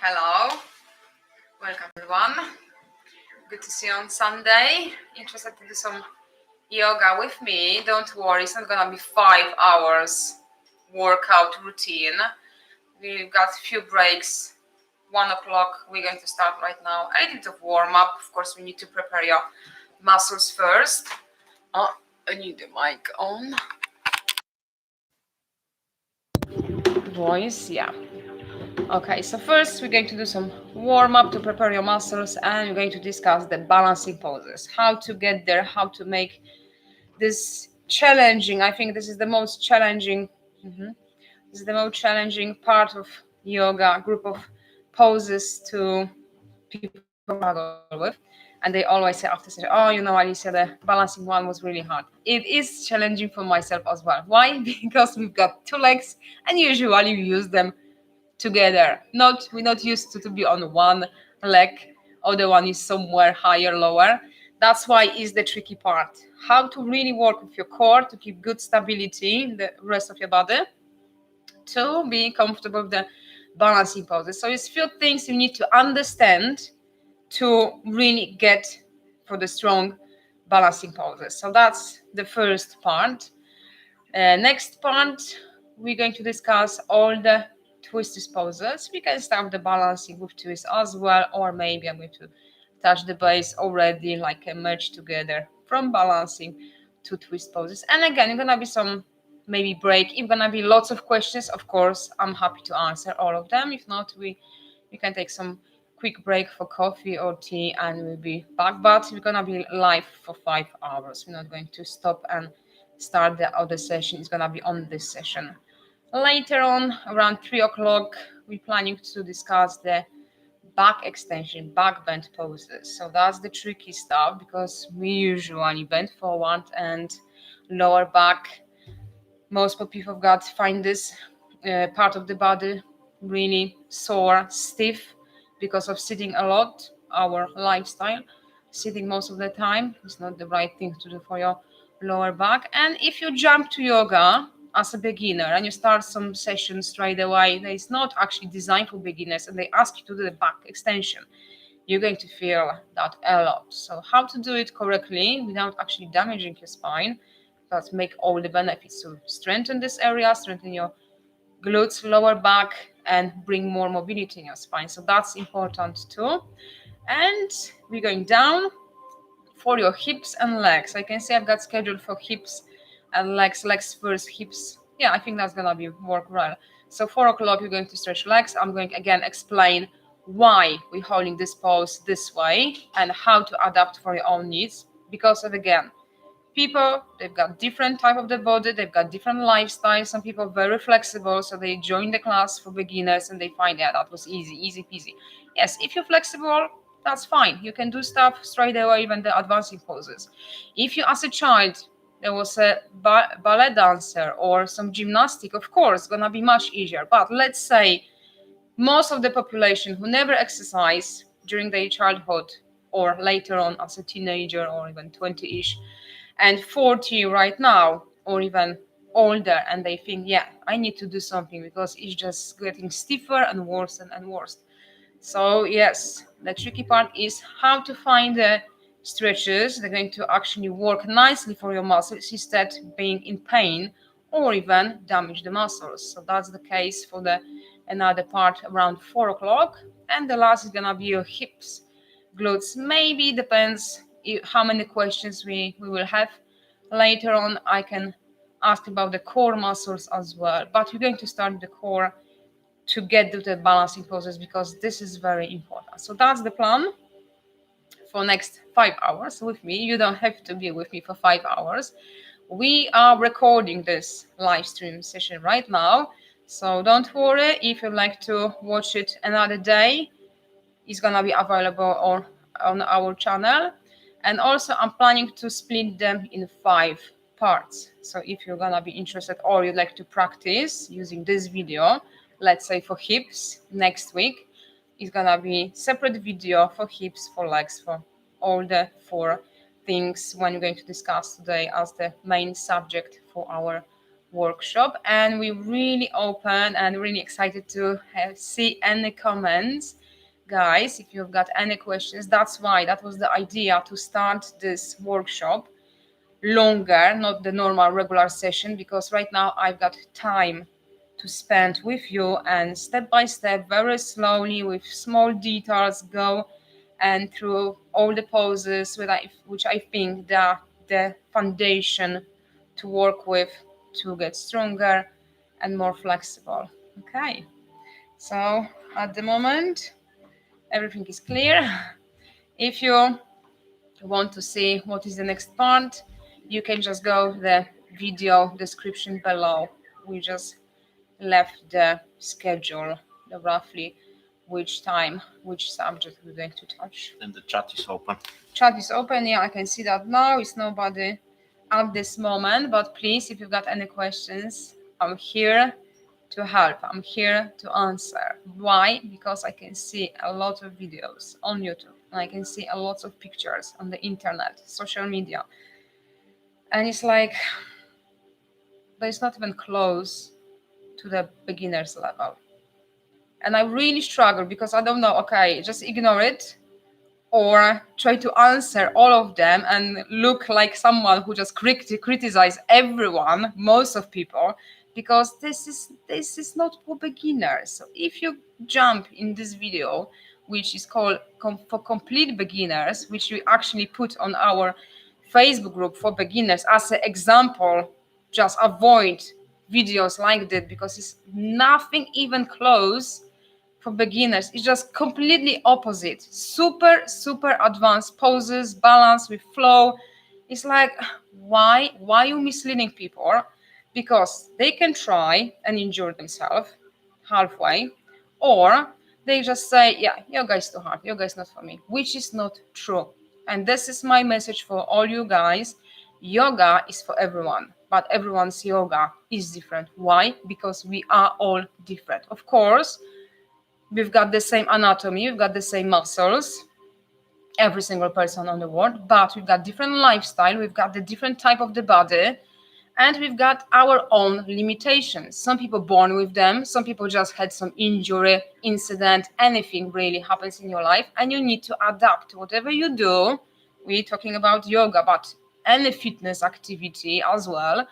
Hello, welcome everyone. Good to see you on Sunday. Interested to do some yoga with me? Don't worry, it's not gonna be 5 hours workout routine. We've got a few breaks. 1 o'clock, we're going to start right now. A little bit of warm up. Of course, we need to prepare your muscles first. Oh, I need the mic on. Voice, yeah. Okay, so first we're going to do some warm up to prepare your muscles, and we're going to discuss the balancing poses, how to get there, how to make this challenging. I think this is the most challenging. This is the most challenging part of yoga, group of poses to people struggle with. And they always say after session, oh, Alicia, the balancing one was really hard. It is challenging for myself as well. Why? Because we've got two legs, and usually we use them together. We're not used to be on one leg, other one is somewhere higher, lower. That's why is the tricky part. How to really work with your core to keep good stability in the rest of your body, to be comfortable with the balancing poses. So it's few things you need to understand to really get for the strong balancing poses. So that's the first part. Next part, we're going to discuss all the twisted poses. We can start the balancing with twist as well, or maybe I'm going to touch the base already, like a merge together from balancing to twist poses. And again, it's gonna be some maybe break. If gonna be lots of questions, of course, I'm happy to answer all of them. If not, we can take some quick break for coffee or tea, and we'll be back. But we're gonna be live for 5 hours. We're not going to stop and start the other session. It's gonna be on this session. Later on, around 3 o'clock, we're planning to discuss the back extension, backbend poses. So that's the tricky stuff, because we usually bend forward and lower back. Most people find this part of the body really sore, stiff, because of sitting a lot. Our lifestyle, sitting most of the time, is not the right thing to do for your lower back. And if you jump to yoga as a beginner and you start some sessions straight away that is not actually designed for beginners, and they ask you to do the back extension, you're going to feel that a lot. So how to do it correctly without actually damaging your spine, that make all the benefits. So strengthen this area, strengthen your glutes, lower back, and bring more mobility in your spine. So that's important too. And we're going down for your hips and legs. I can see I've got scheduled for hips and legs first, hips. Yeah, I think that's gonna be work well. So 4 o'clock, you're going to stretch legs. I'm going again explain why we're holding this pose this way and how to adapt for your own needs. Because of, again, people, they've got different type of the body, they've got different lifestyles. Some people are very flexible, so they join the class for beginners and they find, yeah, that was easy peasy. Yes, if you're flexible, that's fine. You can do stuff straight away, even the advancing poses. If you, as a child, there was a ballet dancer or some gymnastic, of course, gonna be much easier. But let's say most of the population who never exercise during their childhood or later on as a teenager or even 20-ish, and 40 right now, or even older, and they think, yeah, I need to do something because it's just getting stiffer and worse and worse. So yes, the tricky part is how to find the stretches that are going to actually work nicely for your muscles instead of being in pain or even damage the muscles. So that's the case for the another part around 4 o'clock. And the last is gonna be your hips, glutes. Maybe depends how many questions we will have. Later on, I can ask about the core muscles as well. But we're going to start with the core to get to the balancing poses, because this is very important. So that's the plan for next 5 hours with me. You don't have to be with me for 5 hours. We are recording this live stream session right now. So don't worry, if you'd like to watch it another day, it's gonna be available on our channel. And also I'm planning to split them in 5 parts. So if you're gonna be interested or you'd like to practice using this video, let's say for hips, next week is gonna be separate video for hips, for legs, for all the 4 things when we're going to discuss today as the main subject for our workshop, and we're really open and really excited to see any comments. Guys, if you've got any questions, that was the idea, to start this workshop longer, not the normal regular session, because right now I've got time to spend with you, and step by step, very slowly, with small details, go and through all the poses which I think that the foundation to work with to get stronger and more flexible. Okay, so at the moment everything is clear. If you want to see what is the next part, you can just go the video description below. We just left the schedule, the roughly which time, which subject we're going to touch. And the chat is open. Chat is open, yeah, I can see that now. It's nobody at this moment, but please, if you've got any questions, I'm here to help. I'm here to answer. Why? Because I can see a lot of videos on YouTube, and I can see a lot of pictures on the internet, social media. And it's like, but it's not even close to the beginner's level. And I really struggle because I don't know, okay, just ignore it or try to answer all of them and look like someone who just criticize everyone, most of people, because this is not for beginners. So if you jump in this video, which is called for complete beginners, which we actually put on our Facebook group for beginners as an example, just avoid videos like that, because it's nothing even close for beginners. It's just completely opposite. Super advanced poses, balance with flow. It's like, why are you misleading people? Because they can try and injure themselves halfway, or they just say, yeah, yoga is too hard, yoga is not for me, which is not true. And this is my message for all you guys. Yoga is for everyone, but everyone's yoga is different. Why? Because we are all different. Of course, we've got the same anatomy, we've got the same muscles, every single person on the world, but we've got different lifestyle, we've got the different type of the body, and we've got our own limitations. Some people born with them, some people just had some injury, incident, anything really happens in your life, and you need to adapt to whatever you do. We're talking about yoga, but any fitness activity as well,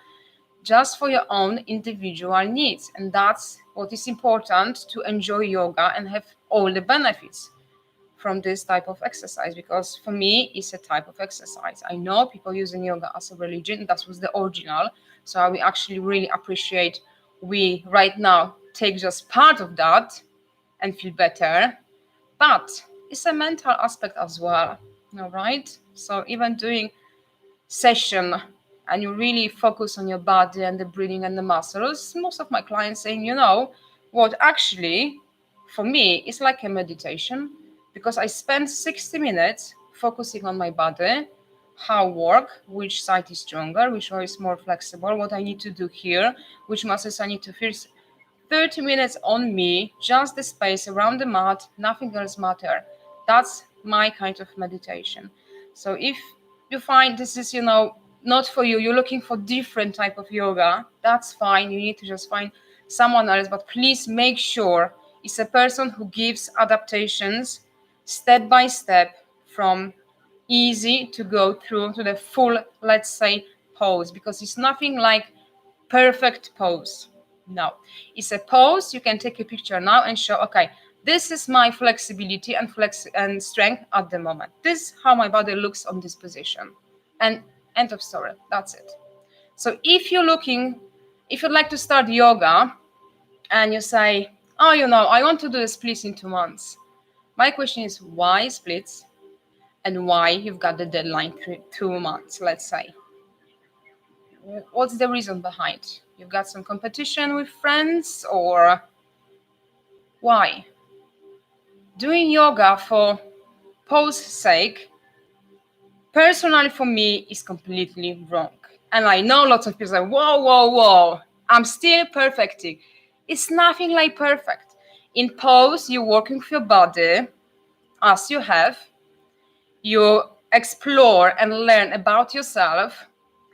just for your own individual needs. And that's what is important, to enjoy yoga and have all the benefits from this type of exercise, because for me it's a type of exercise. I know people using yoga as a religion, that was the original, so we actually really appreciate we right now take just part of that and feel better, but it's a mental aspect as well. All right, so even doing session and you really focus on your body and the breathing and the muscles, most of my clients saying, you know what, actually for me it's like a meditation, because I spend 60 minutes focusing on my body, how work, which side is stronger, which one is more flexible, what I need to do here, which muscles I need to feel. 30 minutes on me, just the space around the mat, nothing else matter. That's my kind of meditation. So if you find this is, not for you, you're looking for different type of yoga, that's fine. You need to just find someone else, but please make sure it's a person who gives adaptations step by step, from easy to go through to the full, let's say, pose, because it's nothing like perfect pose. No, it's a pose you can take a picture now and show, okay, this is my flexibility and strength at the moment. This is how my body looks on this position. And end of story. That's it. So if you'd like to start yoga and you say, oh, I want to do the splits in 2 months. My question is, why splits? And why you've got the deadline 2 months, let's say. What's the reason behind? You've got some competition with friends, or why? Doing yoga for pose's sake, personally for me, is completely wrong. And I know lots of people say, whoa, I'm still perfecting. It's nothing like perfect. In pose, you're working with your body as you have. You explore and learn about yourself,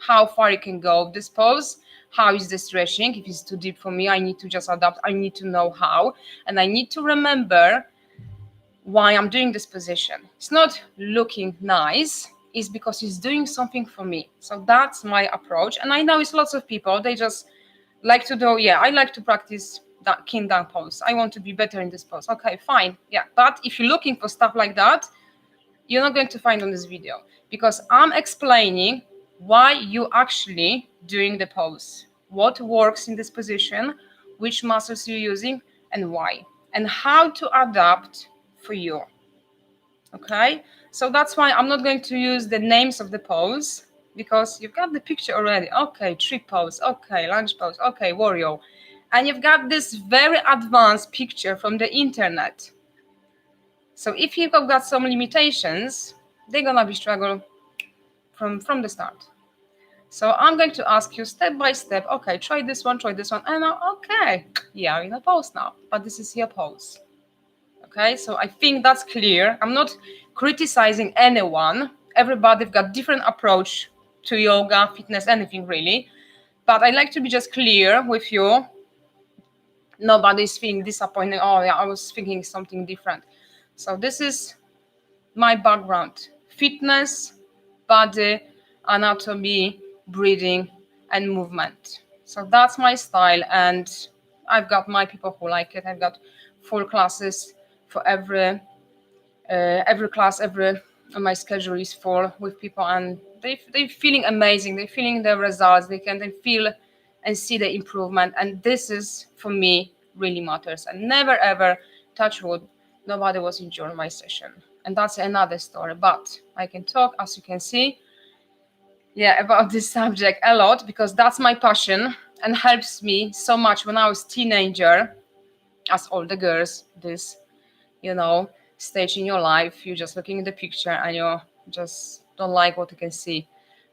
how far you can go with this pose, how is the stretching. If it's too deep for me, I need to just adapt. I need to know how, and I need to remember why I'm doing this position. It's not looking nice, it's because it's doing something for me. So that's my approach. And I know it's lots of people, they just like to do, yeah, I like to practice that king down pose. I want to be better in this pose. Okay, fine. Yeah. But if you're looking for stuff like that, you're not going to find on this video, because I'm explaining why you actually doing the pose, what works in this position, which muscles you're using, and why, and how to adapt for you. Okay, so that's why I'm not going to use the names of the pose, because you've got the picture already. Okay, tree pose, okay, lunge pose, okay, warrior, and you've got this very advanced picture from the internet. So if you've got some limitations, they're gonna be struggle from the start. So I'm going to ask you step by step. Okay, try this one, and okay, yeah, I'm in a pose now, but this is your pose. Okay, so I think that's clear. I'm not criticizing anyone. Everybody's got different approach to yoga, fitness, anything really. But I like to be just clear with you. Nobody's feeling disappointed. Oh yeah, I was thinking something different. So this is my background: fitness, body, anatomy, breathing, and movement. So that's my style, and I've got my people who like it. I've got full classes for every class. My schedule is full with people, and they're feeling amazing. They're feeling the results. They feel and see the improvement, and this is for me really matters. And never ever, touch wood, nobody was enjoying my session, and that's another story. But I can talk, as you can see, yeah, about this subject a lot, because that's my passion and helps me so much. When I was teenager, as all the girls, this, stage in your life, you're just looking at the picture and you just don't like what you can see.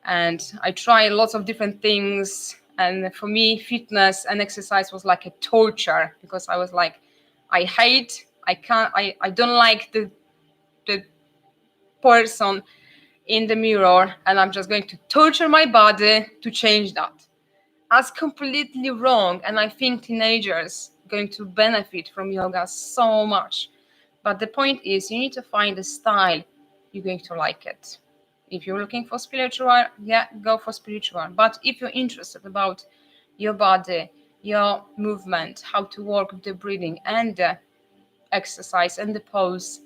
And I tried lots of different things, and for me fitness and exercise was like a torture, because I was like, I don't like the person in the mirror, and I'm just going to torture my body to change that. That's completely wrong, and I think teenagers going to benefit from yoga so much. But the point is, you need to find a style you're going to like it. If you're looking for spiritual, yeah, go for spiritual. But if you're interested about your body, your movement, how to work with the breathing and the exercise and the pose,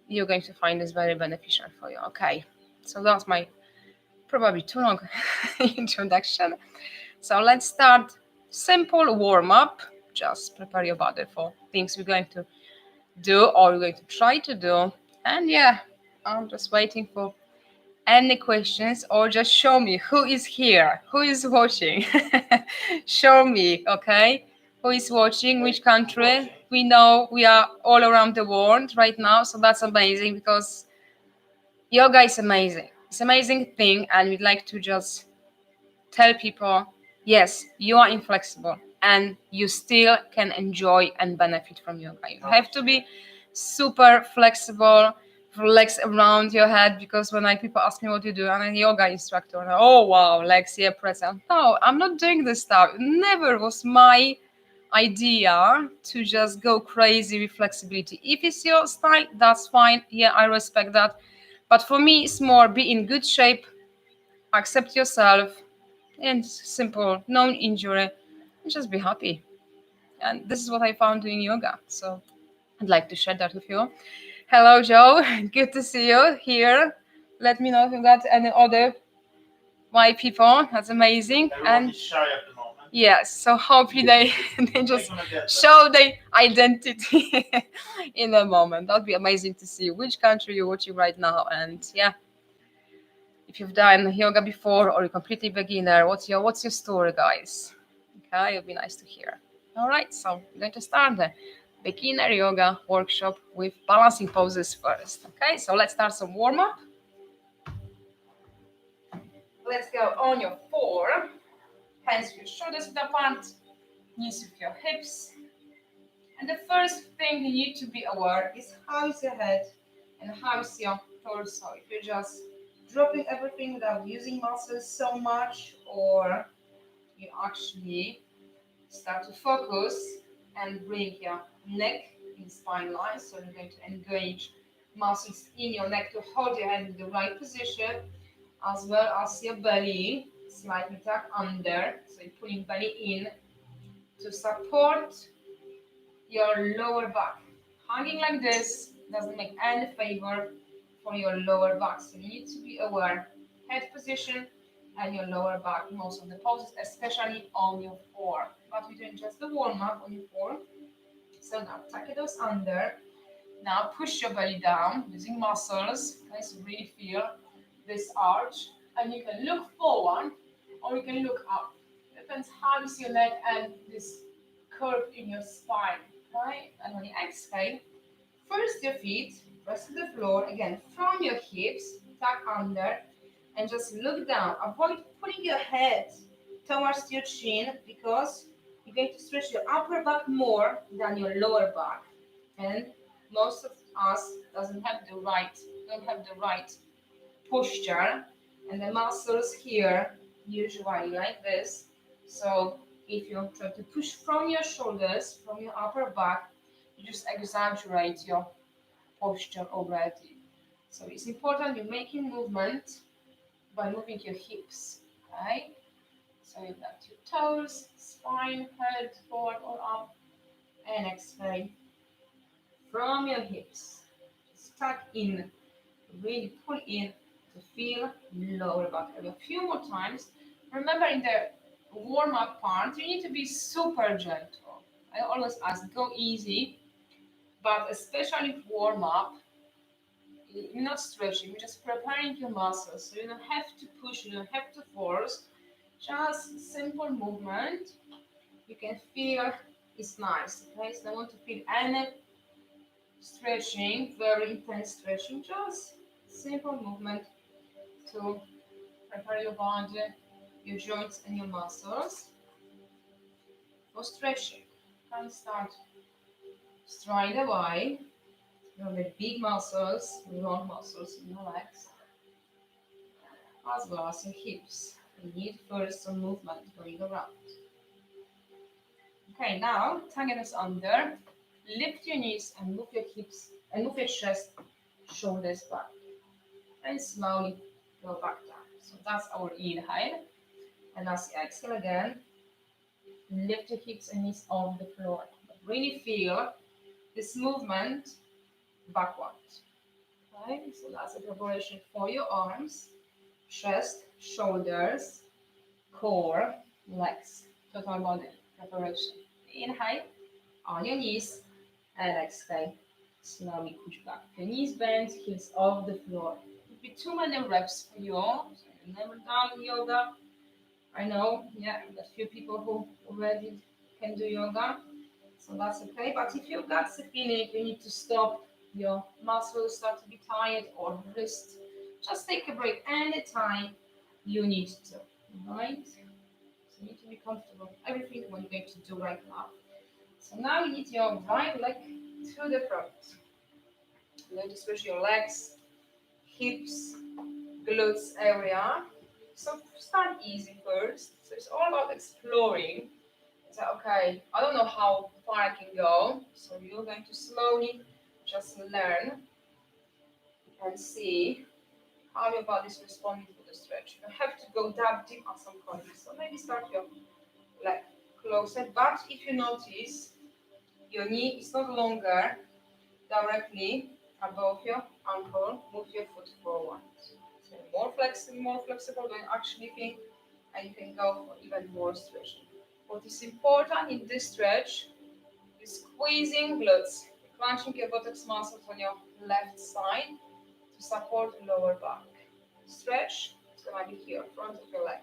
you're going to find this very beneficial for you. Okay, so that's my probably too long introduction. So let's start simple warm-up. Just prepare your body for things we're going to do or we're going to try to do. And yeah, I'm just waiting for any questions, or just show me who is here, who is watching. Show me, okay? Who is watching, which country. We know we are all around the world right now, so that's amazing, because yoga is amazing. It's an amazing thing, and we'd like to just tell people, yes, you are inflexible and you still can enjoy and benefit from yoga. You have to be super flexible, relax around your head, because when people ask me what you do, I'm a yoga instructor. And oh wow, legs here, press. No, I'm not doing this stuff. It never was my idea to just go crazy with flexibility. If it's your style, that's fine. Yeah, I respect that. But for me, it's more be in good shape, accept yourself, and simple, no injury, and just be happy. And this is what I found doing yoga. So I'd like to share that with you. Hello, Joe. Good to see you here. Let me know if you got any other white people. That's amazing. Everyone is shy at the moment. Yes, so hopefully they just show their identity in a moment. That'd be amazing to see which country you're watching right now. And yeah, if you've done yoga before or you're completely beginner, what's your story, guys? Okay, it'd be nice to hear. All right, so we're going to start the beginner yoga workshop with balancing poses first. Okay, so let's start some warm up. Let's go on your four. Hands with your shoulders width apart, knees with your hips. And the first thing you need to be aware is how is your head and how is your torso. If you're just dropping everything without using muscles so much, or you actually start to focus and bring your neck in spine line. So you're going to engage muscles in your neck to hold your head in the right position, as well as your belly slightly tuck under. So you're pulling belly in to support your lower back. Hanging like this doesn't make any favor for your lower back. So you need to be aware, head position and your lower back, most of the poses, especially on your form. But we're doing just the warm-up on your form. So now tuck those under. Now push your belly down using muscles. Okay, so really feel this arch. And you can look forward or you can look up. Depends how you see your neck and this curve in your spine. Right? And when you exhale, first your feet press to the floor. Again, from your hips, tuck under, and just look down. Avoid putting your head towards your chin because you're going to stretch your upper back more than your lower back. And most of us don't have the right posture, and the muscles here usually like this. So if you try to push from your shoulders, from your upper back, you just exaggerate your posture already. So it's important you're making movement by moving your hips, okay? So you've got your toes, spine, head, forward or up, and exhale from your hips. Just tuck in, really pull in to feel lower back. A few more times. Remember in the warm-up part, you need to be super gentle. I always ask, go easy, but especially for warm-up, you're not stretching, you're just preparing your muscles. So you don't have to push, you don't have to force. Just simple movement. You can feel it's nice. Okay, so I want to feel any stretching, very intense stretching, just simple movement to prepare your body, your joints and your muscles for stretching. And start straight away. You have the big muscles, long muscles in your legs, as well as your hips. You need first some movement going around. Okay, now tugging us under, lift your knees and move your hips and move your chest, shoulders back, and slowly go back down. So that's our inhale. And as you exhale again, lift your hips and knees off the floor. But really feel this movement backwards. Okay, so that's a preparation for your arms, chest, shoulders, core, legs, total body preparation. Inhale on your knees and exhale. Slowly push back. Your knees bend, heels off the floor. It would be too many reps for you. So you've never done yoga. I know, yeah, there's few people who already can do yoga, so that's okay. But if you've got the feeling you need to stop, your muscles start to be tired or wrist, just take a break anytime you need to, right? So you need to be comfortable with everything what you're going to do right now. So now you need your right leg to the front. You're going to switch your legs, hips, glutes area. So start easy first. So it's all about exploring. So okay, I don't know how far I can go. So you're going to slowly just learn and see how your body is responding to the stretch. You have to go that deep at some point. So maybe start your leg closer. But if you notice your knee is not longer directly above your ankle, move your foot forward. So more flexible than actually think, and you can go for even more stretching. What is important in this stretch is squeezing glutes, crunching your buttocks muscles on your left side to support the lower back. Stretch, it's gonna be here, front of your leg,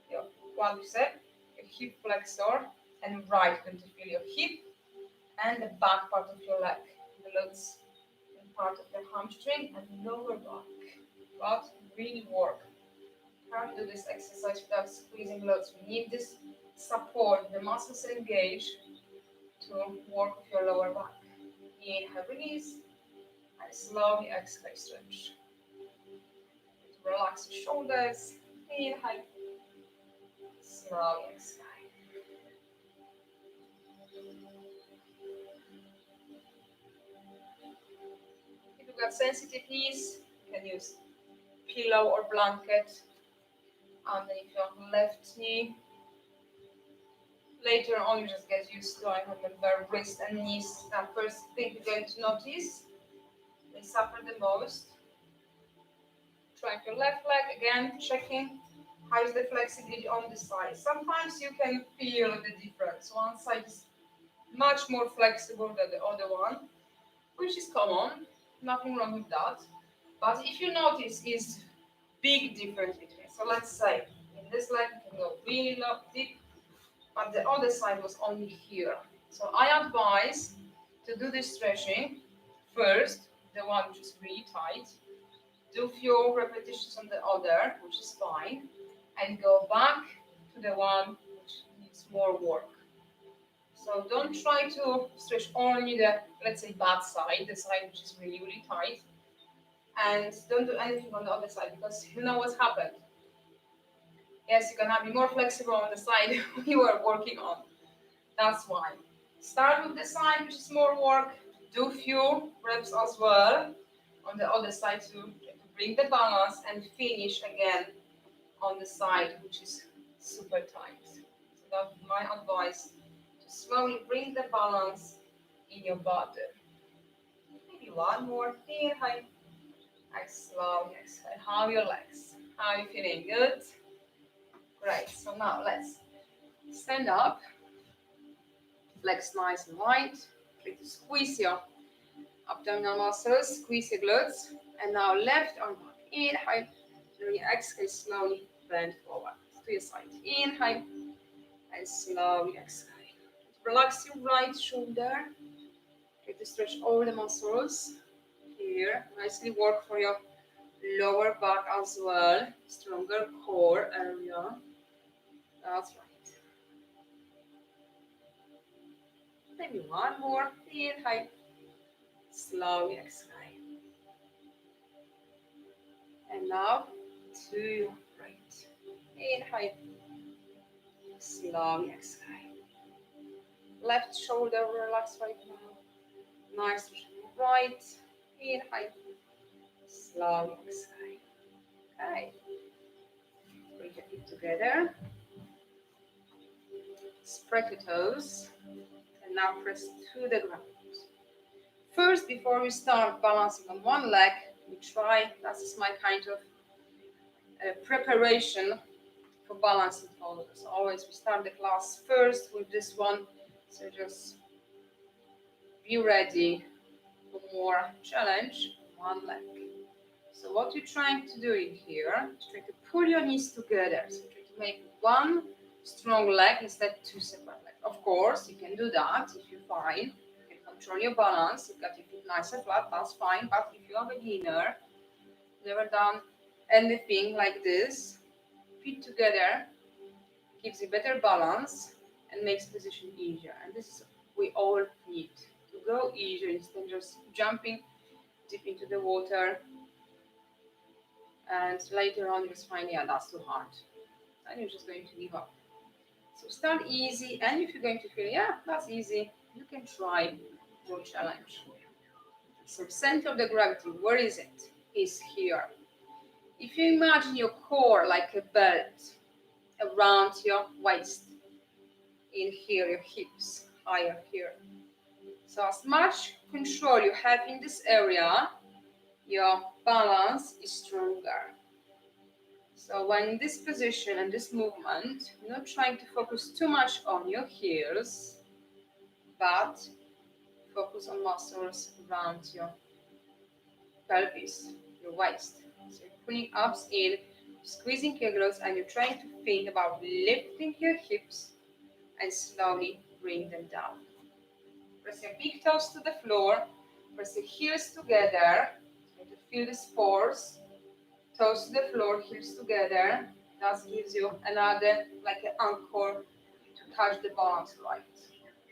your quadricep, your hip flexor, and right, going to feel your hip and the back part of your leg, glutes, and part of your hamstring and lower back. But really work. Can't do this exercise without squeezing glutes. We need this support, the muscles engage to work with your lower back. Inhale, release, and slowly exhale, stretch. Relax your shoulders. Inhale, slowly exhale. you've got sensitive knees, you can use pillow or blanket underneath your left knee. Later on, you just get used to, I remember, wrist and knees. That first thing you're going to notice, they suffer the most. Try your left leg again, checking how is the flexibility on the side. Sometimes you can feel the difference. One side is much more flexible than the other one, which is common. Nothing wrong with that. But if you notice, is big difference between. So let's say in this leg you can go really low, deep, but the other side was only here. So I advise to do this stretching first, the one which is really tight, do few repetitions on the other, which is fine, and go back to the one which needs more work. So don't try to stretch only the, let's say, bad side, the side which is really, really tight, and don't do anything on the other side, because you know what's happened. Yes, you're gonna be more flexible on the side you are working on. That's why. Start with the side which is more work, do few reps as well on the other side to bring the balance, and finish again on the side which is super tight. So that's my advice, to slowly bring the balance in your body. Maybe one more. Inhale, slowly exhale. How are your legs? How are you feeling? Good? Great. So now let's stand up. Legs nice and wide. Try to squeeze your abdominal muscles, squeeze your glutes. And now left arm up. Inhale. Exhale, slowly bend forward to your side. Inhale and slowly exhale. Relax your right shoulder. Try to stretch all the muscles here. Nicely work for your lower back as well. Stronger core area. That's right. Maybe one more. Inhale. Slowly exhale. And now to your right. Inhale. Slowly exhale. Left shoulder relax right now. Nice right. Inhale. Slowly exhale. Okay. Bring your feet together. Spread your toes. And now press to the ground. First, before we start balancing on one leg, we try, that's my kind of preparation for balancing poses. Always we start the class first with this one. So just be ready for more challenge, one leg. So what you're trying to do in here is try to pull your knees together. So try to make one strong leg instead of two separate legs. Of course, you can do that if you're fine. You can control your balance. You've got your feet nice and flat, that's fine. But if you're a beginner, never done anything like this, feet together gives you better balance and makes position easier. And this is we all need to go easier instead of just jumping deep into the water. And later on, you just find, yeah, that's too hard. And you're just going to give up. So start easy. And if you're going to feel, yeah, that's easy, you can try your challenge. So center of the gravity, where is it? Is here. If you imagine your core like a belt around your waist, in here, your hips, higher here. So as much control you have in this area, your balance is stronger. So when in this position and this movement, you're not trying to focus too much on your heels, but focus on muscles around your pelvis, your waist. So you're pulling abs in, squeezing your glutes, and you're trying to think about lifting your hips and slowly bring them down. Press your big toes to the floor, press your heels together, try to feel the pores. Toes to the floor, heels together. That gives you another, like an anchor to touch the balance right.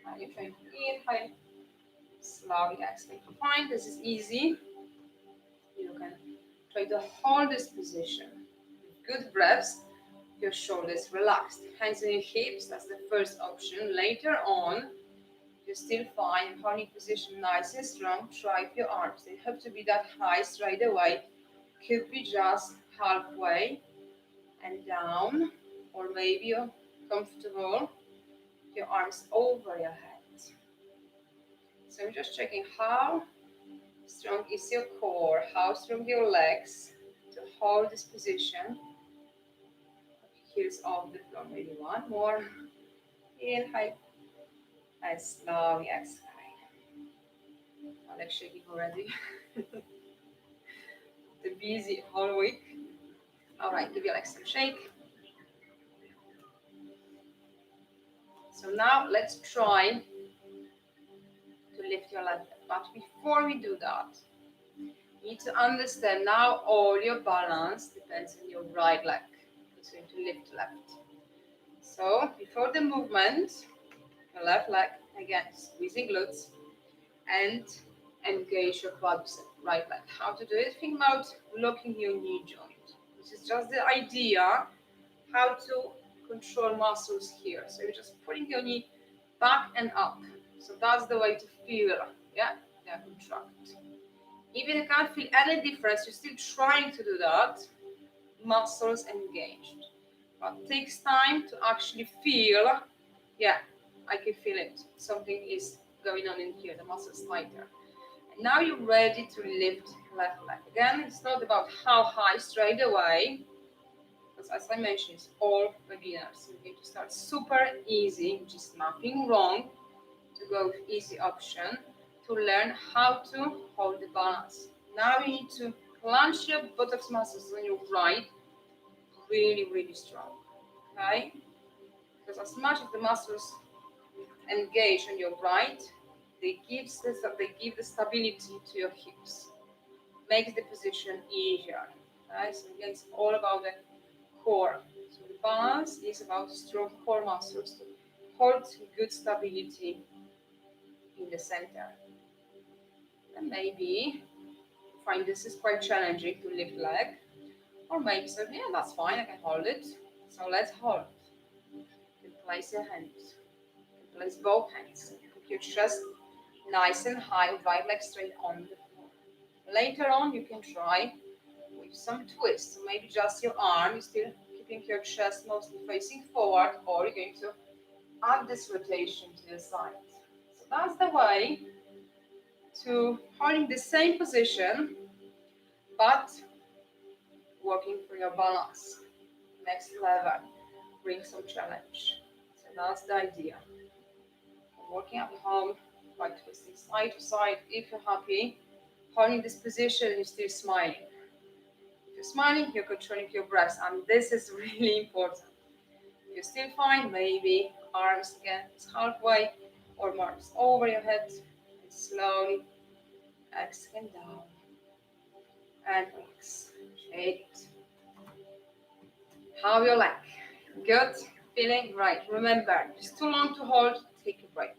And you're trying to inhale, slowly exhale. Fine, this is easy. You can try to hold this position. Good breaths, your shoulders relaxed. Hands on your hips, that's the first option. Later on, You're still fine. Holding position nice and strong. Try with your arms. They have to be that high straight away. Could be just halfway and down, or maybe you're comfortable. Your arms over your head. So I'm just checking how strong is your core, how strong your legs to hold this position. Heels off the floor, maybe one more. Inhale and slowly exhale. My legs shaking already. The busy whole week. All right, give your legs some shake. So now let's try to lift your left leg. But before we do that, you need to understand now all your balance depends on your right leg. It's going to lift left. So before the movement, your left leg, again, squeezing glutes and engage your quadricep, right leg. How to do it? Think about locking your knee joint. This is just the idea how to control muscles here. So you're just putting your knee back and up. So that's the way to feel, yeah, contract. Even if you can't feel any difference, you're still trying to do that. Muscles engaged. But it takes time to actually feel, yeah, I can feel it. Something is going on in here, the muscle's tighter. And now you're ready to lift left leg. Again, it's not about how high straight away, because as I mentioned, it's all beginners. You need to start super easy, which is nothing wrong to go with easy option to learn how to hold the balance. Now you need to clench your buttocks muscles on your right really, really strong. Okay? Because as much as the muscles engage on your right, they give the stability to your hips. Makes the position easier. Okay? So again, it's all about the core. So the balance is about strong core muscles to hold good stability in the center. And maybe find this is quite challenging to lift leg, or maybe so yeah, that's fine, I can hold it. So let's hold. You can place your hands. You can place both hands. Put your chest nice and high, right leg straight on the floor. Later on, you can try with some twists. So maybe just your arm, you're still keeping your chest mostly facing forward, or you're going to add this rotation to the side. So that's the way to holding the same position, but working for your balance. Next level, bring some challenge. So that's the idea. Working at home by twisting side to side. If you're happy, holding this position, you're still smiling. If you're smiling, you're controlling your breath, and this is really important. If you're still fine, maybe arms again, it's halfway, or more over your head, and slowly exhale down and relax. Shake it. How you like? Good? Feeling right. Remember, it's too long to hold, take a break.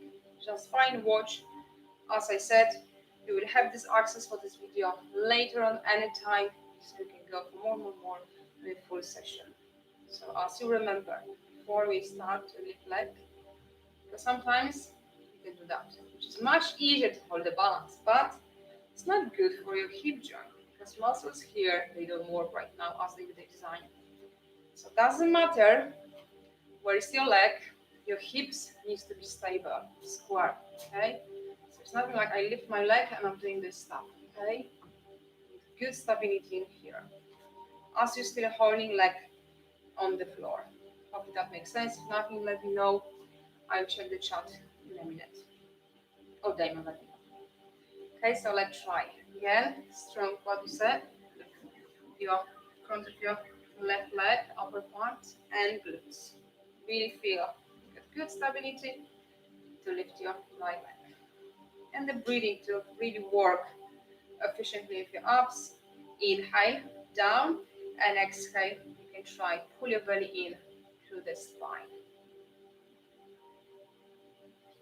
Just find watch. As I said, you will have this access for this video later on anytime, so you can go for more in a full session. So as you remember, before we start to lift leg, because sometimes you can do that, which is much easier to hold the balance, but it's not good for your hip joint because muscles here, they don't work right now as they were designed. So it doesn't matter where is your leg, your hips needs to be stable, square, okay? So it's nothing like I lift my leg and I'm doing this stuff, okay? Good stability in here. As you're still holding leg on the floor. Hope that makes sense. If nothing, let me know. I'll check the chat in a minute. Oh, Damon, let me know. Okay, so let's try. Again, strong quadricep. Your front of your left leg, upper part, and glutes. Really feel get good stability to lift your right leg. And the breathing to really work efficiently with your abs. Inhale, down, and exhale. You can try pull your belly in through the spine.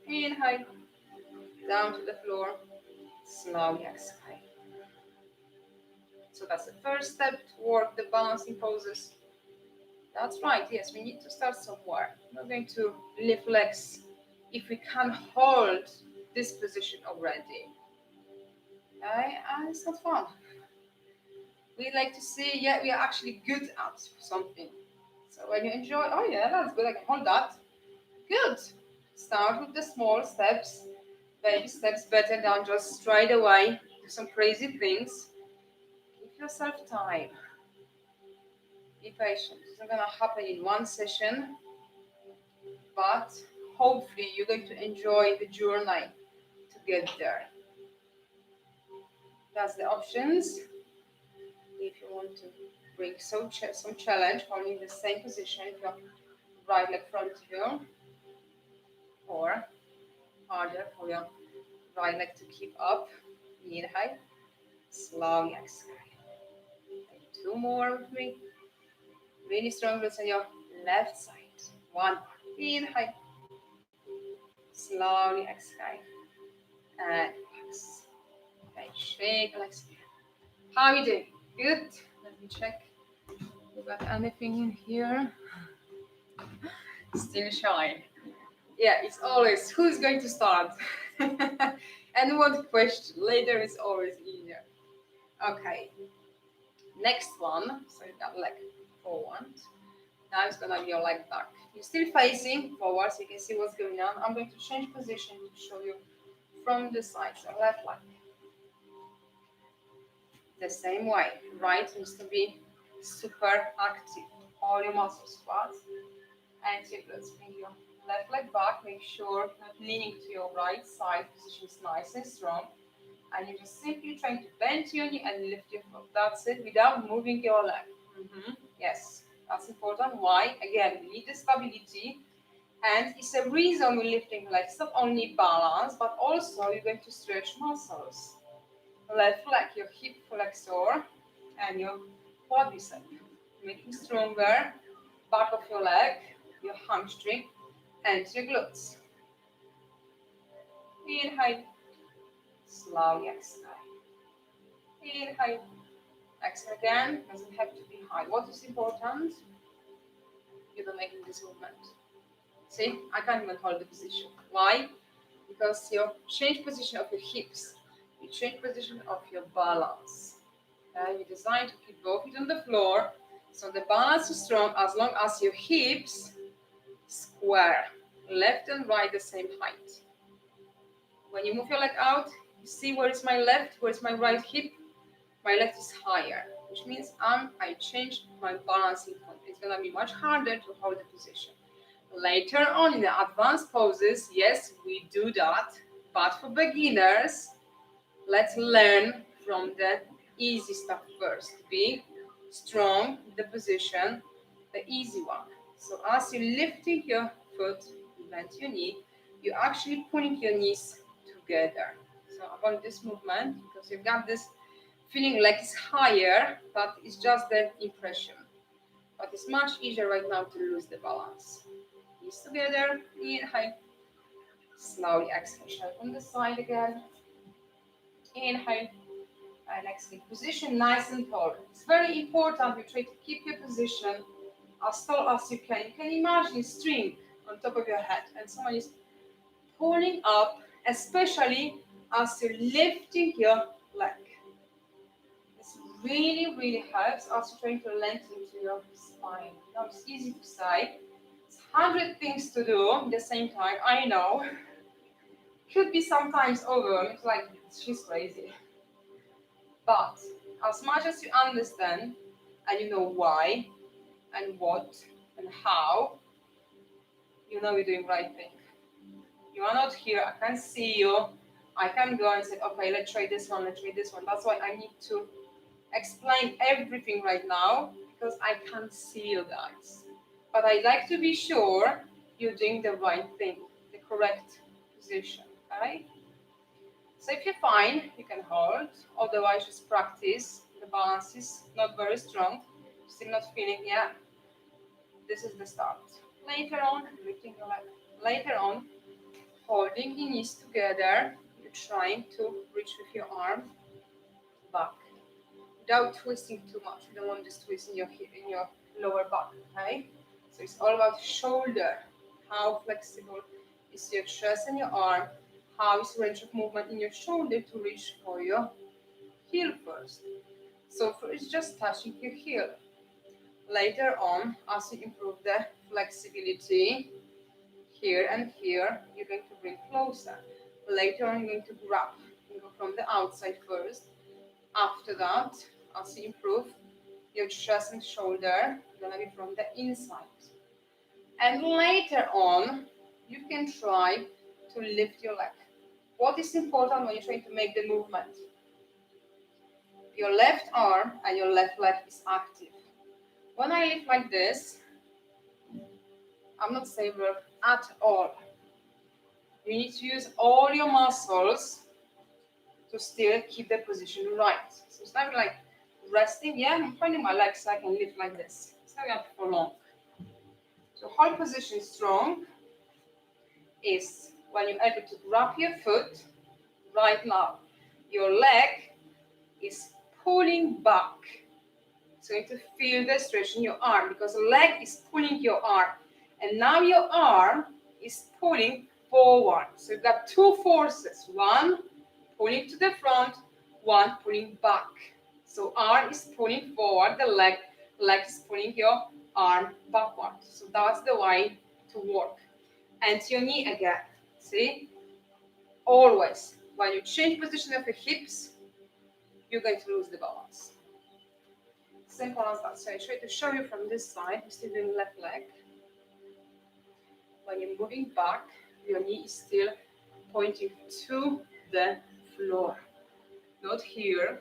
Inhale, down to the floor, slowly exhale. So that's the first step to work the balancing poses. That's right, yes, we need to start somewhere. We're not going to lift legs if we can hold this position already. Okay, and it's not fun. We like to see, yeah, we are actually good at something. So when you enjoy, oh yeah, that's good, I can hold that. Good. Start with the small steps, baby steps, better than just straight away do some crazy things. Give yourself time. Be patient. It's not gonna happen in one session, but hopefully you're going to enjoy the journey to get there. That's the options. If you want to bring some challenge, holding the same position if your right leg front of you, or harder for your right leg to keep up. Inhale, slowly exhale. And two more with me. Really strong glutes on your left side. One. Inhale, slowly exhale, and relax. Okay, shake, relax. How are you doing? Good. Let me check. You got anything in here? Still shy. Yeah, it's always who's going to start and what question. Later is always easier. Okay, next one. So you got leg forward. Now it's gonna be your leg back. You're still facing forward, so you can see what's going on. I'm going to change position to show you from the side. So left leg. The same way. Right needs to be super active. All your muscles squat and let's bring your left leg back. Make sure not leaning to your right side. Position is nice and strong. And you're just simply trying to bend your knee and lift your foot. That's it, without moving your leg. Yes, that's important. Why? Again, we need the stability. And it's a reason we're lifting legs. It's not only balance, but also you're going to stretch muscles. Left leg, your hip flexor and your quadricep. Making stronger back of your leg, your hamstring, and your glutes. Inhale, slowly exhale. Inhale, exhale again. Doesn't have to be high. What is important? You're not making this movement. See, I can't even hold the position. Why? Because you change position of your hips. You change position of your balance. Okay? You're designed to keep both feet on the floor. So the balance is strong as long as your hips square. Left and right the same height. When you move your leg out, you see where is my left, where is my right hip. My left is higher, which means I changed my balancing point. It's gonna be much harder to hold the position. Later on in the advanced poses, yes, we do that. But for beginners, let's learn from the easy stuff first. Be strong in the position, the easy one. So as you're lifting your foot, you bend your knee, you're actually pulling your knees together. So I want this movement because you've got this feeling like it's higher, but it's just the impression. But it's much easier right now to lose the balance. Knees together, inhale, slowly exhale on the side again. Inhale and exhale. Position nice and tall. It's very important you try to keep your position as tall as you can. You can imagine a string on top of your head and someone is pulling up, especially as you're lifting your leg. This really helps as you're trying to lengthen into your spine. Now it's easy to say. It's 100 things to do at the same time, I know. Could be sometimes overwhelming, it's like, she's crazy. But as much as you understand and you know why and what and how, you know you're doing the right thing. You are not here, I can see you, I can go and say, okay, let's try this one, let's try this one. That's why I need to explain everything right now because I can't see you guys. But I like to be sure you're doing the right thing, the correct position, okay? So if you're fine, you can hold. Otherwise, just practice. The balance is not very strong. Still not feeling, yeah. This is the start. Later on, lifting your leg. Later on, holding your knees together. You're trying to reach with your arm back without twisting too much. You don't want this twist in your lower back, okay? So it's all about shoulder. How flexible is your chest and your arm. How is range of movement in your shoulder to reach for your heel first? So first just touching your heel. Later on, as you improve the flexibility here and here, you're going to bring closer. Later on, you're going to grab. You go from the outside first. After that, as you improve your chest and shoulder, you're going to be from the inside. And later on, you can try to lift your leg. What is important when you're trying to make the movement? Your left arm and your left leg is active. When I lift like this, I'm not stable at all. You need to use all your muscles to still keep the position right. So it's not like resting. Yeah, I'm finding my legs so I can lift like this. It's not going to be for long. So hold position strong is when you're able to grab your foot. Right now, your leg is pulling back. So you need to feel the stretch in your arm because the leg is pulling your arm. And now your arm is pulling forward. So you've got two forces. One pulling to the front, one pulling back. So arm is pulling forward, the leg is pulling your arm backward. So that's the way to work. And your knee again. See? Always, when you change position of your hips, you're going to lose the balance. Simple as that. So I try to show you from this side. You're still doing left leg. When you're moving back, your knee is still pointing to the floor. Not here,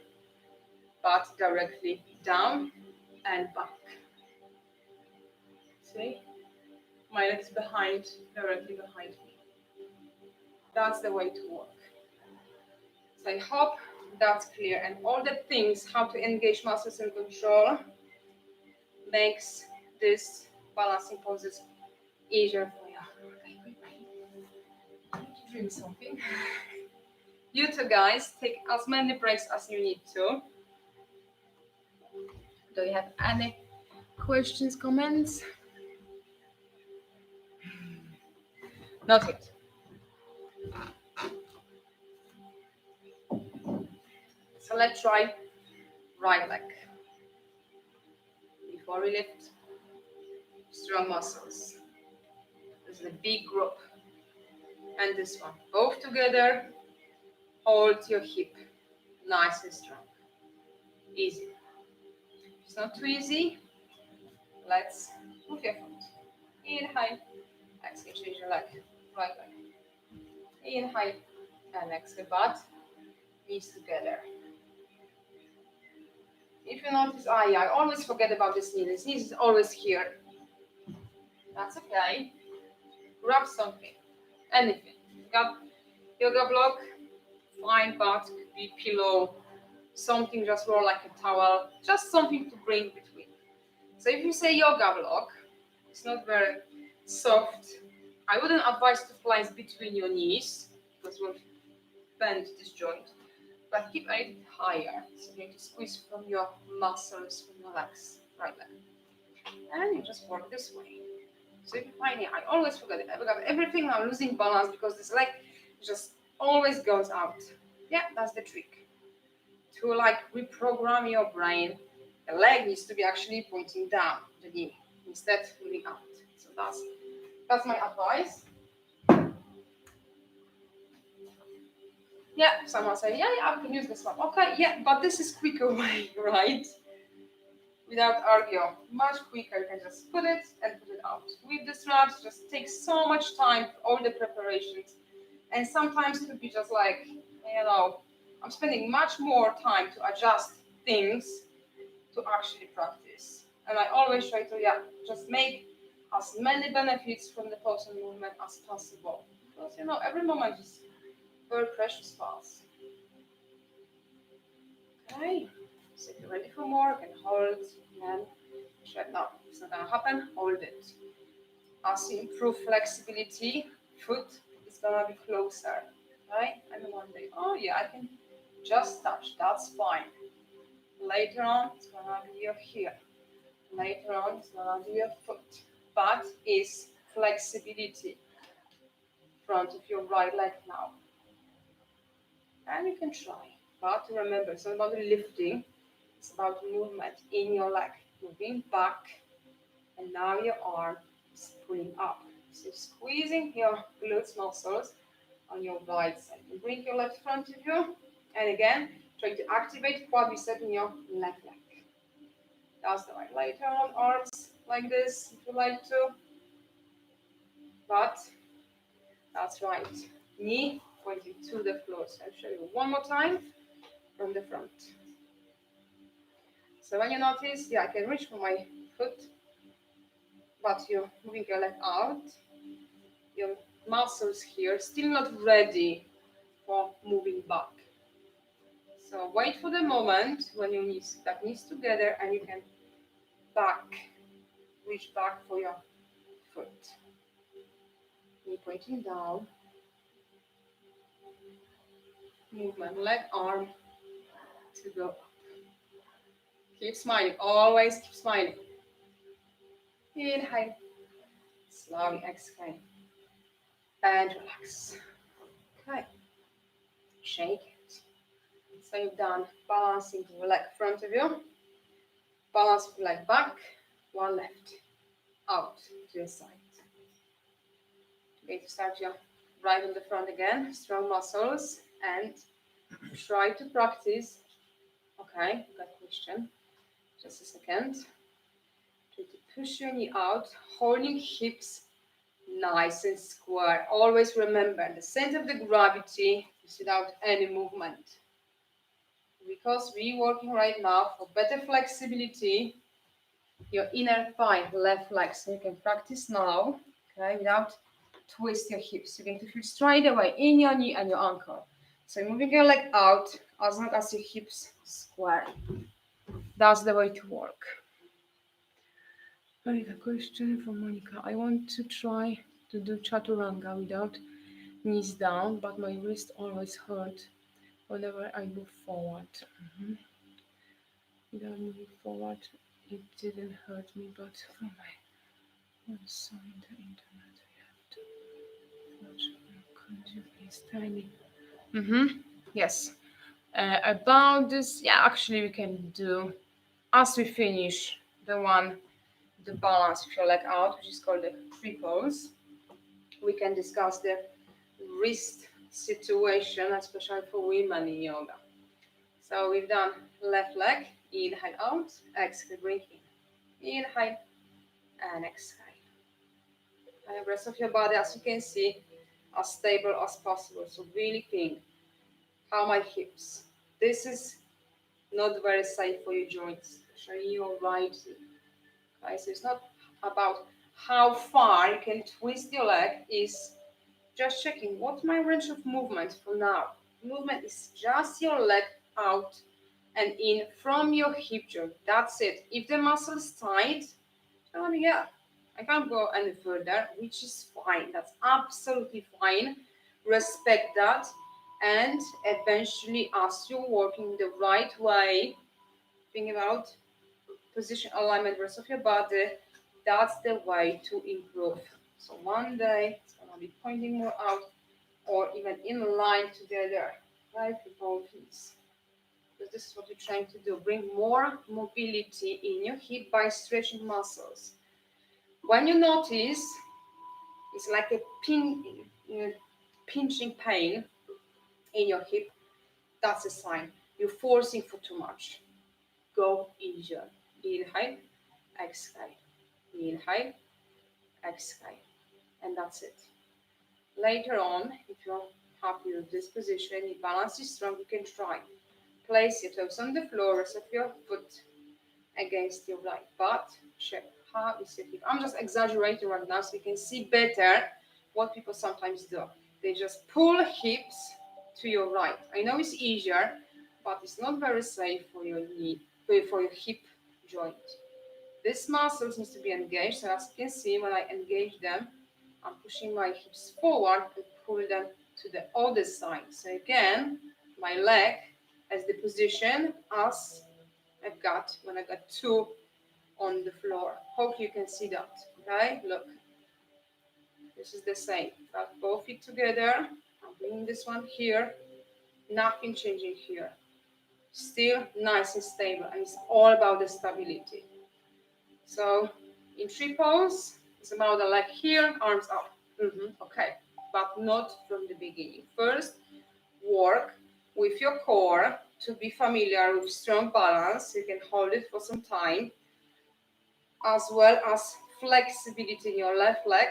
but directly down and back. See? My leg is behind, directly behind me. That's the way to work. So I hope that's clear. And all the things, how to engage muscles and control, makes this balancing poses easier for you. I need to drink something. You two guys, take as many breaks as you need to. Do you have any questions, comments? Not yet. So let's try right leg. Before we lift, strong muscles. This is a big group. And this one. Both together, hold your hip. Nice and strong. Easy. It's not too easy. Let's move your foot. Inhale. Exhale, change your leg. Right leg. Inhale. And exhale, butt. Knees together. If you notice, I always forget about this knee. This knee is always here. That's okay. Grab something. Anything. Got yoga block? Fine, but could be pillow. Something just roll like a towel. Just something to bring between. So if you say yoga block, it's not very soft. I wouldn't advise to place between your knees because we'll bend this joint. But keep it higher. So you need to squeeze from your muscles, from your legs, right leg. And you just work this way. So if you find it, I always forget it. I forgot everything. I'm losing balance because this leg just always goes out. Yeah, that's the trick. To like reprogram your brain, the leg needs to be actually pointing down, the knee, instead moving out. So that's my advice. Yeah, someone said, yeah, I can use this one. Okay, yeah, but this is quicker way, right? Without argue, much quicker. You can just put it and put it out. With the straps, just takes so much time for all the preparations. And sometimes it could be just like, I'm spending much more time to adjust things to actually practice. And I always try to, just make as many benefits from the pose and movement as possible. Because, every moment is very precious for us. Okay, so if you're ready for more, you can hold and shut down. It's not gonna happen, hold it. As you improve flexibility, foot is gonna be closer, right? And one day, I can just touch, that's fine. Later on, it's gonna be your heel. Later on, it's gonna be your foot. But it's flexibility. front of your right leg now. And you can try. But remember, it's not about lifting, it's about movement in your leg. Moving back, and now your arm is pulling up. So squeezing your glutes muscles on your right side. You bring your left front of you, and again, try to activate quadricep in your left leg. That's the right. Later on, arms like this, if you like to. But that's right. Knee pointing to the floor. So I'll show you one more time from the front. So when you notice, yeah, I can reach for my foot, but you're moving your leg out. Your muscles here still not ready for moving back. So wait for the moment when your knees together and you can reach back for your foot. Knee pointing down. Movement, leg, arm to go up. Keep smiling, always keep smiling. Inhale, slowly exhale, and relax. Okay, shake it. So you've done balancing the leg front of you, balance the leg back, one left, out to the side. You're going to start your right on the front again, strong muscles, and try to practice. Okay, got a question. Just a second. Try to push your knee out, holding hips nice and square. Always remember the center of the gravity is without any movement. Because we're working right now for better flexibility, your inner thigh, left leg. So you can practice now, okay, without twist your hips. You're going to feel straight away in your knee and your ankle. So moving your leg out as long as your hips square. That's the way to work. I have a question from Monica. I want to try to do Chaturanga without knees down, but my wrist always hurt whenever I move forward. Without moving forward, it didn't hurt me, but from my one saw in the internet, we have to watch. Could you please tell me? Yes. About this, yeah, actually we can do as we finish the balance with your leg out, which is called the triples. We can discuss the wrist situation, especially for women in yoga. So we've done left leg, inhale out, exhale, bring in. Inhale and exhale. And the rest of your body, as you can see, as stable as possible. So really think, how my hips. This is not very safe for your joints, especially your right hip. Okay, so it's not about how far you can twist your leg, is just checking what's my range of movement for now. Movement is just your leg out and in from your hip joint. That's it. If the muscle is tight, yeah, I can't go any further, which is fine. That's absolutely fine. Respect that. And eventually, as you're working the right way, think about position alignment, rest of your body, that's the way to improve. So one day it's gonna be pointing more out or even in line together, right? With both knees. Because this is what you're trying to do. Bring more mobility in your hip by stretching muscles. When you notice it's like a pinching pain in your hip, that's a sign. You're forcing for too much. Go easier. Inhale, exhale. Inhale, exhale. And that's it. Later on, if you're happy with this position, your balance is strong, you can try. Place your toes on the floor, rest of your foot against your right butt. Check how is your hip. I'm just exaggerating right now so you can see better what people sometimes do. They just pull hips to your right. I know it's easier, but it's not very safe for your knee, for your hip joint. These muscles need to be engaged. So as you can see, when I engage them, I'm pushing my hips forward and pull them to the other side. So again, my leg has the position as I've got when I got two on the floor. Hope you can see that. Okay, look. This is the same. Got both feet together. I'm bringing this one here. Nothing changing here. Still nice and stable, and it's all about the stability. So in triples, it's about the leg here, arms up. Okay, but not from the beginning. First, work with your core to be familiar with strong balance. You can hold it for some time, as well as flexibility in your left leg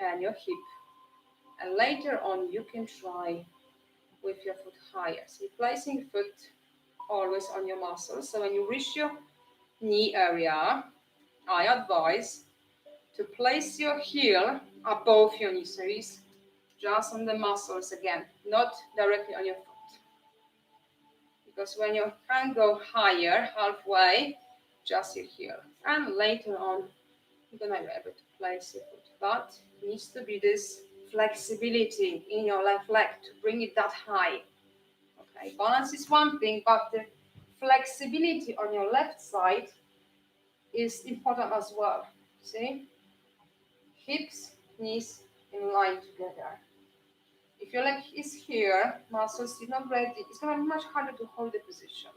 and your hip. And later on, you can try with your foot higher. So you're placing foot always on your muscles. So when you reach your knee area, I advise to place your heel above your knee. So it's just on the muscles again, not directly on your foot. Because when you can go higher, halfway, just your heel. And later on, you're going to be able to place your foot. But it needs to be this flexibility in your left leg to bring it that high. Okay, balance is one thing, but the flexibility on your left side is important as well. See? Hips, knees in line together. If your leg is here, muscles is not ready, it's going to be much harder to hold the position.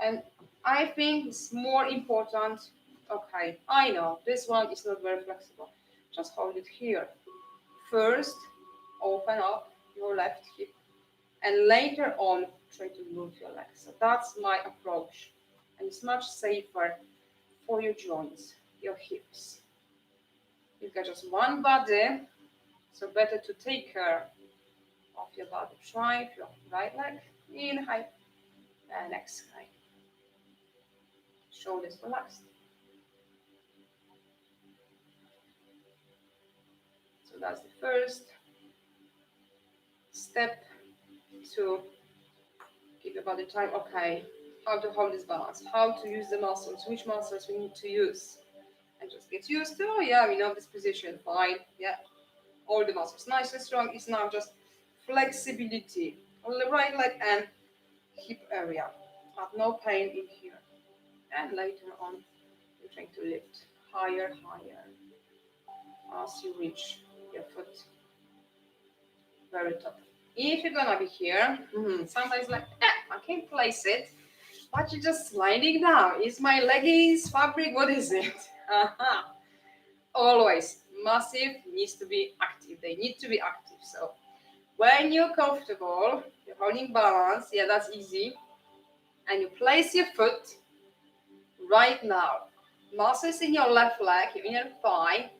And I think it's more important, okay, I know this one is not very flexible. Just hold it here. First, open up your left hip. And later on, try to move your legs. So that's my approach. And it's much safer for your joints, your hips. You've got just one body, so better to take care of your body. Try your right leg, in high, and exhale. Shoulders relaxed. So that's the first step to give your body time. Okay, how to hold this balance, how to use the muscles, which muscles we need to use. And just get used to, oh yeah, we know this position, fine, yeah. All the muscles nice and strong. It's now just flexibility on the right leg and hip area. Have no pain in here. And later on, you're trying to lift higher, higher as you reach your foot very top. If you're gonna be here, sometimes like, I can't place it, but you're just sliding down. Is my leggings fabric? What is it? Always, massive needs to be active. They need to be active. So when you're comfortable, you're holding balance, yeah, that's easy. And you place your foot right now. Muscles in your left leg, your inner thigh,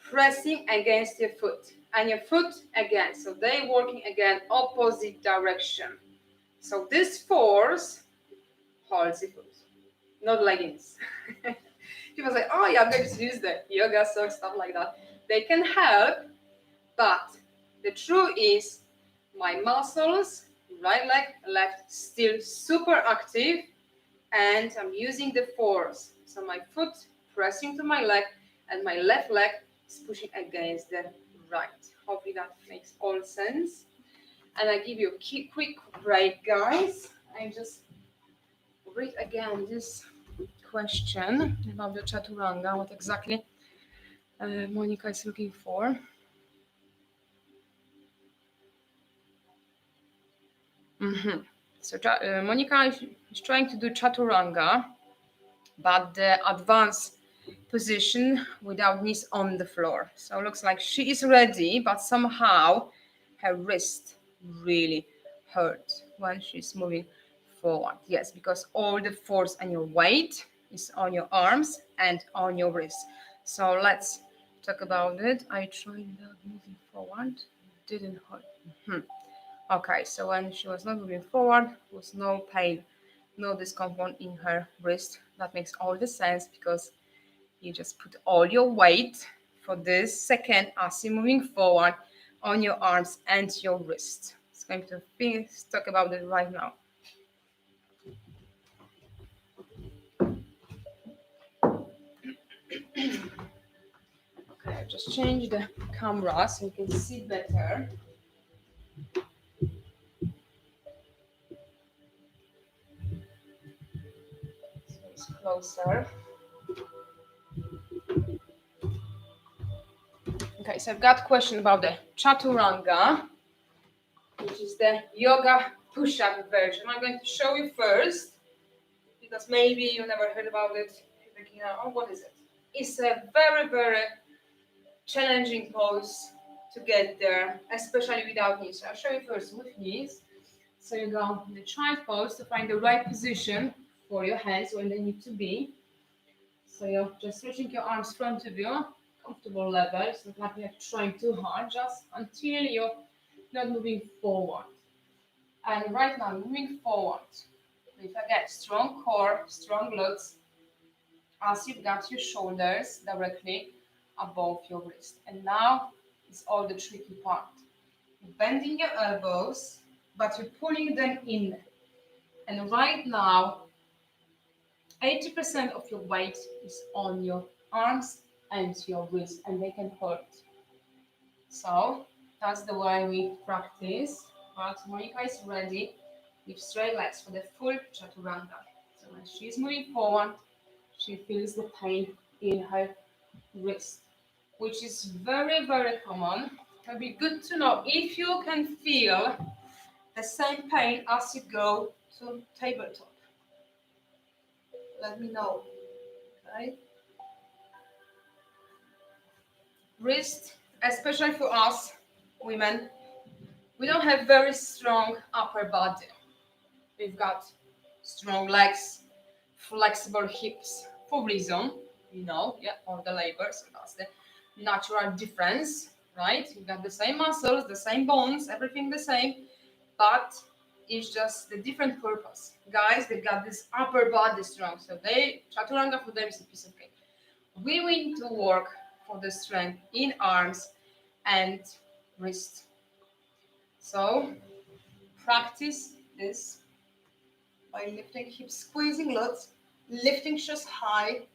pressing against your foot. And your foot again. So they're working again opposite direction. So this force holds the foot, not leggings. People say, oh yeah, I'm going to use the yoga socks, stuff like that. They can help, but the truth is my muscles, right leg, left, still super active, and I'm using the force. So my foot pressing to my leg, and my left leg is pushing against the right. Hopefully that makes all sense. And I give you a quick break, guys. I just read again this question about the Chaturanga, what exactly Monica is looking for. So Monica is trying to do Chaturanga, but the advanced position without knees on the floor. So it looks like she is ready, but somehow her wrist really hurts when she's moving forward. Yes, because all the force and your weight is on your arms and on your wrist. So let's talk about it. I tried without moving forward, didn't hurt. Okay, so when she was not moving forward, was no pain, no discomfort in her wrist. That makes all the sense because you just put all your weight for this second as you're moving forward on your arms and your wrist. It's going to talk about it right now. Okay, I just changed the camera so you can see better. So it's closer. Okay, so I've got a question about the Chaturanga, which is the yoga push-up version. I'm going to show you first, because maybe you never heard about it. You're thinking, oh, what is it? It's a very, very challenging pose to get there, especially without knees. So I'll show you first with knees. So you go in the child pose to find the right position for your hands when they need to be. So you're just stretching your arms front of you, comfortable level. It's not like you're trying too hard, just until you're not moving forward. And right now, moving forward. If again, strong core, strong glutes, as you've got your shoulders directly above your wrist. And now is all the tricky part. You're bending your elbows, but you're pulling them in. And right now, 80% of your weight is on your arms and your wrists, and they can hurt. So that's the way we practice. But Monica is ready with straight legs for the full Chaturanga. So when she's moving forward, she feels the pain in her wrist, which is very, very common. It would be good to know if you can feel the same pain as you go to tabletop. Let me know. Okay. Wrist, especially for us women, we don't have very strong upper body. We've got strong legs, flexible hips for reason, or the labor, so that's the natural difference, right? You've got the same muscles, the same bones, everything the same, but it's just the different purpose. Guys, they've got this upper body strong, so Chaturanga for them is a piece of cake. We need to work for the strength in arms and wrist. So practice this by lifting hips, squeezing glutes, lifting chest high.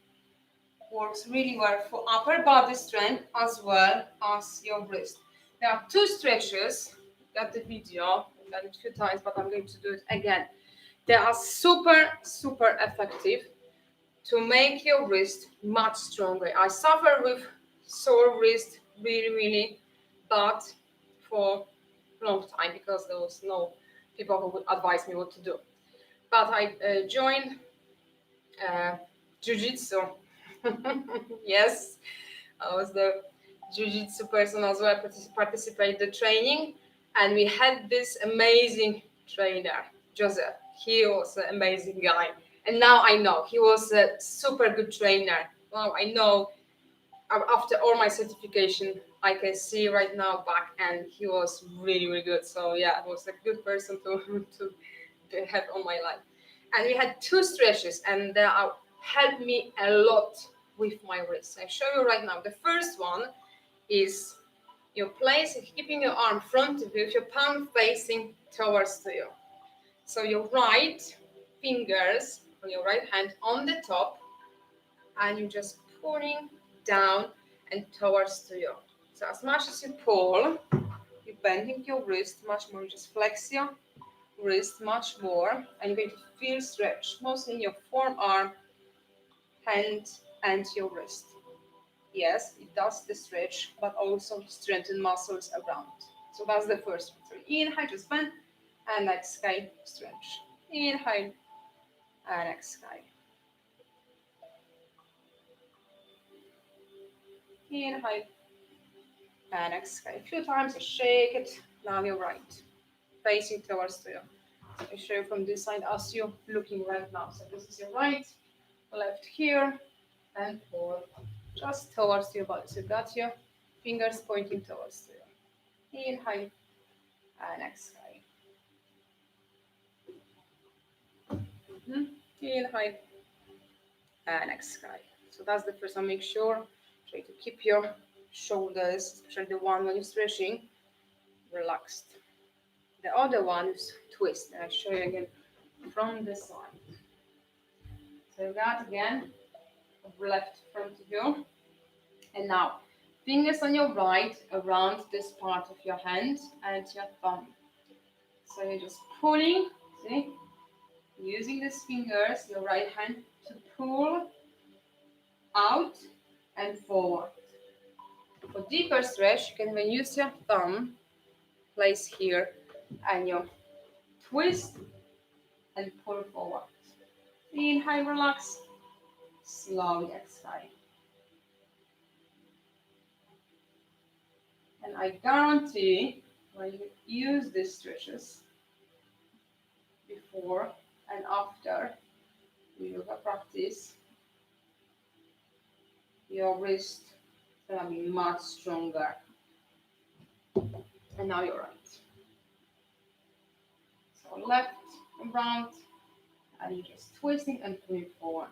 Works really well for upper body strength as well as your wrist. There are two stretches. Got the video, I've done it a few times, but I'm going to do it again. They are super, super effective to make your wrist much stronger. I suffer with sore wrist really, really bad for a long time because there was no people who would advise me what to do. But I joined Jiu-Jitsu. Yes, I was the Jiu-Jitsu person as well, participated the training, and we had this amazing trainer, Joseph. He was an amazing guy. And now I know he was a super good trainer. Well, I know after all my certification, I can see right now back, and he was really, really good. So yeah, it was a good person to have on my life. And we had two stretches, and they helped me a lot with my wrists. I show you right now. The first one is your place, keeping your arm front of you, with your palm facing towards to you. So your right fingers on your right hand on the top, and you're just pulling down and towards to you. So as much as you pull, you're bending your wrist much more. You just flex your wrist much more, and you're going to feel stretch, mostly in your forearm, hand, and your wrist. Yes, it does the stretch, but also strengthen muscles around. So that's the first one. So inhale, just bend, and exhale, stretch. Inhale, and exhale. Inhale, and exhale. A few times, shake it. Now you're right, facing towards you. So I show you from this side as you're looking right now. So this is your right, left here, and forward, just towards your body. So you got your fingers pointing towards you. Inhale, and exhale. Inhale, and exhale. So that's the first one. Make sure, try to keep your shoulders, especially the one when you're stretching, relaxed. The other one is twist, and I'll show you again from the side. So you got again, left front of you, and now fingers on your right around this part of your hand and your thumb. So you're just pulling, see, using these fingers, your right hand to pull out and forward. For deeper stretch, you can even use your thumb, place here, and you twist and pull forward. Inhale, relax, slowly exhale. And I guarantee when you use these stretches before and after yoga practice, your wrist is gonna be much stronger. And now you're right. So left and right, and you just twisting and pulling forward.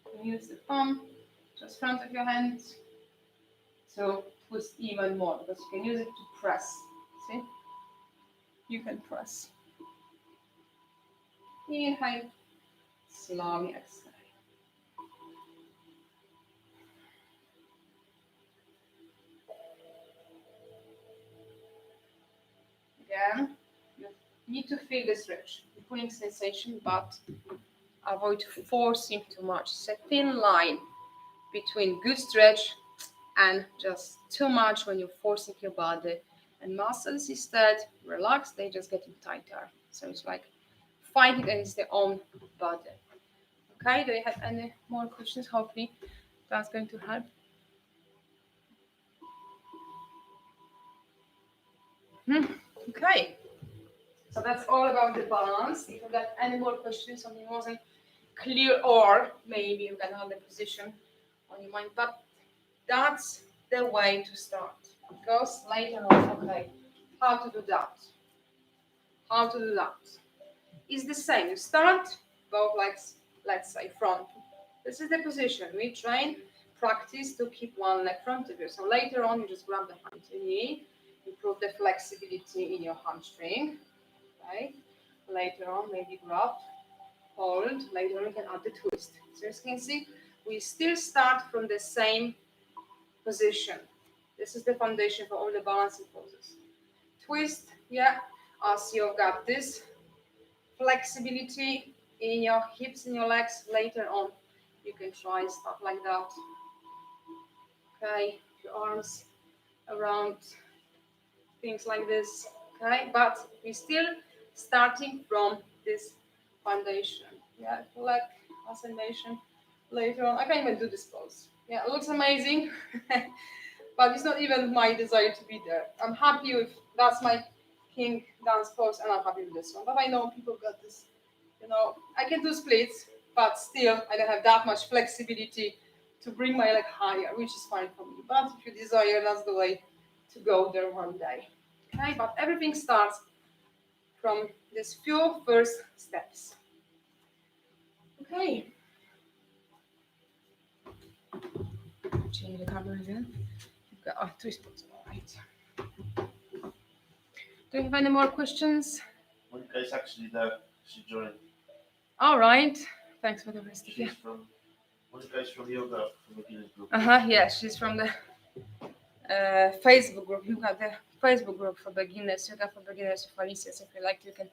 You can use the thumb, just front of your hand, to twist even more because you can use it to press. See? You can press. Inhale, slowly exhale. Again, you need to feel the stretch, the pulling sensation, but avoid forcing too much. It's a thin line between good stretch and just too much when you're forcing your body. And muscles instead relax, they just getting tighter. So it's like fighting against their own body. Okay, do you have any more questions? Hopefully that's going to help. Okay, so that's all about the balance. If you got any more questions, something wasn't clear, or maybe you got another position on your mind, but that's the way to start. Because later on, okay, how to do that? How to do that? It's the same. You start both legs, let's say front. This is the position. We train, practice to keep one leg front of you. So later on, you just grab the hand to knee, improve the flexibility in your hamstring. Right? Later on, maybe grab, hold. Later on, you can add the twist. So as you can see, we still start from the same position. This is the foundation for all the balancing poses. Twist, yeah, as you've got this flexibility in your hips and your legs. Later on, you can try stuff like that. Okay, your arms around, things like this. Okay, but we're still starting from this foundation. Yeah, like as I mentioned later on, I can't even do this pose. Yeah, it looks amazing, but it's not even my desire to be there. I'm happy if that's my king dance pose, and I'm happy with this one. But I know people got this. I can do splits, but still I don't have that much flexibility to bring my leg higher, which is fine for me. But if you desire, that's the way to go there one day. Okay, but everything starts from these few first steps. Okay. Change the camera again. You've got two spots. All right. Do you have any more questions? Monica's actually there. She joined. All right. Thanks for the rest. She's from. Monica's from yoga from beginners group. Yeah, she's from the Facebook group. You have the Facebook group for beginners, yoga for beginners with Alicia. So if you like, you can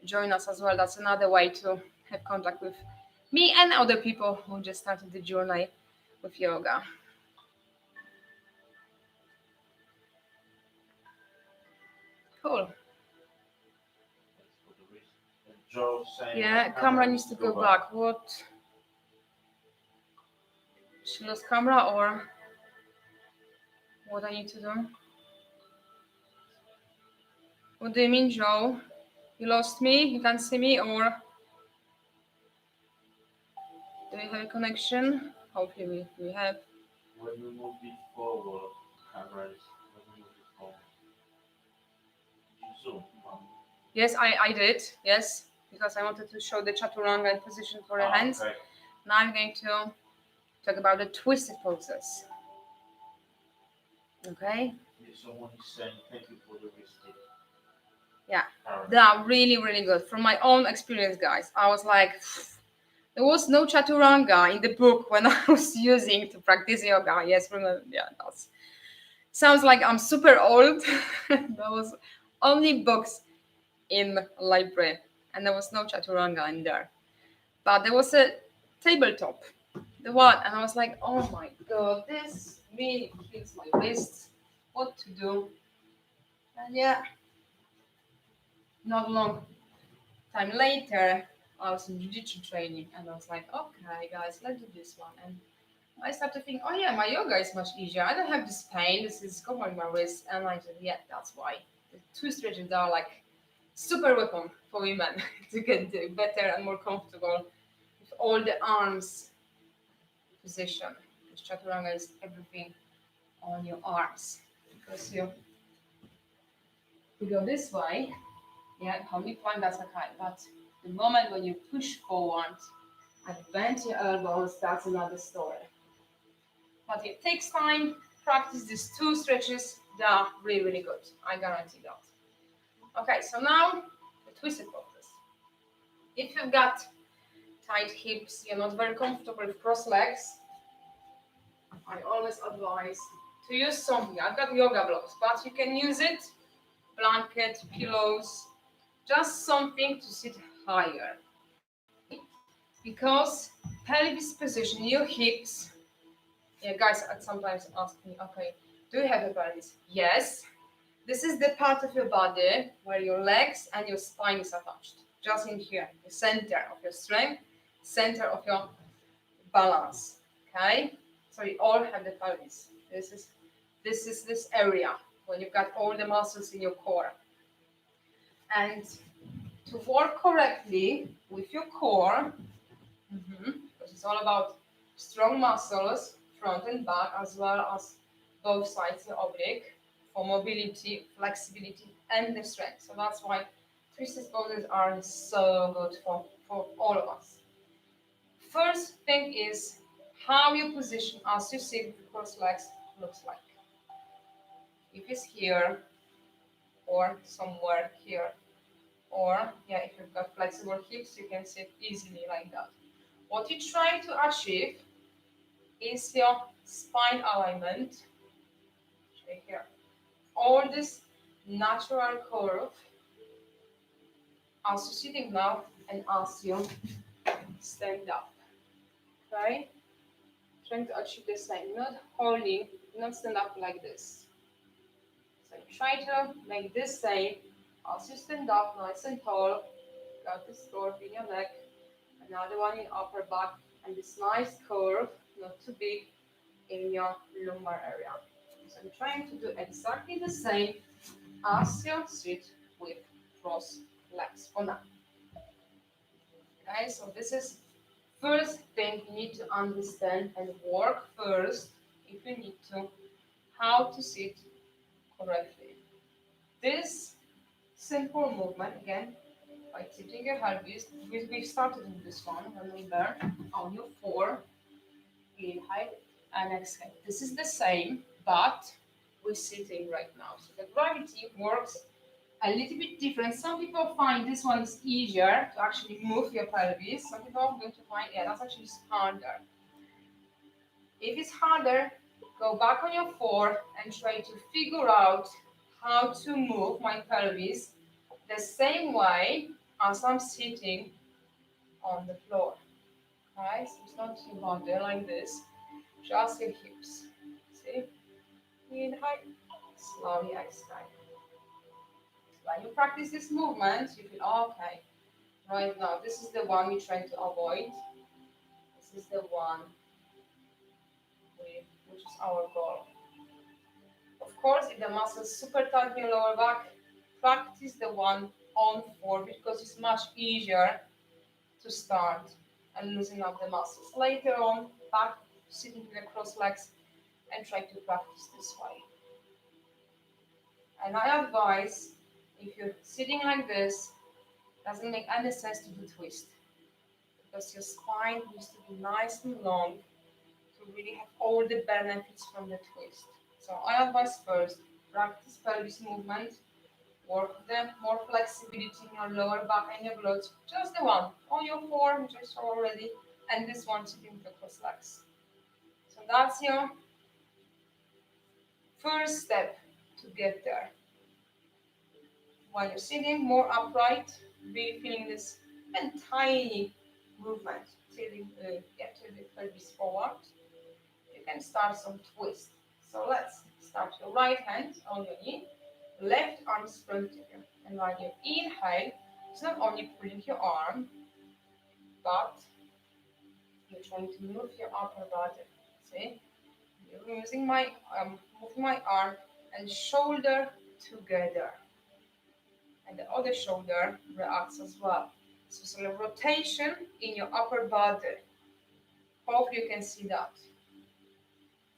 join us as well. That's another way to have contact with me and other people who just started the journey with yoga. Cool. Joe saying Yeah, camera needs to go back. What? She lost camera, or what I need to do? What do you mean, Joe? You lost me? You can't see me, or do you have a connection? Hopefully we have. When we move it forward, cameras, when we move it forward. Did you zoom? Yes, I did. Yes, because I wanted to show the Chaturanga position for the hands. Okay. Now I'm going to talk about the twisted poses. Okay? Yeah, someone is saying thank you for the wristed. Yeah, they are really, really good. From my own experience, guys, I was like, there was no Chaturanga in the book when I was using to practice yoga. Yes, remember? Yeah, that's sounds like I'm super old. There was only books in library, and there was no Chaturanga in there. But there was a tabletop, the one, and I was like, oh my god, this me, it feels my wrists, what to do. And yeah, not long time later, I was in jiu-jitsu training and I was like, okay guys, let's do this one. And I started to think, oh yeah, my yoga is much easier. I don't have this pain, this is covering my wrist. And I said, yeah, that's why. The two stretches are like super weapon for women to get better and more comfortable with all the arms position. Because Chaturanga is everything on your arms. Because you go this way, yeah, only point that's okay. But the moment when you push forward and bend your elbows, that's another story. But it takes time. Practice these two stretches. They are really, really good. I guarantee that. Okay, so now the twisted poses. If you've got tight hips, you're not very comfortable with cross legs, I always advise to use something. I've got yoga blocks, but you can use it, blanket, pillows, just something to sit higher. Because pelvis position, your hips, yeah, guys sometimes ask me, okay, do you have a pelvis? Yes. This is the part of your body where your legs and your spine is attached. Just in here, the center of your strength, center of your balance. Okay? So you all have the pelvis. This is this area when you've got all the muscles in your core. And to work correctly with your core, because it's all about strong muscles, front and back, as well as both sides, the oblique, for mobility, flexibility, and the strength. So that's why twisted poses are so good for all of us. First thing is how you position as you sit with crossed legs looks like. If it's here or somewhere here, or yeah, if you've got flexible hips, you can sit easily like that. What you're trying to achieve is your spine alignment, right here. All this natural curve as you're sitting now and as you stand up. Okay? Trying to achieve the same, not holding, not stand up like this. So try to make this same as you stand up nice and tall. Got this curve in your neck, another one in upper back, and this nice curve, not too big, in your lumbar area. So I'm trying to do exactly the same as you sit with cross legs for now. Okay, so this is first thing you need to understand and work first if you need to, how to sit correctly. This simple movement, again, by tipping your pelvis, we started in this one, remember, on your four, inhale and exhale. This is the same, but we're sitting right now. So the gravity works a little bit different. Some people find this one is easier to actually move your pelvis. Some people are going to find, yeah, that's actually harder. If it's harder, go back on your four and try to figure out how to move my pelvis the same way as I'm sitting on the floor. Okay, so it's not too hard. They're like this. Just your hips. See? Inhale, slowly exhale. When you practice this movement, you feel, oh, okay, right now, this is the one we're trying to avoid. This is the one which is our goal. Of course, if the muscle is super tight in your lower back, practice the one on four because it's much easier to start and loosen up the muscles. Later on, back sitting with the cross legs and try to practice this way. And I advise, if you're sitting like this, doesn't make any sense to do twist because your spine needs to be nice and long to really have all the benefits from the twist. So I advise first, practice pelvis movement, work the more flexibility in your lower back and your glutes, just the one, on your four, which I saw already, and this one sitting with the cross legs. So that's your first step to get there. While you're sitting more upright, really feeling this and tiny movement till the pelvis forward. You can start some twist. So let's start your right hand on your knee, left arm spread together. And while you inhale, it's not only pulling your arm, but you're trying to move your upper body. See? You're using my moving my arm and shoulder together. And the other shoulder reacts as well. So it's a rotation in your upper body. Hope you can see that.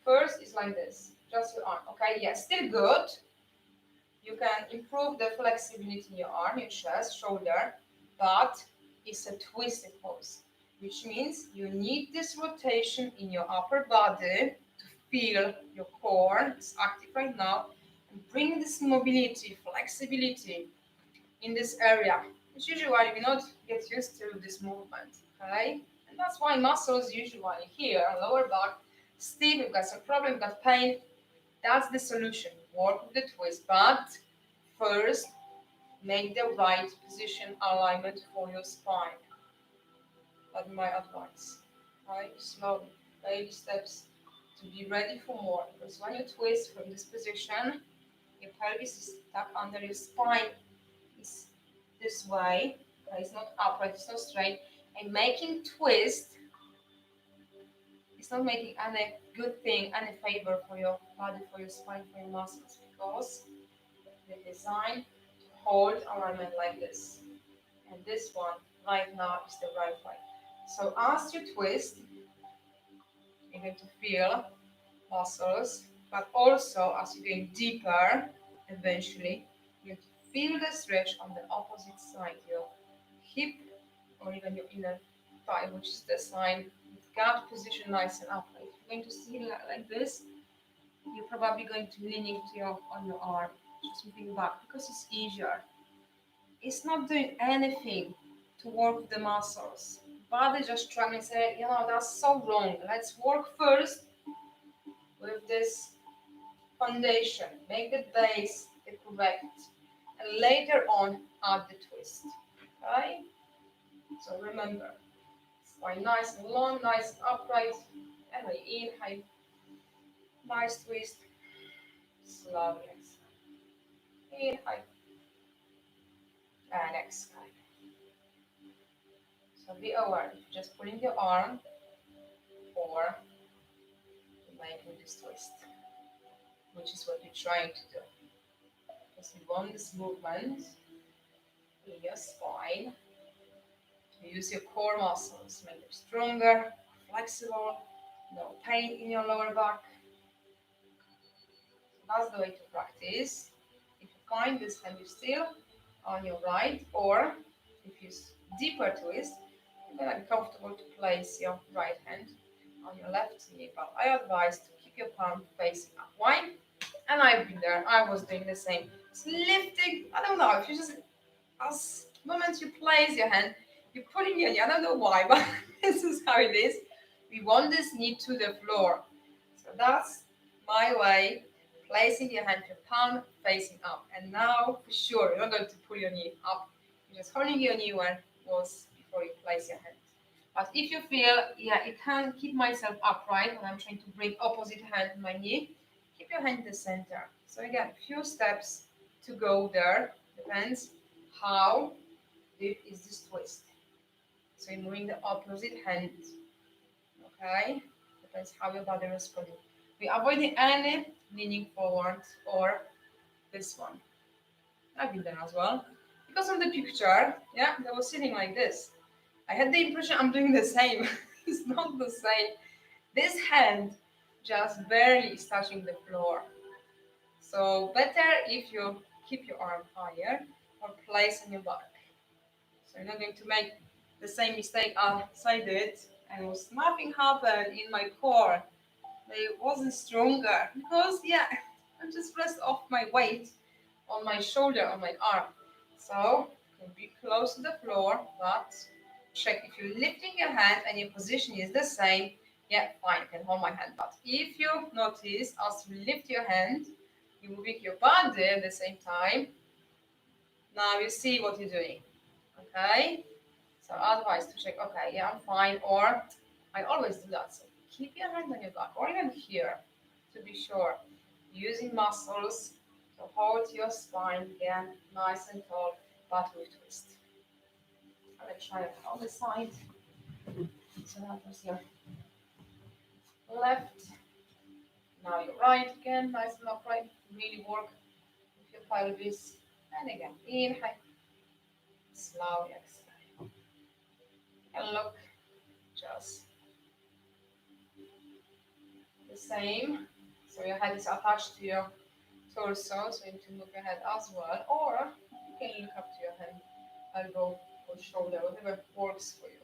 First is like this, just your arm. Okay, yes, still good. You can improve the flexibility in your arm, your chest, shoulder, but it's a twisted pose, which means you need this rotation in your upper body to feel your core is active right now and bring this mobility, flexibility in this area, which usually we not get used to this movement, okay? And that's why muscles usually here, lower back, stiff, we've got some problem, we've got pain. That's the solution. Work with the twist, but first make the right position alignment for your spine. That's my advice. Right? Slowly, baby steps to be ready for more. Because when you twist from this position, your pelvis is tucked under your spine. It's this way. It's not upright, it's not straight. And making twist it's not making any good thing, any favor for your body, for your spine, for your muscles, because the design to hold alignment like this. And this one right now is the right way. So as you twist, you're going to feel muscles, but also as you're going deeper, eventually, you're going to feel the stretch on the opposite side, your hip or even your inner thigh, which is the sign you've got position nice and upright. If you're going to see like this, you're probably going to lean into on your arm, just moving back because it's easier. It's not doing anything to work the muscles. Body just trying to say, that's so wrong. Let's work first with this foundation. Make the base the correct. And later on, add the twist. Okay? So remember, spine nice and long, nice and upright. And we inhale. Nice twist. Slowly exhale. Inhale. And exhale. So be aware, just pulling your arm or making this twist, which is what you're trying to do. Because you want this movement in your spine to use your core muscles, make them stronger, flexible, no pain in your lower back. So that's the way to practice. If you find this hand is still on your right, or if you deeper twist, you're gonna be comfortable to place your right hand on your left knee. But I advise to keep your palm facing up. Why? And I've been there. I was doing the same. It's lifting. I don't know if you just as moment you place your hand, you're pulling your knee. I don't know why, but this is how it is. We want this knee to the floor. So that's my way. Placing your hand, your palm facing up. And now, for sure, you're not going to pull your knee up. You're just holding your knee where it was before you place your hand. But if you feel, I can't keep myself upright when I'm trying to bring opposite hand to my knee, keep your hand in the center. So again, a few steps to go there. Depends how deep is this twist. So you're moving the opposite hand. Okay? Depends how your body is responding. We're avoiding any leaning forward or this one. I've been there as well. Because on the picture, they were sitting like this. I had the impression I'm doing the same. It's not the same. This hand just barely is touching the floor. So better if you keep your arm higher or place on your back. So you're not going to make the same mistake as I did, and nothing happened in my core. It wasn't stronger because I just rest off my weight on my shoulder, on my arm. So you can be close to the floor, but check if you're lifting your hand and your position is the same. Fine, you can hold my hand. But if you notice as you lift your hand, you're moving your body at the same time. Now you see what you're doing. Okay? So advice to check, I'm fine, or I always do that. So keep your hand on your back, or even here. to be sure. Using muscles to hold your spine again, nice and tall, but with twist. Let's try it on the side. So that was your left. Now your right again, nice and upright. Really work with your pelvis. And again, inhale, slowly exhale. And look, just the same. So your head is attached to your torso, so you need to move your head as well. Or you can look up to your hand, elbow or shoulder, whatever works for you.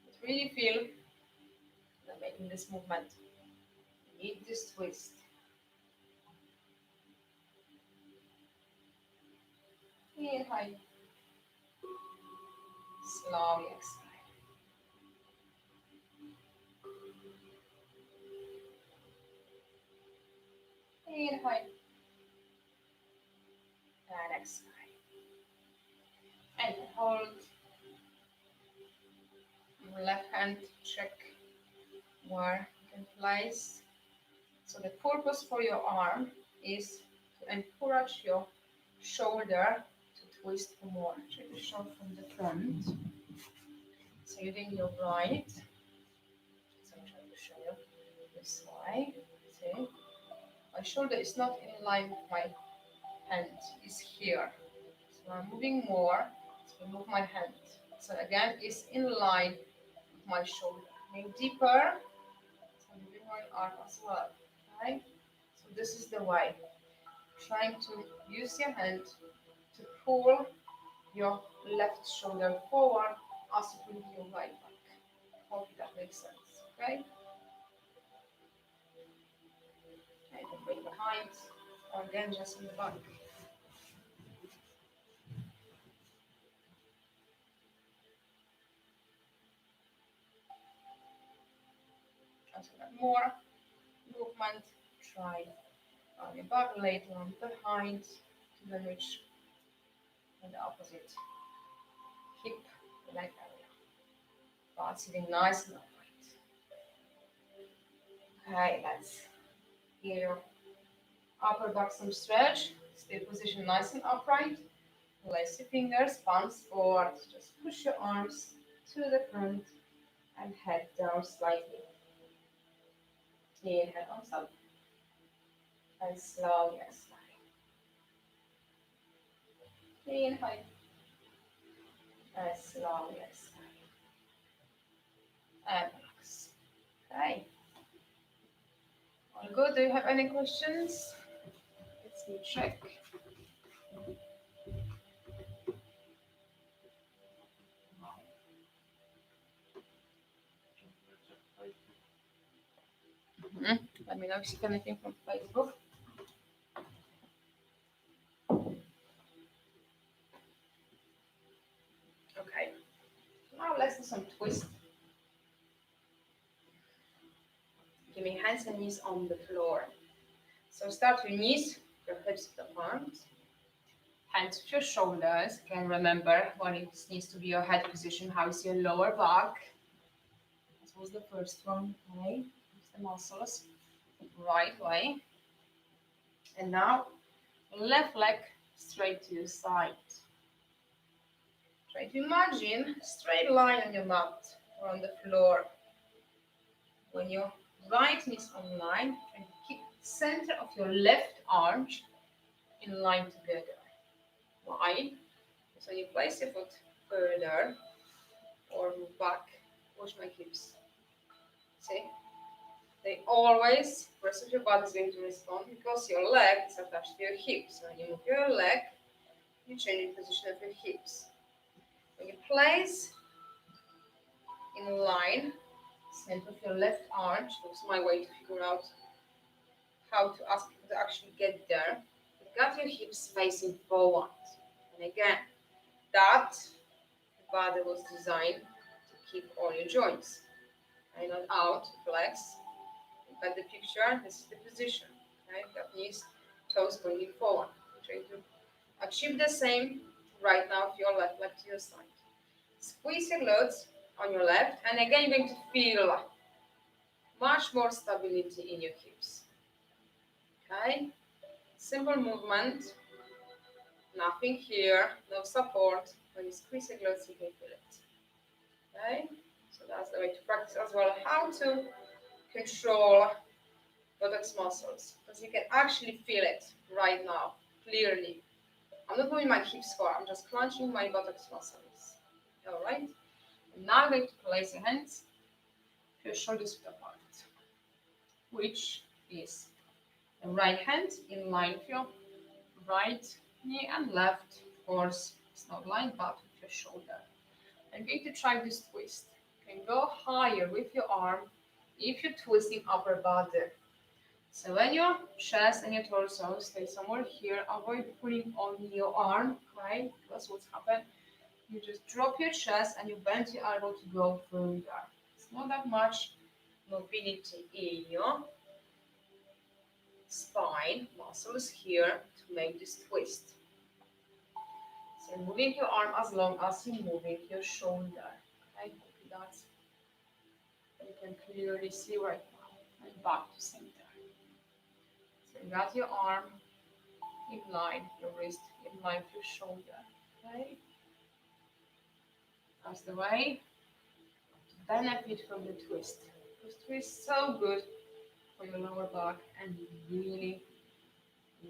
But really feel that making this movement. You need this twist. Inhale, slowly exhale. Inhale and exhale. And hold. Left hand, check where you can place. So the purpose for your arm is to encourage your shoulder to twist more. Try to show from the front. So you're doing your right. So I'm trying to show you this way. See? My shoulder is not in line with my hand, it's here. So I'm moving more, so I move my hand. So again, it's in line with my shoulder. Make deeper, so I'm moving my arm as well. Okay? So this is the way. Trying to use your hand to pull your left shoulder forward as you pull your right back. Hope that makes sense. Okay? And then bring behind, or again just in the back. As you get more movement, try on your back, later on behind, to then reach in the opposite hip leg area. But sitting nice and upright. Okay, let's give your upper back some stretch. Stay positioned nice and upright. Place your fingers, palms forward. Just push your arms to the front and head down slightly. Inhale, arms up. And slowly exhale. Inhale. And slowly exhale. And relax. Okay. All good. Do you have any questions? Let's me check. Let me know if you see anything from Facebook. Okay. Now let's do some twist. Keeping hands and knees on the floor. So start your knees, your hips with the arms. Hands with your shoulders. Again, remember when it needs to be your head position, how is your lower back. This was the first one. Okay. Use the muscles. Right way. And now left leg straight to your side. Try to imagine a straight line on your mat or on the floor. When your right knee is on line, try to keep the center of your left arm in line together. Why? So you place your foot further or move back. Watch my hips. See? They always, the rest of your body is going to respond because your leg is attached to your hips. So when you move your leg, you change the position of your hips. When you place in line, center of your left arm, that's my way to figure out how to ask people to actually get there. You've got your hips facing forward. And again, that the body was designed to keep all your joints. And not out, flex. Look at the picture, this is the position. Okay, got knees, toes pointing forward. Try to achieve the same right now with your left leg to your side. Squeeze your glutes on your left, and again you're going to feel much more stability in your hips. Okay? Simple movement, nothing here, no support. When you squeeze the glutes, you can feel it. Okay? So that's the way to practice as well. How to control buttocks muscles. Because you can actually feel it right now, clearly. I'm not moving my hips forward, I'm just crunching my buttocks muscles. Alright? And now I'm going to place your hands to your shoulders width apart, which is the right hand in line with your right knee and left, of course, it's not lined but with your shoulder. I'm going to try this twist. You can go higher with your arm if you're twisting upper body. So when your chest and your torso stay somewhere here, avoid pulling on your arm, right? That's what's happened. You just drop your chest and you bend your elbow to go further. It's not that much mobility in your spine muscles here to make this twist. So moving your arm as long as you're moving your shoulder. I hope that you can clearly see right now. And back to center. So you got your arm in line, your wrist in line with your shoulder. Okay? That's the way to benefit from the twist. This twist is so good for your lower back and really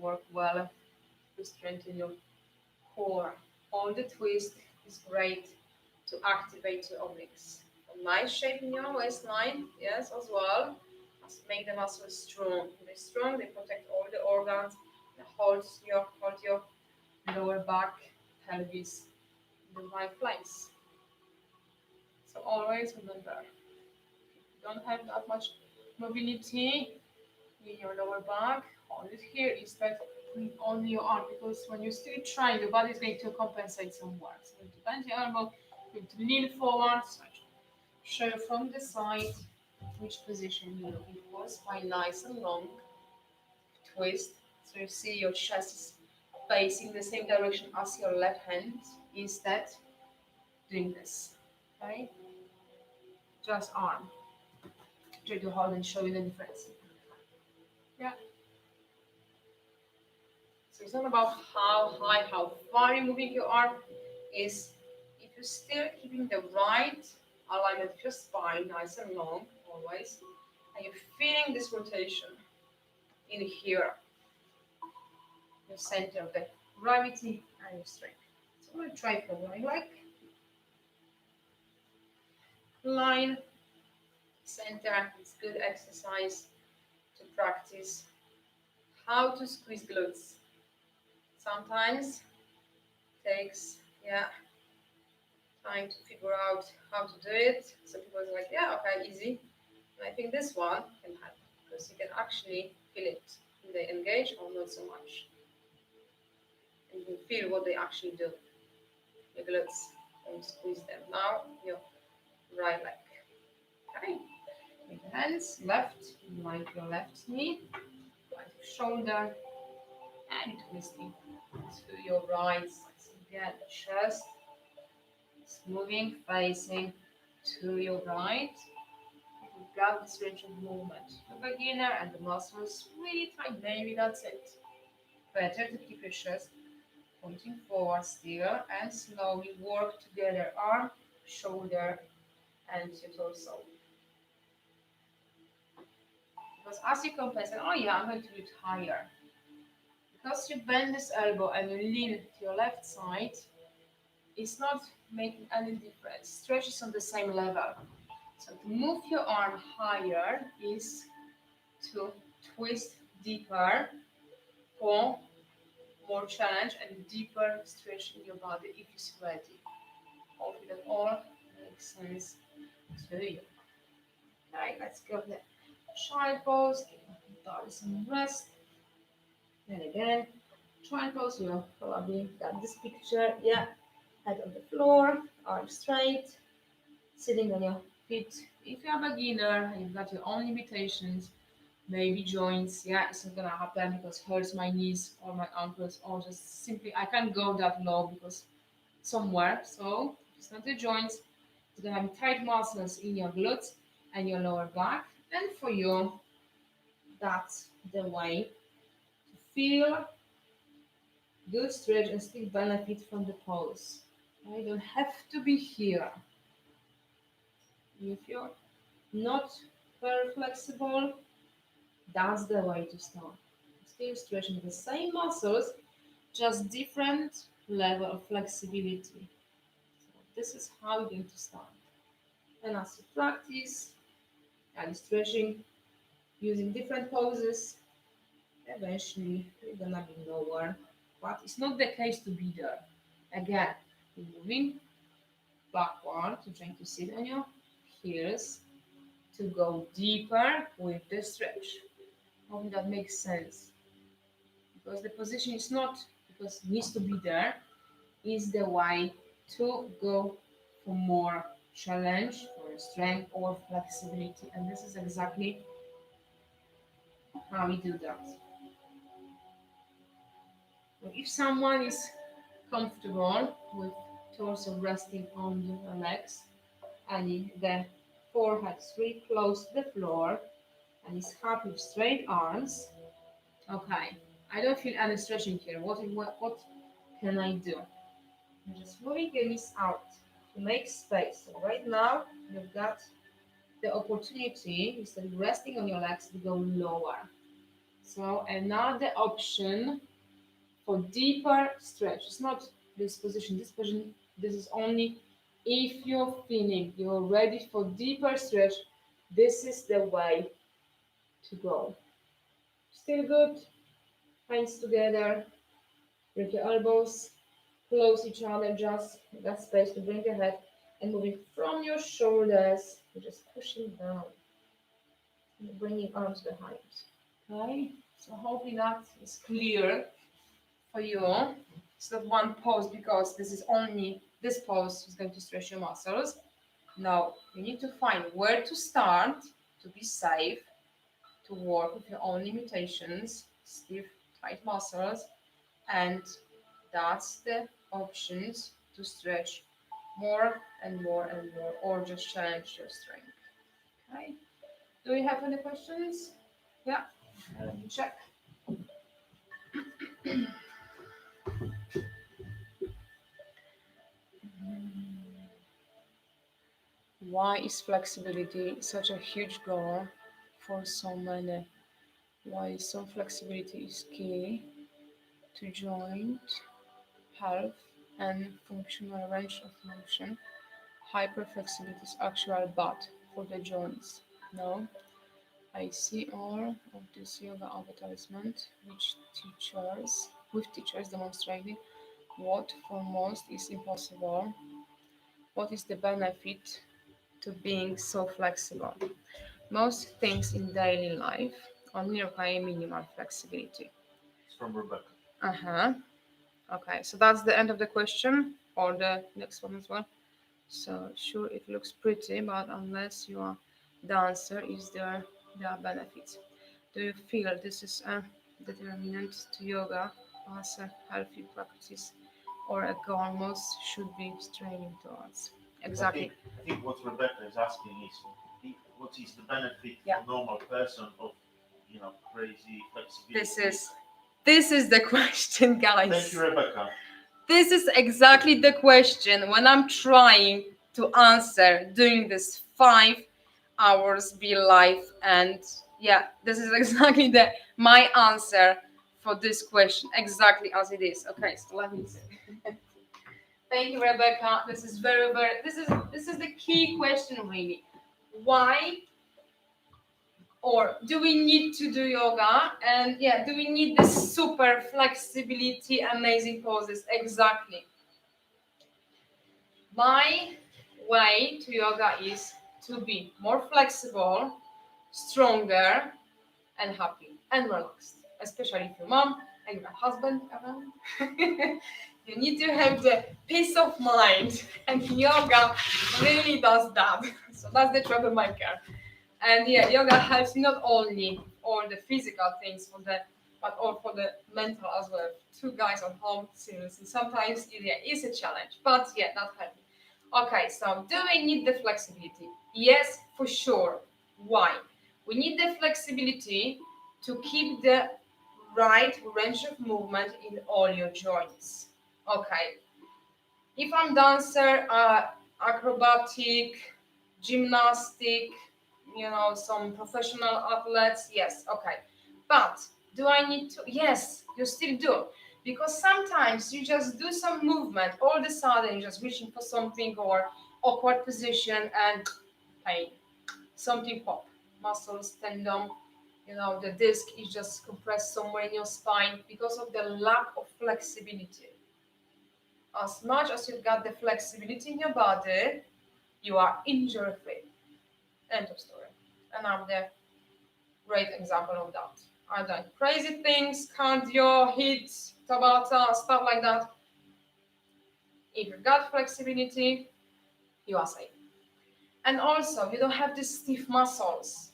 work well to strengthen your core. On the twist is great to activate your obliques. A nice shape in your waistline, yes, as well. Must make the muscles strong. They're strong, they protect all the organs, and hold your lower back, pelvis in the right place. So always remember, if you don't have that much mobility in your lower back, hold it here instead on your arm, because when you're still trying, your body is going to compensate somewhere. So you bend your elbow, you have to lean forward, show from the side which position you're looking for. Spine nice and long, twist. So you see your chest is facing the same direction as your left hand, instead doing this. Okay? Just arm. Try to hold and show you the difference. Yeah. So it's not about how high, how far you're moving your arm. Is if you're still keeping the right alignment of your spine nice and long, always, and you're feeling this rotation in here, your center of the gravity and your strength. So I'm going to try for one like line, center. It's good exercise to practice how to squeeze glutes. Sometimes takes time to figure out how to do it. So people are like, yeah, okay, easy. And I think this one can help because you can actually feel it. Do they engage or not so much? And you can feel what they actually do. Your glutes, and squeeze them. Now your right leg. Okay. With the hands left, like your left knee, right shoulder, and twisting to your right side. So again, chest is moving, facing to your right. You've got this range of movement. The beginner and the muscles really tight, maybe that's it. Better to keep your chest pointing forward still and slowly work together, arm, shoulder, and your torso. Because as you compensate, oh yeah, I'm going to do it higher. Because you bend this elbow and you lean to your left side, it's not making any difference. Stretch is on the same level. So to move your arm higher is to twist deeper for more challenge and deeper stretch in your body if it's ready. Hopefully that all makes sense to you. Okay, let's go to the child pose. Give your body some rest. Then again, child pose. You probably got this picture. Yeah, head on the floor, arms straight, sitting on your feet. If you're a beginner and you've got your own limitations, maybe joints, yeah, it's not gonna happen because it hurts my knees or my ankles, or just simply I can't go that low because somewhere. So it's not the joints, it's gonna have tight muscles in your glutes and your lower back, And for you, that's the way to feel good stretch and still benefit from the pose. You don't have to be here. If you're not very flexible, that's the way to start. Still stretching the same muscles, just different level of flexibility. So this is how you're going to start. And as you practice and stretching using different poses, eventually you're gonna be nowhere. But it's not the case to be there. Again, you're moving backward to trying to sit on your heels to go deeper with the stretch. Hope that makes sense. Because the position is not because it needs to be there, is the way to go for more challenge, for strength or flexibility. And this is exactly how we do that. So if someone is comfortable with torso resting on the legs and the forehead is really close to the floor and is happy with straight arms, okay, I don't feel any stretching here. What can I do? I'm just moving the knees out to make space. So right now, you've got the opportunity, instead of resting on your legs, to go lower. So another option for deeper stretch. It's not this position. This position, this is only if you're feeling you're ready for deeper stretch. This is the way to go. Still good. Hands together. Bring your elbows close each other. Just that space to bring your head and moving from your shoulders. You're just pushing down and bringing arms behind. Okay. So hopefully that is clear for you. It's not one pose because this is only this pose is going to stretch your muscles. Now you need to find where to start to be safe, to work with your own limitations, stiff, tight muscles, and that's the options to stretch more and more and more, or just challenge your strength. Okay. Do you have any questions? Yeah. Let me check. Why is flexibility such a huge goal for so many? Why some flexibility is key to joint health and functional range of motion. Hyperflexibility is actual bad for the joints. No, I see all of this yoga advertisement with teachers demonstrating what for most is impossible. What is the benefit to being so flexible? Most things in daily life only require minimal flexibility. It's from Rebecca. Uh-huh. Okay, so that's the end of the question, or the next one as well. So sure, it looks pretty, but unless you are the answer, there are benefits. Do you feel this is a determinant to yoga as a healthy practice, or a goal most should be straining towards? Exactly. I think what Rebecca is asking is what is the benefit Yeah. for a normal person of crazy flexibility? This is the question, guys. Thank you, Rebecca. This is exactly the question when I'm trying to answer during this 5 hours be live, and yeah, this is exactly my answer for this question, exactly as it is. Okay, so let me see. Thank you, Rebecca. This is very this is the key question really. Why or do we need to do yoga? And yeah, do we need this super flexibility, amazing poses? Exactly. My way to yoga is to be more flexible, stronger, and happy and relaxed. Especially if your mom and your husband around. You need to have the peace of mind, and yoga really does that. So that's the troublemaker. And yeah, yoga helps not only all the physical things but all for the mental as well. 2 guys at home, seriously, sometimes it is a challenge, but yeah, that helps. Okay, so do we need the flexibility? Yes, for sure. Why? We need the flexibility to keep the right range of movement in all your joints. Okay, if I'm dancer, acrobatic, gymnastic, some professional athletes, yes, okay. But do I need to? Yes, you still do. Because sometimes you just do some movement, all of a sudden you're just reaching for something or awkward position and pain. Something pop, muscles, tendon, the disc is just compressed somewhere in your spine because of the lack of flexibility. As much as you've got the flexibility in your body, you are injury free. End of story. And I'm the great example of that. I've done crazy things, cardio, hits, Tabata, stuff like that. If you've got flexibility, you are safe. And also, you don't have these stiff muscles.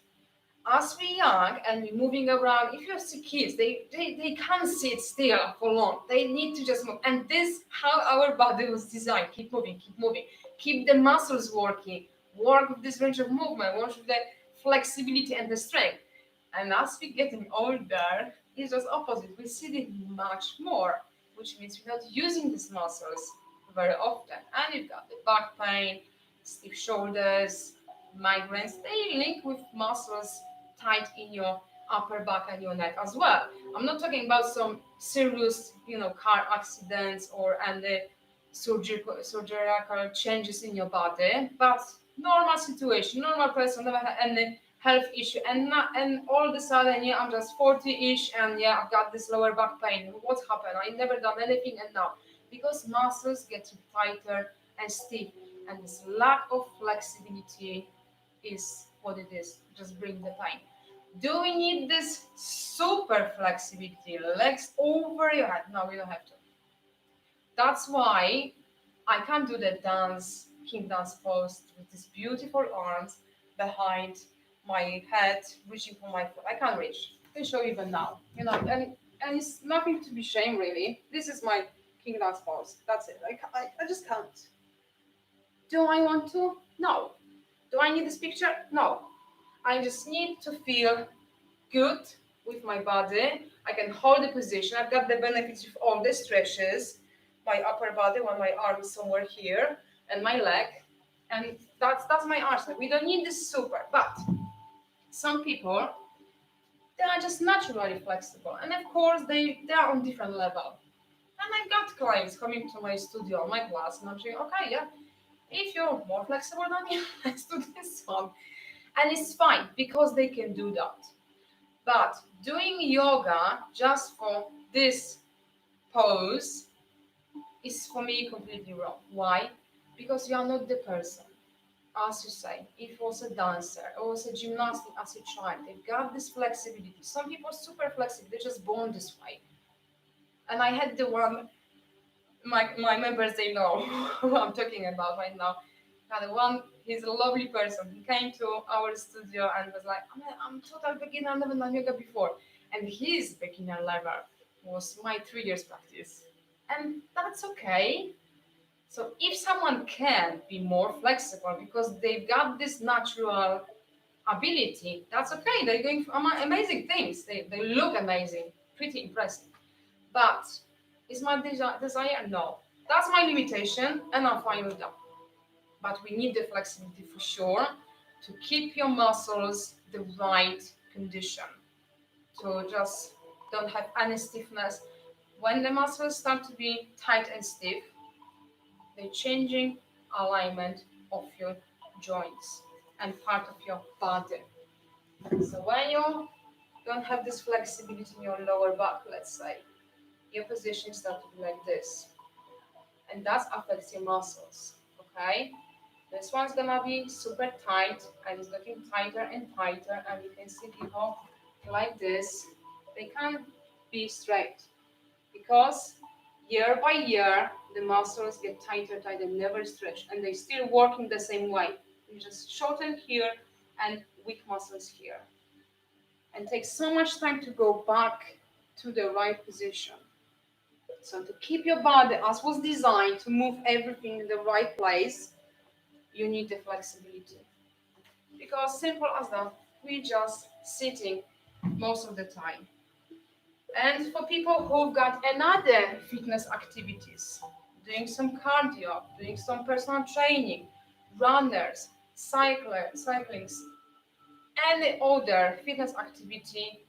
As we're young and we're moving around, if you see kids, they can't sit still for long. They need to just move. And this how our body was designed. Keep moving, keep the muscles working, work with this range of movement, work with the flexibility and the strength. And as we're getting older, it's just opposite. We see it much more, which means we're not using these muscles very often. And you've got the back pain, stiff shoulders, migraines. They link with muscles tight in your upper back and your neck as well. I'm not talking about some serious, car accidents or and the surgical changes in your body, but normal situation, normal person, never had any health issue, and all of a sudden, yeah, I'm just 40-ish, and yeah, I've got this lower back pain. What's happened? I never done anything, and now because muscles get tighter and stiff, and this lack of flexibility is what it is. Just bring the pain. Do we need this super flexibility? Legs over your head? No, we don't have to. That's why I can't do the dance, king dance pose with these beautiful arms behind my head, reaching for my foot. I can't reach. I can show you even now. And it's nothing to be ashamed really. This is my king dance pose. That's it. I just can't. Do I want to? No. Do I need this picture? No. I just need to feel good with my body. I can hold the position. I've got the benefits of all the stretches. My upper body, when my arm is somewhere here, and my leg. And that's my arsenal. We don't need this super. But some people, they are just naturally flexible. And of course, they are on different level. And I've got clients coming to my studio, my class, and I'm saying, okay, yeah, if you're more flexible than me, let's do this one. And it's fine because they can do that. But doing yoga just for this pose is for me completely wrong. Why? Because you are not the person. As you say, if you was a dancer or was a gymnastic as a child, they've got this flexibility. Some people are super flexible, they're just born this way. And I had the one, my members, they know who I'm talking about right now. Now the one, he's a lovely person. He came to our studio and was like, I'm total beginner, I've never done yoga before. And his beginner level was my 3 years practice. And that's okay. So if someone can be more flexible because they've got this natural ability, that's okay. They're doing amazing things. They look amazing, pretty impressive. But is my desire? No. That's my limitation, and I'm fine with that. But we need the flexibility for sure to keep your muscles the right condition, to just don't have any stiffness. When the muscles start to be tight and stiff, they're changing alignment of your joints and part of your body. So when you don't have this flexibility in your lower back, let's say, your position starts to be like this. And that affects your muscles, okay? This one's gonna be super tight and it's getting tighter and tighter, and you can see people like this. They can't be straight because year by year the muscles get tighter, tighter, never stretch, and they still working the same way. You just shorten here and weak muscles here, and take so much time to go back to the right position. So to keep your body as was designed to move everything in the right place, you need the flexibility. Because simple as that. we just sitting most of the time. And for people who've got another fitness activities, doing some cardio, doing some personal training, runners, cyclings, any other fitness activity,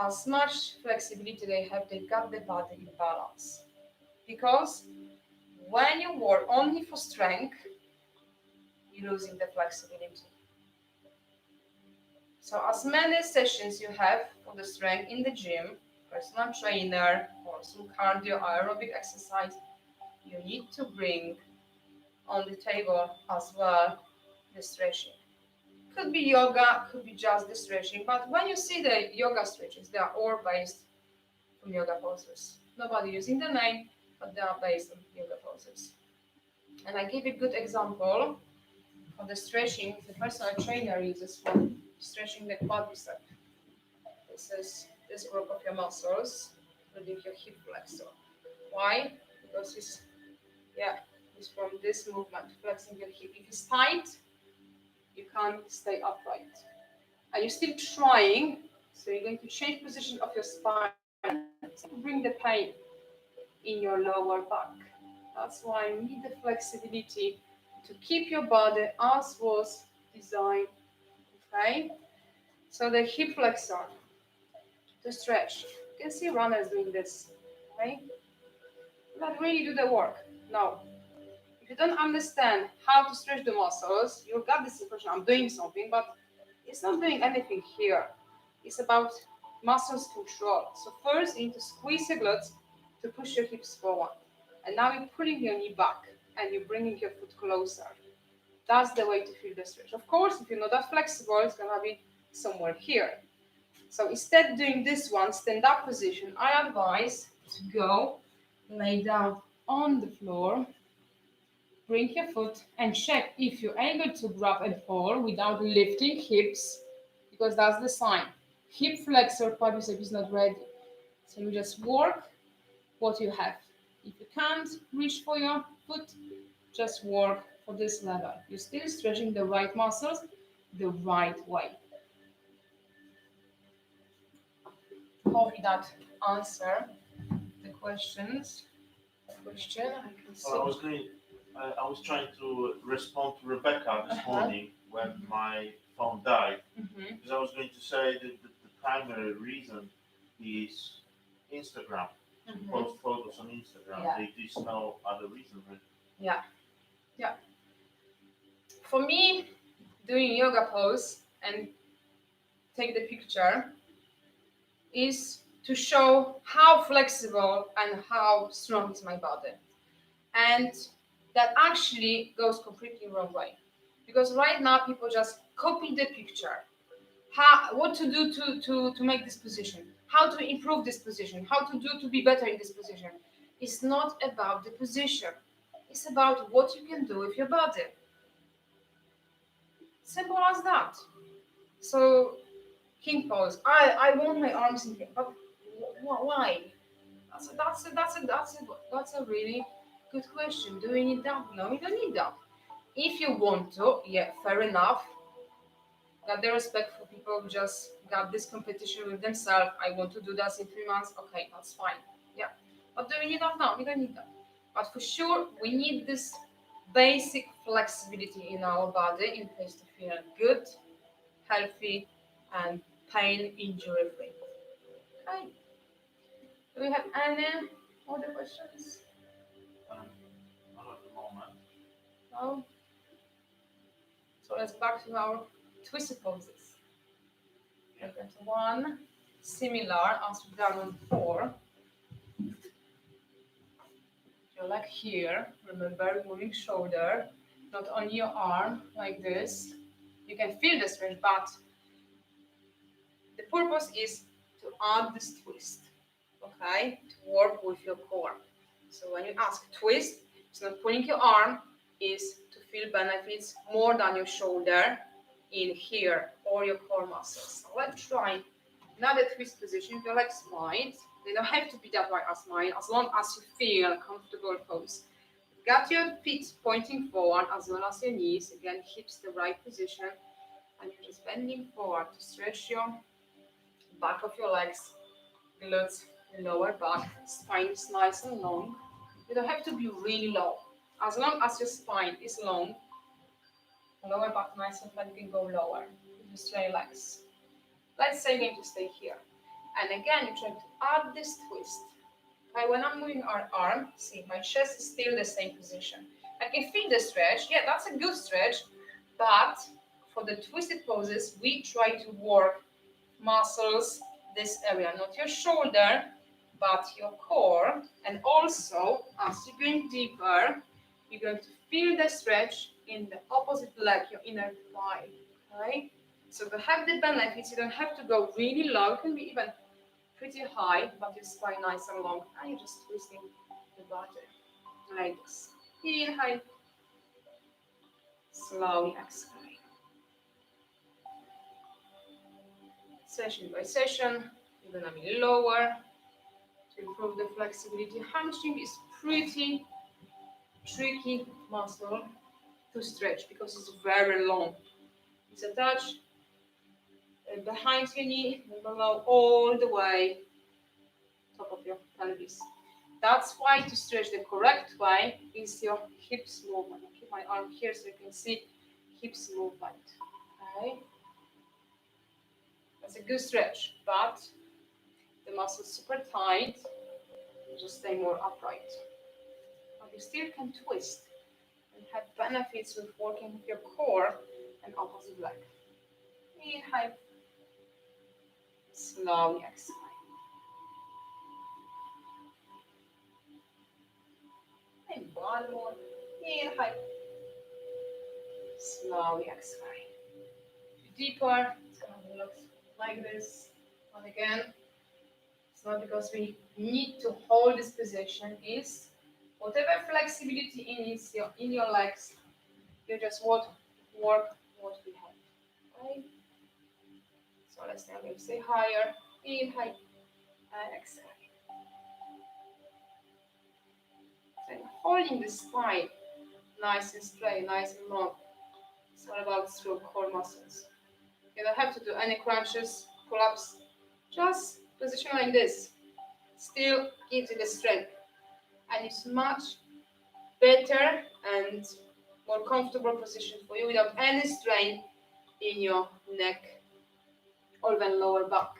as much flexibility they have, they got the body in balance. Because when you work only for strength, you're losing the flexibility. So as many sessions you have for the strength in the gym, personal trainer, or some cardio aerobic exercise, you need to bring on the table as well the stretching. Could be yoga, could be just the stretching, but when you see the yoga stretches, they are all based from yoga poses. Nobody using the name, but they are based on yoga poses. And I give a good example of the stretching the personal trainer uses for stretching the quadricep. This is this group of your muscles, including your hip flexor. Why? Because it's from this movement, flexing your hip. If it's tight, you can't stay upright. Are you still trying? So you're going to change position of your spine. Bring the pain in your lower back. That's why you need the flexibility to keep your body as was designed. Okay? So the hip flexor to stretch. You can see runners doing this. Okay? But really do the work. No. If you don't understand how to stretch the muscles, you'll get this impression I'm doing something, but it's not doing anything here. It's about muscles control. So first you need to squeeze your glutes to push your hips forward. And now you're pulling your knee back and you're bringing your foot closer. That's the way to feel the stretch. Of course, if you're not that flexible, it's gonna be somewhere here. So instead of doing this one, stand up position, I advise to go lay down on the floor, bring your foot and check if you're able to grab and hold without lifting hips, because that's the sign. Hip flexor quadricep is not ready. So you just work what you have. If you can't reach for your foot, just work for this level. You're still stretching the right muscles the right way. Hope that answer the questions. Question I can see. I was trying to respond to Rebecca this morning when my phone died. Because I was going to say that the primary reason is Instagram. To post photos on Instagram. Yeah. There is no other reason, right? Yeah. For me, doing yoga pose and take the picture is to show how flexible and how strong is my body. And that actually goes completely wrong way. Because right now people just copy the picture. What to do to make this position, how to improve this position, how to do to be better in this position. It's not about the position. It's about what you can do with your body. Simple as that. So king pose. I want my arms in here, but why? That's a really good question. Do we need that? No, we don't need that. If you want to, yeah, fair enough. Got the respect for people who just got this competition with themselves. I want to do that in 3 months. Okay, that's fine. Yeah. But do we need that? No, we don't need that. But for sure, we need this basic flexibility in our body in place to feel good, healthy, and pain injury free. Okay. Do we have any other questions? Not at the moment. No. So let's back to our twisted poses. Yeah. Look at one, similar as we've done on 4. Your leg here. Remember, moving shoulder, not on your arm like this. You can feel the stretch, but the purpose is to add this twist, okay? To work with your core. So when you ask twist, it's not pulling your arm, is to feel benefits more than your shoulder in here or your core muscles. So let's try another twist position. Your legs wide. They don't have to be that wide as mine, as long as you feel comfortable pose. Got your feet pointing forward as well as your knees. Again, hips the right position. And you're just bending forward to stretch your back of your legs, glutes, lower back, spine is nice and long. You don't have to be really low. As long as your spine is long, lower back nice and flat, you can go lower. Just relax. Let's say you're going to stay here. And again, you're trying to add this twist. Okay, when I'm moving our arm, see, my chest is still the same position. I can feel the stretch. Yeah, that's a good stretch. But for the twisted poses, we try to work muscles, this area, not your shoulder, but your core. And also, as you're going deeper, you're going to feel the stretch in the opposite leg, your inner thigh. Okay? So to have the benefits, you don't have to go really low. It can be even pretty high, but your spine nice and long. And you're just twisting the body like this. Inhale, slowly exhale. Session by session, you're gonna be lower to improve the flexibility. Hamstring is pretty tricky muscle to stretch because it's very long. It's attached behind your knee and below all the way top of your pelvis. That's why to stretch the correct way is your hips movement. I keep my arm here so you can see hips movement. Okay, that's a good stretch, but the muscle is super tight. You just stay more upright. But you still can twist and have benefits with working with your core and opposite leg. Inhale, slowly exhale. And one more. Inhale, slowly exhale. Deeper, it's gonna look like this. And again, it's not because we need to hold this position, is whatever flexibility in your legs, you just work what we have. Right? So let's now stay higher. Inhale and exhale. And holding the spine nice and straight, nice and long. It's all about through core muscles. You don't have to do any crunches, pull-ups. Just position like this. Still gives you the strength. And it's much better and more comfortable position for you without any strain in your neck or even lower back.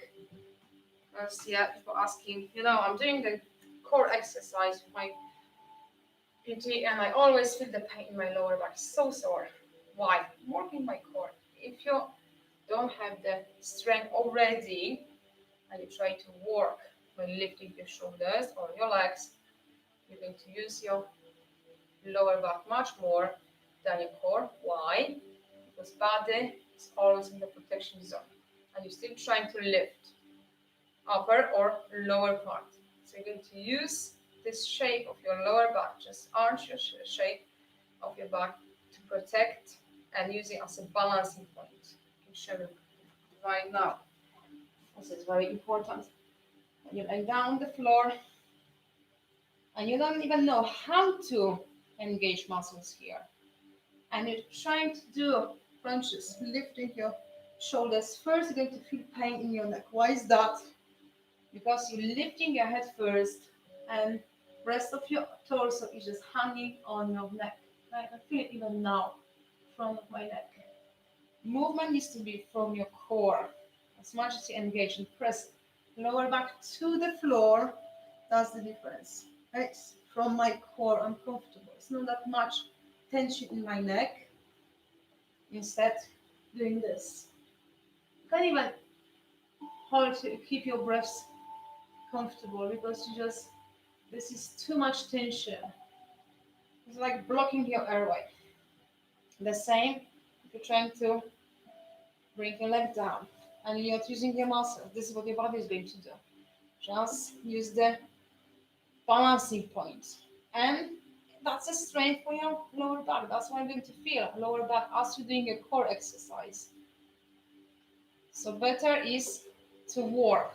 Yeah, people asking, I'm doing the core exercise with my PT and I always feel the pain in my lower back. So sore. Why? I'm working my core. If you don't have the strength already and you try to work by lifting your shoulders or your legs, you're going to use your lower back much more than your core. Why? Because body is always in the protection zone and you're still trying to lift upper or lower part. So you're going to use this shape of your lower back, just arch your shape of your back to protect and use it as a balancing point. I can show you right now. This is very important. When you lay down on the floor and you don't even know how to engage muscles here, and you're trying to do crunches, lifting your shoulders first, you're going to feel pain in your neck. Why is that? Because you're lifting your head first and rest of your torso is just hanging on your neck. I can feel it even now, front of my neck. Movement needs to be from your core. As much as you engage and press lower back to the floor, that's the difference. Right? From my core, I'm comfortable. It's not that much tension in my neck. Instead, doing this. You can't even hold to keep your breaths comfortable because this is too much tension. It's like blocking your airway. The same if you're trying to bring your leg down and you're not using your muscles. This is what your body is going to do. Just use the balancing point. And that's a strength for your lower back. That's what I'm going to feel lower back as you're doing a core exercise. So better is to work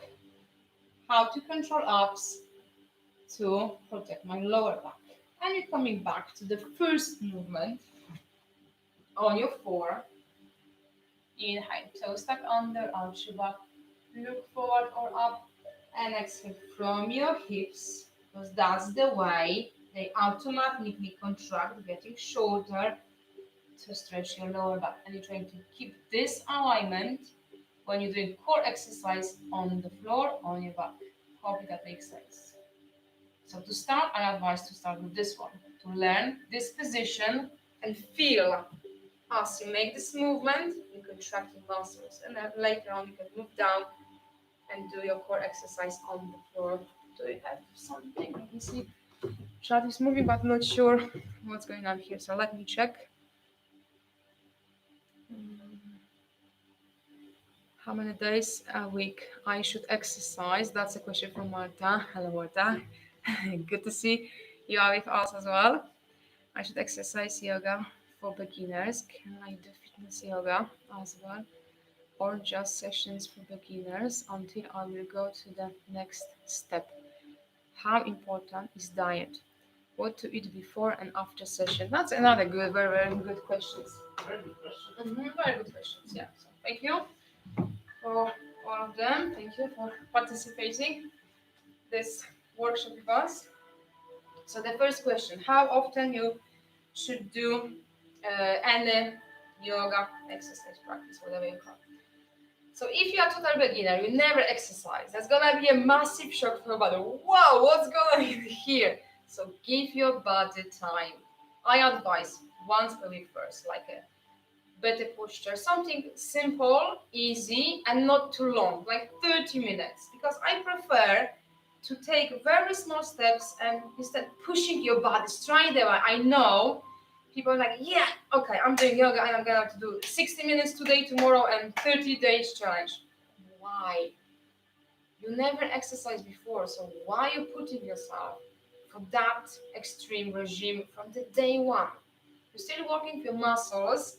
how to control abs to protect my lower back. And you're coming back to the first movement on your floor. Inhale, toes tuck under, arch your back, look forward or up, and exhale from your hips, because that's the way they automatically contract, getting shorter to stretch your lower back. And you're trying to keep this alignment when you're doing core exercise on the floor, on your back. Hope that makes sense. So to start, I advise to start with this one, to learn this position and feel as you make this movement, you contract your muscles. And then later on, you can move down and do your core exercise on the floor. Do you have something? Let me see. Chat is moving, but I'm not sure what's going on here. So let me check. How many days a week I should exercise? That's a question from Marta. Hello, Marta. Good to see you are with us as well. I should exercise yoga for beginners. Can I do fitness yoga as well? Or just sessions for beginners until I will go to the next step? How important is diet? What to eat before and after session? That's another good, very, very good questions. Very good question. Very good questions, yeah. So thank you for all of them. Thank you for participating this workshop with us. So the first question, how often you should do any yoga exercise practice, whatever you call it. So if you are a total beginner, you never exercise, that's gonna be a massive shock for your body. Wow, what's going on here? So give your body time. I advise once per week first, like a better posture, something simple, easy, and not too long, like 30 minutes, because I prefer to take very small steps and instead pushing your body straight away. I know people are like, yeah, okay, I'm doing yoga and I'm gonna have to do 60 minutes today, tomorrow, and 30 days challenge. Why? You never exercised before, so why are you putting yourself for that extreme regime from the day one? You're still working your muscles,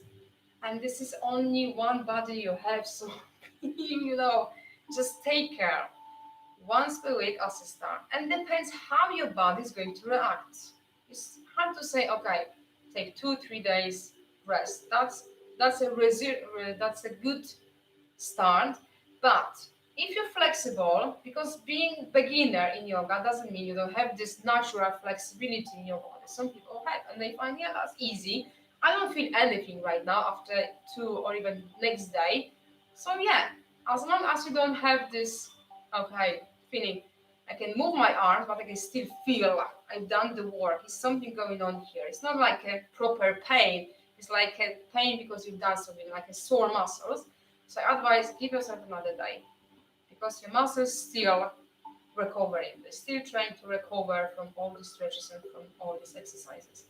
and this is only one body you have, so just take care once per week as a start. And depends how your body is going to react. It's hard to say, okay, take 2-3 days rest. That's a good start. But if you're flexible, because being beginner in yoga doesn't mean you don't have this natural flexibility in your body. Some people have, and they find, yeah, that's easy. I don't feel anything right now after 2 or even next day. So yeah, as long as you don't have this, okay, feeling, I can move my arms, but I can still feel like I've done the work. It's something going on here. It's not like a proper pain. It's like a pain because you've done something, like a sore muscles. So I advise give yourself another day, because your muscles still recovering. They're still trying to recover from all the stretches and from all these exercises.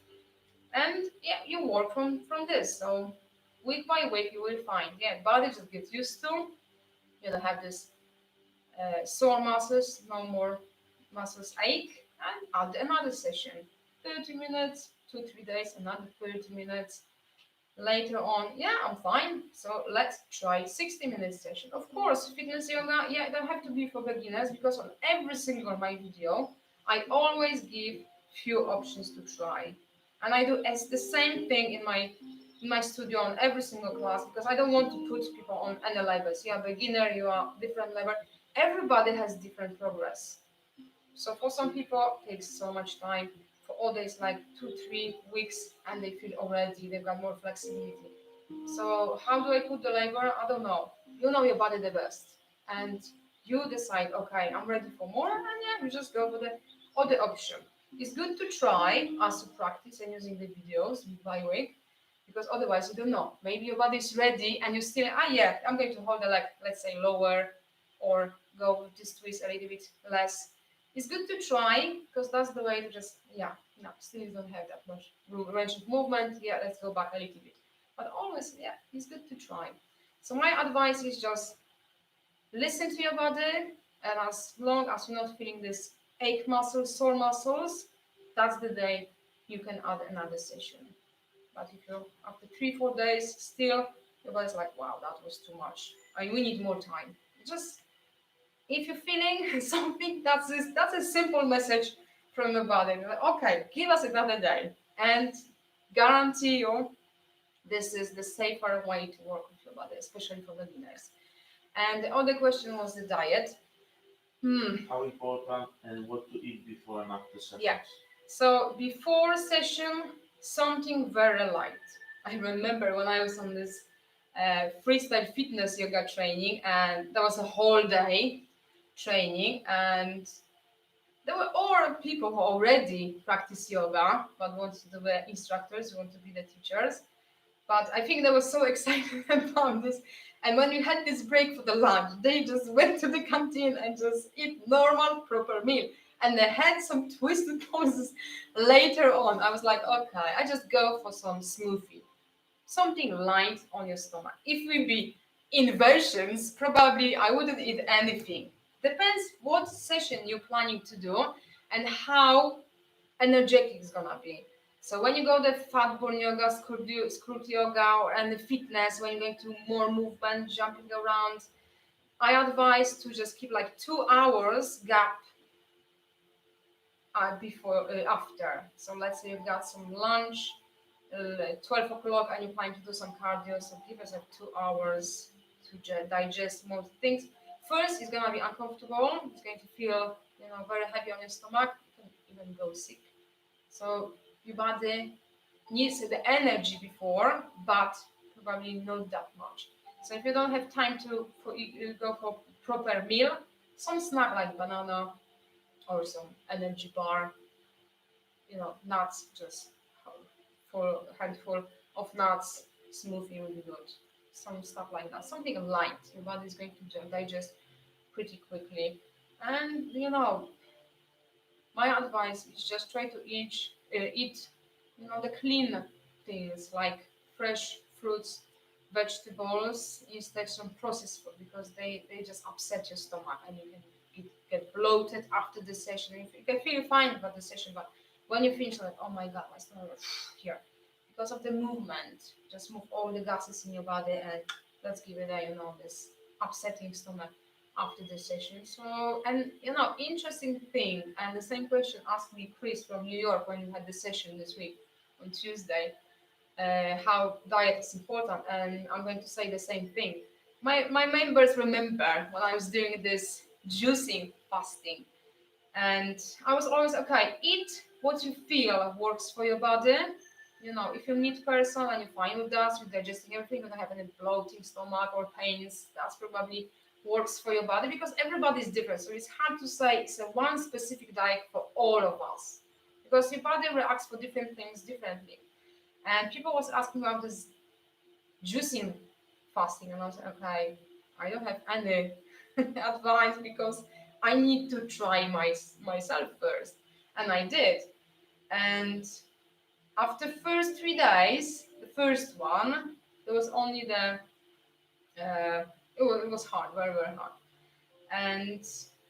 And yeah, you work from this. So week by week you will find, yeah, body just gets used to. You don't have this sore muscles, no more muscles ache, and add another session. 30 minutes, 2-3 days, another 30 minutes. Later on, yeah, I'm fine. So let's try 60-minute session. Of course, fitness yoga, yeah, it don't have to be for beginners, because on every single my video, I always give few options to try. And I do as the same thing in my studio on every single class, because I don't want to put people on any levels. You are beginner, you are different level. Everybody has different progress. So for some people, it takes so much time. For others, like 2-3 weeks, and they feel already they've got more flexibility. So how do I put the labor? I don't know. You know your body the best, and you decide. Okay, I'm ready for more, and yeah, you just go for the other option. It's good to try as to practice and using the videos week by week, because otherwise you don't know. Maybe your body is ready, and you still yeah, I'm going to hold the leg, let's say lower, or go with this twist a little bit less. It's good to try, because that's the way to just, yeah, no, still you don't have that much range of movement. Yeah, let's go back a little bit. But always, yeah, it's good to try. So my advice is just listen to your body, and as long as you're not feeling this ache muscles, sore muscles, that's the day you can add another session. But if you're after 3-4 days still, your body's like, wow, that was too much. We need more time. Just if you're feeling something, that's a simple message from the body. Like, okay, give us another day, and guarantee you this is the safer way to work with your body, especially for beginners. And the other question was the diet. How important and what to eat before and after sessions? Yeah. So before session, something very light. I remember when I was on this freestyle fitness yoga training, and that was a whole day training, and there were all people who already practice yoga but wanted to be the instructors, want to be the teachers. But I think they were so excited about this. And when we had this break for the lunch, they just went to the canteen and just eat normal, proper meal. And they had some twisted poses later on. I was like, okay, I just go for some smoothie, something light on your stomach. If we be inversions, probably I wouldn't eat anything. Depends what session you're planning to do and how energetic it's gonna be. So when you go the fat burn yoga, sculpt yoga, or and the fitness, when you're going to more movement, jumping around, I advise to just keep like 2 hours gap before after. So let's say you've got some lunch, 12 o'clock, and you plan to do some cardio. So give us like 2 hours to digest most things. First, it's gonna be uncomfortable. It's going to feel, very heavy on your stomach. You can even go sick. So your body needs the energy before, but probably not that much. So if you don't have time you go for proper meal, some snack like banana or some energy bar, nuts, just for a handful of nuts, smoothie will be good. Some stuff like that, something light. Your body is going to digest pretty quickly, and my advice is just try to eat the clean things like fresh fruits, vegetables instead some processed food, because they just upset your stomach and you can get bloated after the session. You can feel fine about the session, but when you finish, like, oh my god, my stomach here, because of the movement, just move all the gases in your body, and let's give it this upsetting stomach after the session. So, and interesting thing, and the same question asked me Chris from New York when we had the session this week on Tuesday, how diet is important, and I'm going to say the same thing. My members remember when I was doing this juicing fasting, and I was always, okay, eat what you feel works for your body. If you're a meat person and you're fine with that, with digesting everything, you don't have any bloating stomach or pains, that's probably works for your body, because everybody is different. So it's hard to say it's a one specific diet for all of us, because your body reacts for different things differently. And people was asking about this juicing fasting, and I was like, okay, I don't have any advice, because I need to try myself first. And I did. And after first 3 days, the first one, there was only it was hard, very, very hard. And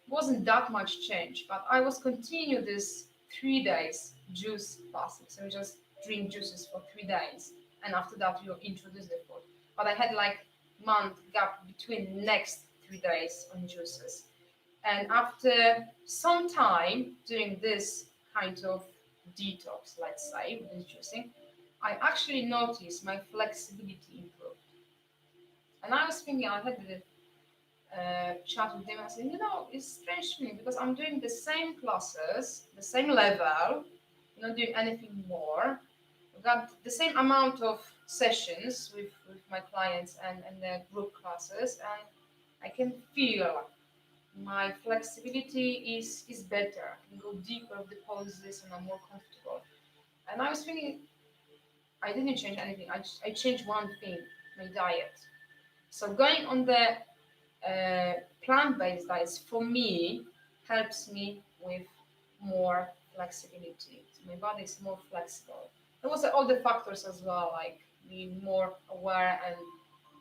wasn't that much change, but I was continue this 3 days juice fasting. So we just drink juices for 3 days. And after that, you introduce the food. But I had like month gap between next 3 days on juices. And after some time doing this kind of detox, let's say, with this juicing, I actually noticed my flexibility improved. And I was thinking, I had the chat with them. I said, it's strange to me, because I'm doing the same classes, the same level, not doing anything more. I've got the same amount of sessions with my clients and the group classes, and I can feel my flexibility is better. I can go deeper with the poses and I'm more comfortable. And I was thinking, I didn't change anything. I changed one thing, my diet. So going on the plant-based diets for me helps me with more flexibility. So my body is more flexible. There was all the factors as well, like being more aware, and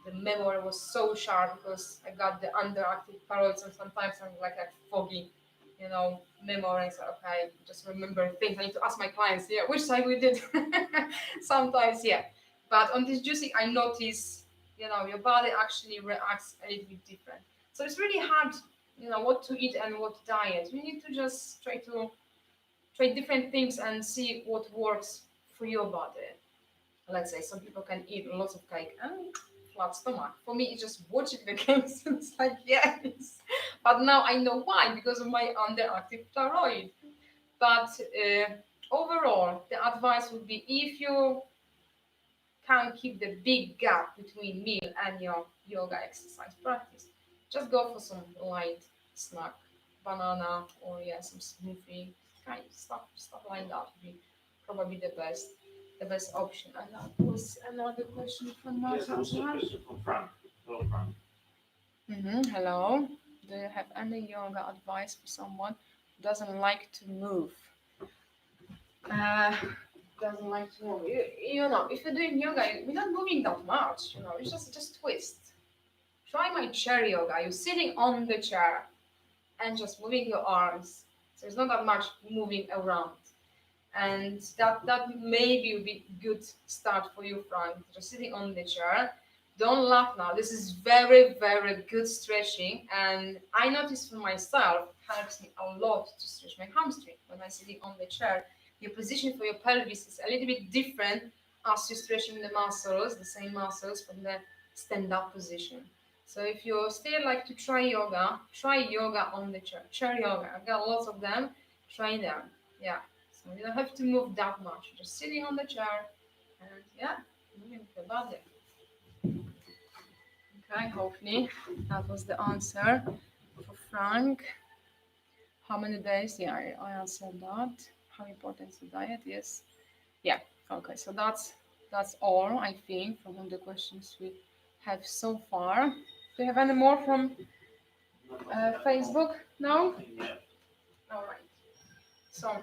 the memory was so sharp because I got the underactive parrots, and sometimes I'm like a foggy, memory. So okay, just remember things. I need to ask my clients, yeah, which side we did. Sometimes, yeah. But on this juicing, I notice, your body actually reacts a little bit different. So it's really hard, what to eat and what diet. You need to just try different things and see what works for your body. Let's say some people can eat lots of cake and flat stomach. For me, it's just watching the games. It's like, yes. But now I know why, because of my underactive thyroid. But overall, the advice would be, if you can keep the big gap between meal and your yoga exercise practice, just go for some light snack, banana, or yeah, some smoothie, kind of stuff like that would be probably the best option. And that was another question from Martha. Yes, there was a question from Frank. Hello, Frank. Hello. Do you have any yoga advice for someone who doesn't like to move? Uh, doesn't like to move. If you're doing yoga, you're not moving that much. It's just twist. Try my chair yoga. You're sitting on the chair and just moving your arms. So it's not that much moving around. And that maybe would be good start for you, Frank. Just sitting on the chair. Don't laugh now. This is very, very good stretching. And I noticed for myself, helps me a lot to stretch my hamstring when I'm sitting on the chair. Your position for your pelvis is a little bit different as you're stretching the muscles, the same muscles from the stand-up position. So if you still like to try yoga on the chair. Chair yoga. I've got lots of them. Try them. Yeah. So you don't have to move that much. You're just sitting on the chair and yeah, moving the body. Okay, hopefully that was the answer for Frank. How many days? Yeah, I answered that. How important is the diet? Yes. Yeah. Okay, so that's all I think from all the questions we have so far. Do you have any more from Facebook? No? All right. So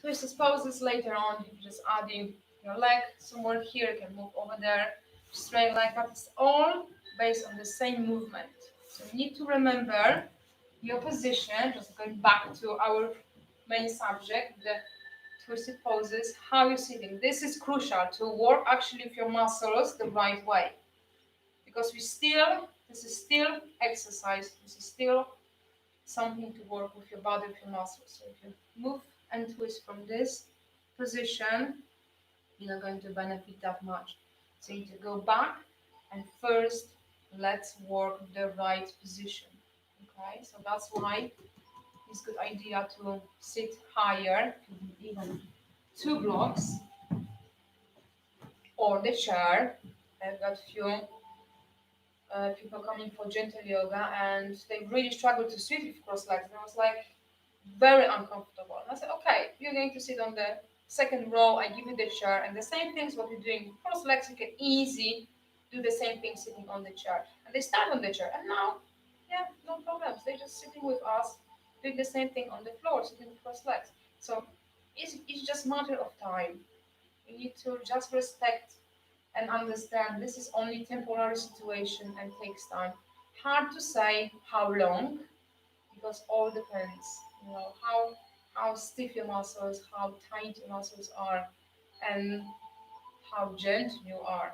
twist poses later on. You just adding your leg somewhere here. You can move over there, straight like that. It's all based on the same movement. So you need to remember your position. Just going back to our main subject, the twisted poses. How you're sitting. This is crucial to work actually with your muscles the right way, because this is still exercise. This is still something to work with your body, with your muscles. So if you move and twist from this position, you're not going to benefit that much. So you need to go back and first let's work the right position. Okay, so that's why it's a good idea to sit higher, even 2 blocks, or the chair. I've got few people coming for gentle yoga and they really struggle to sit with cross legs. And I was like, very uncomfortable. And I said, okay, you're going to sit on the second row. I give you the chair, and the same things what you're doing cross legs, you can easy do the same thing sitting on the chair. And they start on the chair, and now, yeah, no problems. They're just sitting with us, doing the same thing on the floor, sitting with cross legs. So it's just matter of time. You need to just respect and understand this is only temporary situation and takes time. Hard to say how long, because all depends, how stiff your muscles, how tight your muscles are, and how gentle you are.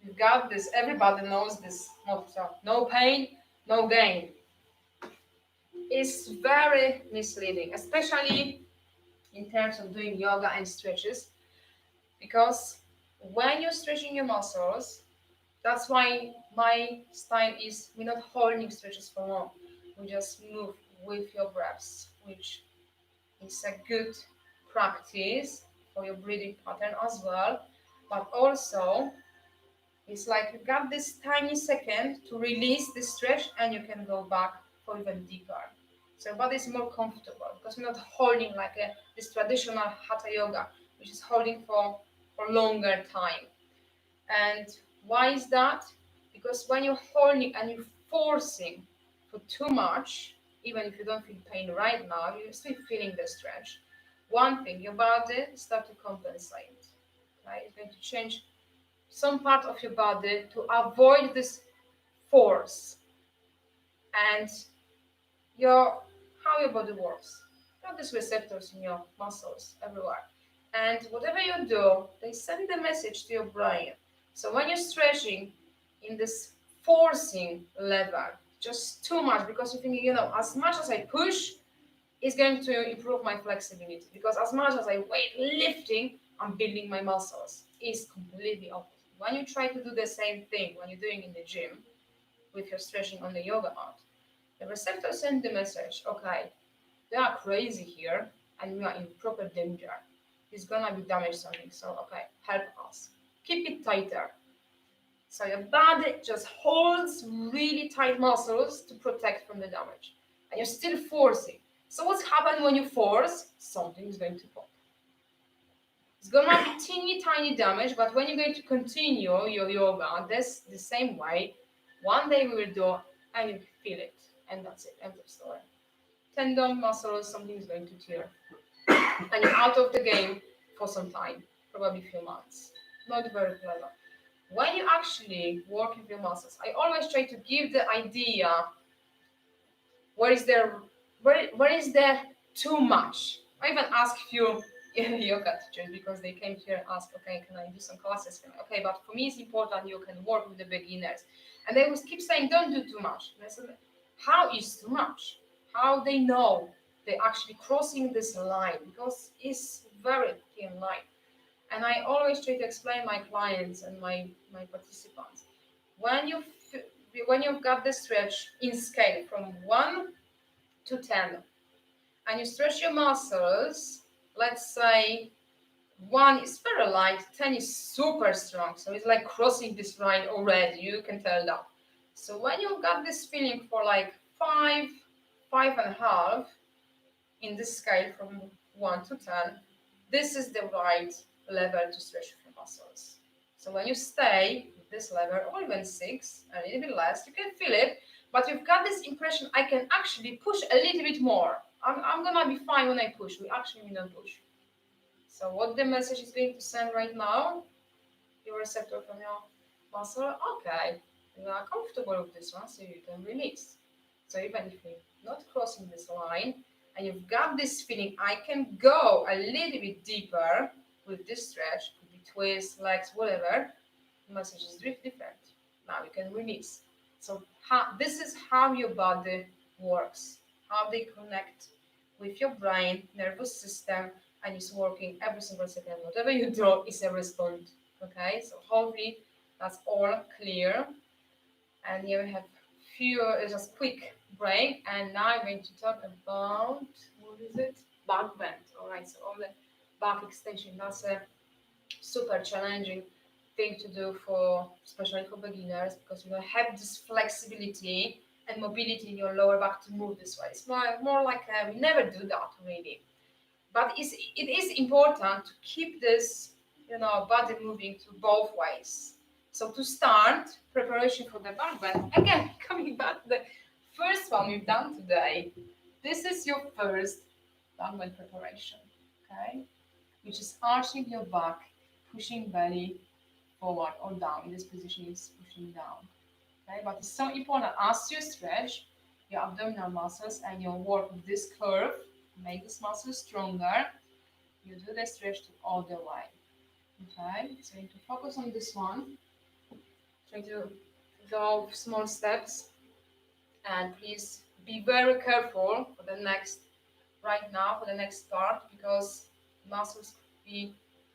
You've got this. Everybody knows this motto: no pain, no gain. It's very misleading, especially in terms of doing yoga and stretches, because when you're stretching your muscles, that's why my style is we're not holding stretches for long. We just move with your breaths, which is a good practice for your breathing pattern as well. But also, it's like you got this tiny second to release the stretch and you can go back for even deeper. So your body is more comfortable because we're not holding like this traditional hatha yoga, which is holding for longer time. And why is that? Because when you're holding and you're forcing for too much, even if you don't feel pain right now, you're still feeling the stretch. One thing, your body start to compensate. Okay? It's going to change some part of your body to avoid this force. And how your body works. You have these receptors in your muscles everywhere. And whatever you do, they send the message to your brain. So when you're stretching in this forcing level, just too much, because you're thinking, as much as I push, it's going to improve my flexibility. Because as much as I weight lifting, I'm building my muscles. It's completely opposite. when you try to do the same thing when you're doing in the gym with your stretching on the yoga mat, the receptor sends the message, okay, they are crazy here and we are in proper danger. It's gonna be damage something, so okay, help us. Keep it tighter. So your body just holds really tight muscles to protect from the damage. And you're still forcing. So what's happened when you force? Something is going to pop. It's gonna be teeny tiny damage, but when you're going to continue your yoga this the same way, one day we will do and you feel it. And that's it, end of story. Tendon, muscles, something is going to tear. And you're out of the game for some time, probably a few months. Not very clever. When you actually work with your muscles, I always try to give the idea where is there too much. I even ask few yoga teachers because they came here and asked, okay, can I do some classes? Okay, but for me it's important you can work with the beginners. And they would keep saying, don't do too much. And I said, how is too much? How they know they're actually crossing this line? Because it's very thin line. And I always try to explain my clients and my participants, when you've got the stretch in scale from 1 to 10, and you stretch your muscles, let's say 1 is very light, 10 is super strong, so it's like crossing this line already, you can tell that. So when you've got this feeling for like 5, 5.5 in this scale from 1 to 10, this is the right level to stretch your muscles. So when you stay with this level, or even 6, a little bit less, you can feel it, but you've got this impression, I can actually push a little bit more. I'm gonna be fine when I push. We actually don't push. So what the message is going to send right now, your receptor from your muscle, okay, you are comfortable with this one, so you can release. So even if you're not crossing this line, and you've got this feeling, I can go a little bit deeper with this stretch, could be twist, legs, whatever, the message is different. Now you can release. So this is how your body works, how they connect with your brain, nervous system, and it's working every single second. Whatever you do is a response. Okay, so hopefully that's all clear. And here we have few, just quick break. And now I'm going to talk about, what is it? Back bend. All right, so all the back extension. That's a super challenging thing to do for, especially for beginners, because you don't have this flexibility and mobility in your lower back to move this way. It's more like we never do that really. But it is important to keep this, body moving to both ways. So to start, preparation for the back bend. Again, coming back to the first one we've done today. This is your first back bend preparation, okay? Which is arching your back, pushing belly forward or down. In this position is pushing down, okay? But it's so important as you stretch your abdominal muscles and you work with this curve, make this muscle stronger, you do the stretch to all the way. Okay, so you need to focus on this one. Try to go small steps, and please be very careful for the next, right now, for the next part, because muscles be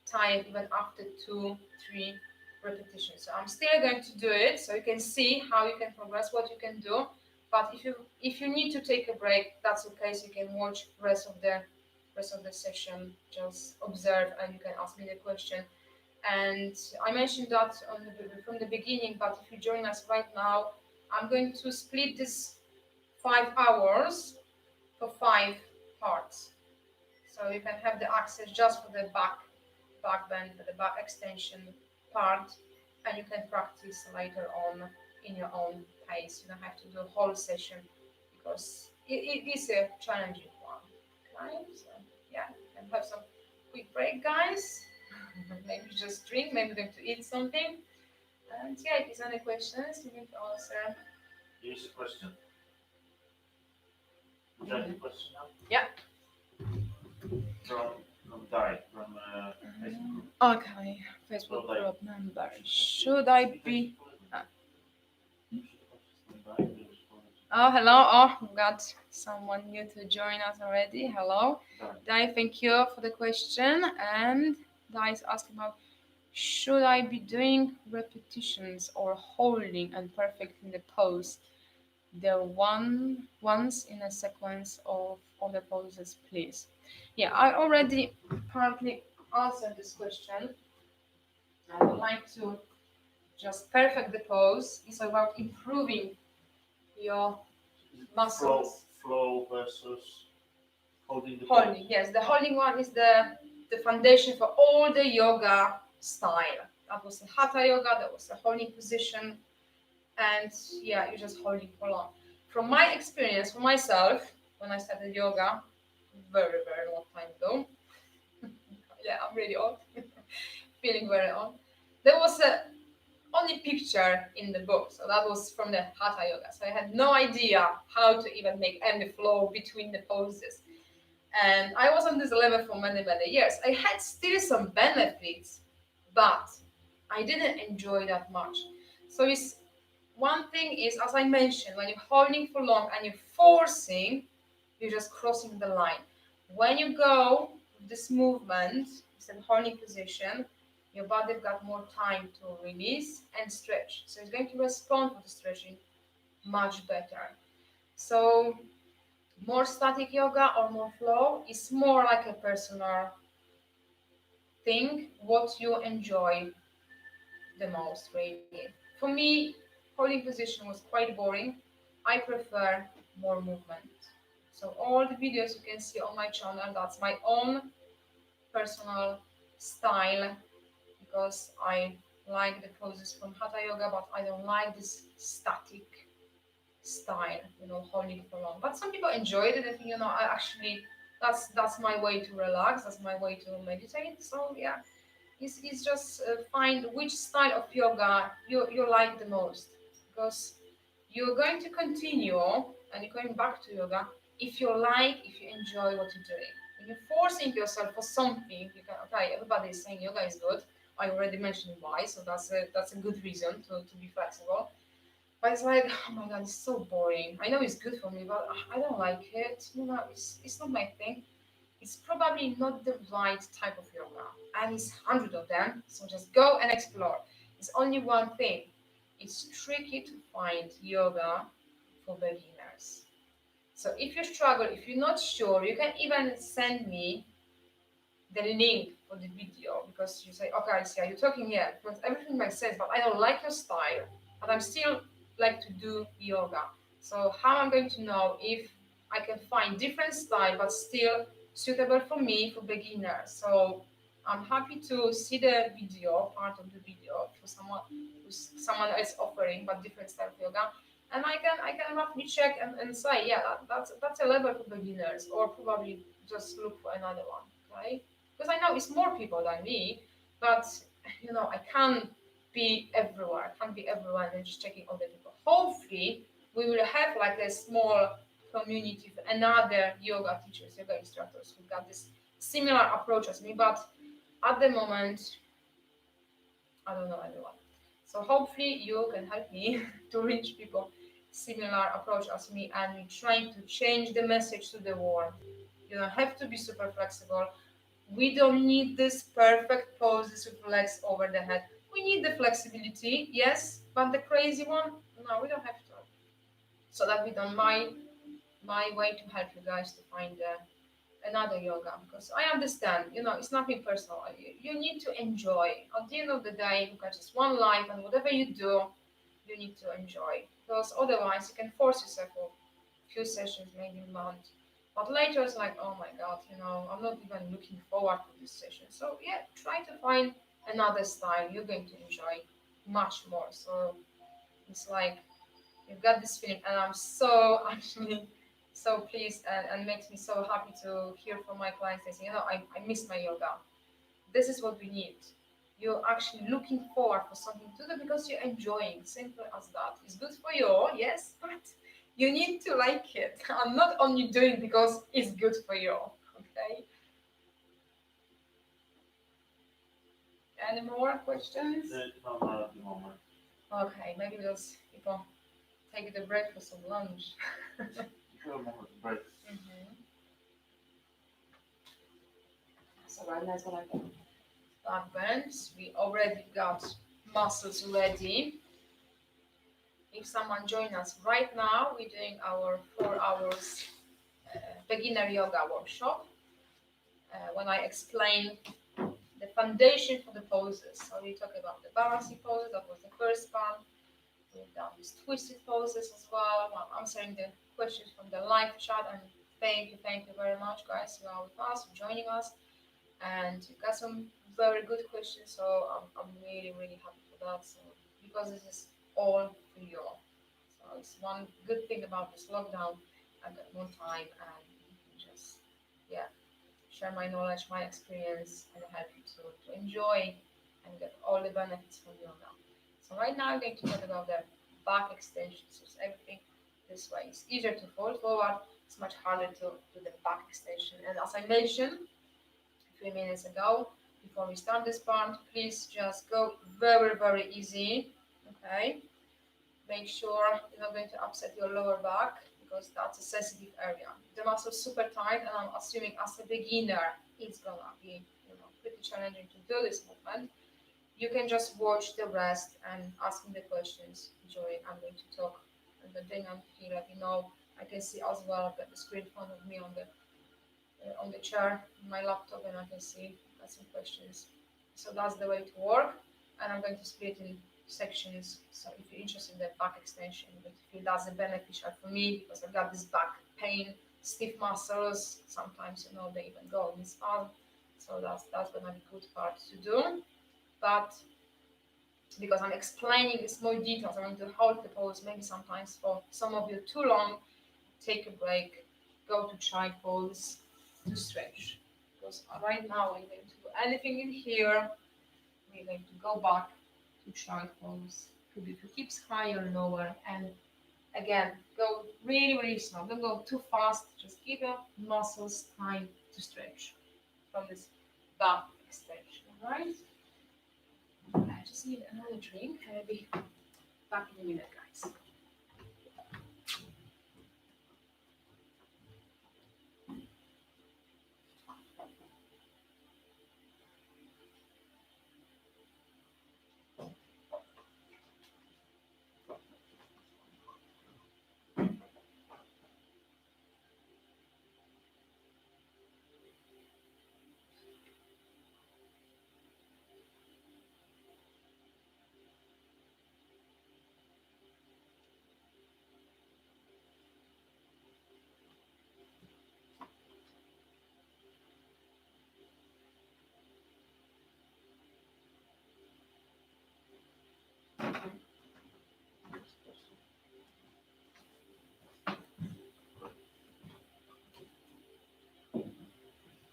tired even after 2, 3 repetitions. So I'm still going to do it, so you can see how you can progress, what you can do. But if you need to take a break, that's okay. So you can watch rest of the session, just observe, and you can ask me the question. And I mentioned that from the beginning, but if you join us right now, I'm going to split this 5 hours for 5 parts. So you can have the access just for the back bend, for the back extension part, and you can practice later on in your own pace. You don't have to do a whole session because it is a challenging one. Okay? So yeah, and have some quick break, guys. Maybe just drink, maybe going to eat something. And yeah, if there's any questions, you can answer. Here's a question. Would you like a question now? Yeah. From Di, from Facebook. Okay, Facebook group member. Should I be? Oh, hello. Oh, we got someone new to join us already. Hello. Dai, thank you for the question. And Dai is asking about, Should I be doing repetitions or holding and perfecting the pose the once in a sequence of the poses, please? Yeah, I already partly answered this question. I would like to just perfect the pose. It's about improving your Is it muscles. flow versus holding the Holding, pose? yes, the holding one is the foundation for all the yoga style. That was the hatha yoga, that was the holding position, and yeah, you're just holding for long. From my experience, for myself, when I started yoga, very, very long time ago, yeah, I'm really old, feeling very old. There was a only picture in the book, so that was from the hatha yoga. So I had no idea how to even make any flow between the poses. And I was on this level for many, many years. I had still some benefits, but I didn't enjoy that much. So it's one thing is, as I mentioned, when you're holding for long and you're forcing, you're just crossing the line. When you go with this movement, it's a holding position, your body got more time to release and stretch. So it's going to respond to the stretching much better. So more static yoga or more flow is more like a personal thing, what you enjoy the most, really. For me, holding position was quite boring. I prefer more movement. So all the videos you can see on my channel, that's my own personal style, because I like the poses from hatha yoga, but I don't like this static style, holding for long. But some people enjoyed it. I think, I actually, that's my way to relax. That's my way to meditate. So yeah, it's just find which style of yoga you like the most, because you're going to continue and you're going back to yoga if you enjoy what you're doing. When you're forcing yourself for something, you can, okay, everybody is saying yoga is good. I already mentioned why, so that's a good reason to be flexible. But it's like, oh my god, it's so boring. I know it's good for me, but I don't like it. It's not my thing. It's probably not the right type of yoga. And it's hundreds of them, so just go and explore. It's only one thing. It's tricky to find yoga for beginners. So if you struggle, if you're not sure, you can even send me the link for the video, because you say, okay, Alicia, you're talking here, because everything makes sense, but I don't like your style, but I'm still like to do yoga. So how am I going to know if I can find different style but still suitable for me for beginners? So I'm happy to see the video, part of the video for someone else offering but different style of yoga. And I can roughly check and say, yeah, that's a level for beginners, or probably just look for another one. Okay? Because I know it's more people than me, but I can't be everywhere. I can't be everywhere and just checking other people. Hopefully, we will have like a small community of another yoga teachers, yoga instructors who got this similar approach as me. But at the moment, I don't know anyone. So hopefully, you can help me to reach people similar approach as me, and we're trying to change the message to the world. You don't have to be super flexible. We don't need this perfect poses with legs over the head. We need the flexibility, yes, but the crazy one, no, we don't have to. So that we done my way to help you guys to find another yoga, because I understand, it's nothing personal. You need to enjoy. At the end of the day, you got just one life, and whatever you do, you need to enjoy, because otherwise you can force yourself for a few sessions, maybe a month. But later it's like, oh my god, I'm not even looking forward to this session. So yeah, try to find another style you're going to enjoy much more. So it's like you've got this feeling, and I'm so actually so pleased, and makes me so happy to hear from my clients. They say, I miss my yoga. This is what we need. You're actually looking forward for something to do because you're enjoying. Simple as that. It's good for you, yes, but you need to like it. I'm not only doing because it's good for you. Okay. Any more questions? No, not at the moment. Okay, maybe those people take the break for some lunch. You have a moment to break. Mhm. So right now it's what I do. back bends. We already got muscles ready. If someone joins us right now, we're doing our 4 hours beginner yoga workshop. When I explain the foundation for the poses. So we talk about the balancing poses, that was the first part. We've done these twisted poses as well. I'm answering the questions from the live chat, and thank you very much, guys. You are with us, joining us, and you got some very good questions. So I'm really happy for that. So because this is all for you. So it's one good thing about this lockdown. I got more time and just yeah share my knowledge, my experience, and help you to enjoy and get all the benefits from yoga. So right now I'm going to talk about the back extensions. So everything this way. It's easier to fold forward. It's much harder to do the back extension. And as I mentioned a few minutes ago, before we start this part, please just go very easy. Okay. Make sure you're not going to upset your lower back because that's a sensitive area. The muscle is super tight, and I'm assuming as a beginner, it's gonna be pretty challenging to do this movement. You can just watch the rest and ask me the questions during I'm going to talk. And the thing I'm here, let me know. I can see as well. I've got the screen in front of me on the chair, my laptop, and I can see some questions. So that's the way to work. And I'm going to split in sections. So if you're interested in the back extension, but if you feel that's beneficial for me because I've got this back pain, stiff muscles, sometimes they even go in spasm. So that's gonna be good part to do. But because I'm explaining this more details, I'm going to hold the pose maybe sometimes for some of you too long. Take a break, go to child pose to stretch. Because right now we're going to do anything in here. We're going to go back to child pose. Could be your hips higher, lower, and again, go really slow. Don't go too fast. Just give your muscles time to stretch from this back extension. All right? I just need another drink. I'll be back in a minute, guys.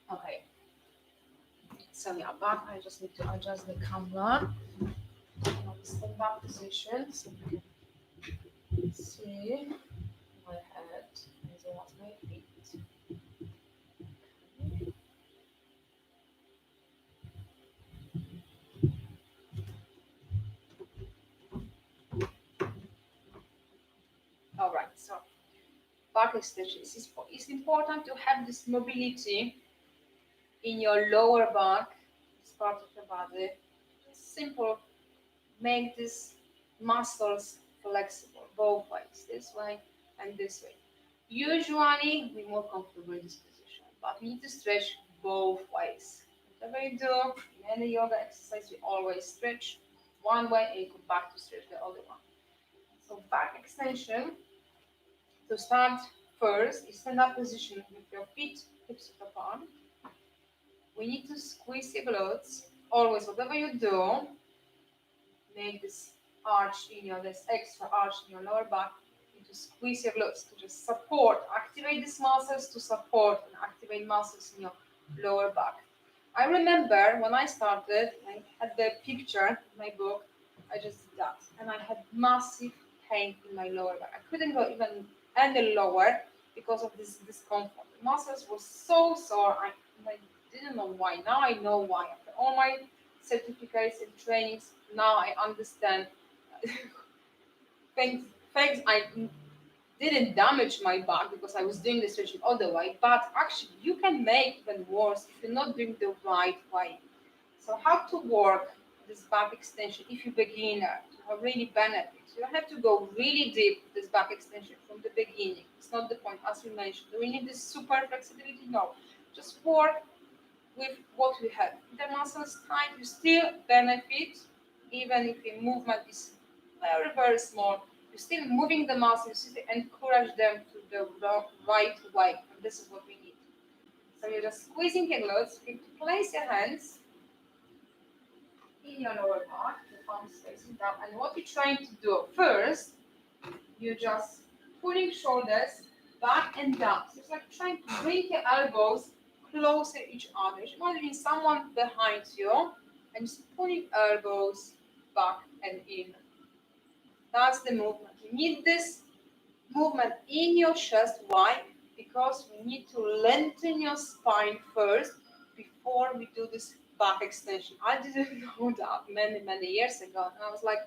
Okay. So yeah, back. I just need to adjust the camera. Stand back positions. See my head as well as my feet. All right. So back extension. It's important to have this mobility in your lower back, this part of the body. Just simple. Make these muscles flexible both ways, this way and this way. Usually we're more comfortable in this position, but we need to stretch both ways. Whatever you do in any yoga exercise, we always stretch one way and you go back to stretch the other one. So back extension, to start first, is stand up position with your feet hips apart. We need to squeeze your glutes. Always, whatever you do, make this arch in this extra arch in your lower back. You need to squeeze your glutes to just support, activate these muscles to support and activate muscles in your lower back. I remember when I started, I had the picture in my book, I just did that, and I had massive pain in my lower back. I couldn't go even any lower because of this discomfort. The muscles were so sore, I didn't know why. Now I know why. After all my certificates and trainings, now I understand. Thanks, I didn't damage my back because I was doing the stretching all the way, but actually you can make even worse if you're not doing the right way. So how to work this back extension if you're beginner to have really benefits. You don't have to go really deep with this back extension from the beginning. It's not the point, as we mentioned. Do we need this super flexibility? No. Just work with what we have. If the muscle is tight, you still benefit, even if your movement is very, very small. You're still moving the muscle, you still encourage them to the right way. And this is what we need. So you're just squeezing your glutes. You place your hands in your lower back, the palms facing down. And what you're trying to do first, you're just pulling shoulders back and down. So it's like trying to bring your elbows closer to each other. You imagine someone behind you and just pulling elbows back and in. That's the movement. You need this movement in your chest. Why? Because we need to lengthen your spine first before we do this back extension. I didn't know that many, many years ago. And I was like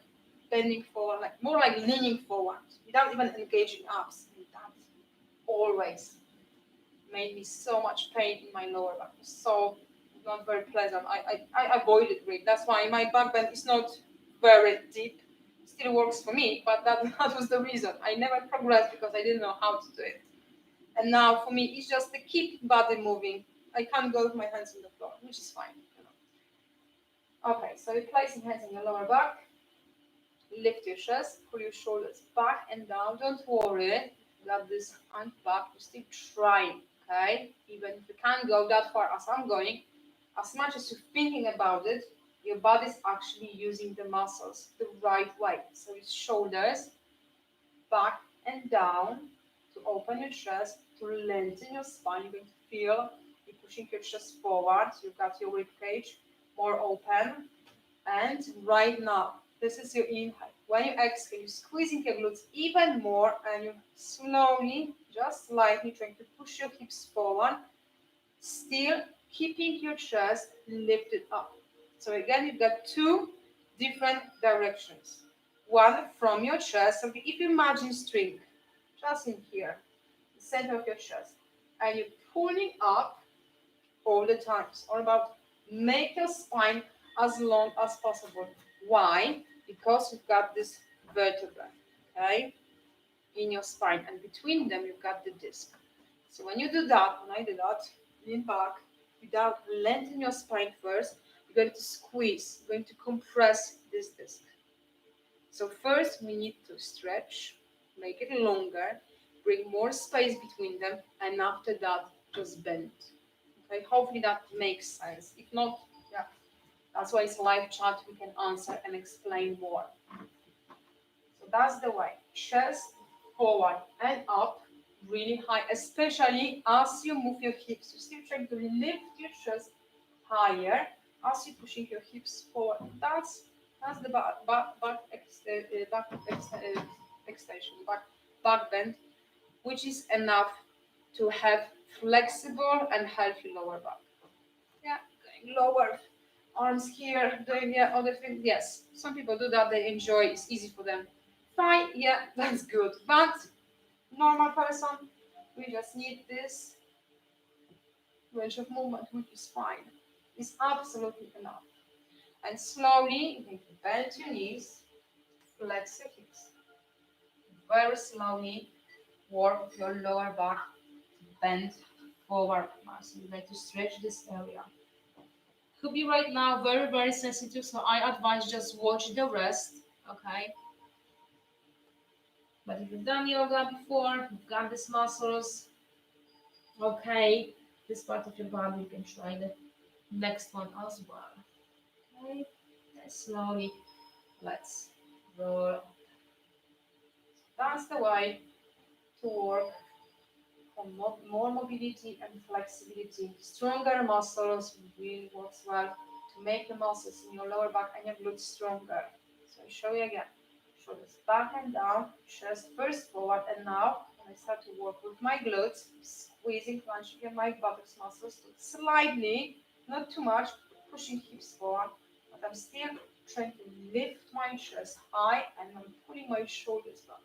bending forward, like more like leaning forward without even engaging abs. And that always made me so much pain in my lower back. So not very pleasant. I avoided it. That's why my back bend is not very deep. Still works for me, but that was the reason. I never progressed because I didn't know how to do it. And now for me, it's just to keep body moving. I can't go with my hands on the floor, which is fine. Okay, so you're placing hands on your lower back. Lift your chest, pull your shoulders back and down. Don't worry, you got this hand back. You're still trying, okay? Even if you can't go that far as I'm going, as much as you're thinking about it, your body's actually using the muscles the right way. So it's shoulders back and down to open your chest, to lengthen your spine. You're going to feel you're pushing your chest forward. You've got your rib cage more open. And right now, this is your inhale. When you exhale, you're squeezing your glutes even more and you slowly, just slightly trying to push your hips forward, still keeping your chest lifted up. So again, you've got two different directions. One from your chest. So if you imagine string, just in here, the center of your chest, and you're pulling up all the time. It's all about make your spine as long as possible. Why? Because you've got this vertebra, okay, in your spine, and between them you've got the disc. So when you do that, when I do that, lean back, without lengthening your spine first, you're going to squeeze, you're going to compress this disc. So first we need to stretch, make it longer, bring more space between them, and after that, just bend. Okay, hopefully that makes sense. If not, yeah, that's why it's live chat. We can answer and explain more. So that's the way. Chest forward and up, really high, especially as you move your hips. You're still trying to lift your chest higher as you're pushing your hips forward. That's the extension, back bend, which is enough to have flexible and healthy lower back. Yeah, going lower, arms here, doing other things. Yes, some people do that. They enjoy. It's easy for them. Fine. Yeah, that's good. But normal person, we just need this range of movement, which is fine. It's absolutely enough. And slowly, you can bend your knees, flex your hips. Very slowly, work with your lower back, bend forward. So you like to stretch this area. Could be right now very, very sensitive, so I advise just watch the rest, okay? But if you've done yoga before, you've got these muscles, okay, this part of your body, you can try the next one as well, okay? And slowly, let's roll. That's the way to work for more mobility and flexibility. Stronger muscles really works well to make the muscles in your lower back and your glutes stronger. So I show you again. Shoulders back and down, chest first forward, and now when I start to work with my glutes, squeezing, clenching my buttocks muscles to slightly, not too much, pushing hips forward, but I'm still trying to lift my chest high and I'm pulling my shoulders back.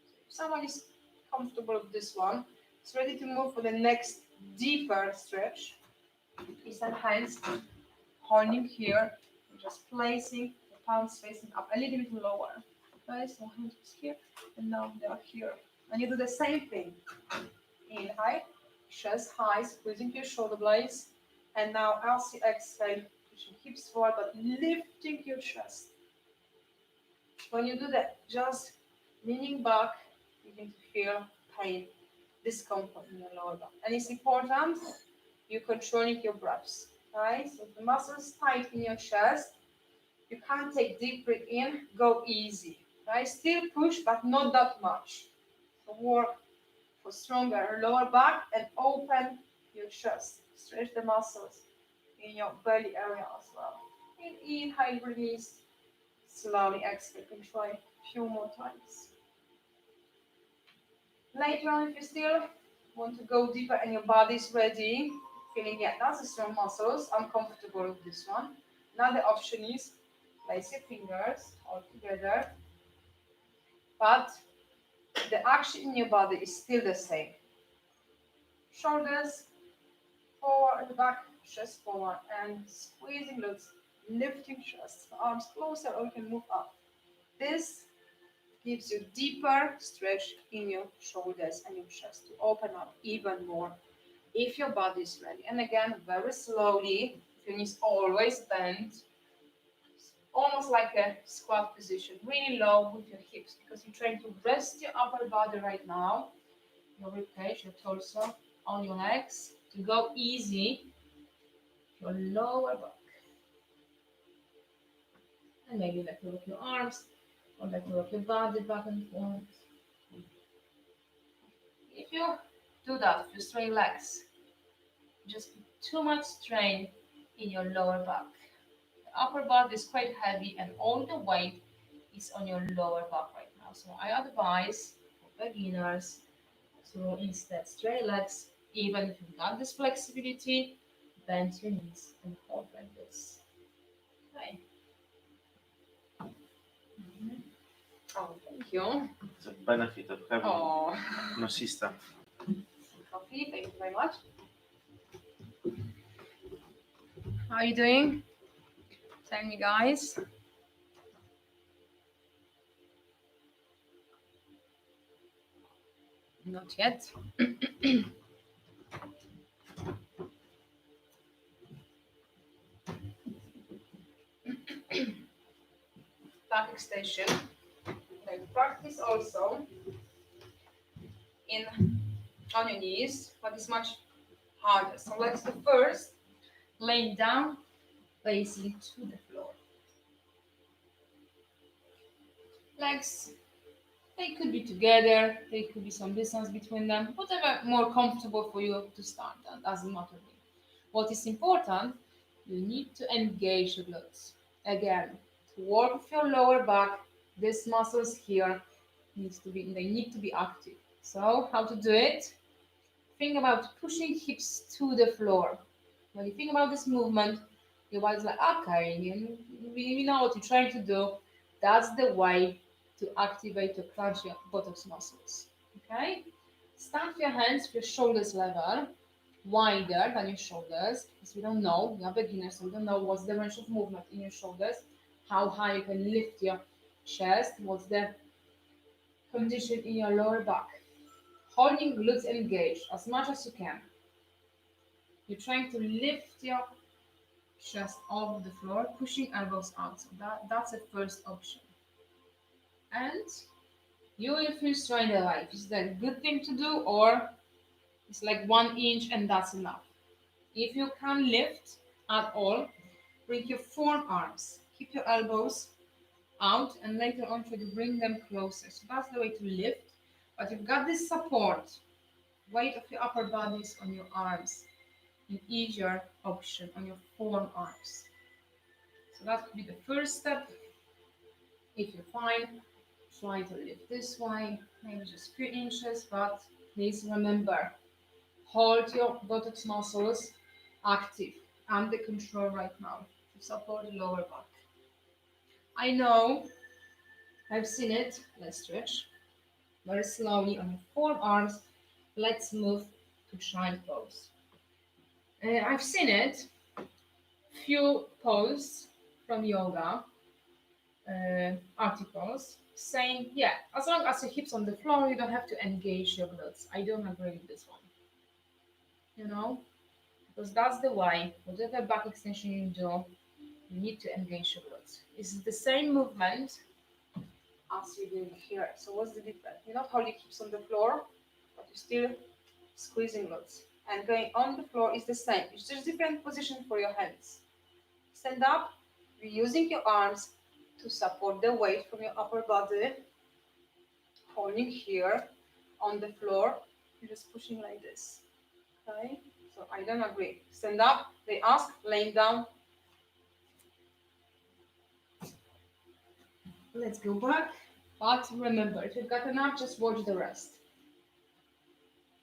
So if someone is comfortable with this one, it's ready to move for the next deeper stretch. Is that hands holding here, just placing the palms facing up a little bit lower. Okay, so hands here, and now they are here. And you do the same thing. Inhale, chest high, squeezing your shoulder blades. And now as you exhale, pushing hips forward, but lifting your chest. When you do that, just leaning back, you can feel pain, discomfort in your lower back. And it's important you're controlling your breaths. Right? So if the muscles tight in your chest, you can't take deep breath in, go easy. Right? Still push, but not that much. So work for stronger lower back and open your chest. Stretch the muscles in your belly area as well. And inhale, release. Slowly exhale. You can try a few more times. Later on, if you still want to go deeper and your body is ready, feeling, yeah, that's a strong muscles, I'm comfortable with this one. Another option is place your fingers all together, but the action in your body is still the same. Shoulders forward and back, chest forward, and squeezing glutes, lifting chest, arms closer, or you can move up. This gives you deeper stretch in your shoulders and your chest to open up even more if your body is ready. And again, very slowly, your knees always bent, almost like a squat position, really low with your hips because you're trying to rest your upper body right now, your ribcage, your torso, on your legs to go easy, your lower back. And maybe let go of your arms or let go of your body back and forth. If you do that with your straight legs, just put too much strain in your lower back. The upper body is quite heavy and all the weight is on your lower back right now. So I advise for beginners to instead straight legs, even if you've got this flexibility, bend your knees and hold like this. Okay. Oh, thank you. It's a benefit of having no system. Coffee, thank you very much. How are you doing? Tell me, guys. Not yet. Back extension. Then practice also in on your knees, but it's much harder. So let's do first laying down, facing to the floor. Legs, they could be together, there could be some distance between them, whatever more comfortable for you to start. That doesn't matter. What is important, you need to engage your glutes. Again, to work with your lower back, these muscles here they need to be active. So how to do it? Think about pushing hips to the floor. When you think about this movement, your body's like, okay, we know what you're trying to do. That's the way to activate your crunch your buttocks muscles. Okay? Start your hands with your shoulders level, wider than your shoulders, because we don't know, we are beginners, so we don't know what's the range of movement in your shoulders, how high you can lift your chest, what's the condition in your lower back. Holding glutes engaged as much as you can. You're trying to lift your chest off the floor, pushing elbows out. So that's the first option. And you will feel straight away. Is that a good thing to do, or it's like 1 inch and that's enough? If you can lift at all, bring your forearms. Keep your elbows out and later on try to bring them closer. So that's the way to lift. But you've got this support. Weight of your upper body is on your arms. An easier option on your forearms. So that could be the first step. If you're fine, try to lift this way, maybe just a few inches, but please remember, hold your buttocks muscles active, under control right now to support the lower back. I know, I've seen it. Let's stretch very slowly on your forearms. Let's move to child pose. I've seen it few poses from yoga, articles, saying, yeah, as long as your hips on the floor, you don't have to engage your glutes. I don't agree with this one. You know, because that's the way. Whatever back extension you do, you need to engage your glutes. It's the same movement as you're doing here. So what's the difference? You're not holding hips on the floor, but you're still squeezing glutes. And going on the floor is the same. It's just different position for your hands. Stand up, you're using your arms to support the weight from your upper body. Holding here on the floor, you're just pushing like this. Okay? So I don't agree. Stand up, they ask, laying down. Let's go back. But remember, if you've got enough, just watch the rest.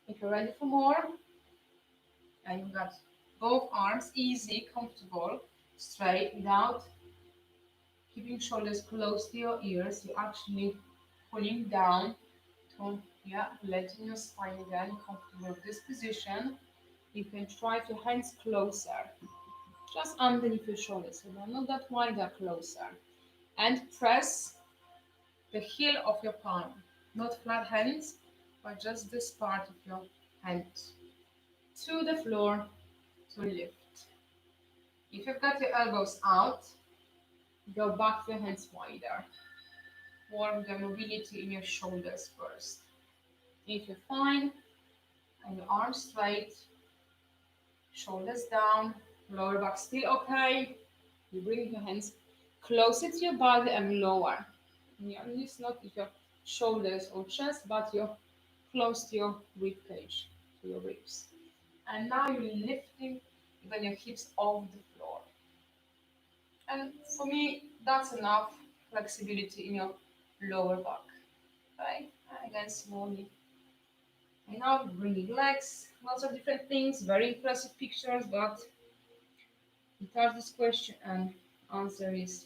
If you're ready for more, and you've got both arms easy, comfortable, straight, without keeping shoulders close to your ears, you're actually pulling down to, letting your spine again comfortable with this position. You can try to hands closer, just underneath your shoulders. So they're not that wide, they're closer. And press the heel of your palm, not flat hands, but just this part of your hand to the floor to lift. If you've got your elbows out, go back to your hands wider. Work the mobility in your shoulders first. If you're fine, and your arms straight, shoulders down, lower back still okay, you bring your hands closer to your body and lower. It's not with your shoulders or chest, but you're close to your rib cage, to your ribs. And now you're lifting even your hips off the floor. And for me, that's enough flexibility in your lower back. Okay? And again, slowly. And now bringing legs, lots of different things, very impressive pictures, but we touch this question and answer is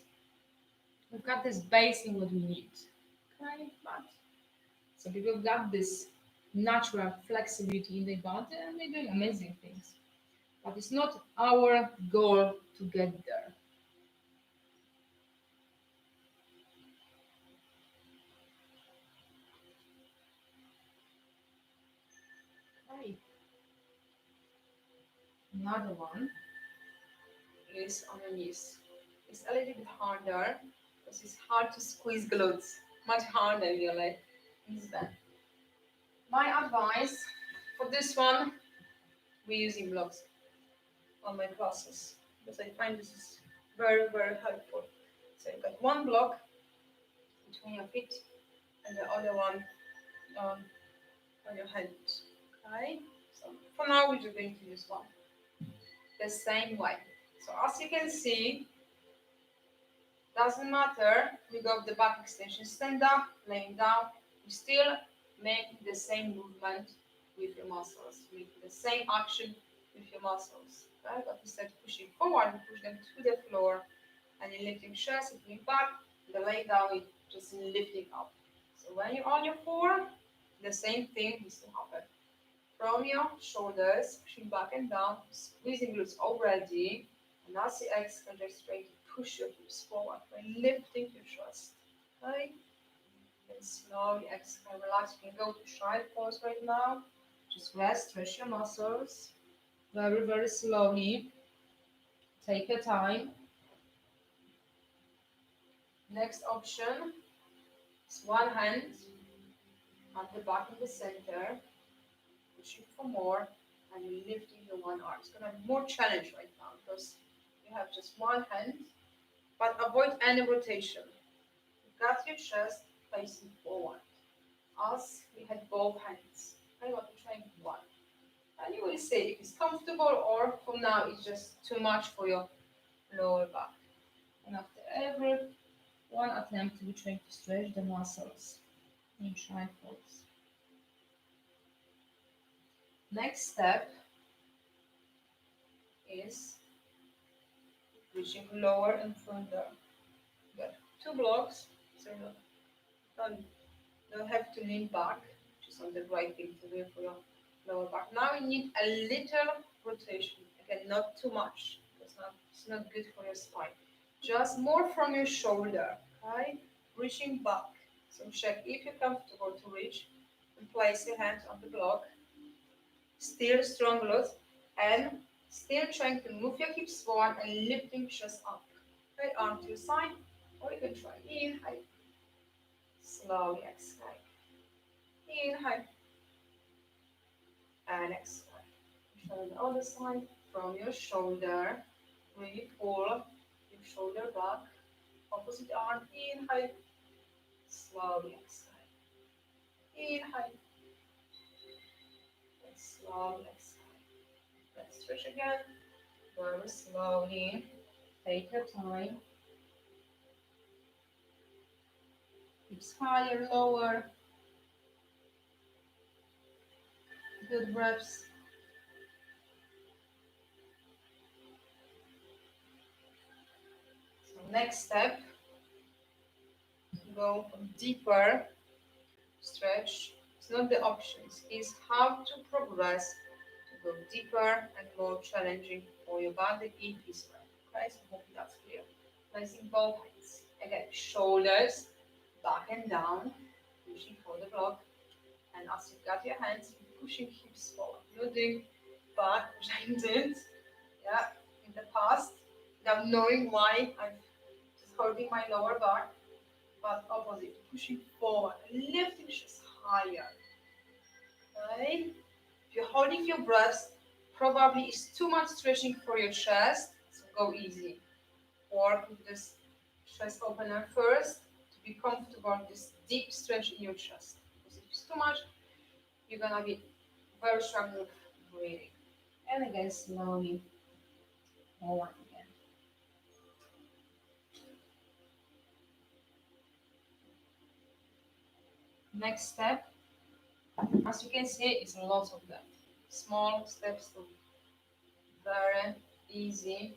we've got this base in what we need. Okay? But so people got this natural flexibility in their body and they're doing amazing things. But it's not our goal to get there. Okay. Another one is on the knees. It's a little bit harder because it's hard to squeeze glutes. Much harder in your leg. Is that? My advice for this one, we're using blocks on my classes because I find this is very, very helpful. So you've got one block between your feet and the other one on your hands. Okay? So for now, we're just going to use one. The same way. So as you can see, doesn't matter, we got the back extension, stand up, laying down, we still make the same movement with your muscles, with the same action with your muscles. Right? But instead of pushing forward, you push them to the floor, and you're lifting chest, lifting back, the lay down is just lifting up. So when you're on your floor, the same thing needs to happen. From your shoulders, pushing back and down, squeezing glutes already, and as you exhale, just straight push your hips forward by lifting your chest. Okay? And slowly exhale, relax. You can go to child pose right now. Just rest, stretch your muscles. Very, very slowly. Take your time. Next option is one hand at the back in the center. Pushing for more and lifting the one arm. It's going to be more challenge right now because you have just one hand, but avoid any rotation. You've got your chest facing forward as we had both hands. I want to try one. And you will see if it's comfortable or for now it's just too much for your lower back. And after every one attempt, we're trying to stretch the muscles in child pose. Next step is reaching lower and further. You got two blocks, so you don't have to lean back, which is on the right thing to do for your lower back. Now you need a little rotation. Again, not too much, because It's not good for your spine. Just more from your shoulder, okay? Reaching back. So check if you're comfortable to reach and place your hand on the block. Still strong glutes and still trying to move your hips forward and lifting chest up. Okay, arm to your side, or you can try inhale, slowly exhale. Inhale and exhale. Try the other side from your shoulder. Really pull your shoulder back. Opposite arm, inhale, slowly exhale. Inhale, and slowly exhale. Let's stretch again, very slowly. Take your time. Hips higher, lower. Good breaths. So next step, go deeper. Stretch. It's not the options. It's how to progress to go deeper and more challenging for your body in this way. Okay, so hope that's clear. Placing both hands. Again, shoulders back and down, pushing for the block. And as you've got your hands, pushing hips forward, nodding back, which I did, yeah, in the past, without knowing why I'm just holding my lower back, but opposite, pushing forward, lifting chest higher. Okay? If you're holding your breath, probably it's too much stretching for your chest, so go easy. Work with this chest opener first to be comfortable with this deep stretch in your chest. Because if it's too much, you're gonna be very struggling with breathing. And again, slowly forward again. Next step, as you can see, is a lot of them. Small steps to very easy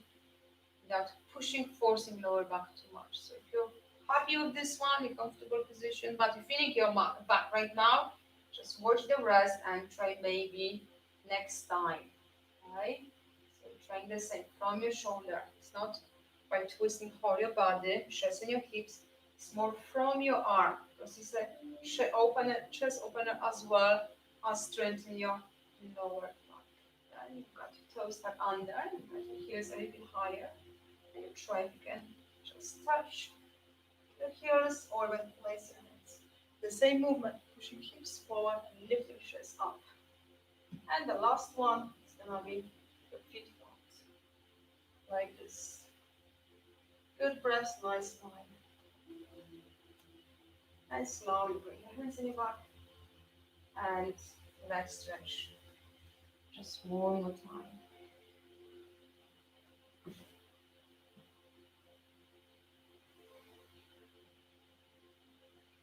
without pushing, forcing lower back too much. So if you're happy with this one, you're comfortable position, but you're feeling your back right now, just watch the rest and try maybe next time. Okay? So trying the same from your shoulder. It's not by twisting whole your body, chest and your hips. It's more from your arm because it's a chest opener as well as strengthen your lower back. Then you've got your toes tucked under, you've got your heels a little bit higher. And you try again. Just touch your heels or when place your hands. The same movement, pushing hips forward and lifting chest up. And the last one is gonna be the feet front. Like this. Good breath, nice spine. And slowly bring your hands in your back. And let's stretch. Just one more time.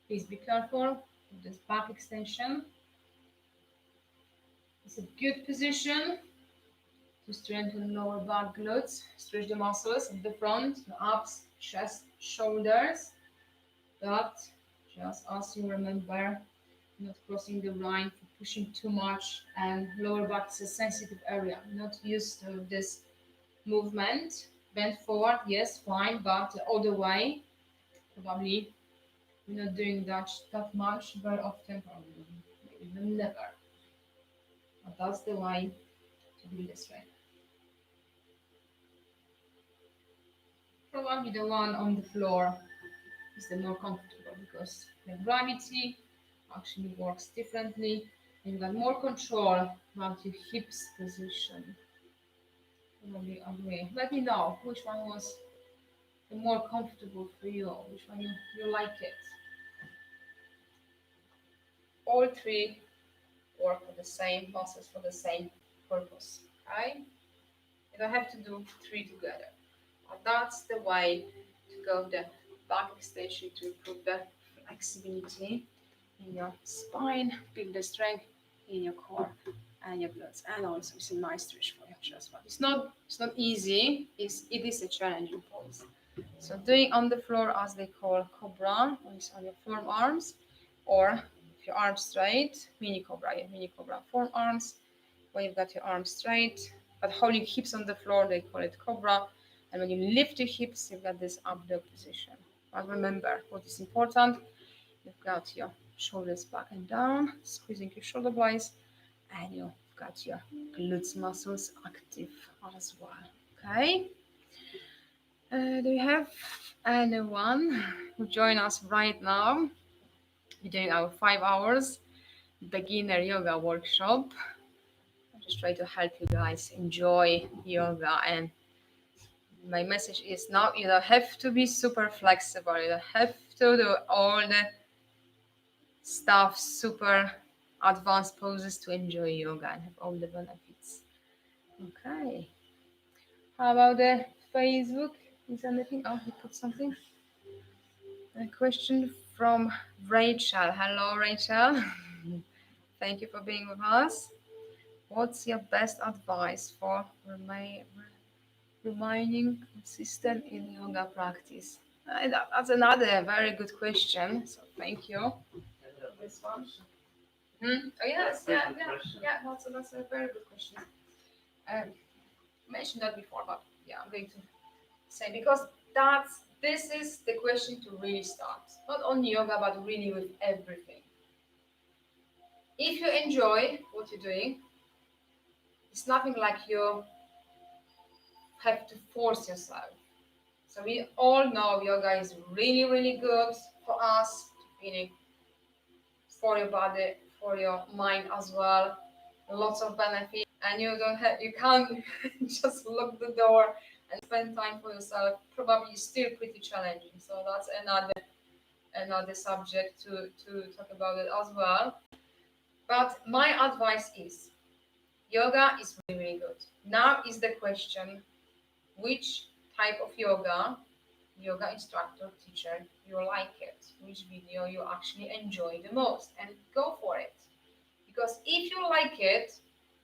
Please be careful with this back extension. It's a good position to strengthen lower back glutes. Stretch the muscles at the front, the abs, chest, shoulders. But just as you remember, not crossing the line for pushing too much, and lower back is a sensitive area. Not used to this movement. Bend forward, yes, fine, but the other way, probably we're not doing that much very often, probably maybe even never. But that's the way to build the strength. Probably the one on the floor is the more comfortable because the gravity actually works differently and you got more control about your hips position. Probably agree. Let me know which one was the more comfortable for you, which one you like it. All three work for the same muscles for the same purpose. Okay? You don't have to do three together. But that's the way to go the back extension to improve the flexibility in your spine, build the strength in your core and your glutes, and also it's a nice stretch for your chest. But it's not easy. It is a challenging pose. So doing on the floor as they call cobra, is on your forearms, or if your arms straight, mini cobra, forearms. When you've got your arms straight, But holding hips on the floor, they call it cobra. And when you lift your hips, you've got this up dog position. But remember, what is important, you've got your shoulders back and down, squeezing your shoulder blades, and you've got your glutes muscles active as well. Okay? Do you have anyone who join us right now? We're doing our 5 hours beginner yoga workshop. I just try to help you guys enjoy yoga, and my message is now you don't have to be super flexible, you don't have to do all the stuff, super advanced poses to enjoy yoga and have all the benefits. Okay. How about the Facebook? Is anything? Oh, he put something. A question from Rachel. Hello, Rachel. Thank you for being with us. What's your best advice for remaining consistent in yoga practice? That's another very good question. So thank you. This one. Oh yes, yeah. That's a very good question. I mentioned that before, but yeah, I'm going to say because this is the question to really start. Not only yoga, but really with everything. If you enjoy what you're doing, it's nothing like you have to force yourself. So we all know yoga is really, really good for us, meaning for your body, for your mind as well. Lots of benefits, and you can't just lock the door and spend time for yourself. Probably still pretty challenging. So that's another subject to talk about it as well. But my advice is yoga is really, really good. Now is the question, which type of yoga instructor, teacher, you like it, which video you actually enjoy the most, and go for it. Because if you like it,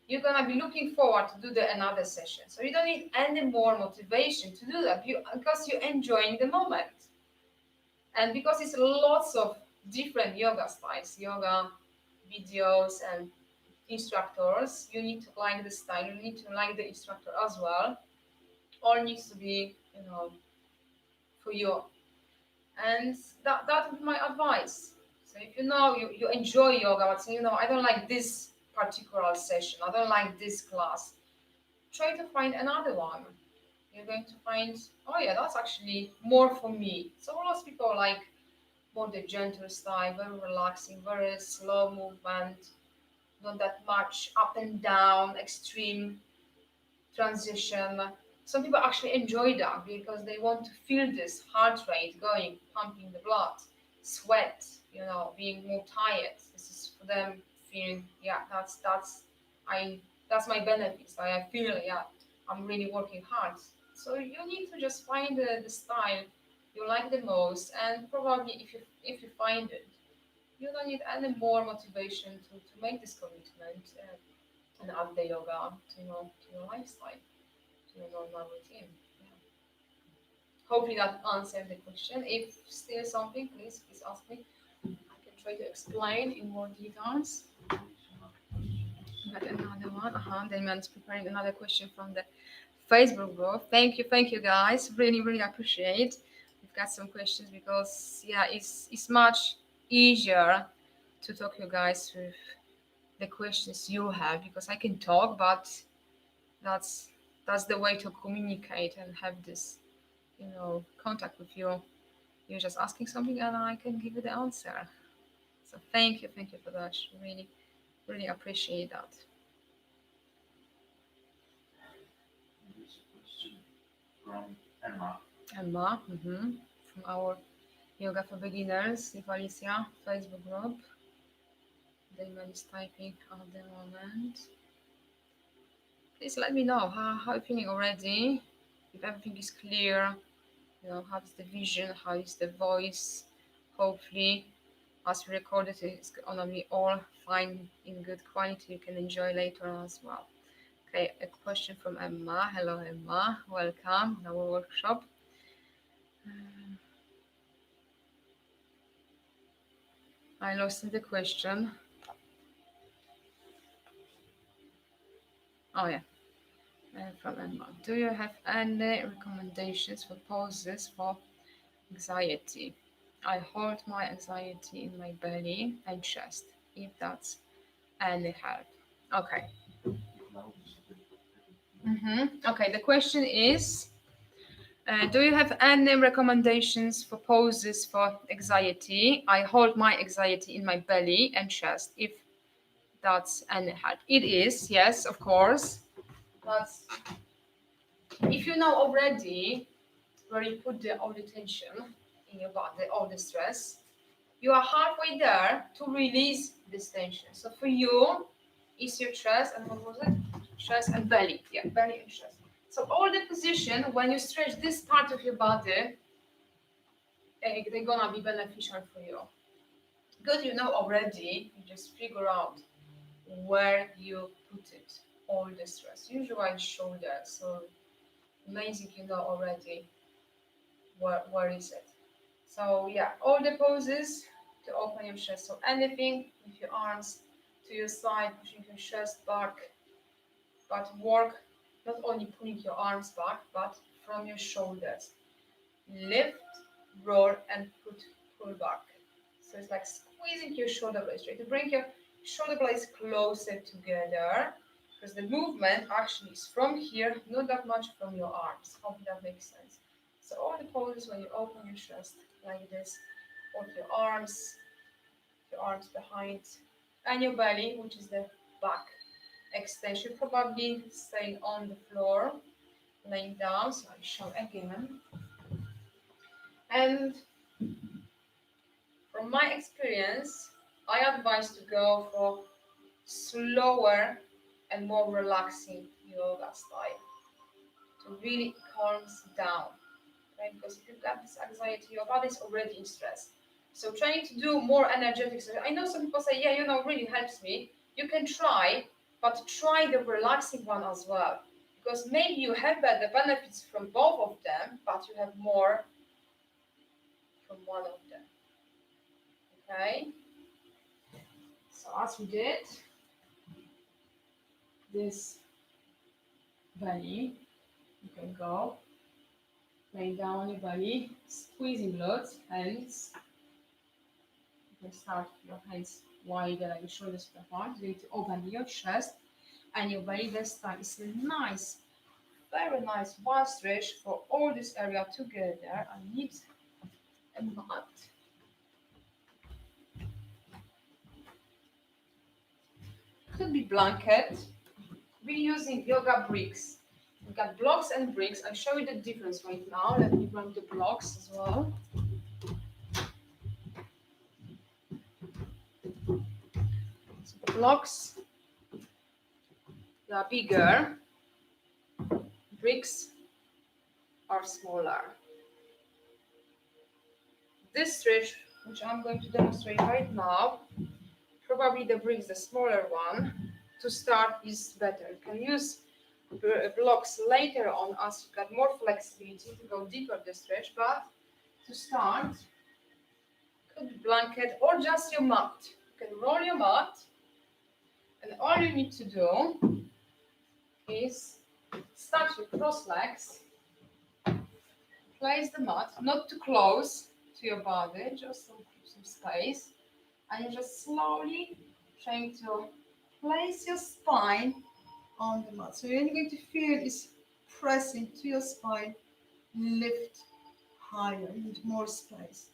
you're gonna be looking forward to do another session. So you don't need any more motivation to do that because you're enjoying the moment. And because it's lots of different yoga styles, yoga videos and instructors, you need to like the style, you need to like the instructor as well. All needs to be, for you. And that would be my advice. So if you enjoy yoga, but say, I don't like this particular session, I don't like this class, try to find another one. You're going to find, oh yeah, that's actually more for me. So lots of people like more the gentle style, very relaxing, very slow movement, not that much up and down, extreme transition. Some people actually enjoy that because they want to feel this heart rate going, pumping the blood, sweat, being more tired. This is for them feeling, yeah, that's my benefits. I feel, yeah, I'm really working hard. So you need to just find the style you like the most, and probably if you find it, you don't need any more motivation to make this commitment and add the yoga to your lifestyle, to your normal routine. Yeah. Hopefully that answered the question. If still something, please ask me. I can try to explain in more details. Got another one. Damian's preparing another question from the Facebook group. Thank you guys. Really, really appreciate. We've got some questions because yeah, it's much easier to talk you guys with the questions you have because I can talk, but that's the way to communicate and have this contact with you. You're just asking something and I can give you the answer. So thank you for that. Really, really appreciate that. There's a question from Emma. From our Yoga for Beginners, if Alicia Facebook group. Damon is typing at the moment. Please let me know how you're feeling already. If everything is clear, how's the vision, how is the voice. Hopefully, as we recorded, it's gonna be all fine in good quality. You can enjoy later as well. Okay, a question from Emma. Hello, Emma. Welcome to our workshop. I lost the question. Oh yeah. From Emma. Do you have any recommendations for poses for anxiety? I hold my anxiety in my belly and chest, if that's any help. Okay. Okay, the question is, do you have any recommendations for poses for anxiety? I hold my anxiety in my belly and chest, if that's any help. It is, yes, of course. That's, if you know already where you put all the tension in your body, all the stress, you are halfway there to release this tension. So for you, is your chest and what was it? Chest and belly. Yeah, belly and chest. So all the position, when you stretch this part of your body, they're gonna be beneficial for you. Good, you know already, you just figure out where you put it, all the stress. Usually shoulder, so amazing you know already where is it. So yeah, all the poses to open your chest. So anything with your arms to your side, pushing your chest back, but work not only pulling your arms back, but from your shoulders. Lift, roll, and pull back. So it's like squeezing your shoulder blades, right? To bring your shoulder blades closer together, because the movement actually is from here, not that much from your arms. Hope that makes sense. So all the poses when you open your chest like this, with your arms behind, and your belly, which is the back extension, probably staying on the floor, laying down. So I show again. And from my experience, I advise to go for slower and more relaxing yoga style to really calms down. Right? Because if you've got this anxiety, your body is already in stress. So trying to do more energetic. So I know some people say, yeah, really helps me. You can try, but try the relaxing one as well. Because maybe you have the benefits from both of them, but you have more from one of them. Okay? So as we did, this belly, you can go, lay down on your belly, squeezing glutes, hands. You can start your hands wider, like your shoulders apart. You're going to open your chest and your belly this time. It's a nice, very nice one stretch for all this area together. I need a mat. Could be blanket. We're using yoga bricks. We've got blocks and bricks. I'll show you the difference right now. Let me run the blocks as well. So the blocks, they are bigger. Bricks are smaller. This stretch, which I'm going to demonstrate right now, probably the bricks, the smaller one, to start is better. You can use blocks later on as you've got more flexibility to go deeper the stretch, but to start, could be blanket or just your mat. You can roll your mat, and all you need to do is start with cross legs, place the mat, not too close to your body, just to keep some space, and you're just slowly trying to place your spine on the mat. So you're going to feel is pressing to your spine, lift higher, you need more space.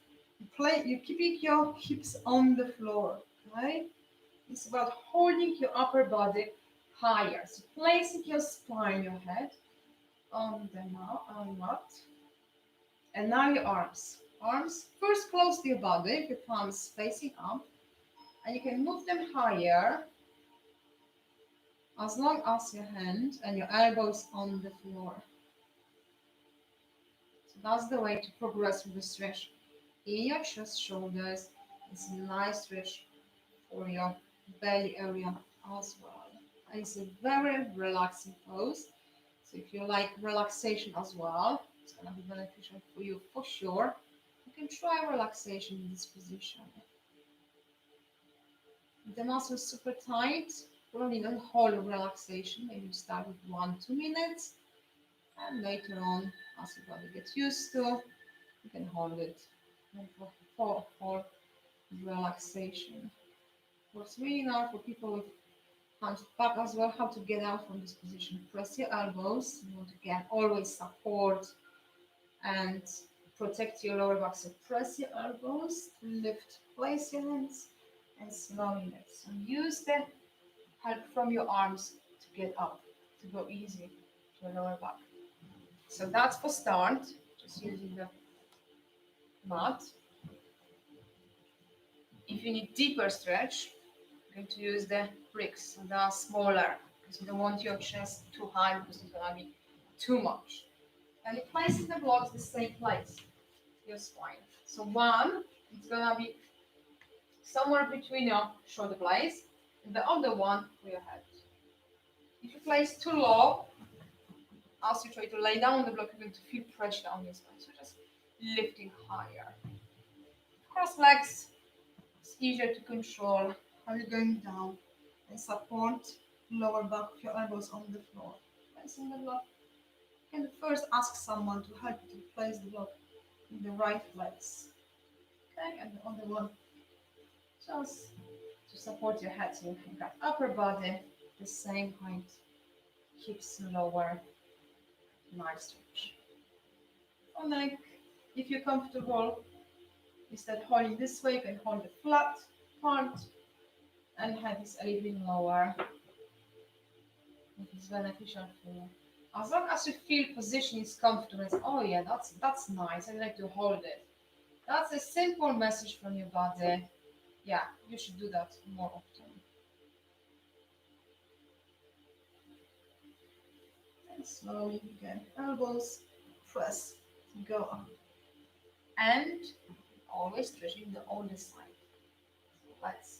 You're keeping your hips on the floor, okay? It's about holding your upper body higher. So placing your spine, your head on the mat. And now your arms. Arms first close to your body, your palms facing up. And you can move them higher as long as your hand and your elbows on the floor. So that's the way to progress with the stretch in your chest, shoulders. It's a nice stretch for your belly area as well. And it's a very relaxing pose. So if you like relaxation as well, it's going to be beneficial for you for sure. You can try relaxation in this position. The muscles super tight, probably not whole relaxation. Maybe start with 1-2 minutes, and later on, as your body gets used to, you can hold it for relaxation. What's really nice for people with hunched back as well, how to get out from this position. Press your elbows. You want to get always support and protect your lower back. So press your elbows, lift, place your hands, and slowly let. So use the help from your arms to get up, to go easy to your lower back. So that's for start, just using the mat. If you need deeper stretch, you're going to use the bricks. They are smaller because you don't want your chest too high because it's going to be too much. And you place the blocks the same place, your spine. So one, it's going to be somewhere between your shoulder blades, and the other one for your head. If you place too low, as you try to lay down the block, you're going to feel pressure on your spine. So just lifting higher. Cross legs, it's easier to control how you're going down and support lower back with your elbows on the floor. Placing the block. You can first ask someone to help you to place the block in the right place. Okay, and the other one, just to support your head. So you've got upper body, the same height, hips lower, nice stretch. For neck, if you're comfortable, instead of holding this way, you can hold the flat part and head is a little bit lower. It is beneficial for you. As long as you feel position is comfortable, oh yeah, that's nice. I like to hold it. That's a simple message from your body. Yeah, you should do that more often. And slowly again, elbows, press, go up. And always stretching the other side. So let's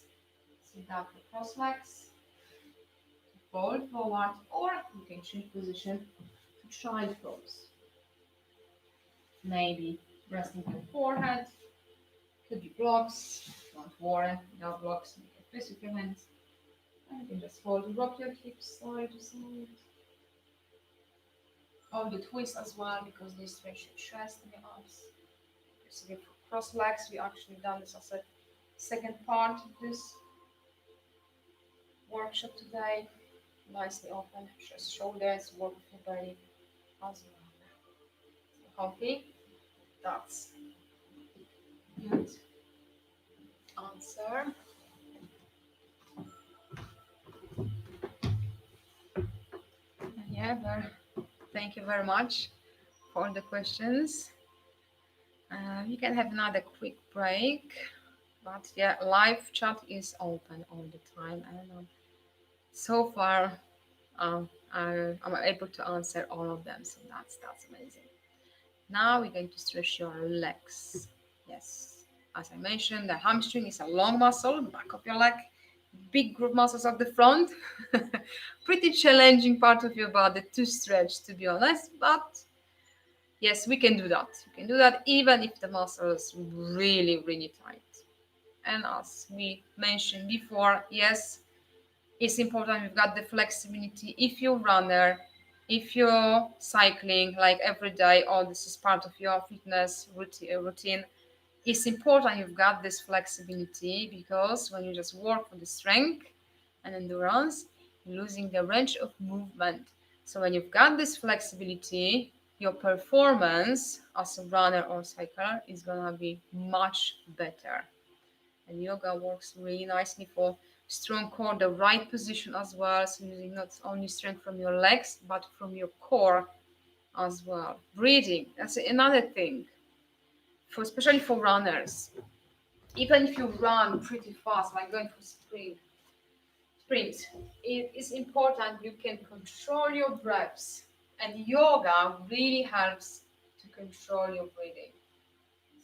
sit down for cross legs, fold forward, or you can change position to child pose. Maybe resting your forehead, could be blocks, don't worry, no blocks, you can twist with your hands. And you can just fold, rock your hips side to side. Or you twist as well because they stretch your chest and your arms. So for cross legs, we actually done this as a second part of this workshop today. Nicely open, just shoulders, work with your belly as well. So healthy. That's good answer. Yeah, thank you very much for the questions. We can have another quick break, but yeah, live chat is open all the time, and so far I'm able to answer all of them, so that's amazing. Now we're going to stretch your legs. Yes, as I mentioned, the hamstring is a long muscle, back of your leg, big group muscles at the front. Pretty challenging part of your body to stretch, to be honest, but yes, we can do that. You can do that even if the muscle is really, really tight. And as we mentioned before, yes, it's important you've got the flexibility. If you're a runner, if you're cycling like every day, or this is part of your fitness routine, it's important you've got this flexibility, because when you just work for the strength and endurance, you're losing the range of movement. So when you've got this flexibility, your performance as a runner or cycler is gonna be much better. And yoga works really nicely for strong core, the right position as well. So using not only strength from your legs, but from your core as well. Breathing, that's another thing, especially for runners. Even if you run pretty fast, like going for sprint, it is important you can control your breaths. And yoga really helps to control your breathing.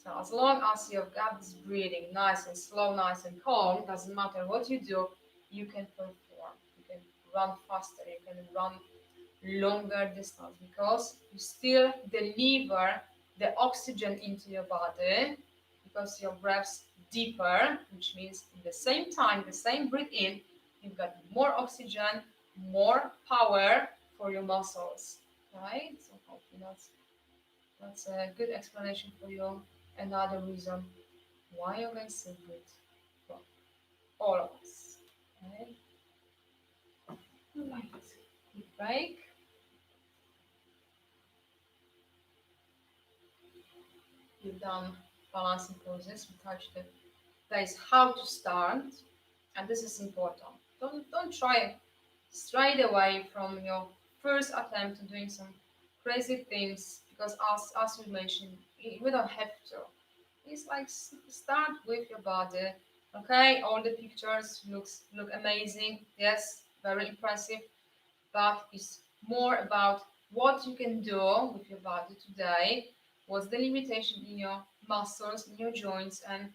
So as long as you've got this breathing nice and slow, nice and calm, doesn't matter what you do, you can perform. You can run faster, you can run longer distance, because you still deliver the oxygen into your body, because your breath's deeper, which means at the same time, the same breath in, you've got more oxygen, more power for your muscles, right? So hopefully that's a good explanation for you. Another reason why yoga is so good for all of us. Okay? Right. Quick break. You've done balancing poses. We touched the base how to start, and this is important. Don't try straight away from your first attempt to doing some crazy things because as we mentioned, we don't have to. It's like start with your body. Okay, all the pictures look amazing. Yes, very impressive, but it's more about what you can do with your body today. What's the limitation in your muscles, in your joints, and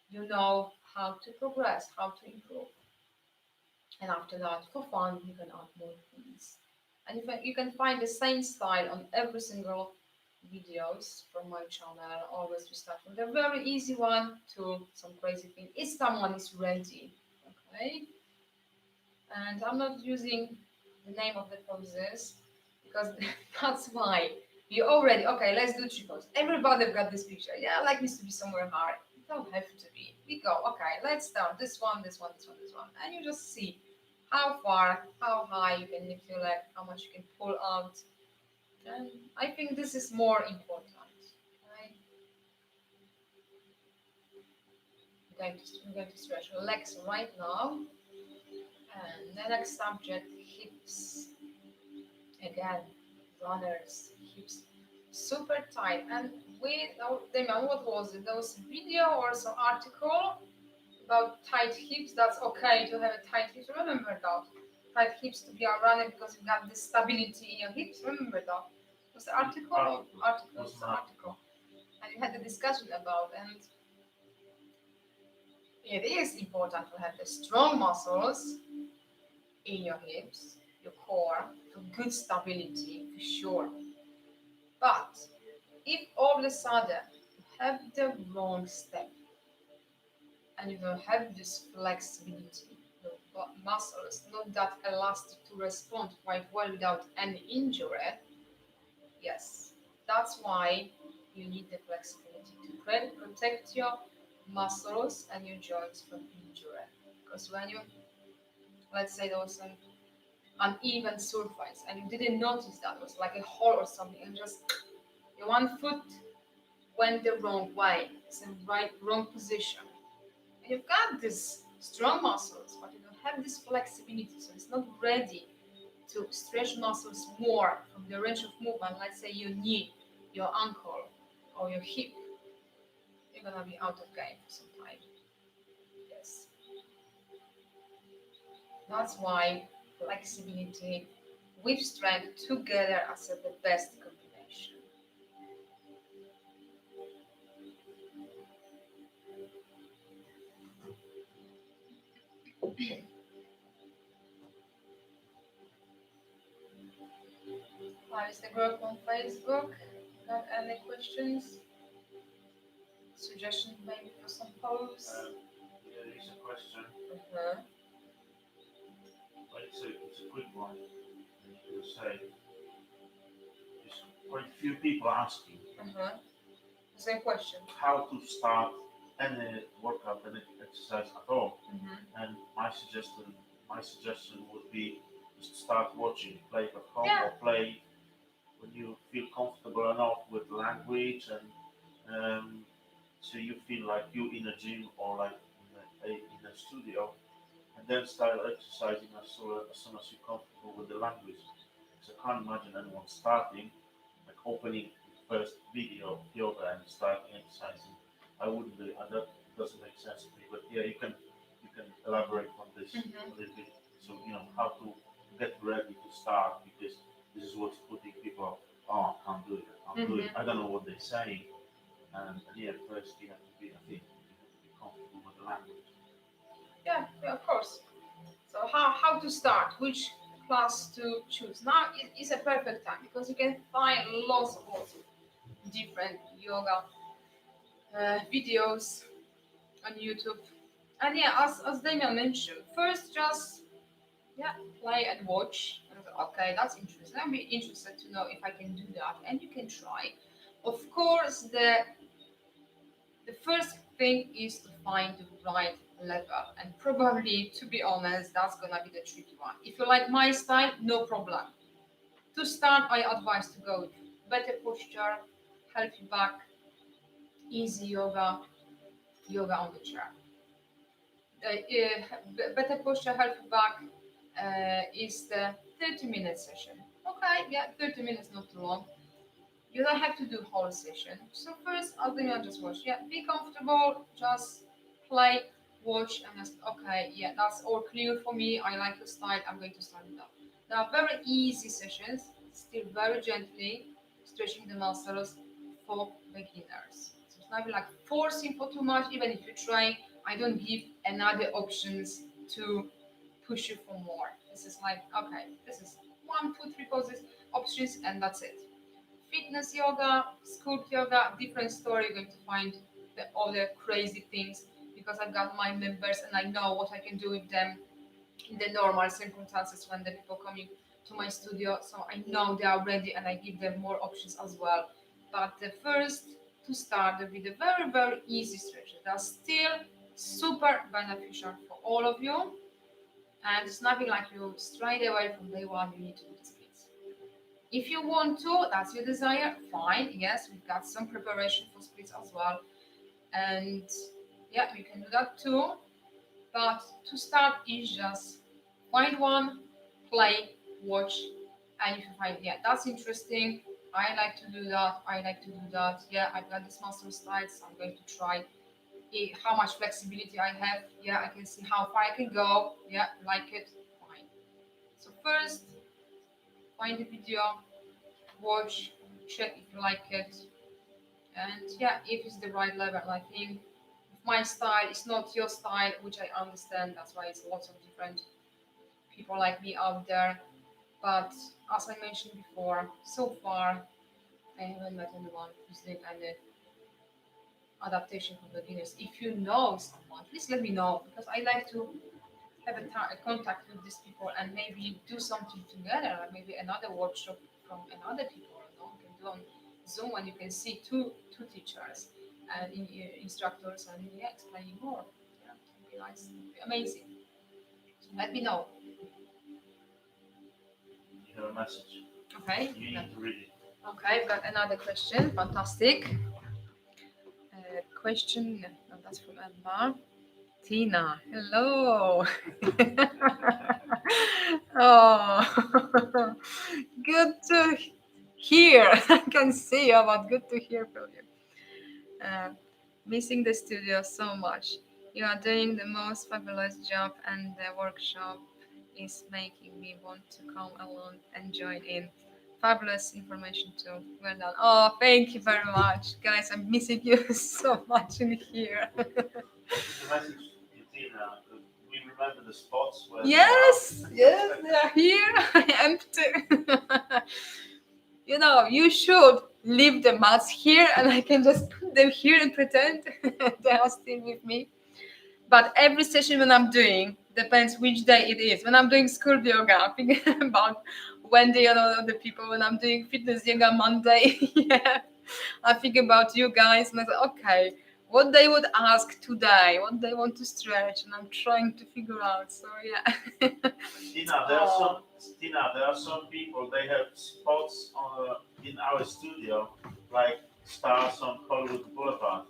you know how to progress, how to improve. And after that, for fun, you can add more things. And you can find the same style on every single videos from my channel. Always we start from the very easy one to some crazy thing. If someone is ready, okay? And I'm not using the name of the poses because that's why you already okay. Let's do triples. Everybody got this picture. Yeah, I like this to be somewhere hard. It don't have to be. We go. Okay, let's start this one, this one, this one, this one, and you just see how far, how high you can lift your leg, how much you can pull out. And I think this is more important. Right? I'm going to stretch your legs right now. And the next subject, hips. Again, runners, hips super tight. And we, oh, Damien, what was it? There was a video or some article about tight hips. That's okay to have a tight hips. Remember that. Tight hips to be a runner because you got this stability in your hips. Remember that. It was the article? Article. It was the article. And you had a discussion about and it is important to have the strong muscles in your hips, your core, for good stability for sure. But if all of a sudden you have the wrong step and you don't have this flexibility, your muscles not that elastic to respond quite well without any injury, yes, that's why you need the flexibility to protect your muscles and your joints from injury. Because when you, let's say there was an uneven surface and you didn't notice that it was like a hole or something, and just your one foot went the wrong way. It's in wrong position. And you've got these strong muscles, but you don't have this flexibility, so it's not ready to stretch muscles more from the range of movement. Let's say your knee, your ankle, or your hip. You're gonna be out of game for some time. Yes. That's why flexibility with strength together as the best combination. How is the group on Facebook? Got any questions? Suggestions maybe for some pose? Yeah, there is a question. Uh-huh. But it's a quick one. And you will say, there's quite a few people asking Uh-huh. Same question. how to start any workout, any exercise at all. Mm-hmm. And my suggestion would be just start watching, play at home Yeah. or play when you feel comfortable enough with language and so you feel like you in a gym or like in a studio, and then start exercising as soon as you're comfortable with the language. So I can't imagine anyone starting like opening the first video of yoga and starting exercising. I wouldn't do it. And that doesn't make sense to me. But yeah, you can elaborate on this Mm-hmm. a little bit. So how to get ready to start, because this is what's putting people off. Oh, I can't do it. I can't do it. Mm-hmm. I don't know what they're saying. And yeah, first you have to be, I think, you have to be comfortable with the language. Yeah, of course. So how to start? Which class to choose? Now is a perfect time because you can find lots of different yoga videos on YouTube. And yeah, as Damien mentioned, first just Yeah, play and watch. Okay, that's interesting. I'm be interested to know if I can do that, and you can try. Of course, the first thing is to find the right level, and probably, to be honest, that's gonna be the tricky one. If you like my style, no problem. To start, I advise to go with better posture, healthy back, easy yoga, yoga on the chair. Better posture, healthy back is the 30-minute session. Okay, yeah, 30 minutes, not too long. You don't have to do whole session. So first, I'll do just watch. Yeah, be comfortable, just play, watch, and just okay. Yeah, that's all clear for me. I like the style. I'm going to start it up. Now, very easy sessions, still very gently stretching the muscles for beginners. So it's not like forcing for too much. Even if you're trying, I don't give another options to push you for more. This is like okay, this is 1, 2, 3 poses options, and that's it. Fitness yoga, school yoga, different story. You're going to find the other crazy things because I've got my members and I know what I can do with them in the normal circumstances when the people coming to my studio. So I know they are ready and I give them more options as well. But the first to start will be the very, very easy stretches. They are still super beneficial for all of you. And it's nothing like you straight away from day one, you need to do the splits. If you want to, that's your desire, fine. Yes, we've got some preparation for splits as well. And yeah, you can do that too. But to start is just find one, play, watch, and if you find, yeah, that's interesting, I like to do that, I like to do that, yeah, I've got this muscle style, so I'm going to try how much flexibility I have, yeah, I can see how far I can go, yeah, like it, fine. So first, find the video, watch, check if you like it, and yeah, if it's the right level. I think my style is not your style, which I understand. That's why it's lots of different people like me out there. But as I mentioned before, so far I haven't met anyone who's doing any adaptation for beginners. If you know someone, please let me know because I like to have a contact with these people and maybe do something together, like maybe another workshop from another people. You know, you can do on Zoom and you can see two teachers and instructors and yeah, explaining more. Yeah, it'd be nice, it'd be amazing. So let me know. You have a message. Okay. You need to read it. Okay, I've got another question. Fantastic. Question. No, that's from Emma. Tina, hello. Oh, good to hear. I can see you, but good to hear from you. Missing the studio so much. You are doing the most fabulous job, and the workshop is making me want to come along and join in. Fabulous information too. Well done. Oh, thank you very much, guys. I'm missing you so much in here. The message to Tina, we remember the spots where Yes, yes, they are here, empty. You know, you should leave the mats here, and I can just put them here and pretend they are still with me. But every session when I'm doing depends which day it is. When I'm doing school yoga, I'm thinking about Wendy and all the people. When I'm doing fitness yoga Monday, yeah, I think about you guys, and I say, okay, what they would ask today, what they want to stretch, and I'm trying to figure out. So yeah. Tina, there are some Tina, there are some people they have spots on in our studio like stars on Hollywood Boulevard.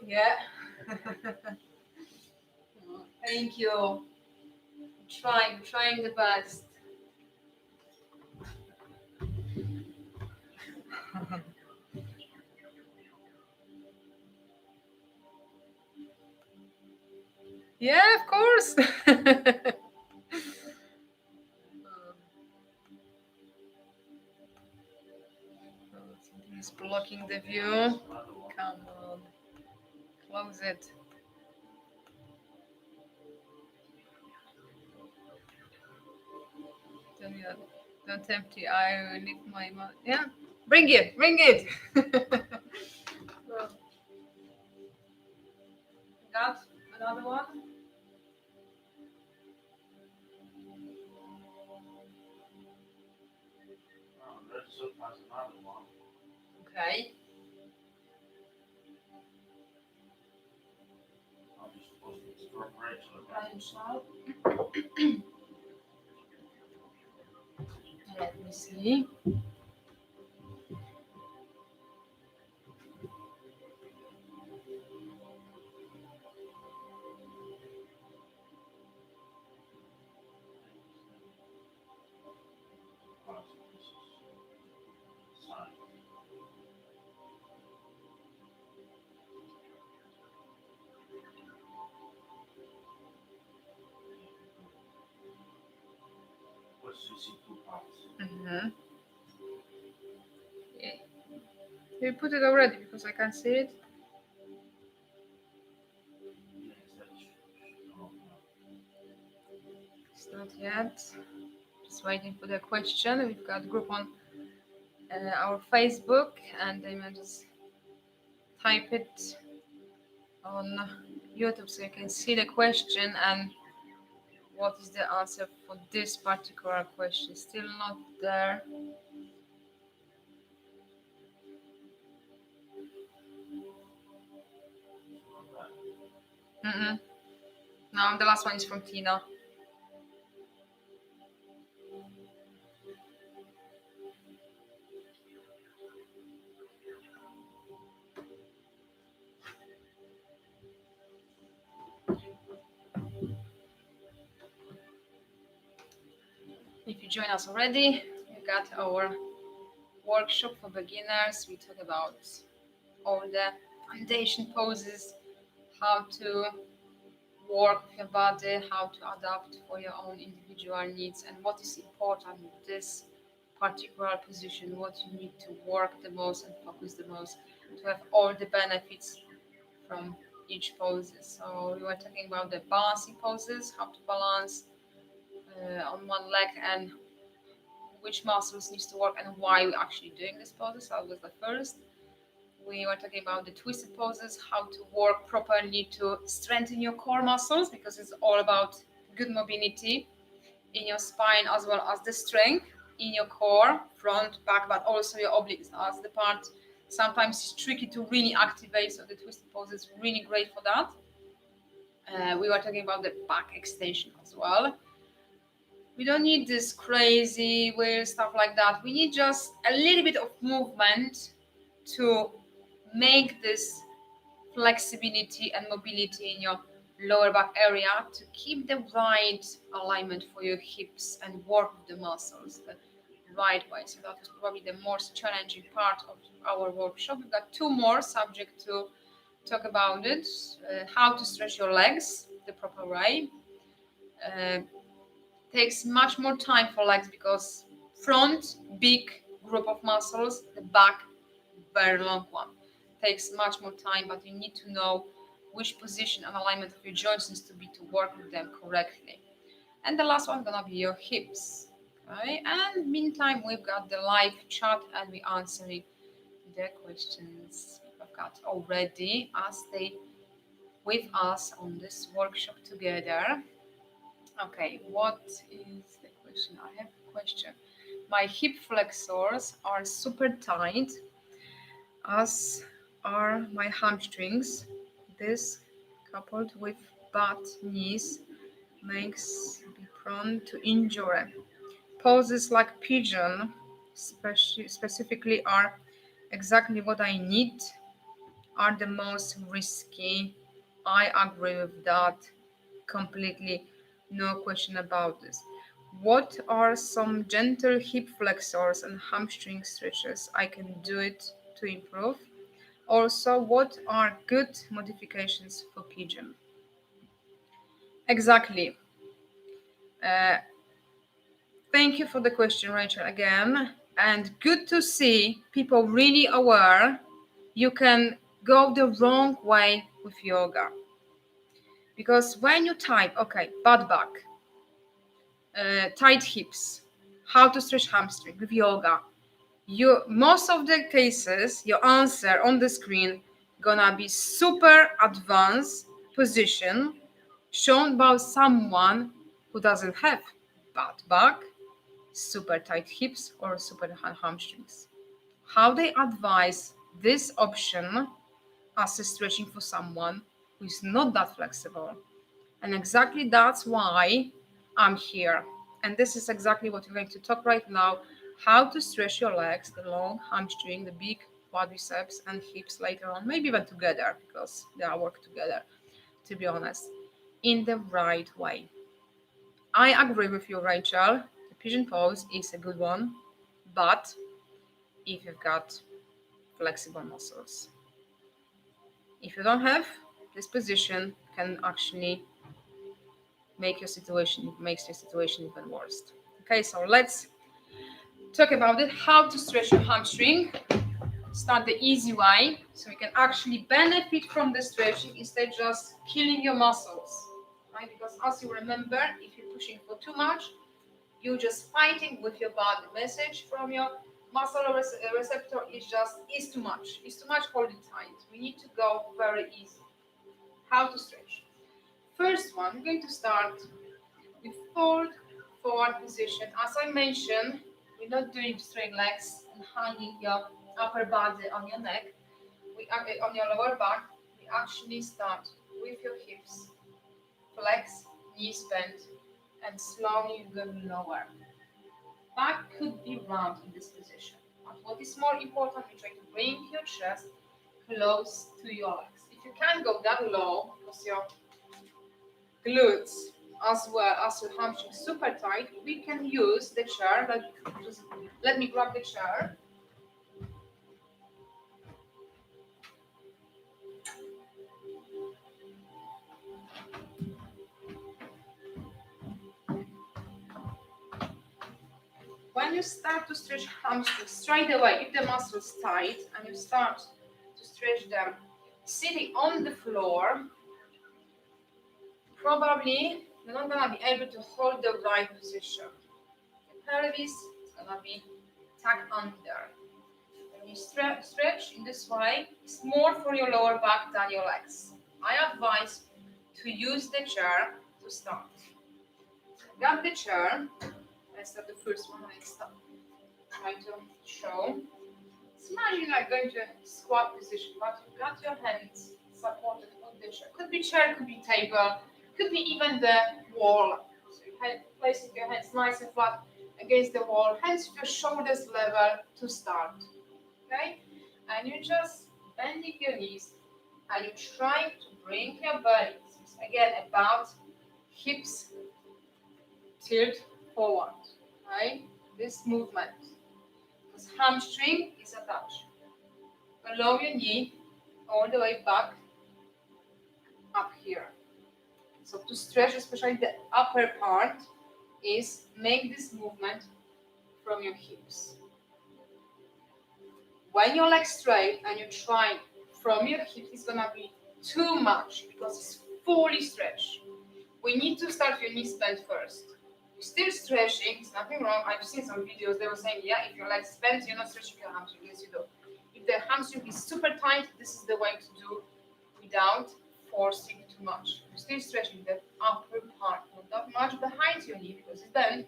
Yeah. Thank you. Trying the best. Yeah, of course. Something is blocking the view. Come on, close it. Don't empty. I will leave my mouth. Yeah, bring it, bring it. Got another one. another one. Okay. I'll just post it from Rachel. Let me see. Mm-hmm. Yeah. You put it already because I can't see it. It's not yet. Just waiting for the question. We've got a group on our Facebook, and they might just type it on YouTube so you can see the question and what is the answer for this particular question. Still not there. No, the last one is from Tina. If you join us already, we got our workshop for beginners. We talk about all the foundation poses, how to work with your body, how to adapt for your own individual needs, and what is important in this particular position, what you need to work the most and focus the most to have all the benefits from each poses. So we were talking about the balancing poses, how to balance on one leg and which muscles needs to work and why we're actually doing this poses. That was the first. We were talking about the twisted poses, how to work properly to strengthen your core muscles because it's all about good mobility in your spine as well as the strength in your core, front, back, but also your obliques. That's the part sometimes it's tricky to really activate, so the twisted pose is really great for that. We were talking about the back extension as well. We don't need this crazy weird stuff like that. We need just a little bit of movement to make this flexibility and mobility in your lower back area to keep the right alignment for your hips and work with the muscles the right way. So that was probably the most challenging part of our workshop. We've got two more subject to talk about it. How to stretch your legs the proper way. Takes much more time for legs because front, big group of muscles, the back, very long one. Takes much more time, but you need to know which position and alignment of your joints needs to be to work with them correctly. And the last one gonna be your hips. Okay, and meantime we've got the live chat and we answering the questions we've got already as they with us on this workshop together. Okay, what is the question? I have a question. My hip flexors are super tight, as are my hamstrings. This, coupled with bad knees, makes me prone to injury. Poses like pigeon specifically are exactly what I need, are the most risky. I agree with that completely, no question about this. What are some gentle hip flexors and hamstring stretches I can do it to improve? Also, what are good modifications for pigeon? Exactly. Uh, Thank you for the question, Rachel, again. And good to see people really aware you can go the wrong way with yoga. Because when you type, okay, butt back, tight hips, how to stretch hamstring with yoga, you most of the cases your answer on the screen gonna be super advanced position shown by someone who doesn't have butt back, super tight hips or super hamstrings. how they advise this option as a stretching for someone who is not that flexible. And exactly that's why I'm here. And this is exactly what we're going to talk right now, how to stretch your legs, the long hamstring, the big quadriceps and hips later on, maybe even together because they are work together, to be honest, in the right way. I agree with you, Rachel. The pigeon pose is a good one, but if you've got flexible muscles. If you don't have, this position can actually makes your situation even worse. Okay, so let's talk about it. How to stretch your hamstring. Start the easy way, so you can actually benefit from the stretching instead just killing your muscles. Right? Because as you remember, if you're pushing for too much, you're just fighting with your body. Message from your muscle receptor is too much. It's too much, hold it tight. We need to go very easy. How to stretch. First one, we're going to start with forward position. As I mentioned, we're not doing straight legs and hanging your upper body on your neck. On your lower back. We actually start with your hips, flex, knees bent, and slowly go lower. Back could be round in this position. But what is more important, we try to bring your chest close to your legs. If you can't go that low because your glutes as well as your hamstring super tight, we can use the chair. Just let me grab the chair. When you start to stretch hamstrings straight away, if the muscles tight and you start to stretch them sitting on the floor, probably you're not gonna be able to hold the right position. Your pelvis is gonna be tucked under. When you stretch in this way, it's more for your lower back than your legs. I advise to use the chair to start. Grab the chair. Let's start the first one. Let's start. Try to show. It's imagine like going to a squat position, but you've got your hands supported on the chair. Could be chair, could be table, could be even the wall. So you're placing your hands nice and flat against the wall, hands to your shoulders level to start. Okay? And you're just bending your knees and you're trying to bring your belly, again, about hips tilt forward. Right? This movement. Because hamstring is attached. Allow your knee all the way back up here. So to stretch, especially the upper part, is make this movement from your hips. When your legs straight and you're trying from your hips, it's gonna be too much because it's fully stretched. We need to start your knees bent first. You're still stretching, there's nothing wrong. I've seen some videos, they were saying, yeah, if your legs bent, you're not stretching your hamstring. Yes, you do. If the hamstring is super tight, this is the way to do without forcing too much. You're still stretching the upper part, not that much behind your knee because it's bent,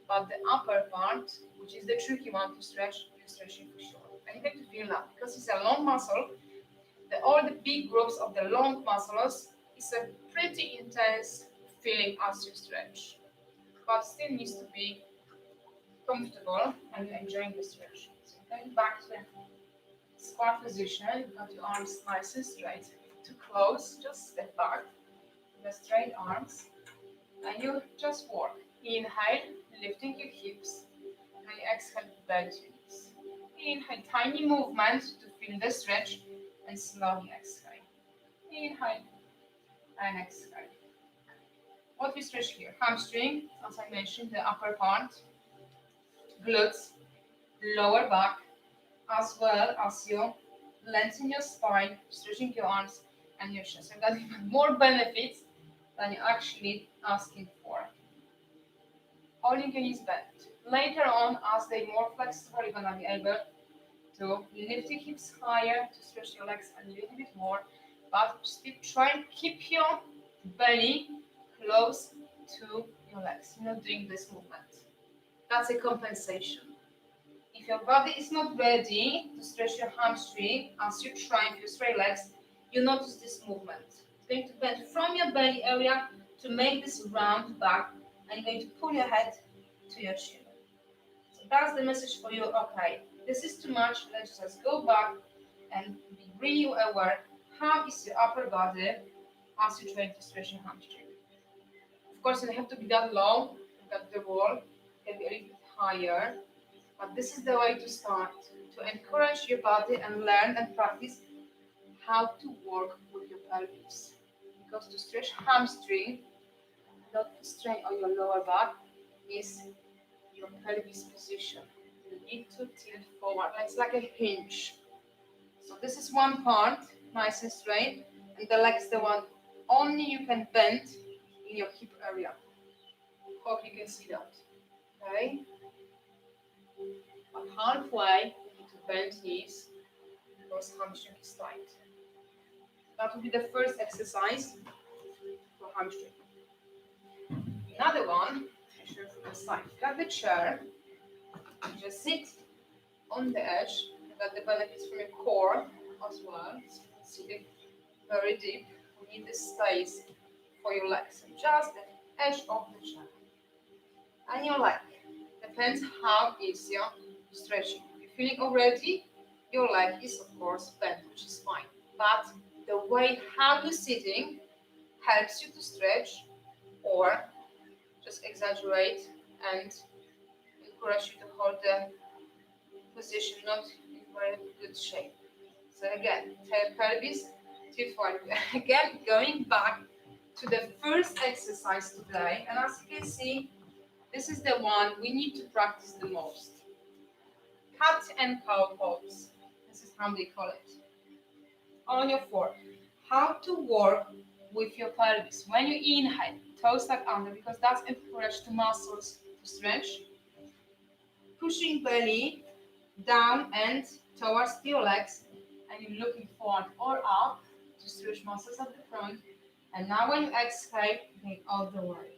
but the upper part, which is the tricky one to stretch, you're stretching for sure. And you have to feel that because it's a long muscle. All the big groups of the long muscles is a pretty intense feeling as you stretch, but still needs to be comfortable and you're enjoying the stretch. So going back to the squat position, you've got your arms nice and straight. To close, just step back with the straight arms and you just walk. Inhale, lifting your hips, and you exhale, bend your knees. Inhale, tiny movement to feel the stretch, and slowly exhale. Inhale and exhale. What we stretch here? Hamstring, as I mentioned, the upper part, glutes, lower back, as well as you lengthen your spine, stretching your arms and your chest. You've got even more benefits than you're actually asking for. Holding your knees bent. Later on, as they're more flexible, you're gonna be able to lift your hips higher to stretch your legs a little bit more, but still try and keep your belly close to your legs. You're not doing this movement. That's a compensation. If If your body is not ready to stretch your hamstring as you try with your straight legs, you notice this movement. It's going to bend from your belly area to make this round back, and you're going to pull your head to your chin. So that's the message for you. Okay, this is too much. Let's just go back and be really aware. How is your upper body as you're trying to stretch your hamstring? Of course, you don't have to be that low, that the wall can be a little bit higher. But this is the way to start, to encourage your body and learn and practice how to work with your pelvis. Because to stretch hamstring, not to strain on your lower back, is your pelvis position. You need to tilt forward. It's like a hinge. So this is one part, nice and straight, and the leg is the one only you can bend in your hip area. Hope you can see that. Okay? But halfway, you need to bend knees because hamstring is tight. That will be the first exercise for hamstring. Another one, I show from the side. Grab the chair, just sit on the edge, that the benefits from your core as well. So you can see it very deep. You need this space for your legs. And just the edge of the chair. And your leg. Depends how easy stretching. If you're feeling already, your leg is of course bent, which is fine. But the way how you're sitting helps you to stretch or just exaggerate and encourage you to hold the position not in very good shape. So again, tail pelvis, tilt forward. Again, going back to the first exercise today, and as you can see, this is the one we need to practice the most. Cat and cow pose. This is how they call it. On your floor. How to work with your pelvis. When you inhale, toes tuck under because that's encouraged the muscles to stretch. Pushing belly down and towards your legs, and you're looking forward or up to stretch muscles at the front. And now when you exhale, going all the way.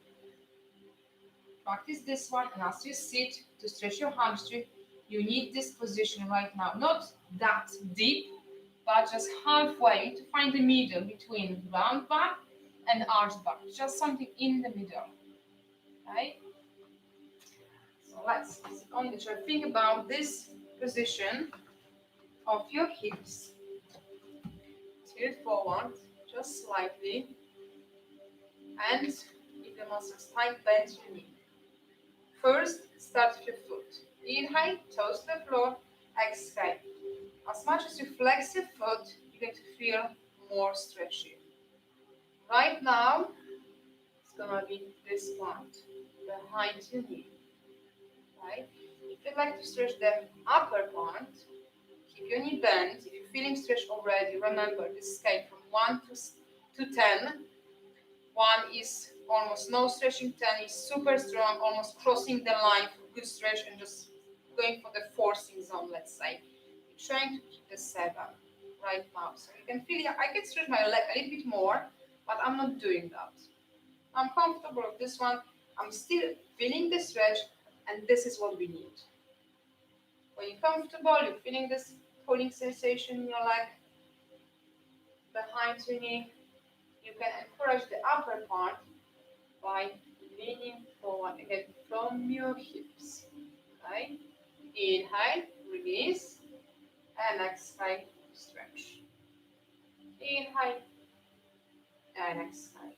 Practice this one, and as you sit to stretch your hamstring, you need this position right now. Not that deep, but just halfway to find the middle between round back and arch back. Just something in the middle. Okay? So let's sit on the chair. Think about this position of your hips. Tilt forward, just slightly. And if the muscles tight, bend your knee. First, start with your foot. Inhale, toes to the floor, exhale. As much as you flex your foot, you're going to feel more stretchy. Right now, it's gonna be this part, behind your knee. Right? If you'd like to stretch the upper part, keep your knee bent. If you're feeling stretched already, remember this scale from 1 to 10. 1 is almost no stretching, 10 is super strong, almost crossing the line for good stretch and just going for the forcing zone, let's say. You're trying to keep the 7 right now. So you can feel, I can stretch my leg a little bit more, but I'm not doing that. I'm comfortable with this one. I'm still feeling the stretch, and this is what we need. When you're comfortable, you're feeling this pulling sensation in your leg, behind your knee, you can encourage the upper part by leaning forward again from your hips. Okay? Inhale, release, and exhale, stretch. Inhale, and exhale.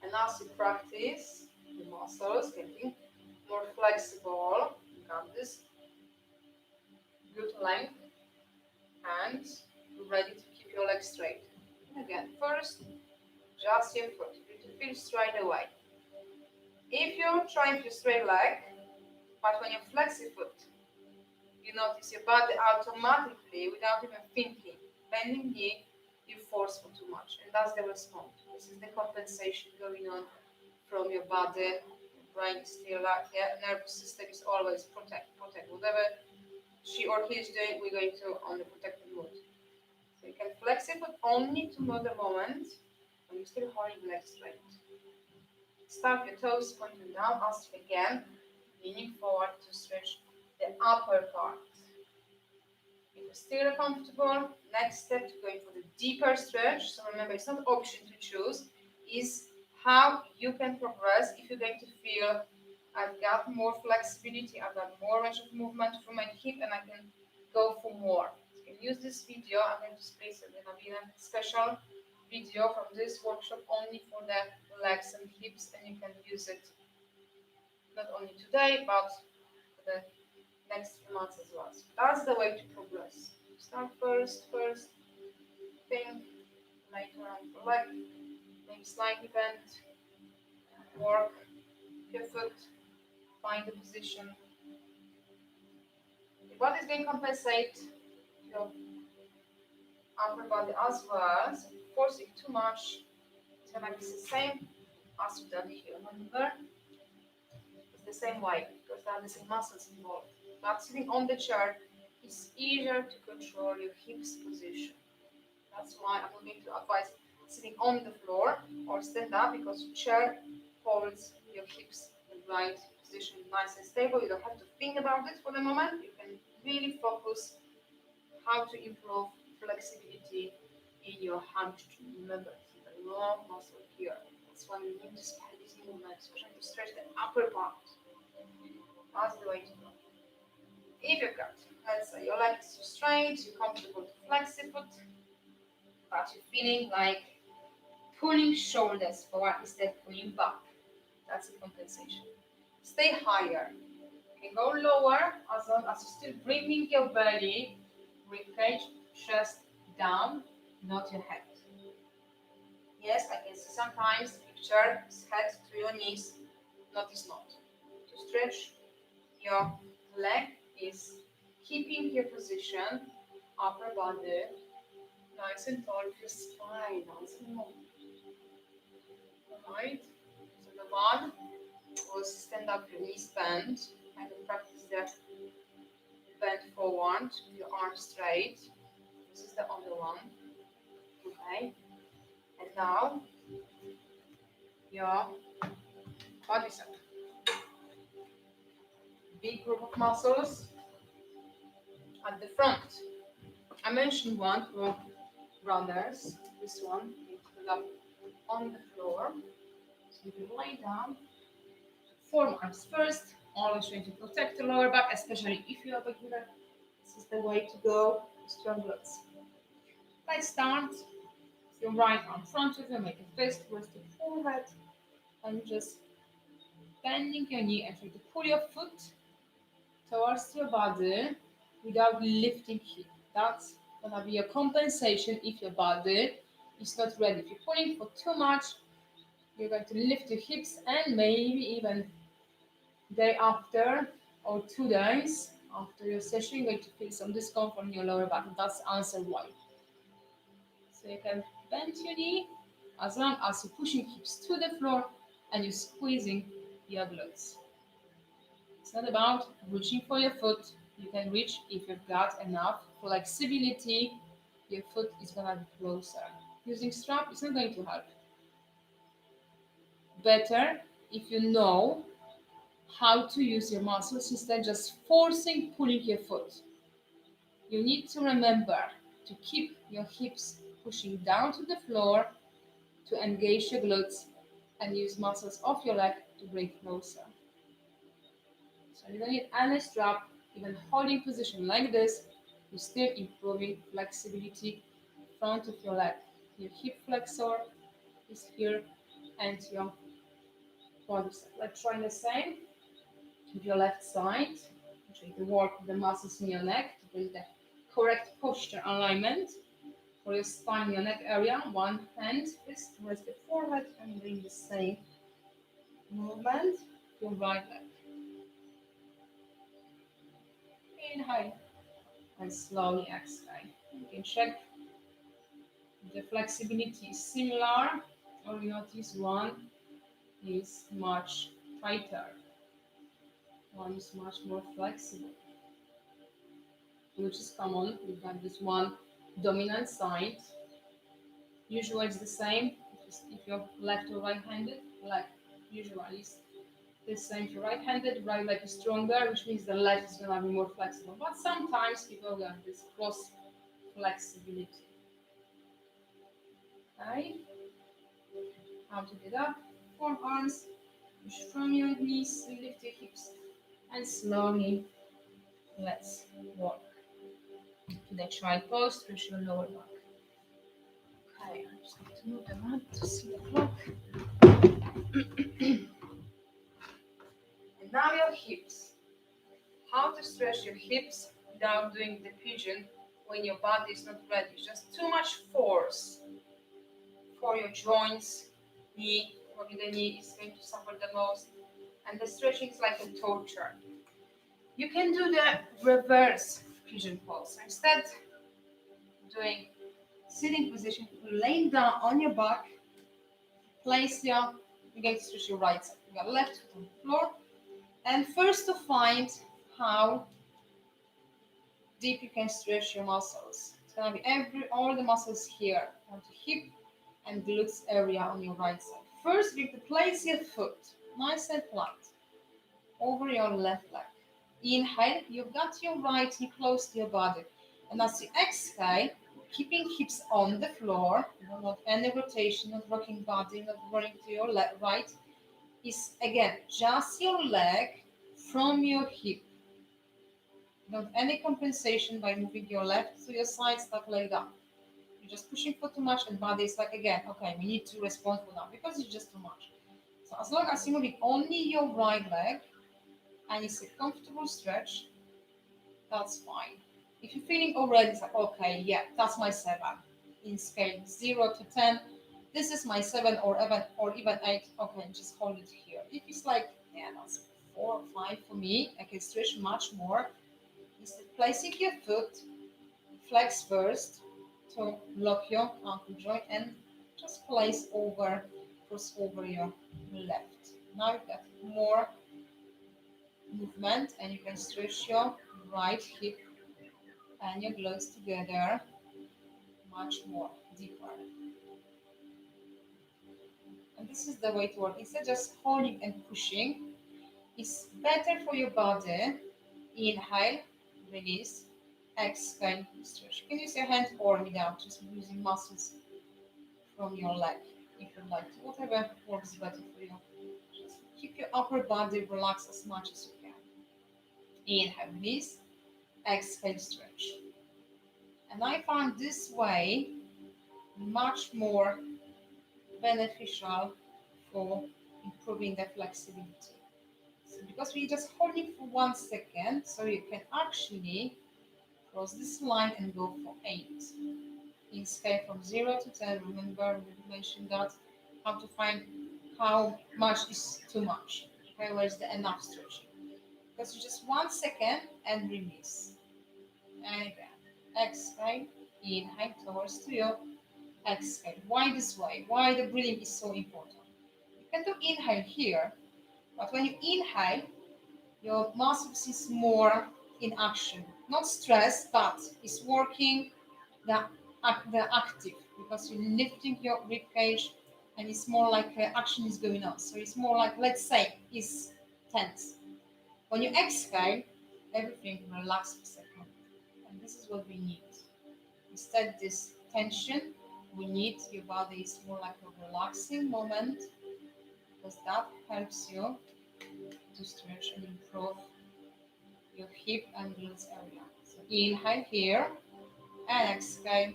And as you practice, the muscles getting more flexible. You got this good length, and you're ready to keep your legs straight. Again, first, just your foot. You feel straight away. If you're trying to straight leg, but when you flex your foot, you notice your body automatically, without even thinking, bending knee, you force for too much, and that's the response. This is the compensation going on from your body. Your brain is still like, yeah, nervous system is always protect. Whatever she or he is doing, we're going to on the protective mode. So you can flex it, but only to know the moment when you're still holding the leg straight. Start your toes pointing down, as again, leaning forward to stretch the upper part. If you're still comfortable, next step to going for the deeper stretch. So remember, it's not an option to choose, is how you can progress if you're going to feel I've got more flexibility, I've got more range of movement from my hip and I can go for more. You can use this video. I'm going to space it. There's going to be a special video from this workshop only for the legs and hips, and you can use it not only today but for the next few months as well. So that's the way to progress. Start first, think, later on the leg, maybe slightly bend, work your foot, find the position. Your body is going to compensate your upper body as well, so forcing too much, it's going to be the same as you've done here. Remember, it's the same way because there are the same muscles involved. But sitting on the chair is easier to control your hips position. That's why I'm going to advise sitting on the floor or stand up, because chair holds your hips in the right position, nice and stable. You don't have to think about it for the moment. You can really focus how to improve flexibility in your hamstring. Remember, it's a long muscle here. That's why you need to spend these movements. You're trying to stretch the upper part. That's the way to go. If you've got, let's say your leg is too straight, you're comfortable to flex the foot, but you're feeling like pulling shoulders forward instead of pulling back. That's a compensation. Stay higher. You can go lower as long as you're still bringing your belly, ribcage, chest down, not your head. Yes, I can see sometimes picture head to your knees. Notice not. To stretch your leg is keeping your position, upper body nice and tall, your spine nice and long. Alright, so the one was stand up, your knees bend, and then practice the bend forward, your arms straight. This is the other one. Okay, and now your quadricep. Big group of muscles at the front. I mentioned one for runners. This one, you put up on the floor. So you can lay down. Forearms first, always trying to protect the lower back, especially if you are a beginner. This is the way to go. Strong glutes. Let's start. Your right arm front of you, make a fist towards the forehead, and just bending your knee and try to pull your foot towards your body without lifting hip. That's gonna be a compensation if your body is not ready. If you're pulling for too much, you're going to lift your hips, and maybe even day after or 2 days after your session, you're going to feel some discomfort in your lower back. That's the answer why. So you can bend your knee as long as you're pushing hips to the floor and you're squeezing your glutes. It's not about reaching for your foot. You can reach if you've got enough flexibility. Your foot is gonna be closer. Using strap is not going to help. Better if you know how to use your muscles instead of just forcing pulling your foot. You need to remember to keep your hips pushing down to the floor to engage your glutes and use muscles of your leg to bring closer. So you don't need any strap, even holding position like this, you're still improving flexibility front of your leg. Your hip flexor is here and your quadricep. Let's try the same with your left side. Try to work with the muscles in your neck to bring the correct posture alignment for your spine, your neck area. One hand is towards the forehead and bring the same movement to your right leg. Inhale and slowly exhale. You can check if the flexibility is similar or you notice one is much tighter, one is much more flexible, which is common. We've got this one dominant side. Usually it's the same if you're left or right-handed, like usually is The same for right-handed, right leg is stronger, which means the left is going to be more flexible. But sometimes people get this cross flexibility. Okay, how to get up? Forearms, push from your knees, lift your hips, and slowly let's walk to the child pose, push your lower back. Okay, I just need to move the mat to see the clock. And now your hips. How to stretch your hips without doing the pigeon when your body is not ready. Just too much force for your joints, knee, probably the knee is going to suffer the most. And the stretching is like a torture. You can do the reverse pigeon pose. So instead doing sitting position, laying down on your back, place your, you're going to stretch your right side. You got left foot on the floor. And first to find how deep you can stretch your muscles. It's gonna be all the muscles here, on the hip and glutes area on your right side. First, you have to place your foot nice and flat over your left leg. Inhale, you've got your right knee close to your body. And as you exhale, keeping hips on the floor, not any rotation, not rocking body, not rolling to your right, is again just your leg from your hip. Not any compensation by moving your left to your side, stuff like that. You're just pushing for too much and body is like, again, okay, we need to respond for that because it's just too much. So as long as you're moving only your right leg and it's a comfortable stretch, that's fine. If you're feeling already, it's like, okay, yeah, that's my 7. In scale 0 to 10, this is my 7 or even 8, okay, just hold it here. If it's like, yeah, that's 4 or 5 for me, I can stretch much more. Instead, placing your foot, flex first to lock your ankle joint and just cross over your left. Now you've got more movement and you can stretch your right hip and your glutes together much more deeper. And this is the way to work. Instead of just holding and pushing, it's better for your body. Inhale, release, exhale, stretch. You can use your hand or without, just using muscles from your leg if you like to. Whatever works better for you. Just keep your upper body relaxed as much as you can. Inhale, release, exhale, stretch. And I find this way much more beneficial for improving the flexibility. So because we're just holding for 1 second, so you can actually cross this line and go for 8. In scale from 0 to 10, remember we mentioned that, how to find how much is too much, okay, where's the enough stretching. Because you just 1 second and release. And again, exhale, inhale towards to you, exhale. Why this way? Why the breathing is so important? You can do inhale here, but when you inhale, your muscles is more in action, not stress, but it's working the active because you're lifting your rib cage and it's more like action is going on. So it's more like, let's say, it's tense. When you exhale, everything relax for a second. And this is what we need. Instead this tension, we need your body is more like a relaxing moment because that helps you to stretch and improve your hip and glutes area. So inhale here and exhale,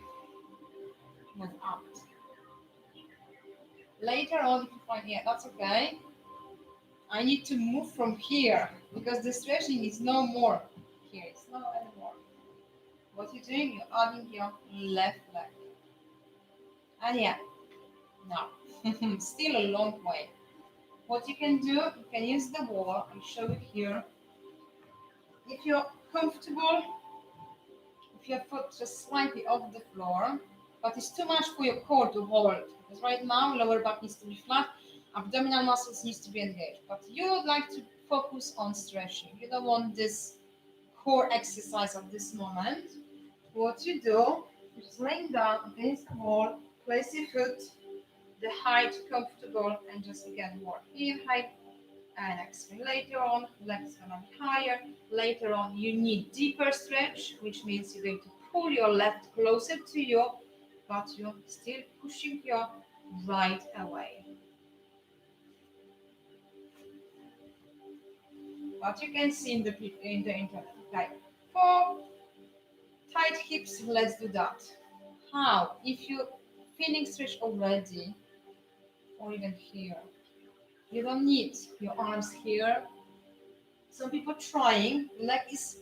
move out. Later on, if you find, yeah, that's okay, I need to move from here because the stretching is no more here. It's not anymore. What you're doing, you're adding your left leg. And yeah, now, still a long way. What you can do, you can use the wall. I'll show it here. If you're comfortable, if your foot just slightly off the floor, but it's too much for your core to hold. Because right now, lower back needs to be flat, abdominal muscles needs to be engaged. But you would like to focus on stretching. You don't want this core exercise at this moment. What you do, you just laying down against the wall, place your foot, the height comfortable, and just again work. Inhale, And exhale. Later on, legs gonna be higher. Later on, you need deeper stretch, which means you're going to pull your left closer to you, but you're still pushing your right away. What you can see in the internet. Okay. For tight hips, let's do that. How? If you feeling stretch already, or even here, you don't need your arms here. Some people trying, leg is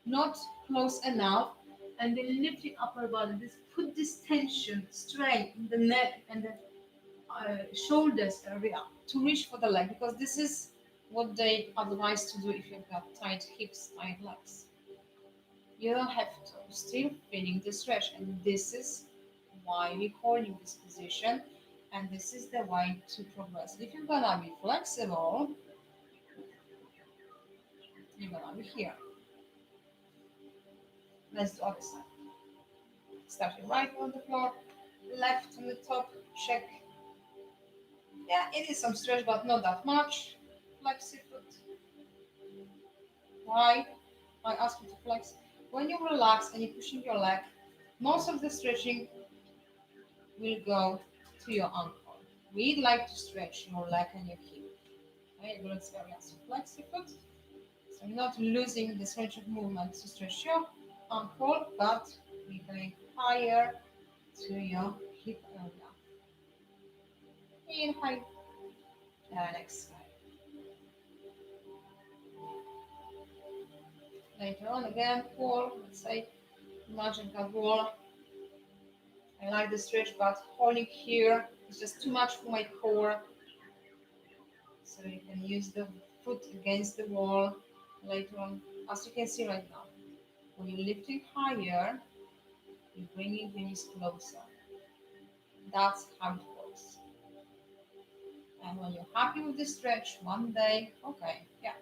not close enough, and then lift your upper body. Just put this tension, strain in the neck and the shoulders area to reach for the leg, because this is what they advise to do if you've got tight hips, tight legs. You don't have to, still feeling the stretch, and this is why we call you this position, and this is the way to progress. If you're gonna be flexible, you're gonna be here. Let's do other side. Start your right on the floor, left on the top, check. Yeah, it is some stretch, but not that much. Flex your foot. Why? I ask you to flex. When you relax and you're pushing your leg, most of the stretching will go to your ankle. We like to stretch your leg and your hip. Okay, glutes area. So flex your foot. So you're not losing this range of movement to stretch your ankle, but we're going higher to your hip area. Inhale and exhale. Later on again, pull, let's say, imagine a wall. I like the stretch, but holding here is just too much for my core. So you can use the foot against the wall later on. As you can see right now, when you're lifting higher, you're bringing the knees closer. That's how it works. And when you're happy with the stretch, one day, okay, yeah,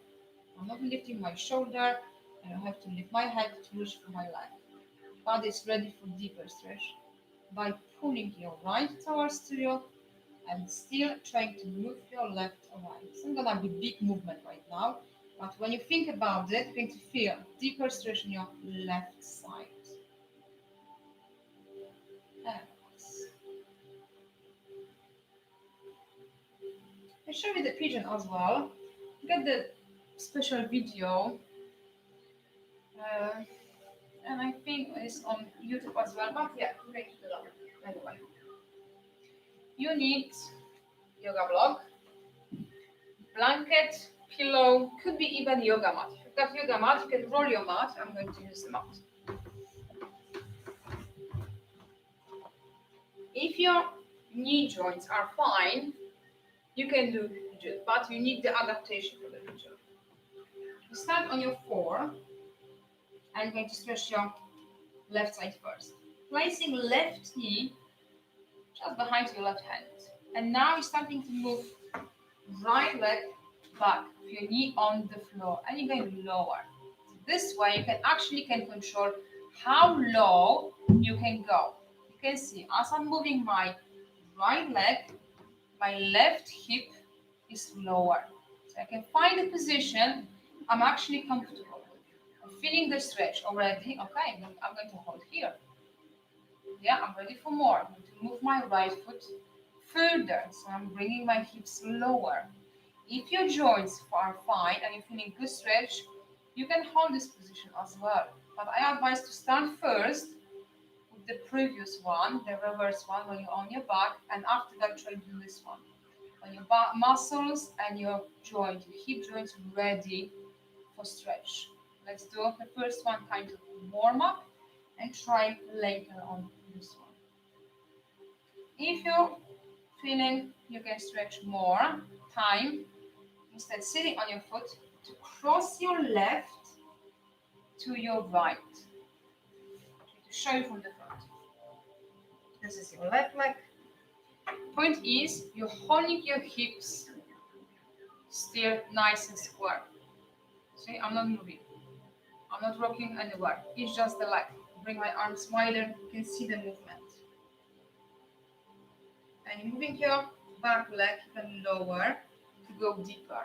I'm not lifting my shoulder, I don't have to lift my head to reach for my leg. Body is ready for deeper stretch by pulling your right towards to you and still trying to move your left away. It's not gonna be big movement right now, but when you think about it, you're going to feel deeper stretch in your left side. And I'll show you the pigeon as well. Get the special video, and I think it's on YouTube as well. But yeah, we're going to do that anyway. You need yoga block, blanket, pillow, could be even yoga mat. If you've got yoga mat, you can roll your mat. I'm going to use the mat. If your knee joints are fine, you can do pigeon, but you need the adaptation for the pigeon. You start on your 4, and you're going to stretch your left side first. Placing left knee just behind your left hand. And now you're starting to move right leg back, your knee on the floor, and you're going lower. This way you can control how low you can go. You can see as I'm moving my right leg, my left hip is lower. So I can find a position I'm actually comfortable with. I'm feeling the stretch already. Okay, I'm going to hold here. Yeah, I'm ready for more. I'm going to move my right foot further. So I'm bringing my hips lower. If your joints are fine and you're feeling good stretch, you can hold this position as well. But I advise to start first with the previous one, the reverse one, when you're on your back, and after that try to do this one. When your back muscles and your joint, your hip joints ready for stretch. Let's do the first one kind of warm up and try later on this one. If you're feeling you can stretch more time, instead sitting on your foot, to cross your left to your right. To show you from the front. This is your left leg. Point is, you're holding your hips still nice and square. See, I'm not moving. I'm not rocking anywhere. It's just the leg. Bring my arms wider. You can see the movement. And you're moving your back leg even lower to go deeper.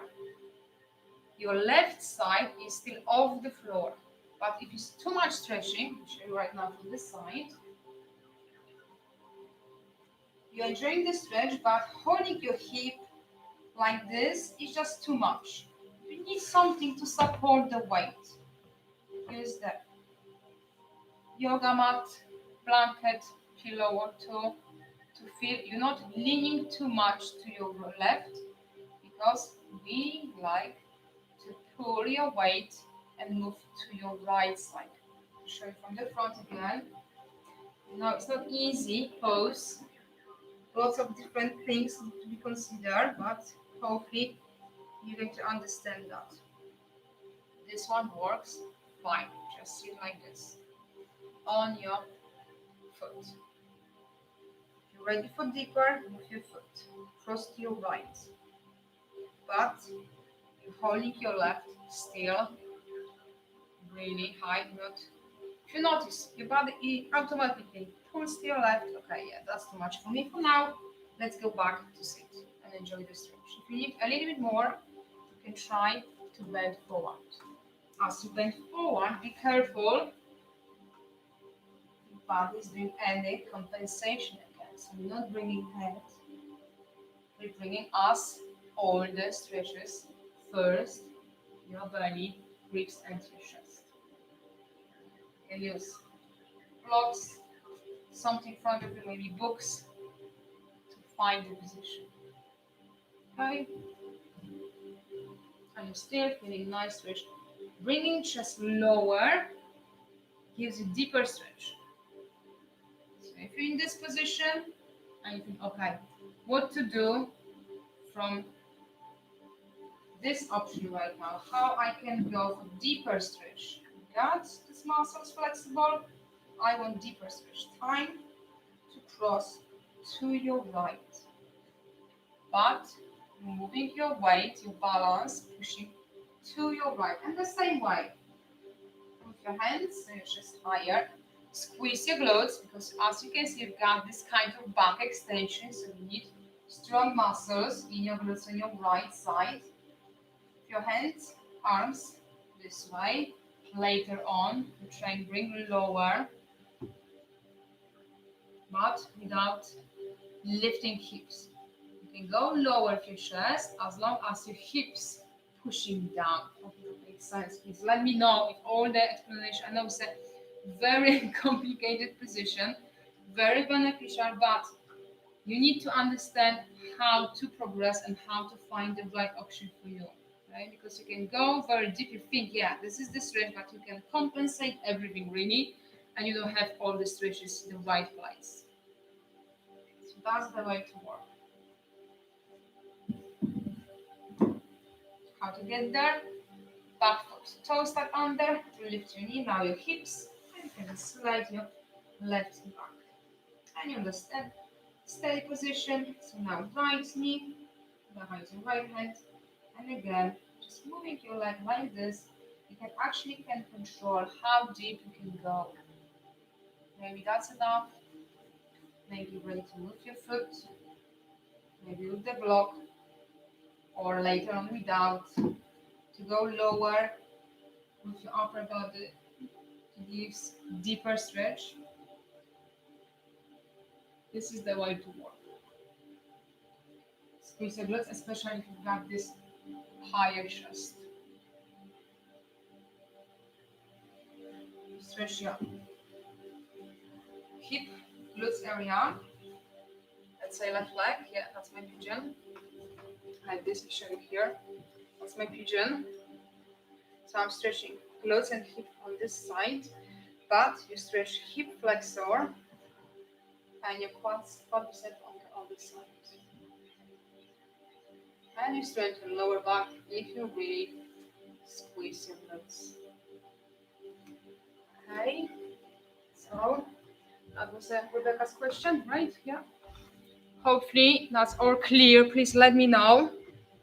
Your left side is still off the floor. But if it's too much stretching, I'll show you right now from this side, you're enjoying the stretch, but holding your hip like this is just too much. You need something to support the weight. Use the yoga mat, blanket, pillow or two to feel you're not leaning too much to your left, because we like to pull your weight and move to your right side. I'll show you from the front again. Now it's not easy pose. Lots of different things to be considered, but hopefully you're going to understand that. This one works fine. Just sit like this on your foot. If you're ready for deeper, move your foot. Cross to your right. But you're holding your left still really high. Not, if you notice, your body automatically pulls to your left. Okay, yeah, that's too much for me for now. Let's go back to sit and enjoy the stretch. If you need a little bit more, you can try to bend forward. As you bend forward, be careful your body is doing any compensation again. So we're not bringing head, we're bringing us all the stretches first, your belly, ribs and your chest. You can use blocks, something in front of you, maybe books, to find the position. Okay? And you're still feeling nice stretch. Bringing chest lower gives you deeper stretch. So if you're in this position and you think, okay, what to do from this option right now, how I can go for deeper stretch. Got this muscles flexible. I want deeper stretch. Time to cross to your right. But moving your weight, your balance, pushing to your right. And the same way. With your hands, so you're just higher. Squeeze your glutes, because as you can see, you've got this kind of back extension, so you need strong muscles in your glutes on your right side. Your hands, arms this way. Later on, you try and bring lower, but without lifting hips. You can go lower with your chest as long as your hips pushing down. Hope that makes sense. Please let me know if all the explanation. I know it's a very complicated position, very beneficial, but you need to understand how to progress and how to find the right option for you. Right? Because you can go very deep, you think, yeah, this is the stretch, but you can compensate everything really, and you don't have all the stretches in the right place. So that's the way to work. How to get there? Back foot, toes tuck under, lift your knee, now your hips, and you can slide your left back. And you understand, steady position, so now right knee, behind your right hand, and again, just moving your leg like this, you can actually control how deep you can go. Maybe that's enough. Maybe you're ready to move your foot, maybe with the block, or later on without, to go lower with your upper body to give deeper stretch. This is the way to work. Squeeze your glutes, especially if you've got this higher chest. Stretch your hip, glutes area. Let's say left leg. Yeah, that's my pigeon. Like this, I'll show you here. That's my pigeon. So I'm stretching glutes and hip on this side, but you stretch hip flexor and your quadricep on the other side. And you strengthen lower back if you really squeeze your glutes. Okay, so that was Rebecca's question, right? Yeah. Hopefully that's all clear. Please let me know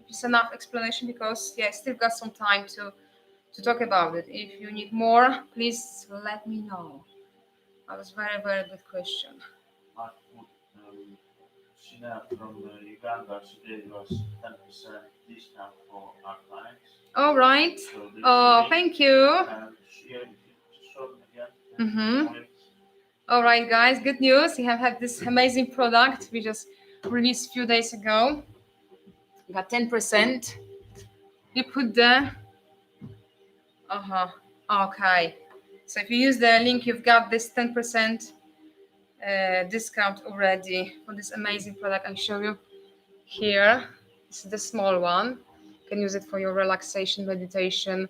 if it's enough explanation, because yeah, I still got some time to talk about it. If you need more, please let me know. That was very, very good question. I would Sina from Uganda, she gave us 10% discount for our clients. All right. So this Oh, link, thank you. and she, if you just show them again. Mm-hmm. All right, guys. Good news. We have had this amazing product we just released a few days ago. We got 10%. You put the. Okay. So if you use the link, you've got this 10% discount already for this amazing product. I'll show you here. This is the small one. You can use it for your relaxation, meditation,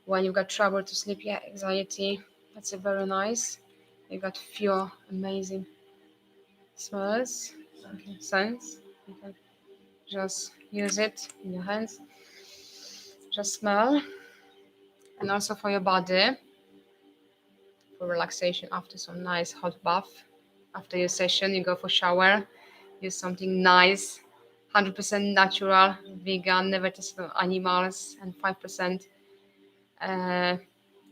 when you've got trouble to sleep, anxiety. That's a very nice. You've got few amazing smells, okay, scents. You can just use it in your hands. Just smell. And also for your body, for relaxation after some nice hot bath. After your session, you go for shower. Use something nice, 100% natural, vegan, never tested on animals, and 5%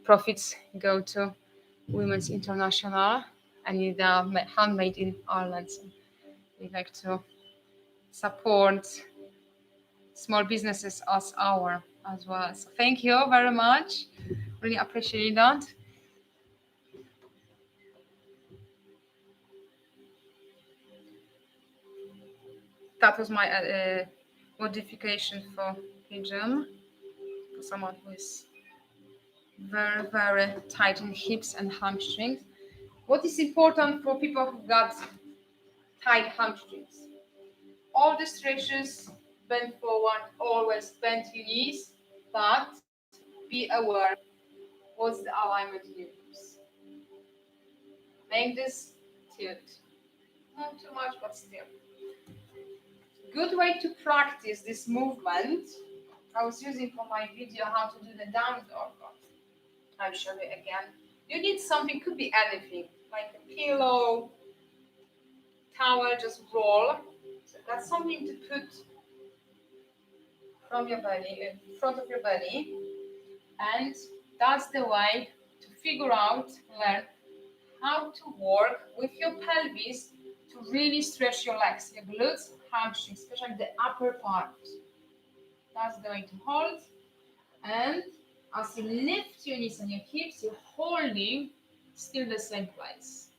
profits go to Women's International, and it handmade in Ireland. So we like to support small businesses as our as well. So thank you very much. Really appreciate that. That was my modification for pigeon, for someone who is very, very tight in hips and hamstrings. What is important for people who got tight hamstrings? All the stretches, bend forward, always bend your knees, but be aware what's the alignment in your hips. Make this tilt. Not too much, but still. Good way to practice this movement. I was using for my video how to do the down dog. I'll show you again. You need something, could be anything, like a pillow, towel, just roll. So that's something to put from your belly, in front of your belly, and that's the way to figure out, learn how to work with your pelvis to really stretch your legs, your glutes, hamstrings, especially the upper part. That's going to hold, and as you lift your knees and your hips, you're holding still the same place,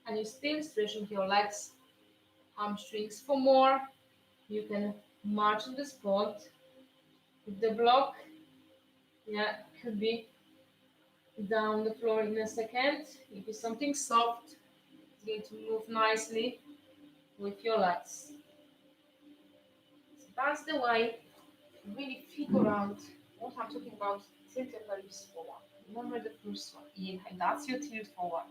and you're still stretching your legs, hamstrings. For more, you can march on the spot with the block. Yeah, could be down the floor in a second. If it's something soft, it's going to move nicely with your legs. So that's the way to really figure out what I'm talking about. Tilt your pelvis forward. Remember the first one. Inhale, that's your tilt forward.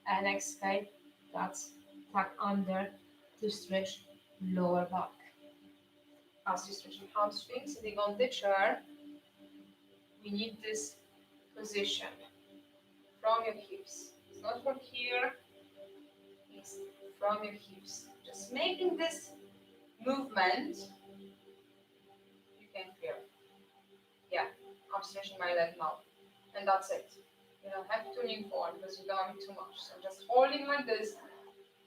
And exhale, that's tuck under to stretch lower back. As you stretch your hamstrings, sitting on the chair, we need this position from your hips. It's not from here, it's from your hips. Just making this movement, you can feel. Yeah, I'm stretching my leg now. And that's it. You don't have to lean forward because you're going too much. So just holding like this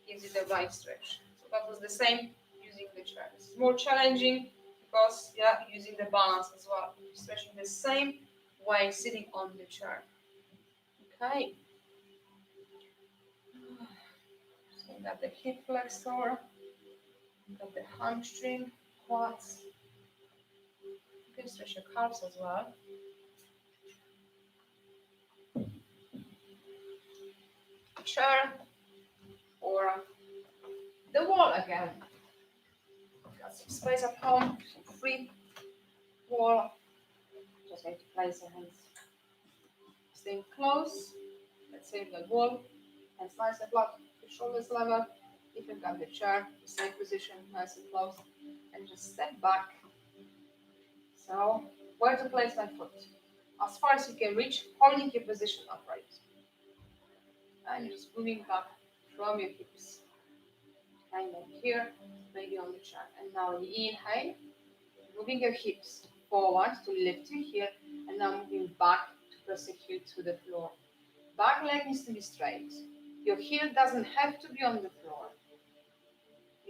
gives you the right stretch. So that was the same using the chair. It's more challenging because using the balance as well. Stretching the same way sitting on the chair. Okay. So we got the hip flexor, we got the hamstring, quads. You can stretch your calves as well. Chair or the wall again. Got some space at home, free wall. Just going to place your hands staying close. Let's say the wall, and nice and flat, your shoulders level. If you've got the chair, the same position, nice and close, and just step back. So, where to place my foot? As far as you can reach, holding your position upright. And you're just moving back from your hips. And then here, maybe on the chair. And now you inhale, moving your hips forward to lift your heel, and now moving back to press your heel to the floor. Back leg needs to be straight. Your heel doesn't have to be on the floor.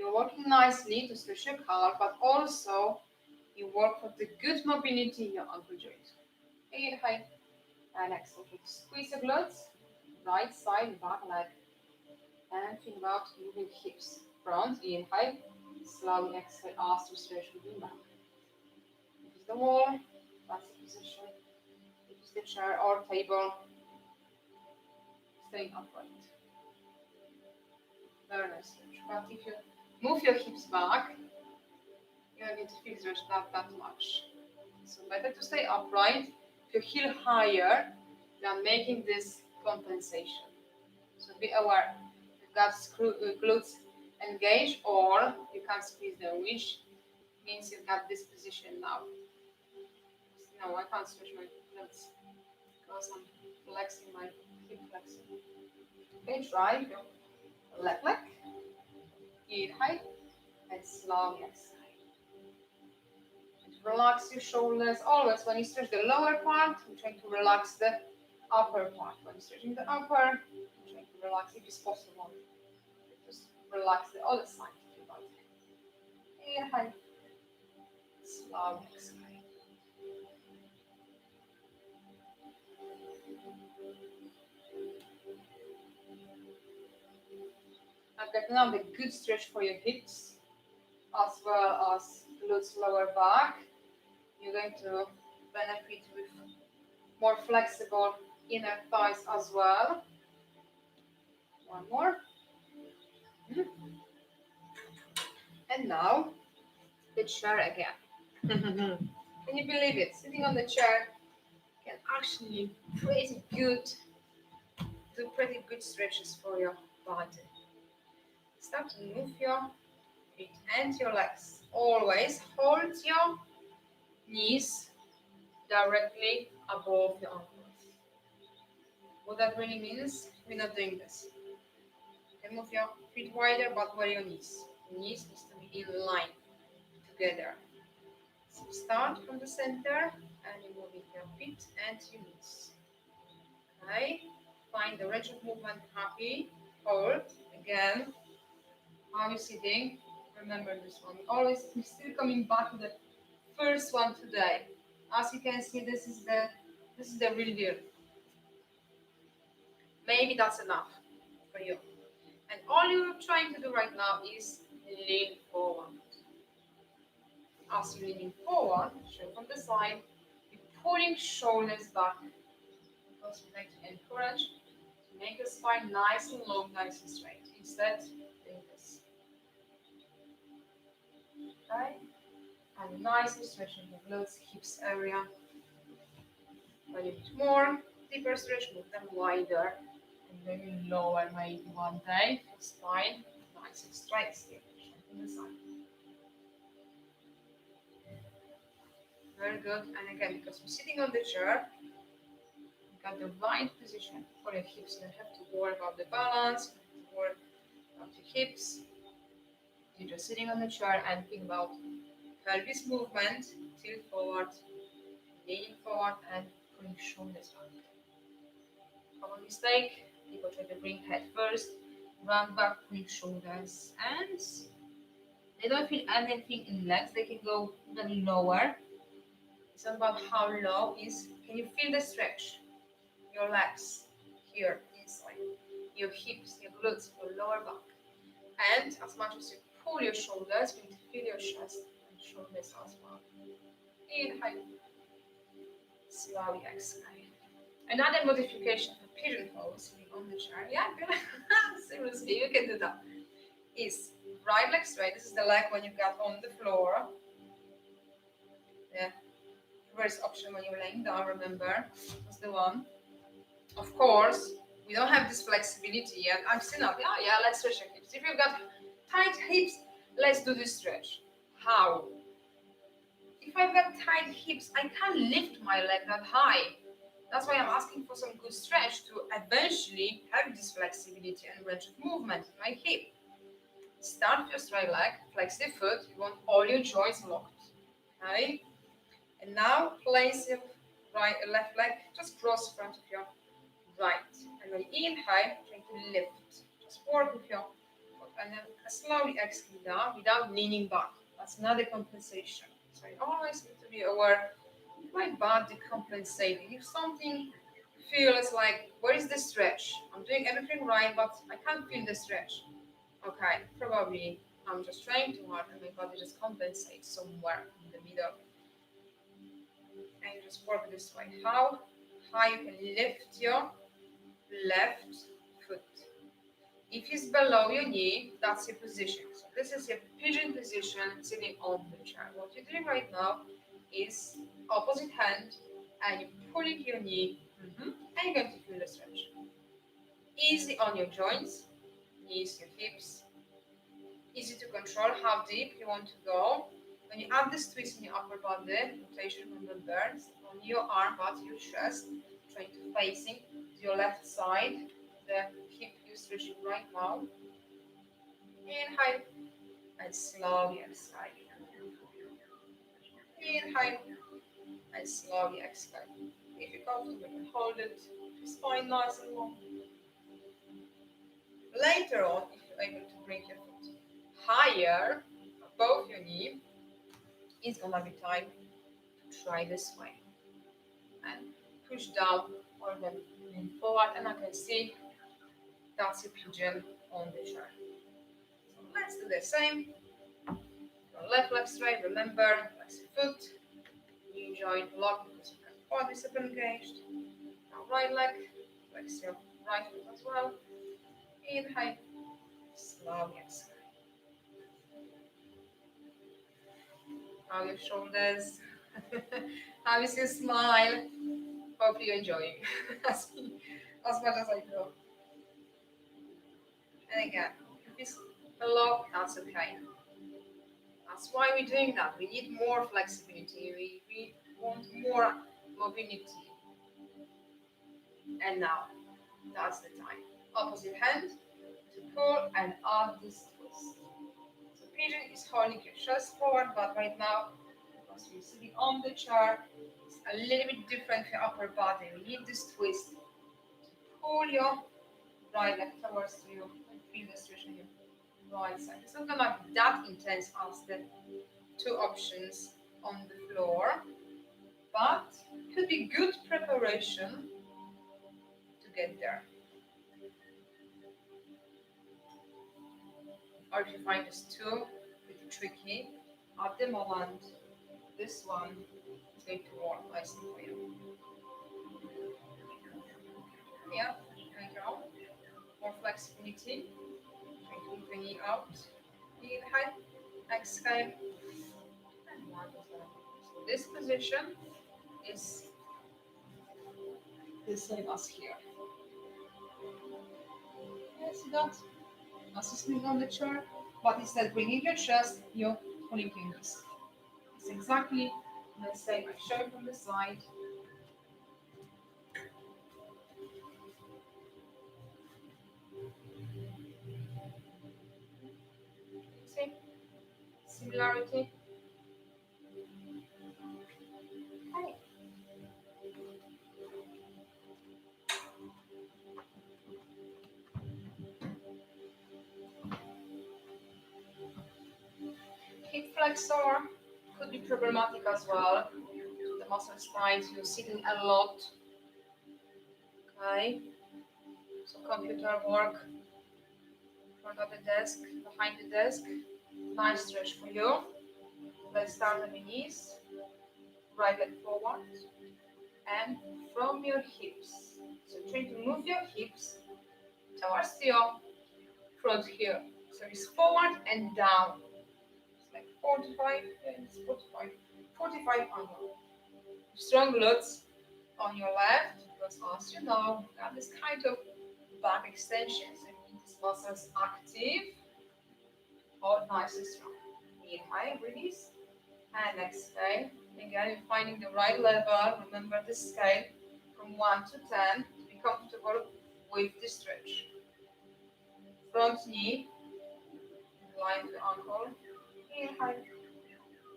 You're working nicely to stretch your calf, but also you work for the good mobility in your ankle joint. Inhale and exhale. Squeeze your glutes, right side, back leg. And think about moving hips. Front, inhale, slowly exhale, as you stretch moving back. If it's the wall, that's the position. If it's the chair or table, staying upright. Very nice stretch. But if you move your hips back, you don't need to feel stretch that much. So better to stay upright. If you heel higher, than making this compensation. So be aware. You've got glutes engaged or you can't squeeze them, which means you've got this position now. No, I can't stretch my glutes because I'm flexing my hip flexing. Okay, try your left leg. Inhale and slowly exhale. Relax your shoulders. Always when you stretch the lower part, you're trying to relax the upper part. When you're stretching the upper, you're trying to relax if it's possible. Just relax the other side of your body. Inhale. Slowly exhale. I've got now the good stretch for your hips as well as glutes lower back. You're going to benefit with more flexible inner thighs as well. One more. And now the chair again. Can you believe it? Sitting on the chair can actually do pretty good stretches for your body. Start to move your feet and your legs. Always hold your knees directly above the ankles. What that really means, we're not doing this. You can move your feet wider, but where your knees? Your knees needs to be in line together. So start from the center and you're moving your feet and your knees. Okay? Find the range of movement happy. Hold. Again. How you're sitting. Remember this one. We're still coming back to the first one today. As you can see, this is the real deal. Maybe that's enough for you. And all you're trying to do right now is lean forward. As you're leaning forward, show from the side, you're pulling shoulders back because we like to encourage to make your spine nice and long, nice and straight. Instead, doing this. Okay? And nicely stretching the glutes, hips area. When you need more, deeper stretch, move them wider. And maybe lower maybe one day for spine. Nice and straight still. From the side. Very good. And again, because we're sitting on the chair, you've got the right position for your hips. You don't have to worry about the balance, you don't have to worry about your hips. You're just sitting on the chair and think about pelvis movement, tilt forward, leaning forward, and pulling shoulders back. Common mistake, people try to bring head first, run back, pulling shoulders, and they don't feel anything in legs. They can go even lower. It's not about how low is. Can you feel the stretch? Your legs here inside, your hips, your glutes, your lower back. And as much as you pull your shoulders, you need to feel your chest and shoulders as well. Inhale. Slowly exhale. Another modification for pigeon pose, sitting on the chair. Yeah, seriously, you can do that. Is right leg straight. This is the leg when you got on the floor. The reverse option when you're laying down, remember, was the one. Of course, we don't have this flexibility yet. I'm still not. Yeah, let's stretch your hips. If you've got tight hips, let's do this stretch. How? If I've got tight hips, I can't lift my leg that high. That's why I'm asking for some good stretch to eventually have this flexibility and range of movement in my hip. Start with your straight leg, flex the foot. You want all your joints locked. Okay? And now place your left leg just cross front of your right. And when you inhale, try to lift. Just work with your foot. and then slowly exhale down without leaning back. That's another compensation. So you always need to be aware of my body compensating. If something feels like, where is the stretch? I'm doing everything right, but I can't feel the stretch. Okay, probably I'm just trying too hard and my body just compensates somewhere in the middle. And you just work this way. How high you can lift your left foot. If it's below your knee, that's your position. So this is your pigeon position sitting on the chair. What you're doing right now is opposite hand and you're pulling your knee and you're going to feel the stretch. Easy on your joints, knees, your hips. Easy to control how deep you want to go. When you add this twist in your upper body, rotation remember, on your arm, but your chest, trying to facing your left side, the hip you're stretching right now. Inhale and slowly exhale. Inhale and slowly exhale. If you're comfortable, you can hold it. Spine nice and long. Later on, if you're able to bring your foot higher above your knee, it's gonna be time to try this way. And push down or then lean forward, and I can see that's a pigeon on the chair. So let's do the same. Your left leg straight, remember, flex your foot, knee joint lock because you have quadricep engaged. Now right leg, flex your right foot as well. Inhale, slowly exhale. How your shoulders, how is your smile? Hope you're enjoying as much as I do. And again, if it's below, that's okay. That's why we're doing that. We need more flexibility. We want more mobility. And now, that's the time. Opposite hand to pull and add this twist. So pigeon is holding your chest forward, but right now, because you're sitting on the chair, it's a little bit different for your upper body. We need this twist to pull your right leg towards you and feel the stretch on your right side. It's not gonna be that intense as the two options on the floor, but it could be good preparation to get there. Or if you find this too pretty tricky, at the moment, this one is going to work nicely for you. Yeah, there you go. More flexibility. Try to move the knee out. Inhale, exhale, and one more time. So this position is the same as here. Yeah, see that? As you're sitting on the chair, but instead of bringing your chest, you're pulling your knees. It's exactly the same. I show it from the side. See? Similarity. Okay. Hip flexor could be problematic as well. The muscles tight, you're sitting a lot. Okay. So computer work in front of the desk, behind the desk. Nice stretch for you. Let's start on the knees. Right leg forward. And from your hips. So try to move your hips towards your front here. So it's forward and down. It's like 45 and 45. 45 angle. Strong glutes on your left, because as you know, you have this kind of back extension. So you need these muscles active. Hold nice and strong. Inhale, release, and exhale. Again, you're finding the right level. Remember the scale from 1 to 10 to be comfortable with the stretch. Front knee, line to ankle. Inhale,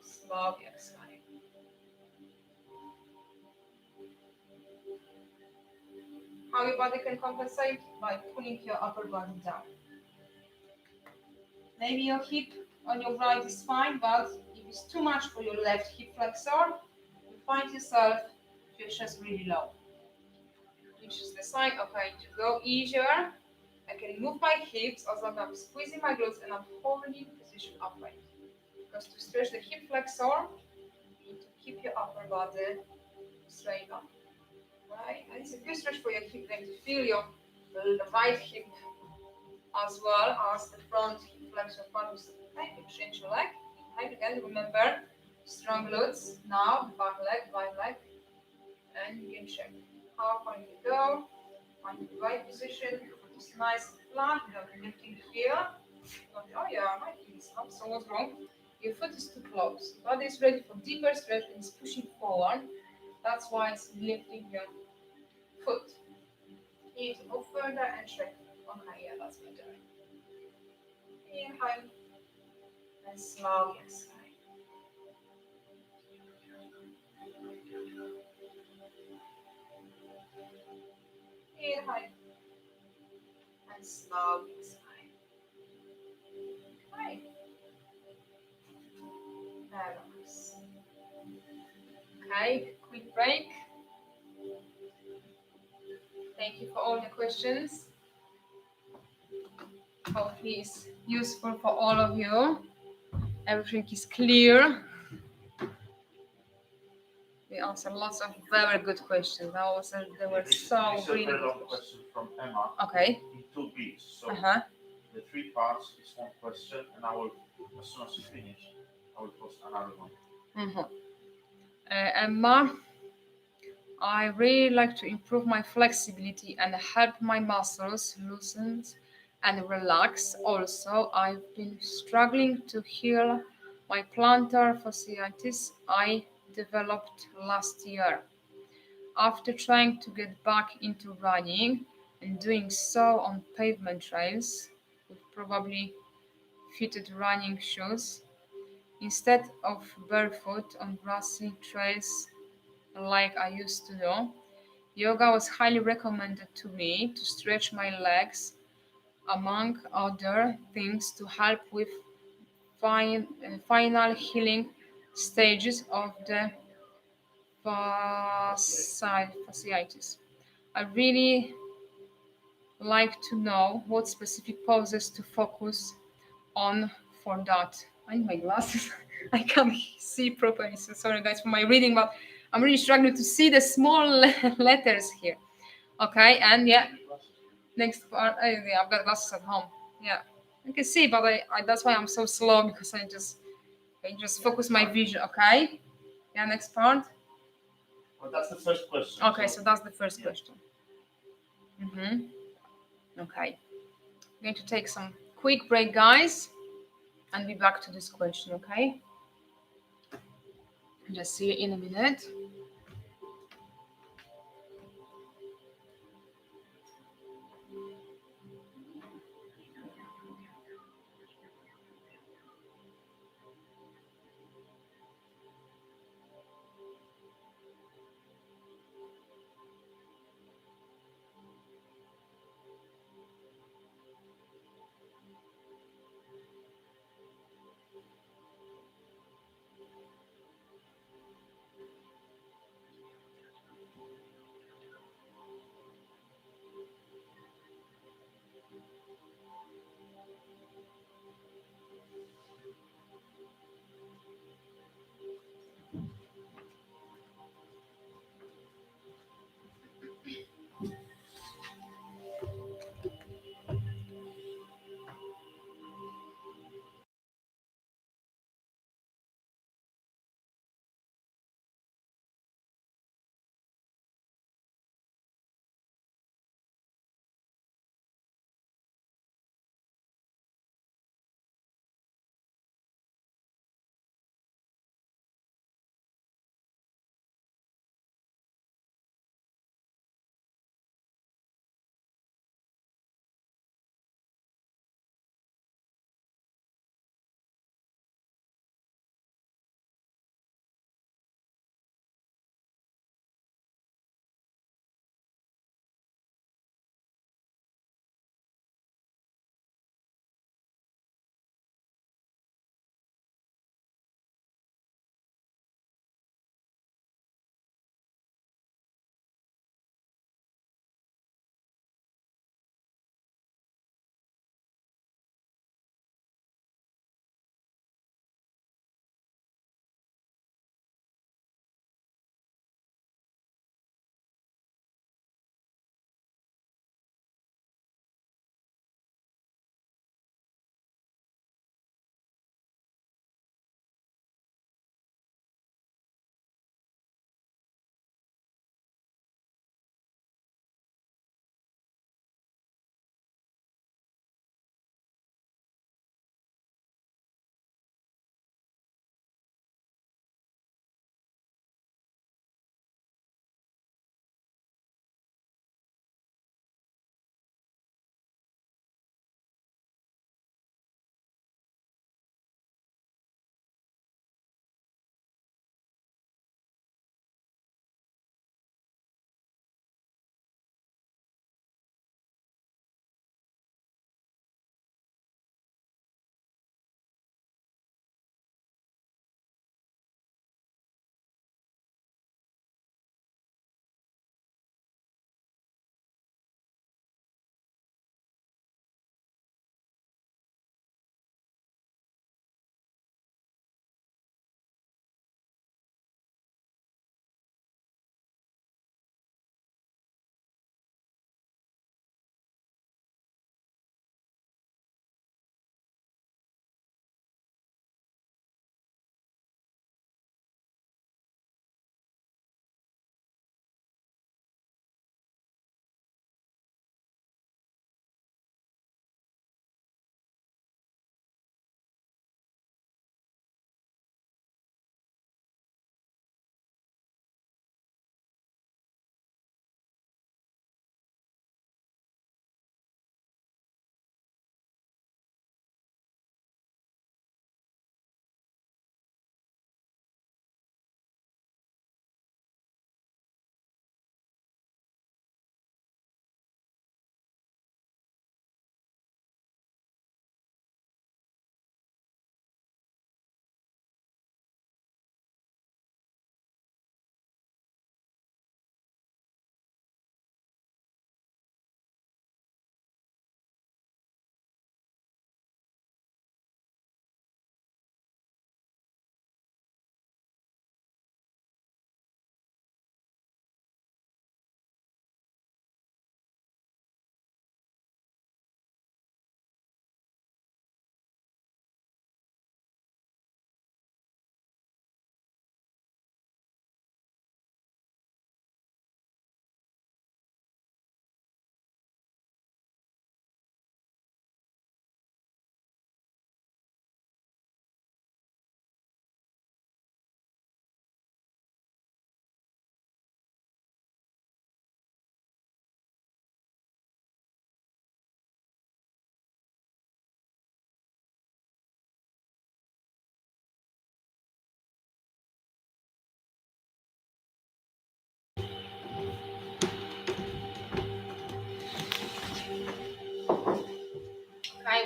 slowly exhale. How your body can compensate? By pulling your upper body down. Maybe your hip on your right is fine, but if it's too much for your left hip flexor, you find yourself your chest really low. Which is the sign, okay, to go easier. I can move my hips as long as I'm squeezing my glutes and I'm holding position upright. Because to stretch the hip flexor, you need to keep your upper body straight up. Right? And it's a good stretch for your hip, then to feel your right hip as well as the front hip flexor part. Okay, you change your leg. Okay, again, remember, strong glutes. Now, back leg, and you can check how far you go. Find the right position. It's nice and flat without lifting here. Oh yeah, my heel is up. So what's wrong? Your foot is too close. Body is ready for deeper stretch and it's pushing forward. That's why it's lifting your foot. You need to move further and check. Okay, yeah, that's better. Inhale and slowly exhale. Inhale and slowly exhale. Okay. Relax. Okay, quick break. Thank you for all the questions. Hopefully it's useful for all of you. Everything is clear. We answered lots of very good questions. They were This so is a really very good long questions. question from Emma. Okay. In two bits. So Uh-huh. the three parts is one question, and I will, as soon as you finish, I will post another one. Mm-hmm. Emma, I really like to improve my flexibility and help my muscles loosen and relax. Also, I've been struggling to heal my plantar fasciitis I developed last year. After trying to get back into running and doing so on pavement trails with probably fitted running shoes instead of barefoot on grassy trails like I used to do, yoga was highly recommended to me to stretch my legs, among other things, to help with final healing stages of the fasciitis. I really like to know what specific poses to focus on for that. I need my glasses. I can't see properly. So sorry, guys, for my reading, but I'm really struggling to see the small letters here. Okay, and yeah, next part. Yeah, I've got glasses at home. Yeah, I can see, but I that's why I'm so slow because I just focus my vision. Okay. Yeah, next part. Well, that's the first question. Okay, so that's the first question. Okay. I'm going to take some quick break, guys, and be back to this question, okay? Just see you in a minute.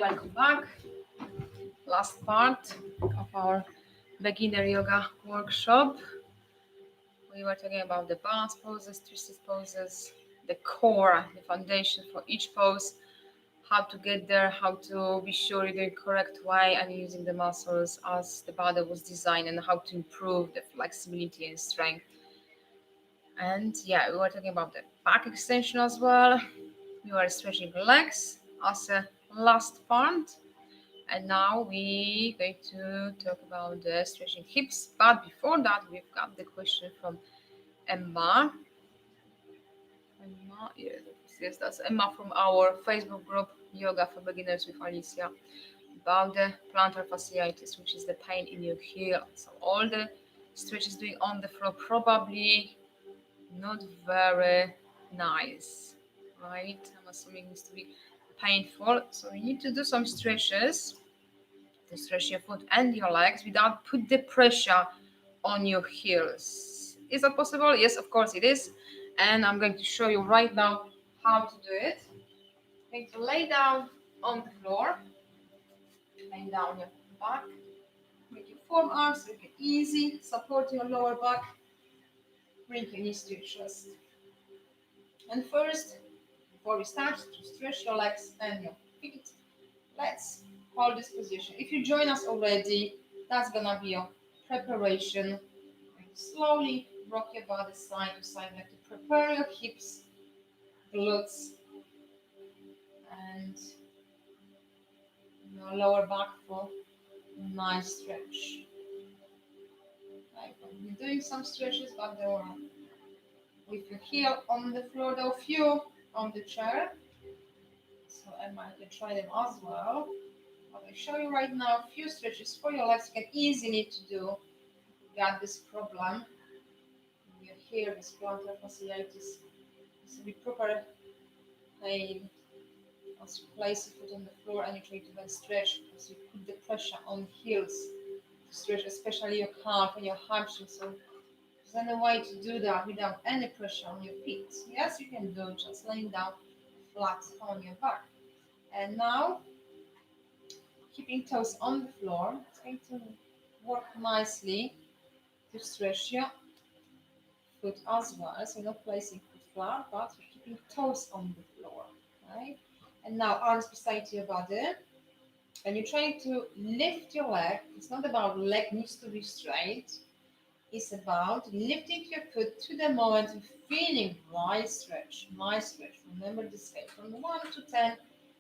welcome back. Last part of our beginner yoga workshop. We were talking about the balance poses, twisted poses, the core, the foundation for each pose, how to get there, how to be sure you're doing correct way and using the muscles as the body was designed, and how to improve the flexibility and strength. And yeah, we were talking about the back extension as well. We were stretching legs as a last part. And now we're going to talk about the stretching hips. But before that, we've got the question from Emma. Yes, that's Emma from our Facebook group, Yoga for Beginners with Alicia, about the plantar fasciitis, which is the pain in your heel. So all the stretches doing on the floor probably not very nice, right? I'm assuming it needs to be painful. So you need to do some stretches to stretch your foot and your legs without put the pressure on your heels. Is that possible? Yes, of course it is. And I'm going to show you right now how to do it. I'm going to lay down on the floor, lay down your back, make your forearms, make it easy, support your lower back, bring your knees to your chest. And first, before we start, to stretch your legs and your feet, let's hold this position. If you join us already, that's gonna be your preparation. Slowly rock your body side to side, like to prepare your hips, glutes, and your lower back for a nice stretch. Like I'm doing some stretches, but there are with your heel on the floor, though few on the chair. So I might try them as well. But I show you right now a few stretches for your legs you can easily to do. Got this problem. You hear this plantar fasciitis. So be proper pain as you place your foot on the floor and you try to then stretch because you put the pressure on heels to stretch, especially your calf and your hamstring. So there's no way to do that without any pressure on your feet. Yes, you can do just laying down flat on your back. And now, keeping toes on the floor, it's going to work nicely to stretch your foot as well. So you're not placing foot flat, but you're keeping toes on the floor, right? And now arms beside your body. And you're trying to lift your leg. It's not about leg needs to be straight. It's about lifting your foot to the moment of feeling nice stretch, nice stretch. Remember this scale from 1 to 10,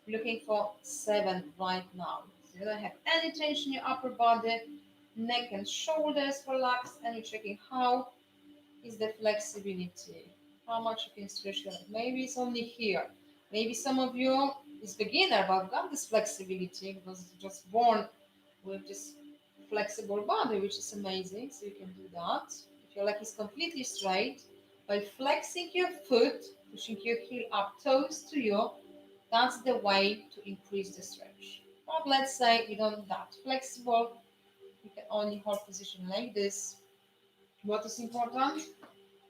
looking for 7 right now. So you don't have any tension in your upper body, neck and shoulders relaxed, and you're checking how is the flexibility, how much you can stretch your leg. Maybe it's only here. Maybe some of you is beginner but got this flexibility because you're just born with this flexible body, which is amazing. So you can do that. If your leg is completely straight, by flexing your foot, pushing your heel up, toes to you, that's the way to increase the stretch. But let's say you don't that flexible, you can only hold position like this. What is important?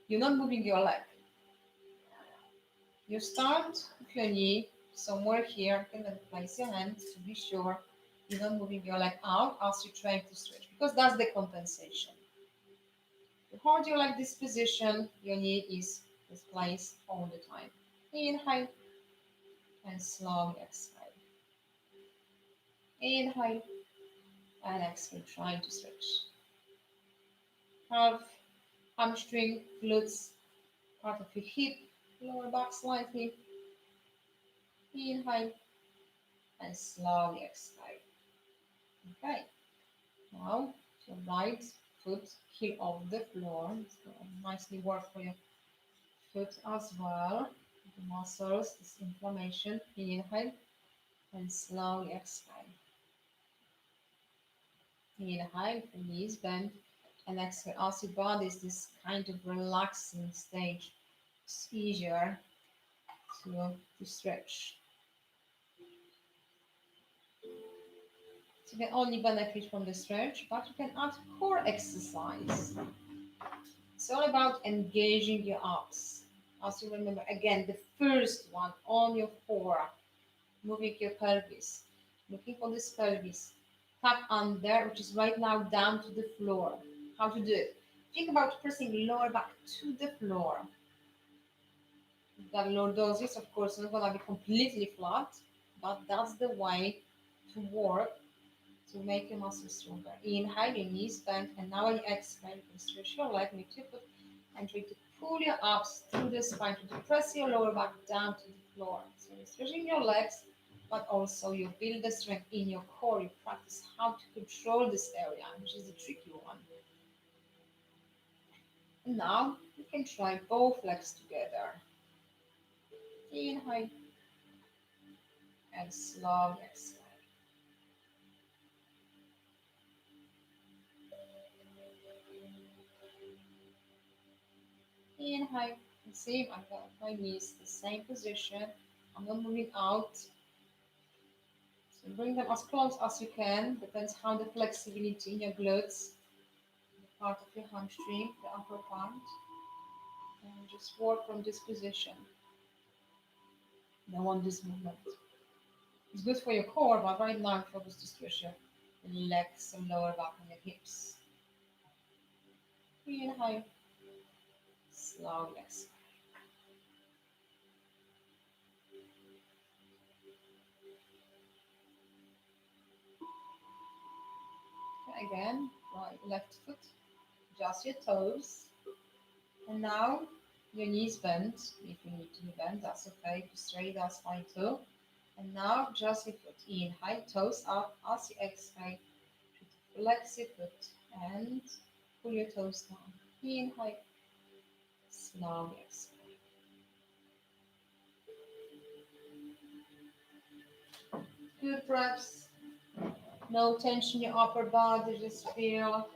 You're not moving your leg. You start with your knee somewhere here. You can then place your hands to be sure you're not moving your leg out as you're trying to stretch, because that's the compensation. You hold your leg this position, your knee is this place all the time. Inhale and slowly exhale. Inhale and exhale, trying to stretch. Calf, hamstring, glutes, part of your hip, lower back slightly. Inhale and slowly exhale. Okay, now your right foot heel off the floor. So nicely work for your foot as well. The muscles, this inflammation. Inhale and slowly exhale. Inhale, the knees bend, and exhale. As your body is this kind of relaxing stage, it's easier to stretch. So you can only benefit from the stretch, but you can add core exercise. It's all about engaging your abs. As you remember, again, the first one on your forearm, moving your pelvis. looking for this pelvis. Tap under, which is right now down to the floor. How to do it? Think about pressing lower back to the floor. That lordosis, of course, not going to be completely flat, but that's the way to work to make your muscles stronger. Inhale, your knees bend, and now when you exhale, you can stretch your leg, lift your foot, and try to pull your abs through the spine to press your lower back down to the floor. So you're stretching your legs, but also you build the strength in your core. You practice how to control this area, which is the tricky one. And now you can try both legs together. Inhale and slowly exhale. Inhale. And see, I've got my knees the same position. I'm not moving out. So bring them as close as you can. Depends how the flexibility in your glutes, the part of your hamstring, the upper part. And just work from this position. Don't want this movement. It's good for your core, but right now focus to stretch your legs and lower back and your hips. Inhale. Slowly exhale. Okay, again, right, left foot, just your toes. And now your knees bend. If you need to be bent, that's okay. If you straight, that's fine too. And now just your foot. Inhale, toes up. As you exhale, flex your foot and pull your toes down. Inhale, slowly exhale. Good breaths. No tension in your upper body. Just feel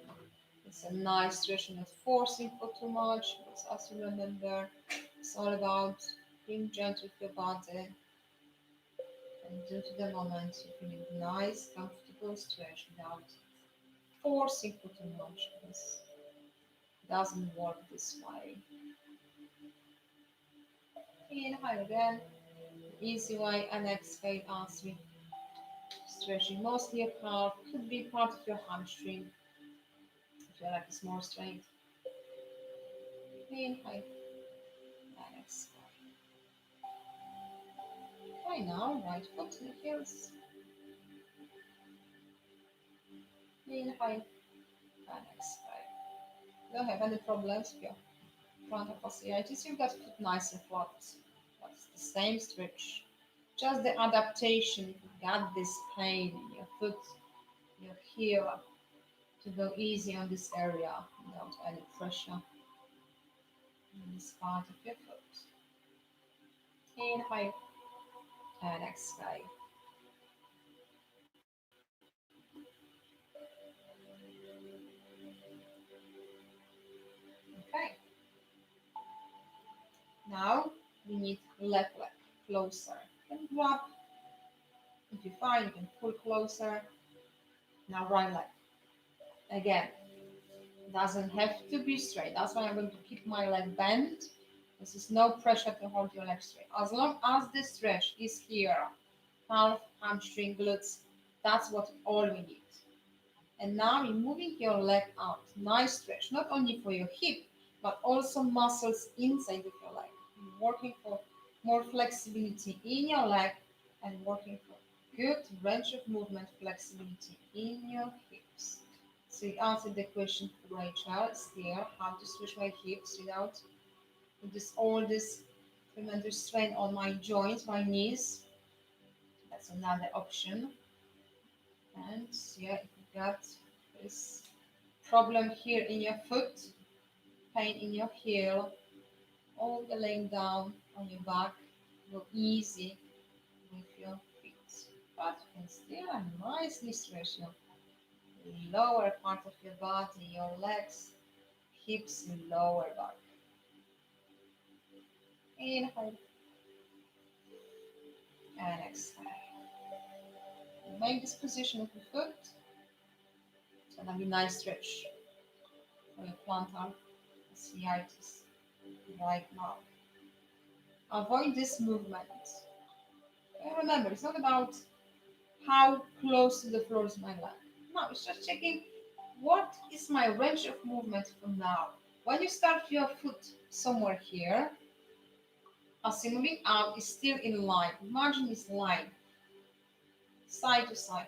it's a nice stretch, not forcing for too much. But as you remember, it's all about being gentle with your body and due to the moment you feel a nice, comfortable stretch without forcing for too much because it doesn't work this way. Inhale again, easy way, and exhale as we stretching mostly your calf, could be part of your hamstring if you like it's more strength. Inhale and exhale. Okay, now right foot in the heels. Inhale and exhale. Don't have any problems with your plantar fasciitis. You've got foot nice and flat. That's the same stretch. Just the adaptation. If you've got this pain in your foot, your heel, to go easy on this area without any pressure on this part of your foot. Inhale and exhale. Okay. Now we need left leg closer. You can grab if you find you can pull closer. Now right leg. Again, doesn't have to be straight. That's why I'm going to keep my leg bent. This is no pressure to hold your leg straight. As long as the stretch is here, calf, hamstring, glutes, that's what all we need. And now you're moving your leg out. Nice stretch, not only for your hip, but also muscles inside of your leg. You're working for more flexibility in your leg and working for good range of movement flexibility in your hips. So you answered the question for Rachel here, how to switch my hips without all this tremendous strain on my joints, my knees. That's another option. And yeah, if you got this problem here in your foot, pain in your heel, all the laying down on your back, go easy with your feet. But you can still nicely stretch your lower part of your body, your legs, hips, lower back. Inhale and exhale. Make this position of the foot. It's gonna be a nice stretch for your plantar fasciitis right now. Avoid this movement. And remember, it's not about How close to the floor is my leg? Now it's just checking what is my range of movement from now. When you start your foot somewhere here, as you're moving out, it's still in line. Margin is line, side to side.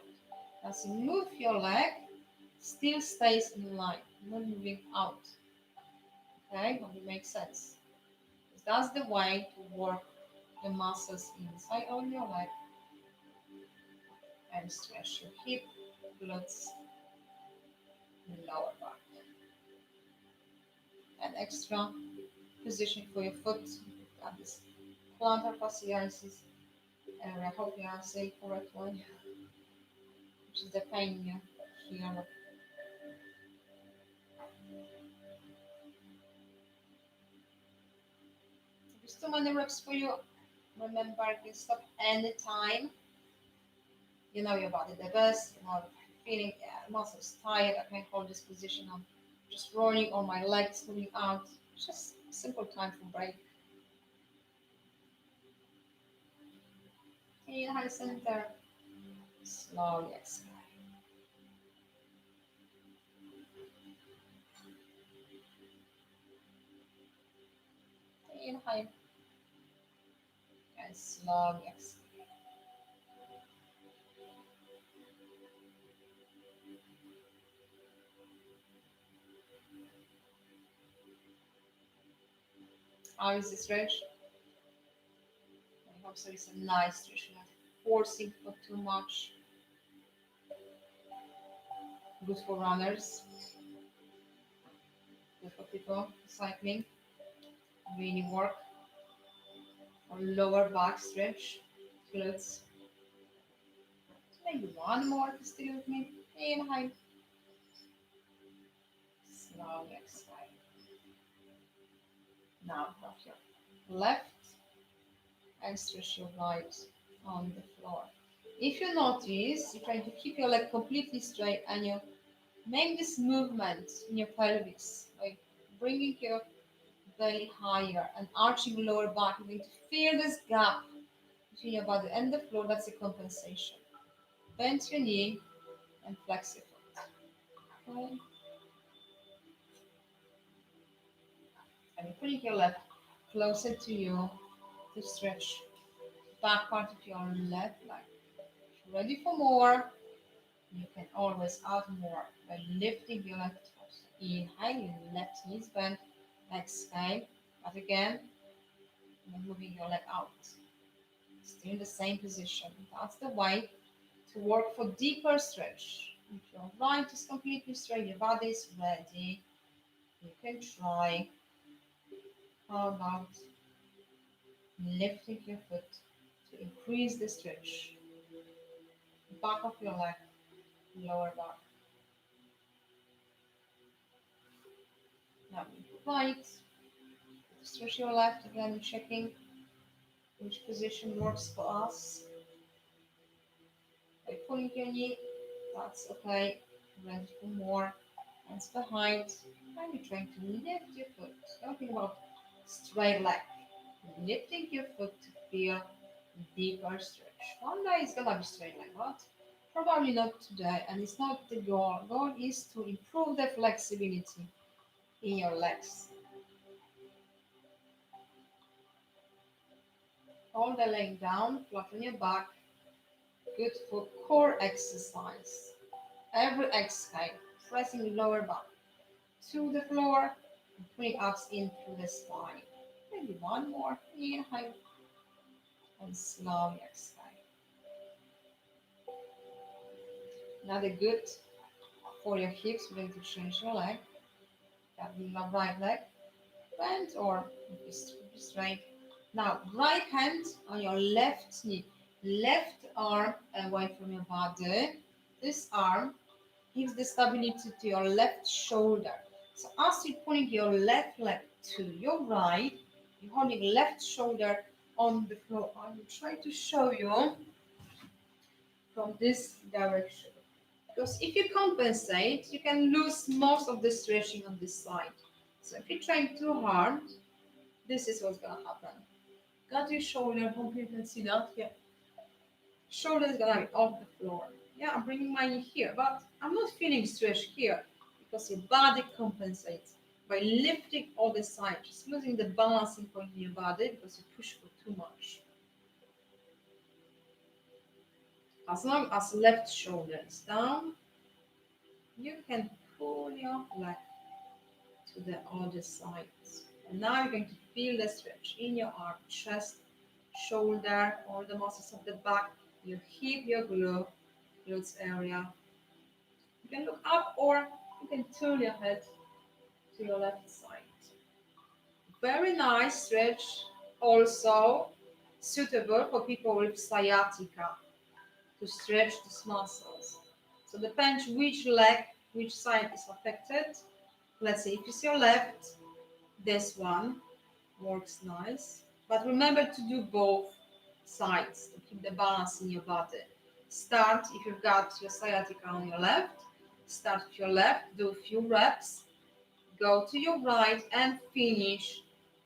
As you move your leg, still stays in line, not moving out. Okay, hope it makes sense. That's the way to work the muscles inside of your leg and stretch your hip, glutes, and lower back. And extra position for your foot. Got this plantar fasciitis area. I hope you are saying correctly, which is the pain you here. If it's too many reps for you, remember you can stop anytime. You know your body the best. You know, feeling muscles tired. I can hold this position. I'm just rolling on my legs, moving out. Just simple time for break. Inhale center. Slowly exhale. Inhale and slowly exhale. How is the stretch? I hope so. It's a nice stretch. Not forcing for too much. Good for runners. Good for people cycling. Really work on lower back stretch. Glutes. Maybe one more to stay with me. Inhale. Slowly exhale. Now drop your left and stretch your right on the floor. If you notice, you're trying to keep your leg completely straight and you make this movement in your pelvis, like bringing your belly higher and arching your lower back. You're going to feel this gap between your body and the floor. That's a compensation. Bend your knee and flex your foot. Okay. And you're putting your leg closer to you to stretch back part of your left leg. If you're ready for more, you can always add more by lifting your left toes. Inhale, your left knee is bent. Exhale, but again, you're moving your leg out. Still in the same position. That's the way to work for deeper stretch. If your right is completely straight, your body is ready, you can try. How about lifting your foot to increase the stretch? Back of your leg, lower back. Now right, stretch your left again, checking which position works for us. By pulling your knee, that's okay. Ready for more. Hands behind. And you're trying to lift your foot. Don't think about straight leg. Lifting your foot to feel deeper stretch. One day it's gonna be straight leg, but probably not today. And it's not the goal. Goal is to improve the flexibility in your legs. Hold the leg down, flatten your back. Good for core exercise. Every exhale, pressing the lower back to the floor and pulling abs in through the spine. Maybe one more. Inhale and slowly exhale. Another good for your hips. We're going to change your leg. That will your right leg bent or straight. Now, right hand on your left knee, left arm away from your body. This arm gives the stability to your left shoulder. So as you're pulling your left leg to your right, you're holding left shoulder on the floor. I will try to show you from this direction. Because if you compensate, you can lose most of the stretching on this side. So if you're trying too hard, this is what's gonna happen. Got your shoulder, hope you can see that. Yeah. Shoulder is gonna be off the floor. Yeah, I'm bringing my knee here, but I'm not feeling stretch here because your body compensates by lifting all the side, just losing the balancing point in your body because you push for too much. As long as left shoulder is down, you can pull your leg to the other side. And now you're going to feel the stretch in your arm, chest, shoulder, all the muscles of the back, your hip, your glutes area. You can look up or you can turn your head to your left side. Very nice stretch, also suitable for people with sciatica to stretch these muscles. So depends which leg, which side is affected. Let's say if it's your left, this one works nice. But remember to do both sides to keep the balance in your body. Start if you've got your sciatica on your left, start with your left, do a few reps, go to your right and finish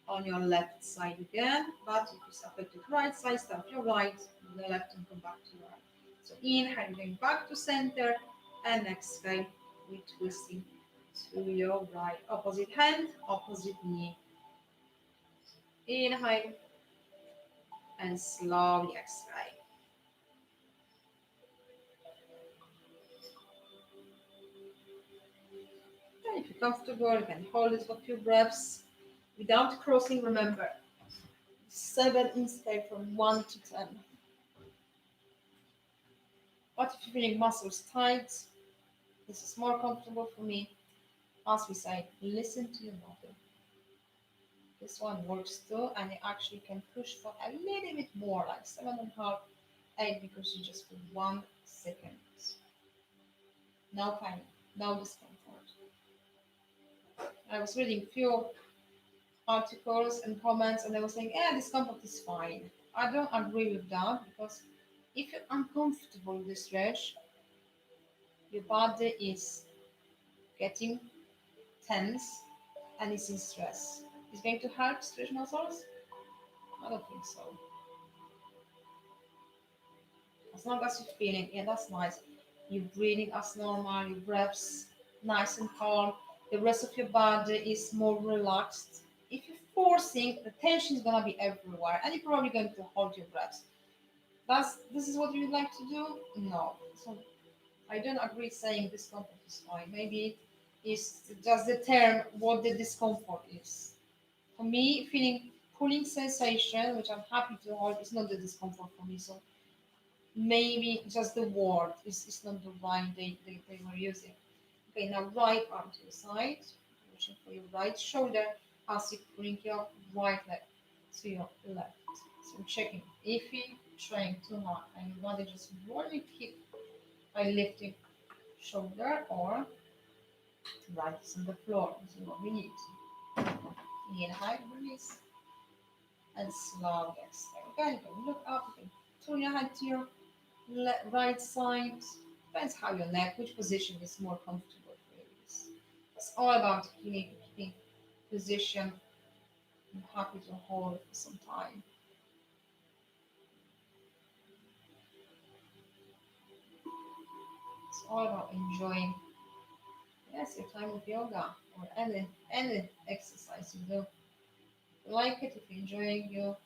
on your left side again. But if it's affected right side, start your right, the left and come back to your right. So inhale, going back to center and exhale with twisting to your right. Opposite hand, opposite knee. Inhale and slowly exhale. And if you're comfortable, you can hold it for a few breaths without crossing. Remember, 7 in scale from 1 to 10. But if you're feeling muscles tight, this is more comfortable for me. As we say, listen to your body. This one works too, and you actually can push for a little bit more, like 7.5, 8, because you just for 1 second. No pain, no discomfort. I was reading a few articles and comments, and they were saying, "Yeah, discomfort is fine." I don't agree with that because if you're uncomfortable with the stretch, your body is getting tense and is in stress. It's going to help stretch muscles? I don't think so. As long as you're feeling, yeah, that's nice. You're breathing as normal, your breaths nice and calm. The rest of your body is more relaxed. If you're forcing, the tension is gonna be everywhere, and you're probably going to hold your breath. This is what you would like to do? No. So I don't agree saying discomfort is fine. Maybe it's just the term what the discomfort is. For me, feeling pulling sensation, which I'm happy to hold, is not the discomfort for me. So maybe just the word is not the right they were using. Okay, now right arm to the side, reaching for your right shoulder as you bring your right leg to your left. So I'm checking if you're trying too hard and you want to just really keep by lifting shoulder or right on the floor. This is what we need. Inhale, release, and slowly exhale. Okay, you can look up, you can turn your head to your right side. Depends how your neck, which position is more comfortable for you. It's all about keeping position. I'm happy to hold for some time. It's all about enjoying, yes, your time with yoga or any exercise you do. If you like it, if you're enjoying, you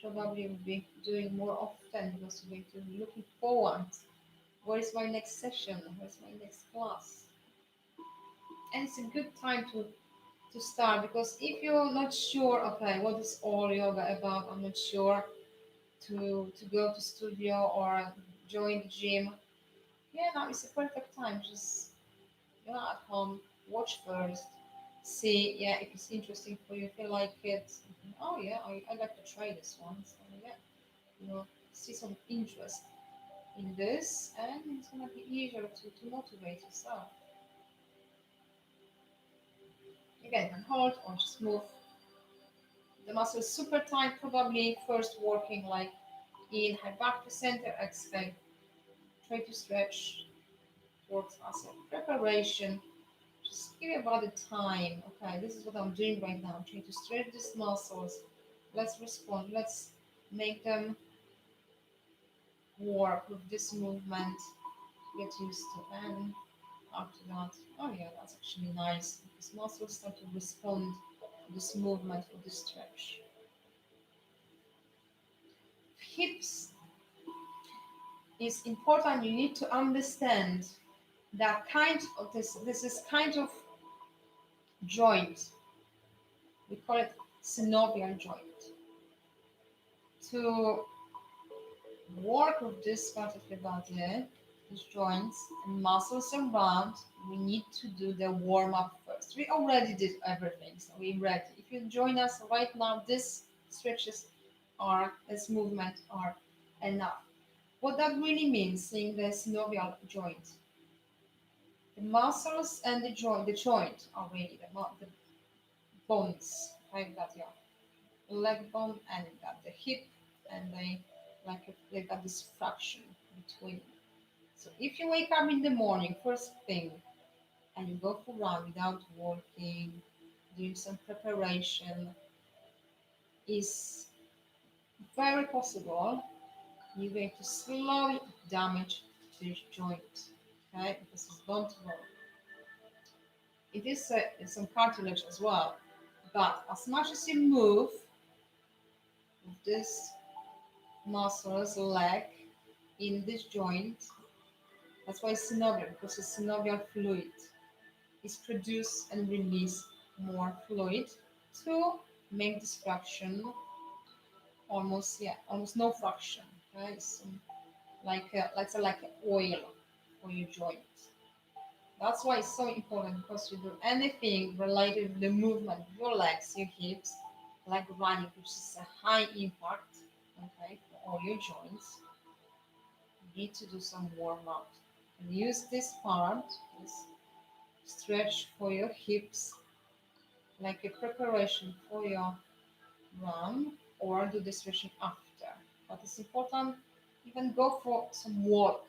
probably will be doing more often because you're going to be looking forward. Where is my next session? Where's my next class? And it's a good time to start because if you're not sure, okay, what is all yoga about? I'm not sure to go to studio or join the gym. Yeah, now it's a perfect time. Just go at home, watch first, see, yeah, if it's interesting for you, if you like it. Oh yeah, I'd like to try this one. So yeah, see some interest in this, and it's gonna be easier to motivate yourself. Again, and hold or just move. The muscle is super tight, probably first working like inhale back to center, exhale. Try to stretch towards as a preparation. Just give your body time. Okay, this is what I'm doing right now. I'm trying to stretch these muscles. Let's respond. Let's make them work with this movement, get used to. And after that, oh yeah, that's actually nice because muscles start to respond to this movement for this stretch. Hips is important. You need to understand that kind of this is kind of joint. We call it synovial joint. To work with this part of your body, these joints and muscles around, we need to do the warm up first. We already did everything, so we're ready. If you join us right now, this stretches are, this movement are enough. What that really means, seeing the synovial joint, the muscles and the joint are really the bones, like that, yeah, leg bone and got the hip, and they got this fraction between. So if you wake up in the morning, first thing, and you go for a run without walking, doing some preparation, is very possible you're going to slowly damage this joint, okay? Because it's bone to bone. It is some cartilage as well, but as much as you move with this muscles, leg, in this joint, that's why it's synovial, because the synovial fluid is produced and release more fluid to make this fraction almost, yeah, almost no fraction. Okay, it's like let's say like oil for your joint. That's why it's so important, because you do anything related to the movement of your legs, your hips, like running, which is a high impact, okay, for all your joints. You need to do some warm up and use this part, this stretch for your hips, like a preparation for your run, or do the stretching after. But it's important, even go for some walk,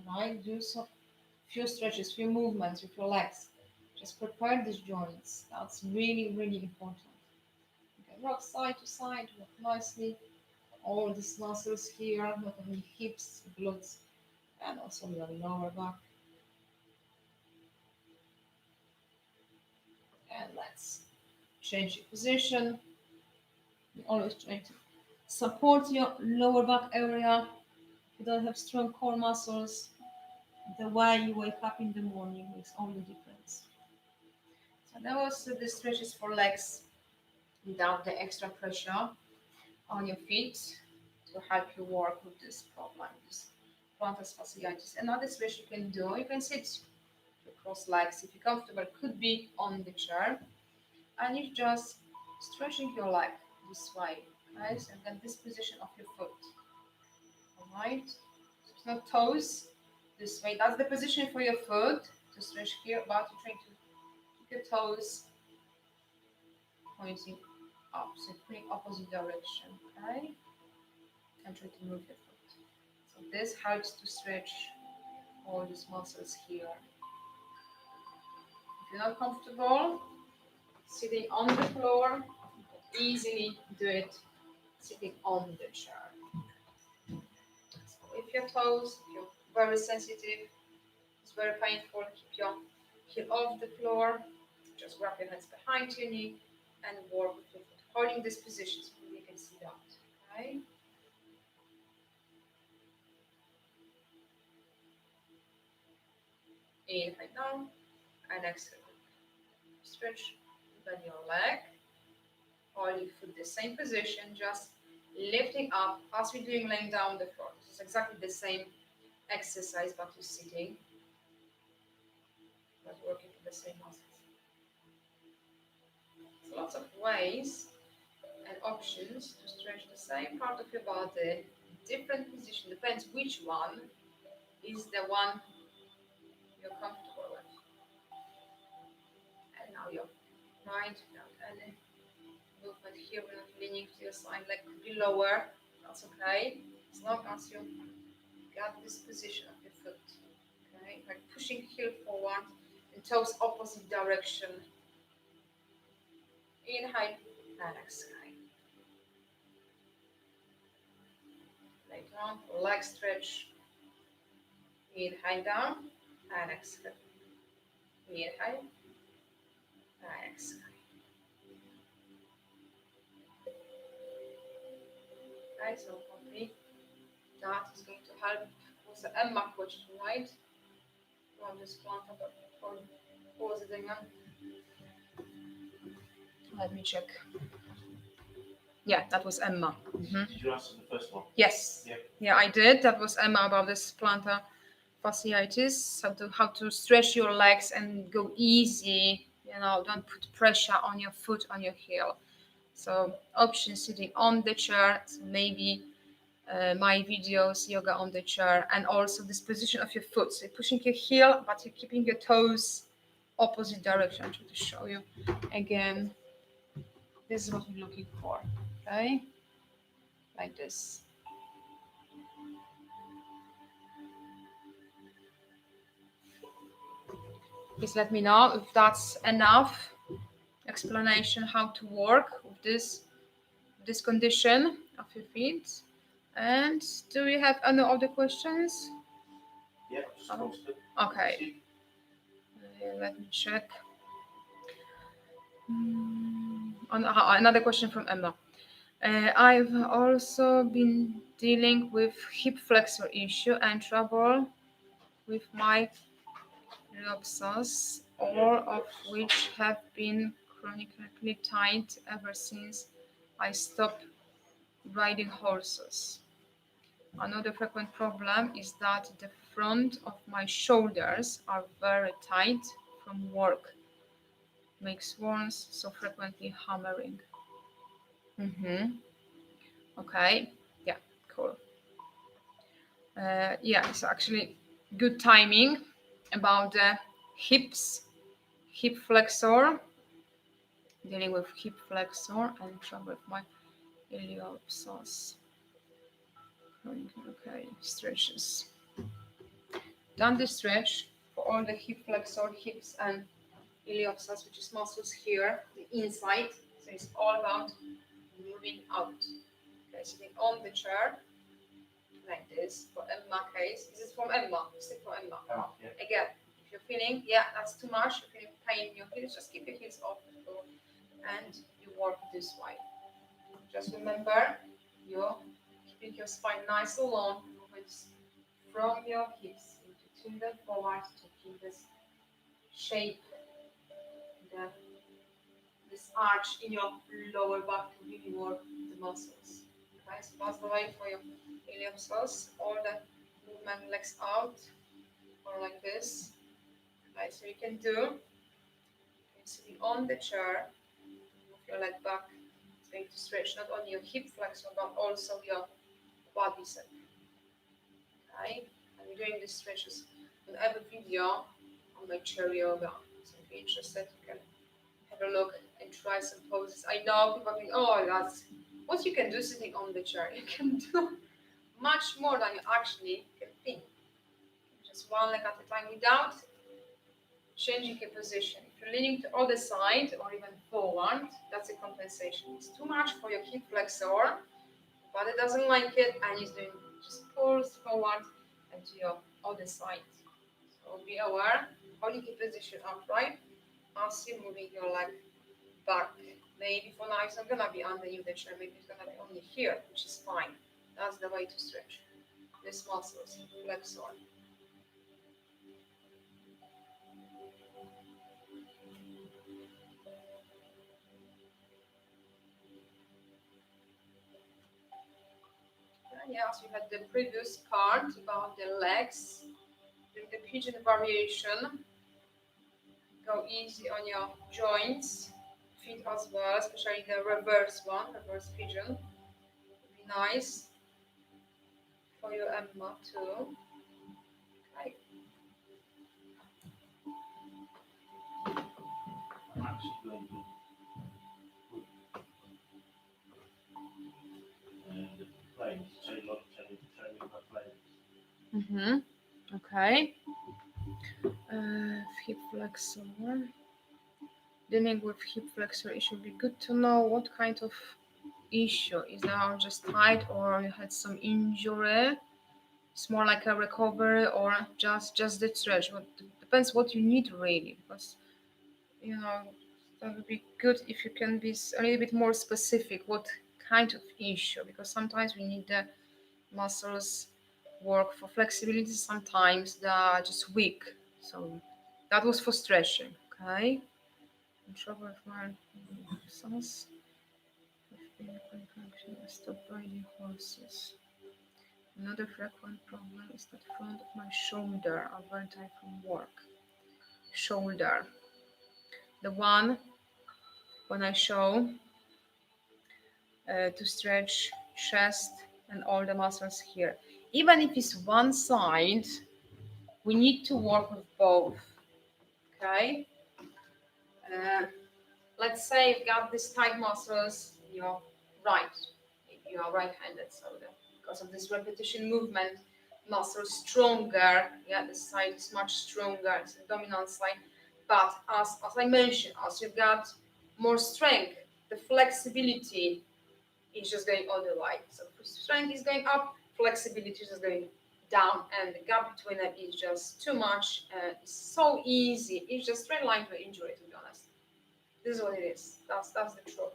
right? Do some few stretches, few movements with your legs. Just prepare these joints. That's really, really important. You can rock side to side, walk nicely. All these muscles here, not only hips, glutes, and also your lower back. And let's change your position. You always try to support your lower back area. If you don't have strong core muscles, the way you wake up in the morning makes all the difference. So that was the stretches for legs without the extra pressure on your feet to help you work with this problem, this plantar fasciitis. Another stretch you can do, you can sit across legs if you're comfortable, could be on the chair, and you're just stretching your leg this way, right? And then this position of your foot, all right? So it's not toes this way. That's the position for your foot to stretch here, but you're trying to keep your toes pointing up, so putting opposite direction, okay? And try to move your foot. So this helps to stretch all these muscles here. If you're not comfortable sitting on the floor, you can easily do it sitting on the chair. So if your toes, if you're very sensitive, it's very painful, keep your heel off the floor, just wrap your hands behind your knee and work with your foot, holding this position so you can sit out, okay? Inhale down and exhale. Stretch then your leg, hold your foot the same position, just lifting up as we're doing laying down on the floor. This is exactly the same exercise, but you're sitting, but working with the same muscles. There's lots of ways and options to stretch the same part of your body, different position, depends which one is the one you're comfortable with. And now you're right, without any movement here, we're not leaning to your side, leg could be lower, that's okay, as long as you got this position of your foot, okay, like pushing heel forward and toes opposite direction. Inhale and exhale. Right on. Leg stretch. Inhale down and exhale. Inhale and exhale. Okay, so complete. That is going to help with the Emma coach tonight. On this plantar pose again. Let me check. Yeah, that was Emma. Did you answer the first one? Yes. Yeah, I did. That was Emma about this plantar fasciitis. How to stretch your legs and go easy. You know, don't put pressure on your foot, on your heel. So option sitting on the chair. So maybe my videos, yoga on the chair, and also this position of your foot. So you're pushing your heel, but you're keeping your toes opposite direction. I'm trying to show you again. This is what we're looking for. Okay, like this. Please let me know if that's enough explanation how to work with this condition of your feet. And do we have any other questions? Yeah, just posted. Okay. Let me check. Another question from Emma. I've also been dealing with hip flexor issue and trouble with my iliopsoas, all of which have been chronically tight ever since I stopped riding horses. Another frequent problem is that the front of my shoulders are very tight from work. Makes wounds so frequently hammering. Okay, yeah, cool. Yeah, it's actually good timing about the hips, hip flexor, dealing with hip flexor and trouble with my iliopsoas. Okay, stretches. Done the stretch for all the hip flexor, hips and iliopsoas, which is muscles here, the inside. So it's all about moving out. Okay, sitting on the chair like this. For Emma case, this is from Emma. Sit for Emma. Yeah. Again, if you're feeling, yeah, that's too much, you're feeling pain in your heels, just keep your heels off the floor and you work this way. Just remember, you're keeping your spine nice and long, movements from your hips into tinder forward to keep this shape, this arch in your lower back to really work the muscles. Okay, so that's the way for your iliopsoas, all the movement legs out, or like this. Okay, so you can do, sitting on the chair, move your leg back. It's going to stretch not only your hip flexor, but also your quadricep. Okay, and we're doing these stretches in every video on my chair yoga. So if you're interested, you can have a look and try some poses. I know people think, oh, that's what you can do sitting on the chair. You can do much more than you actually can think. Just one leg at a time without changing your position. If you're leaning to the other side or even forward, that's a compensation. It's too much for your hip flexor, but it doesn't like it and it's doing just pulls forward and to your other side. So be aware, holding your position upright as you're moving your leg back. Maybe for now it's not gonna be underneath the chair, maybe it's gonna be only here, which is fine. That's the way to stretch these muscles, flexor. Yes, we had the previous part about the legs. During the pigeon variation, go easy on your joints, feet as well, especially the reverse one, reverse pigeon. Be nice for your Emma too. Okay. I'm actually going to put the planes, cherry my planes. Okay. Hip flexor. Dealing with hip flexor, it should be good to know what kind of issue? Is the arm just tight, or you had some injury? It's more like a recovery, or just the stretch. What depends what you need really, because you know that would be good if you can be a little bit more specific. What kind of issue? Because sometimes we need the muscles work for flexibility. Sometimes they are just weak. So that was for stretching. Okay. I'm trouble with my muscles. Stop riding horses. Another frequent problem is that front of my shoulder are very tight from work. Shoulder. The one when I show to stretch chest and all the muscles here. Even if it's one side, we need to work with both. Okay. Uh, let's say you've got these tight muscles in your right. If you are right-handed, so because of this repetition movement, muscle stronger. Yeah, the side is much stronger. It's the dominant side. But as I mentioned, as you've got more strength, the flexibility is just going on the right. So strength is going up, flexibility is just going down, and the gap between them is just too much. It's so easy. It's just straight line to injury, to be honest. This is what it is. That's the truth.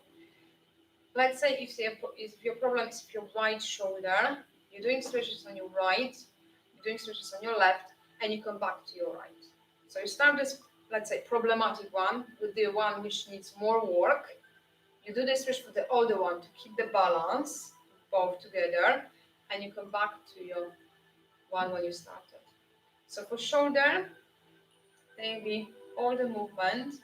Let's say if your problem is your right shoulder, you're doing stretches on your right, you're doing stretches on your left, and you come back to your right. So you start this, let's say, problematic one with the one which needs more work. You do the stretch for the other one to keep the balance both together, and you come back to your one when you started. So for shoulder, there will be all the movement.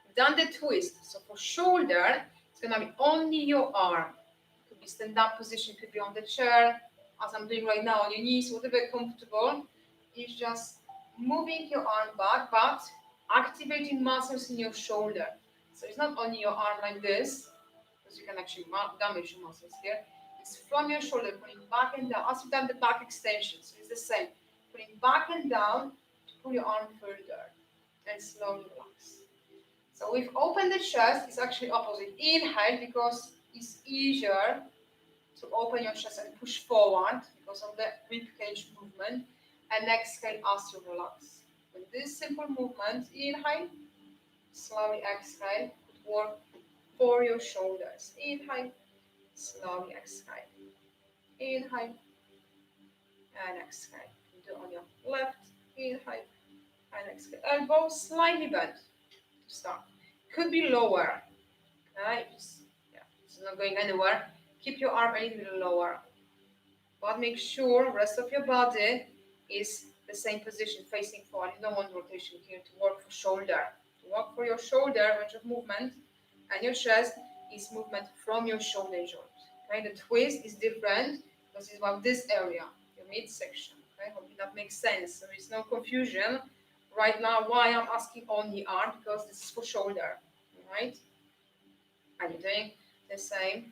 We've done the twist. So for shoulder, it's gonna be only your arm. It could be stand-up position, could be on the chair, as I'm doing right now on your knees, whatever comfortable. It's just moving your arm back, but activating muscles in your shoulder. So it's not only your arm like this, because you can actually damage your muscles here. It's from your shoulder, pulling back and down. As you've done the back extension, so it's the same. Pulling back and down to pull your arm further and slowly relax. So we've opened the chest, it's actually opposite. Inhale because it's easier to open your chest and push forward because of the rib cage movement. And exhale as you relax. With this simple movement, inhale, slowly exhale, could work for your shoulders. Inhale, slowly exhale. Inhale and exhale. You do on your left, inhale and exhale. Elbows slightly bent to start. Could be lower. Okay? It's not going anywhere. Keep your arm a little bit lower. But make sure rest of your body is the same position, facing forward. You don't want rotation here to work for shoulder. To work for your shoulder range of movement, and your chest is movement from your shoulder joint. Okay, the twist is different because it's about this area, your midsection. Okay, hope that makes sense. There is no confusion right now why I'm asking only arm, because this is for shoulder, right? And you're doing the same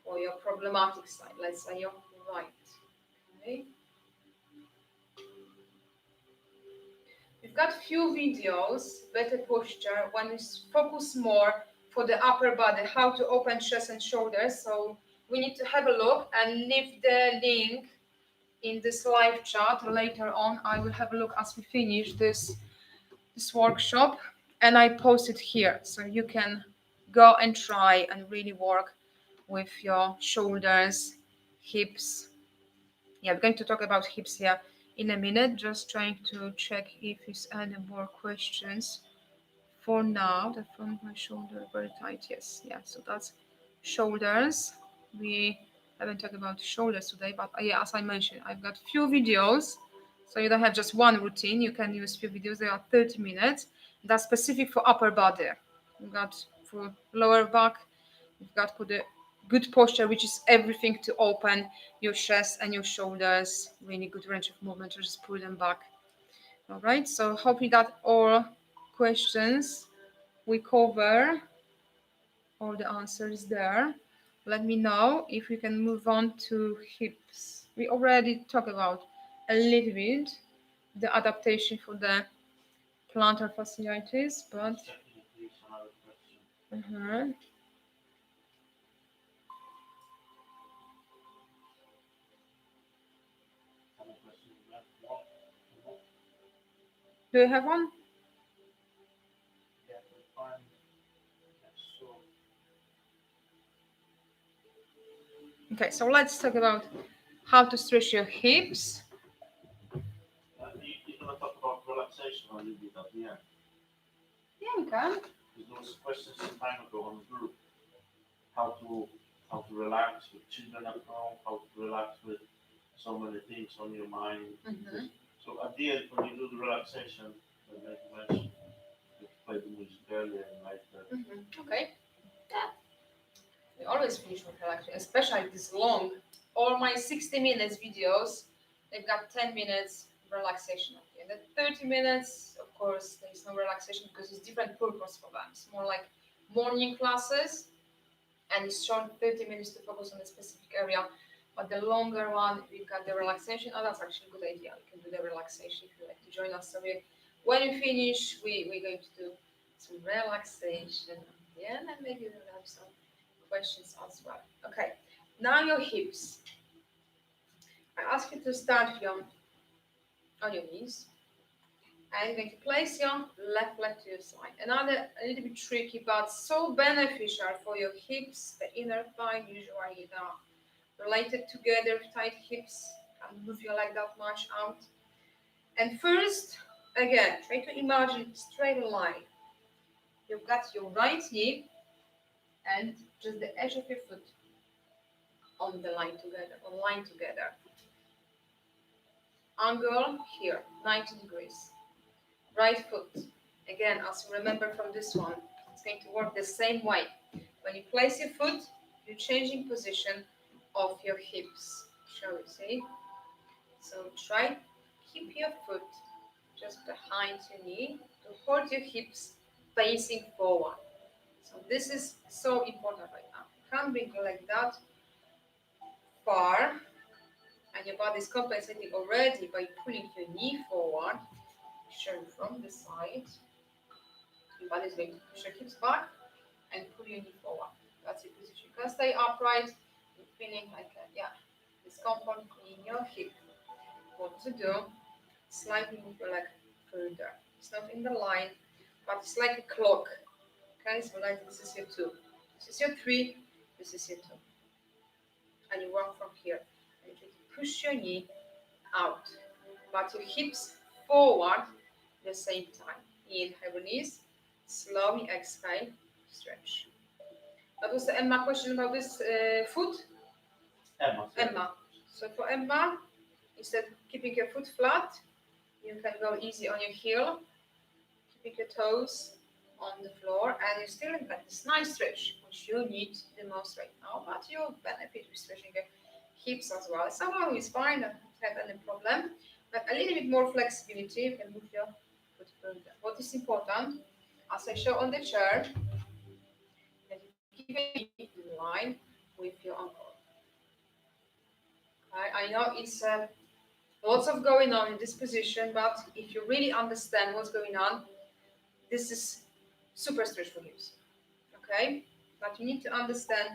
for your problematic side. Let's say your right. Okay. We've got few videos, better posture, when we focus more for the upper body, how to open chest and shoulders. So we need to have a look and leave the link in this live chat later on. I will have a look as we finish this workshop, and I post it here so you can go and try and really work with your shoulders, hips. Yeah, we're going to talk about hips here in a minute. Just trying to check if there's any more questions. For now, the front of my shoulder very tight. Yes, yeah. So that's shoulders. We haven't talked about shoulders today, but yeah, as I mentioned, I've got few videos, so you don't have just one routine. You can use few videos. They are 30 minutes. That's specific for upper body. We've got for lower back. We've got for the good posture, which is everything to open your chest and your shoulders. Really good range of movement to just pull them back. All right. So hopefully that all questions we cover, all the answers there. Let me know if we can move on to hips. We already talked about a little bit the adaptation for the plantar fasciitis, but Checking if there's another question. uh-huh. Do you have one? Yeah, fine. Yeah, so Okay, so let's talk about how to stretch your hips. you're gonna talk about relaxation a little bit at the end. Yeah, we can. Because there was a question some time ago on the group how to relax with children at home, how to relax with so many things on your mind. Mm-hmm. So at the end, when you do the relaxation, like you mentioned, you play the music earlier and later. Mm-hmm. Okay. Yeah. We always finish with relaxation, especially this long. All my 60 minutes videos, they've got 10 minutes relaxation at the end. The 30 minutes, of course, there is no relaxation because it's different purpose for them. It's more like morning classes, and it's shown 30 minutes to focus on a specific area. But the longer one, we've got the relaxation. Oh, that's actually a good idea. You can do the relaxation if you like to join us. So when we finish, we're going to do some relaxation. Yeah, and maybe we'll have some questions as well. Okay, now your hips. I ask you to start here on your knees. And you're going to place your left leg to your side. Another a little bit tricky but so beneficial for your hips, the inner thigh usually they are related together, tight hips, can't move your leg that much out. And first, again, try to imagine straight line. You've got your right knee and just the edge of your foot on the line together, on line together. Angle here, 90 degrees. Right foot. Again, as you remember from this one, it's going to work the same way. When you place your foot, you're changing position of your hips. Shall we see? So try keep your foot just behind your knee to hold your hips facing forward. So this is so important right now. You can't bring your leg that far, and your body is compensating already by pulling your knee forward. Show from the side. Your body is going to push your hips back and pull your knee forward. That's your position. You can stay upright. You're feeling like discomfort in your hip. What to do? Slightly move your leg further. It's not in the line, but it's like a clock. Okay, so like this is your 2. This is your 3. This is your 2. And you walk from here. And you push your knee out. But your hips forward at the same time. Inhale, release. Slowly exhale, stretch. That was the Emma question about this foot. Emma. Emma. So for Emma, instead of keeping your foot flat, you can go easy on your heel, keeping your toes on the floor, and you still get this nice stretch, which you need the most right now, but you'll benefit with stretching your hips as well. Someone who is fine, doesn't have any problem, but a little bit more flexibility, you can move your foot further. What is important, as I show on the chair, that you keep your knee in line with your ankle. I know it's lots of going on in this position, but if you really understand what's going on, this is super stretch for hips. Okay? But you need to understand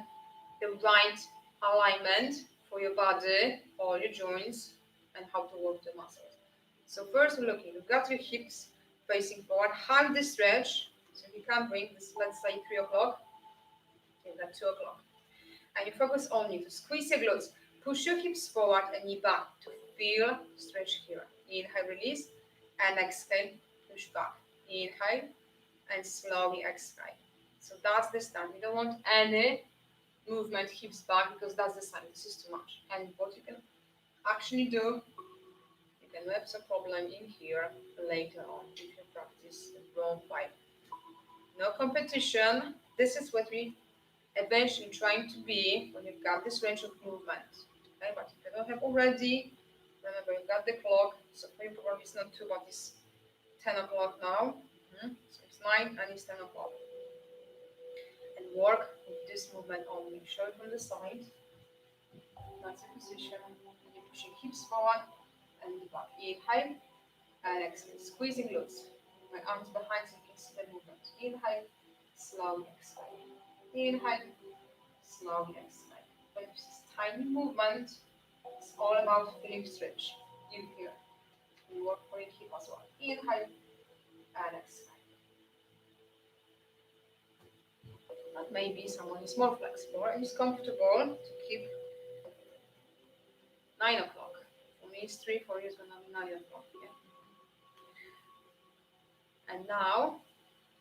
the right alignment for your body, all your joints, and how to work the muscles. So first we're looking, you've got your hips facing forward, half the stretch. So if you can bring this, let's say 3 o'clock, you've got 2 o'clock. And you focus only to squeeze your glutes. Push your hips forward and knee back to feel stretch here. Inhale, release, and exhale, push back. Inhale, and slowly exhale. So that's the start. You don't want any movement hips back because that's the sign. This is too much. And what you can actually do, you can have some problem in here later on if you practice the wrong way. No competition. This is what we eventually trying to be when you've got this range of movement. Okay, but if you don't have already, remember you've got the clock, so for you probably it's not 2, but it's 10 o'clock now. So it's 9 and it's 10 o'clock. And work with this movement only. Show it from the side. That's the position. And you're pushing hips forward and back. Inhale and exhale. Squeezing glutes. My arms behind so you can see the movement. Inhale, slowly exhale. Inhale, slowly exhale. But if this tiny movement, it's all about feeling stretch. You here. You work for your hip as well. Inhale, and exhale. But maybe someone is more flexible and is comfortable to keep 9 o'clock. For me, it's 3, for you, it's going to be 9 o'clock. Yeah. And now,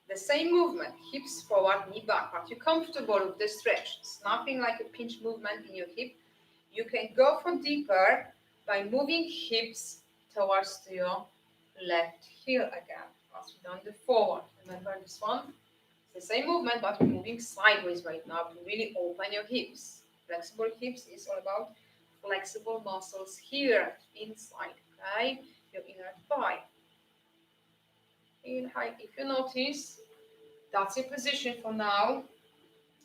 the same movement, hips forward, knee back. But you're comfortable with the stretch. It's nothing like a pinch movement in your hip. You can go for deeper by moving hips towards to your left heel again. As we've done the forward. Remember this one? It's the same movement, but we're moving sideways right now to really open your hips. Flexible hips is all about flexible muscles here inside, okay? Your inner thigh. Inhale. If you notice, that's your position for now.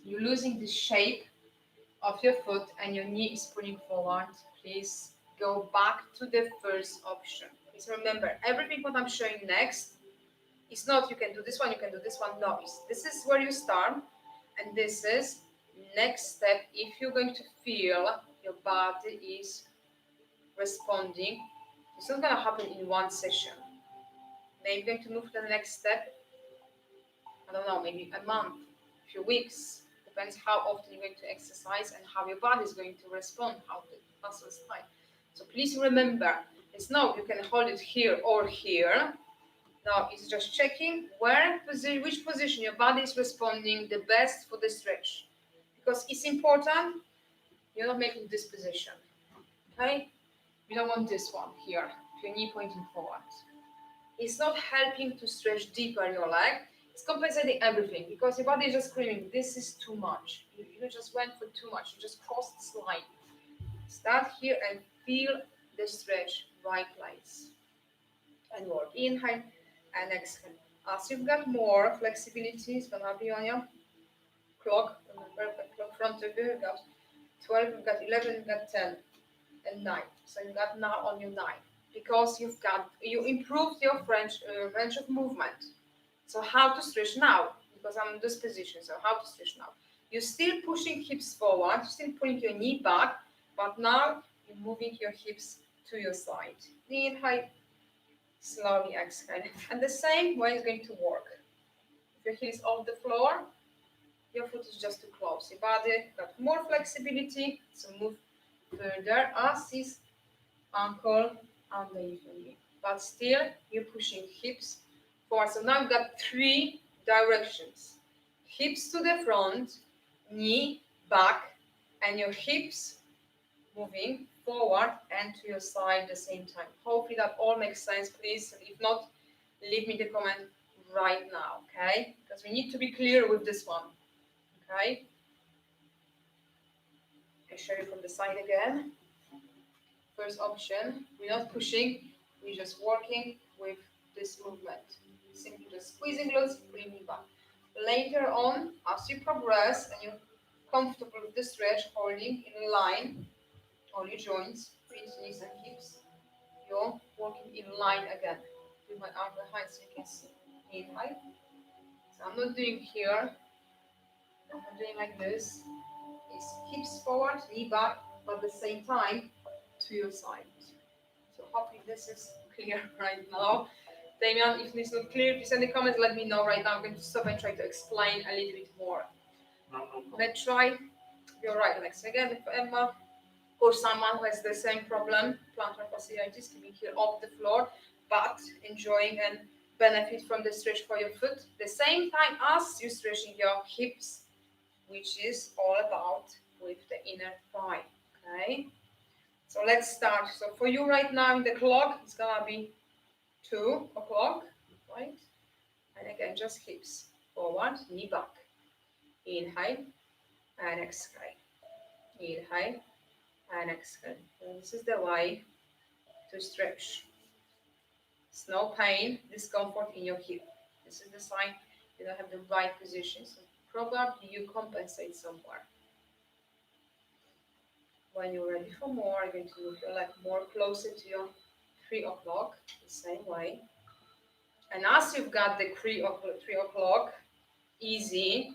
You're losing the shape of your foot and your knee is pulling forward. Please go back to the first option. Please remember, everything what I'm showing next is not you can do this one, you can do this one. No, this is where you start, and this is next step. If you're going to feel your body is responding, it's not going to happen in one session. Maybe you're going to move to the next step, I don't know, maybe a month, a few weeks. Depends how often you're going to exercise and how your body is going to respond, how the muscles tight. So please remember, it's not you can hold it here or here. Now it's just checking which position your body is responding the best for the stretch. Because it's important, you're not making this position. Okay? You don't want this one here, your knee pointing forward. It's not helping to stretch deeper your leg. It's compensating everything because your body is just screaming, this is too much. You just went for too much. You just crossed this line. Start here and feel the stretch right place. And work. Inhale and exhale. As you've got more flexibility, it's going to be on your clock. Remember, the clock front of you, you've got 12, you've got 11, you've got 10, and 9. So you've got now on your 9. Because you improved your range of movement. So how to stretch now? Because I'm in this position, so how to stretch now? You're still pushing hips forward, you're still pulling your knee back, but now you're moving your hips to your side. Inhale, slowly exhale. And the same way is going to work. If your heel is off the floor, your foot is just too close. Your body got more flexibility, so move further as is ankle underneath your knee. But still, you're pushing hips forward. So now you've got 3 directions. Hips to the front, knee back, and your hips moving forward and to your side at the same time. Hopefully that all makes sense, please. If not, leave me the comment right now, okay? Because we need to be clear with this one, okay? I'll show you from the side again. First option, we're not pushing, we're just working with this movement. Simply just squeezing glutes, bringing back. Later on, as you progress and you're comfortable with the stretch, holding in line all your joints, feet, knees and hips, you're working in line again. With my arm behind so you can see. Inhale. So I'm not doing here, I'm not doing like this. It's hips forward, knee back, but at the same time to your side. So hopefully this is clear right now. Damian, if it's not clear, please send the comments, let me know right now. I'm going to stop and try to explain a little bit more. No. Let's try your right leg. So again, if Emma or someone who has the same problem, plantar fasciitis, keeping here off the floor, but enjoying and benefit from the stretch for your foot, the same time as you're stretching your hips, which is all about with the inner thigh, okay? So let's start. So for you right now in the clock, it's gonna be 2 o'clock, right? And again, just hips forward, knee back. Inhale and exhale. Inhale and exhale. And this is the way to stretch. It's no pain, discomfort in your hip. This is the sign you don't have the right position. So probably you compensate somewhere. When you're ready for more, you're going to move your leg more closer to your 3 o'clock, the same way. And as you've got the 3 o'clock, easy,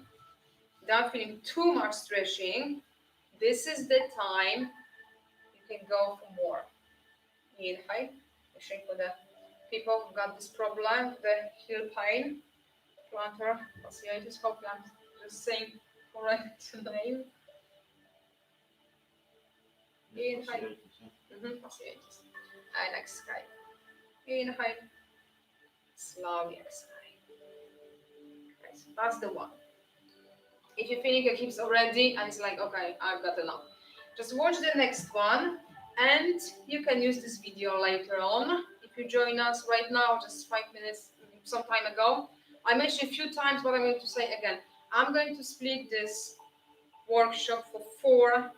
without feeling too much stretching, this is the time you can go for more. Inhale, pushing for the People who got this problem, the heel pain, plantar fasciitis. Hopefully, I'm just saying correct name. Inhale. Fasciitis. And exhale. Inhale. Slowly exhale. Okay, so that's the one. If you feel your hips already and it's like, okay, I've got enough, just watch the next one, and you can use this video later on. If you join us right now, just 5 minutes, some time ago, I mentioned a few times what I'm going to say again. I'm going to split this workshop for 4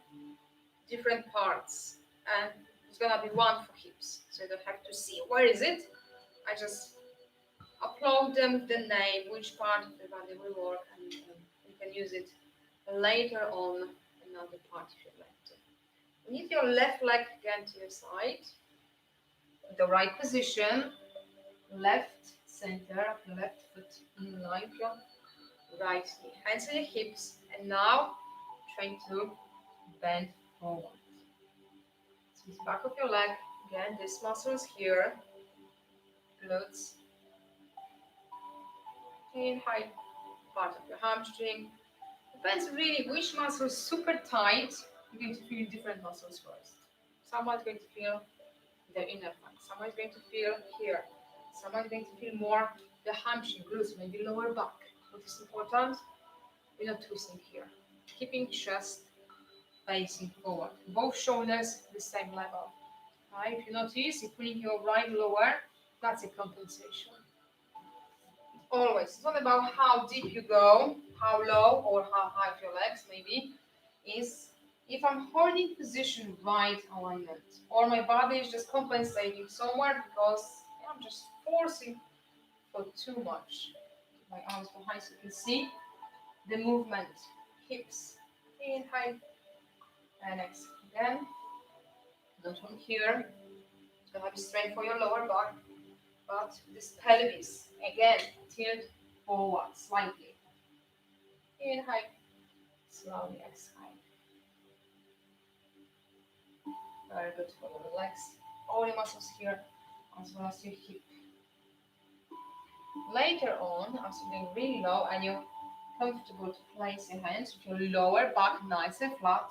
different parts, and there's gonna be one for hips, so you don't have to see where is it. I just upload them with the name, which part of the body will work, and you can use it later on another part if you'd like to. You need your left leg again to your side, the right position, left center of your left foot in line with your right knee. Hands on your hips, and now trying to bend forward. Squeeze back of your leg. Again, these muscles here, glutes. Inhale, part of your hamstring. Depends really which muscle is super tight. You're going to feel different muscles first. Someone's going to feel the inner thigh. Someone's going to feel here. Someone's going to feel more the hamstring, glutes, maybe lower back. What is important? We're not twisting here. Keeping chest facing forward. Both shoulders the same level. Right? If you notice, you're pulling your right lower, that's a compensation. Always. It's not about how deep you go, how low or how high your legs maybe. Is if I'm holding position right alignment, or my body is just compensating somewhere because I'm just forcing for too much. Keep my arms behind so you can see the movement. Hips, inhale, and exhale again. Not from here. It's gonna be straight for your lower back, but this pelvis again tilt forward slightly. Inhale, slowly exhale. Very good for your legs, all the muscles here, as well as your hip. Later on, as you're going really low and you're comfortable to place your hands with your lower back nice and flat,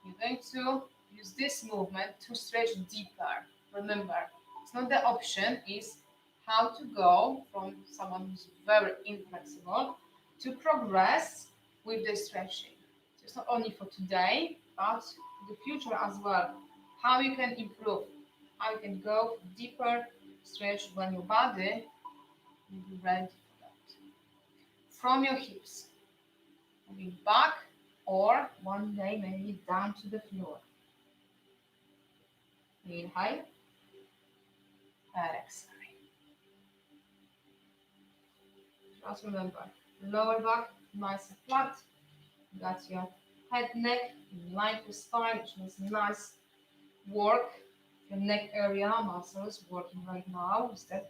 you're going to use this movement to stretch deeper. Remember, it's not the option, it's how to go from someone who's very inflexible to progress with the stretching. So it's not only for today, but for the future as well. How you can improve, how you can go deeper stretch when your body will be ready for that. From your hips, moving back, or one day maybe down to the floor. Inhale and exhale. Just remember, lower back nice and flat. You got your head, neck in line with spine, which means nice work. Your neck area muscles working right now instead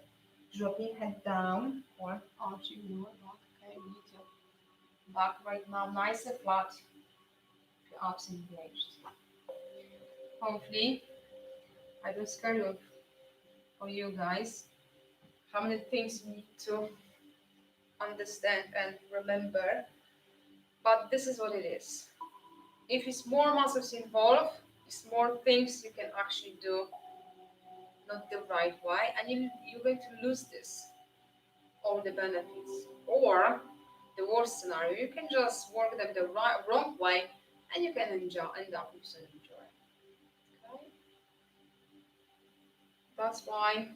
dropping head down or arching lower back. Okay, we need your back right now nice and flat. Your abs engaged. Hopefully, I don't scare you for you guys. How many things you need to understand and remember, but this is what it is. If it's more muscles involved, it's more things you can actually do not the right way, and you're going to lose this, all the benefits. Or the worst scenario, you can just work them the wrong way, and you can end up with some injury. Okay? That's why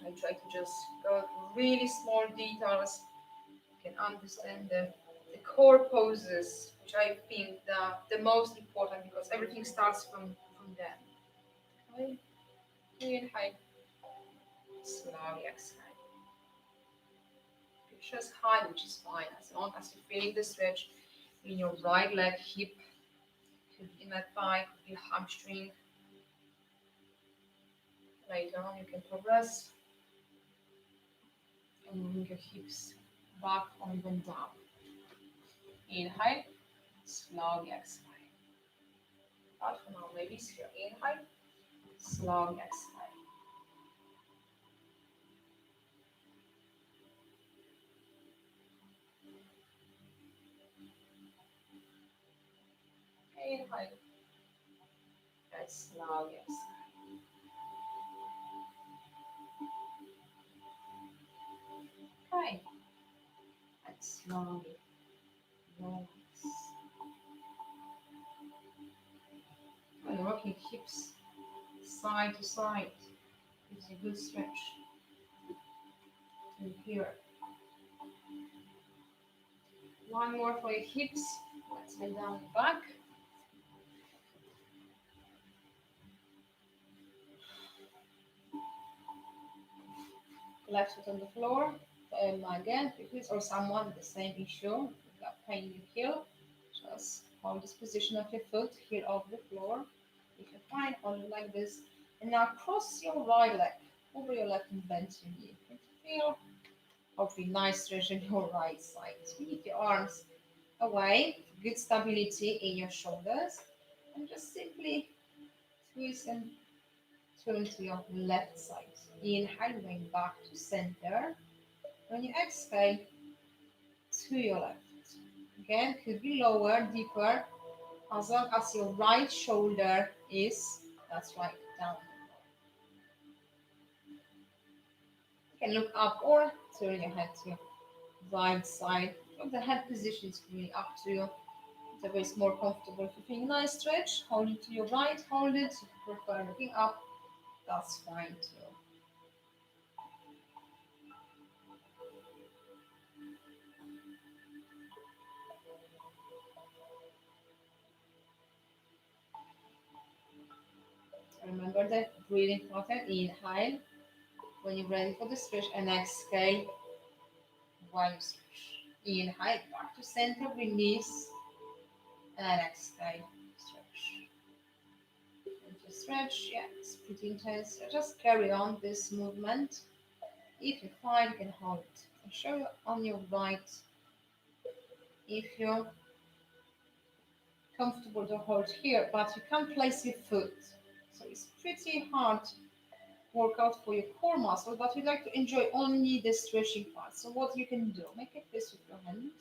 I try to just go into really small details. You can understand the core poses, which I think the most important, because everything starts from them. Okay? Inhale, slowly exhale. Your chest high, which is fine, as long as you're feeling the stretch in your right leg, hip, could be inner thigh, could be hamstring. Later on, you can progress and moving your hips back or even down. Inhale, slowly exhale. But for now, maybe it's here. Inhale, slowly exhale. Inhale. And slowly exhale. Okay. And slowly relax. And rocking hips side to side. Gives you a good stretch. And here. One more for your hips. Let's lay down the back. Left foot on the floor. Again, if it's or someone with the same issue, you've got pain in your heel, just hold this position of your foot, heel off the floor. If you find, hold it like this. And now cross your right leg over your left and bend your knee. And feel hopefully nice stretch in your right side. Keep your arms away, good stability in your shoulders, and just simply twist and turn to your left side. Inhale, going back to center. When you exhale, to your left. Again, could be lower, deeper, as long as your right shoulder is, that's right, down. You can look up or turn your head to your right side. From the head position is really up to you. Whatever is more comfortable. If you feel nice stretch, hold it to your right, hold it. If you prefer looking up, that's fine too. Remember the breathing pattern. Inhale when you're ready for the stretch and exhale while you stretch. Inhale, back to center, release, and exhale, stretch. And to stretch, yeah, it's pretty intense. So just carry on this movement. If you find you can hold it. I'll show you on your right if you're comfortable to hold here, but you can't place your foot. So it's pretty hard workout for your core muscle, but you like to enjoy only the stretching part. So what you can do, make a fist with your hand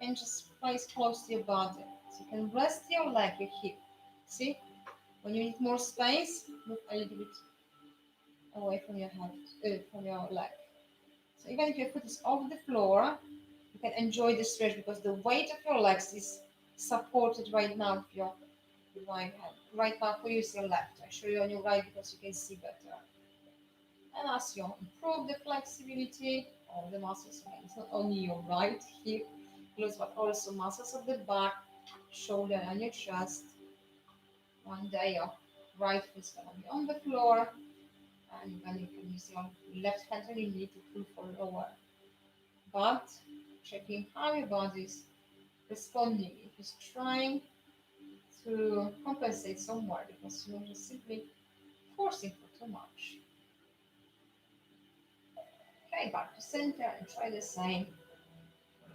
and just place close to your body. So you can rest your leg, your hip. See? When you need more space, move a little bit away from your hand, from your leg. So even if your foot is off the floor, you can enjoy the stretch because the weight of your legs is supported right now with your right hand. Right now, for you is your left. I show you on your right because you can see better. And as you improve the flexibility of the muscles, again, it's not only your right hip, glutes, but also muscles of the back, shoulder, and your chest. One day your right foot is going to be on the floor, and then you can use your left hand when you need to pull for lower. But checking how your body is responding. If it's trying to compensate somewhere because you're just simply forcing for too much. Okay, back to center and try the same.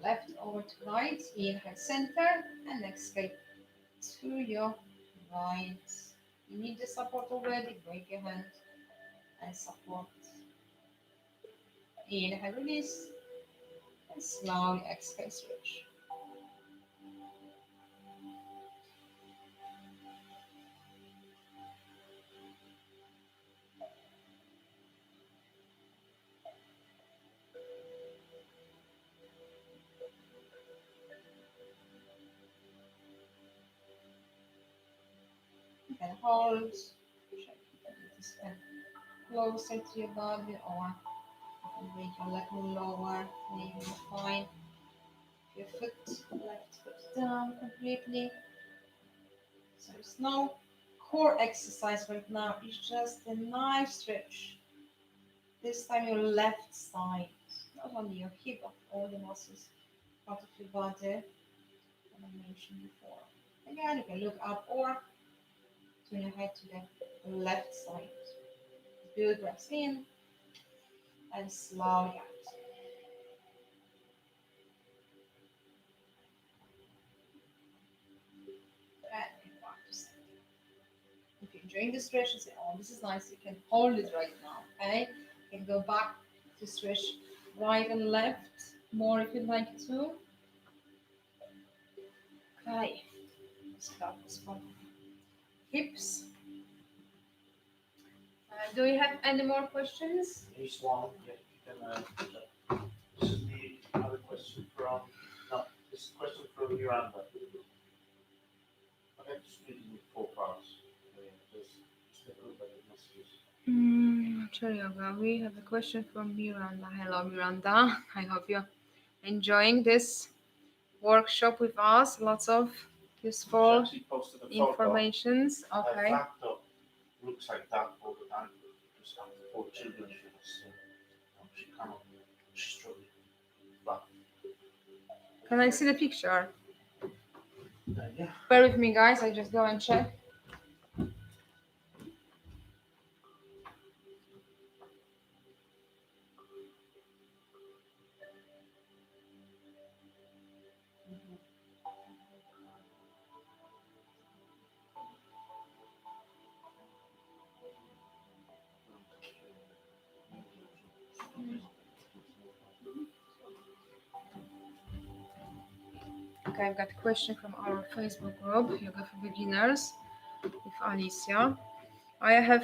Left over to right, inhale center, and exhale to your right. You need the support already, break your hand and support. Inhale, release, and slowly exhale, switch. You can hold, check this hand closer to your body, or you can bring your leg lower, maybe you're fine. Your foot, left foot down completely. So it's no core exercise right now, it's just a nice stretch. This time your left side, not only your hip, but all the muscles, part of your body, as I mentioned before. Again, you can look up or turn your head to the left side. Good breaths in and slowly out. And get back to center. If you're enjoying the stretch and say, oh, this is nice, you can hold it right now, okay? You can go back to stretch right and left more if you'd like to. Okay. So that was for hips. Do you have any more questions? Here's one. Yeah, you can check. This is the other question from. No, this is a question from Miranda. I have to split it in 4 parts. Just take a look at the messages. Chaturanga, we have a question from Miranda. Hello, Miranda. I hope you're enjoying this workshop with us. Lots of useful She posted a informations. Photo. Okay. Her laptop looks like that all the time. Just after 4 children, she was. She cannot. She's struggling. But Can I see the picture? yeah. Bear with me, guys. I just go and check. Okay, I've got a question from our Facebook group, Yoga for Beginners, with Alicia. I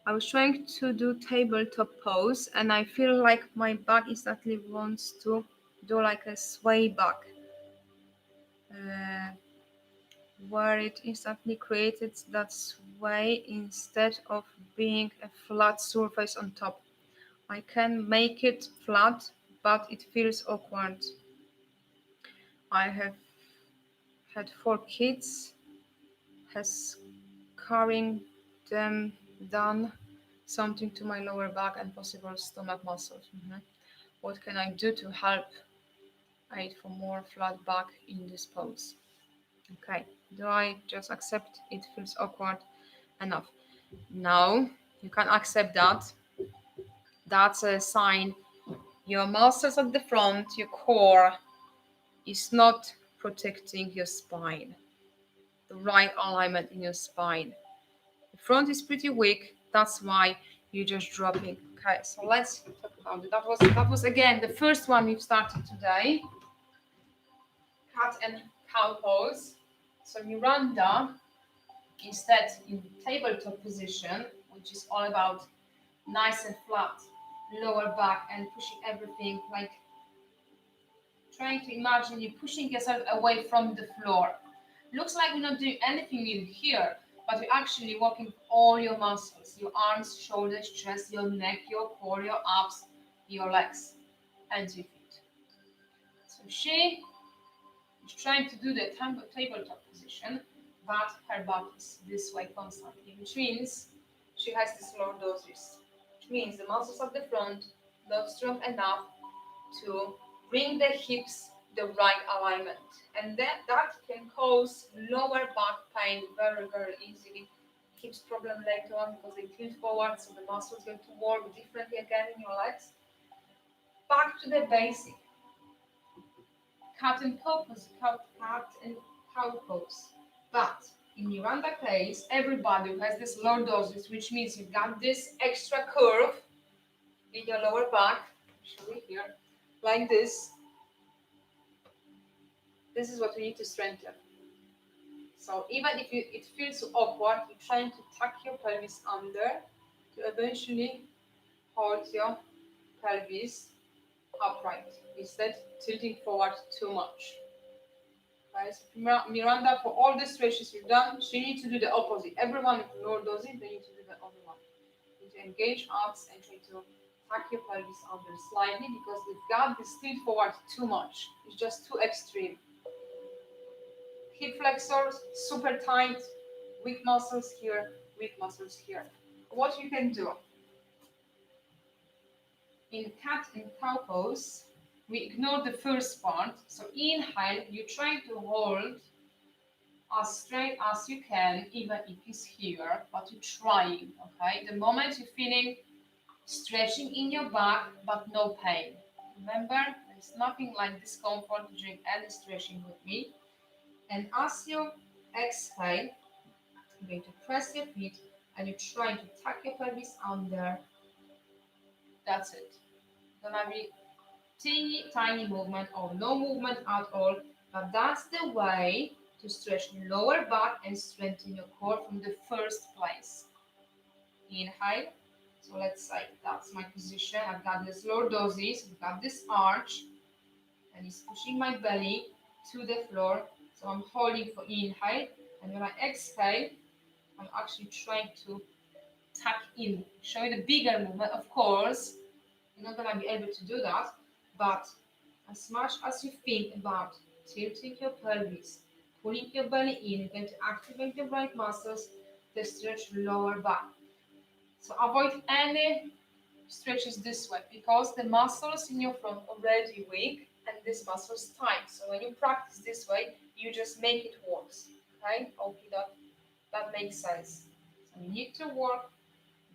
was trying to do tabletop pose and I feel like my back instantly wants to do like a sway back, where it instantly created that sway instead of being a flat surface on top. I can make it flat, but it feels awkward. I have had 4 kids. Has carrying them done something to my lower back and possible stomach muscles? What can I do to help aid for more flat back in this pose? Okay, do I just accept it feels awkward enough? No, you can accept that. That's a sign your muscles at the front, your core, is not protecting your spine, the right alignment in your spine. The front is pretty weak. That's why you're just dropping. Okay, so let's talk about it. That was again the first one we've started today. Cat and cow pose. So Miranda, instead in tabletop position, which is all about nice and flat lower back and pushing everything, like trying to imagine you pushing yourself away from the floor. Looks like you're not doing anything in here, but you're actually working all your muscles, your arms, shoulders, chest, your neck, your core, your abs, your legs, and your feet. So she is trying to do the tabletop position, but her back is this way constantly, which means she has this lordosis, which means the muscles of the front not strong enough to bring the hips the right alignment, and that can cause lower back pain very, very easily. Hips problem later on because they tilt forward, so the muscles going to work differently again in your legs. Back to the basic cat and cow pose, but in Miranda case, everybody has this lordosis, which means you've got this extra curve in your lower back. Show it here, like this. This is what we need to strengthen. So even if it feels awkward, you're trying to tuck your pelvis under to eventually hold your pelvis upright instead tilting forward too much. Right? So Miranda, for all the stretches you've done, she needs to do the opposite. Everyone with lordosis, they need to do the other one. You need to engage abs and try to tuck your pelvis under slightly because they've got this tilt forward too much. It's just too extreme. Hip flexors, super tight, weak muscles here, weak muscles here. What you can do? In cat and cow pose, we ignore the first part. So inhale, you try to hold as straight as you can, even if it's here, but you're trying, okay? The moment you're feeling stretching in your back, but no pain. Remember, there's nothing like discomfort during any stretching with me. And as you exhale, you're going to press your feet and you're trying to tuck your pelvis under. That's it. Gonna be teeny tiny movement or no movement at all. But that's the way to stretch lower back and strengthen your core from the first place. Inhale. So let's say that's my position. I've got this lordosis, I've got this arch, and it's pushing my belly to the floor. So I'm holding for inhale, and when I exhale, I'm actually trying to tuck in, showing a bigger movement. Of course, you're not gonna be able to do that, but as much as you think about tilting your pelvis, pulling your belly in, you're going to activate the right muscles to stretch lower back. So avoid any stretches this way because the muscles in your front are already weak and this muscle's tight. So when you practice this way, you just make it worse. Okay? Hopefully that makes sense. So you need to work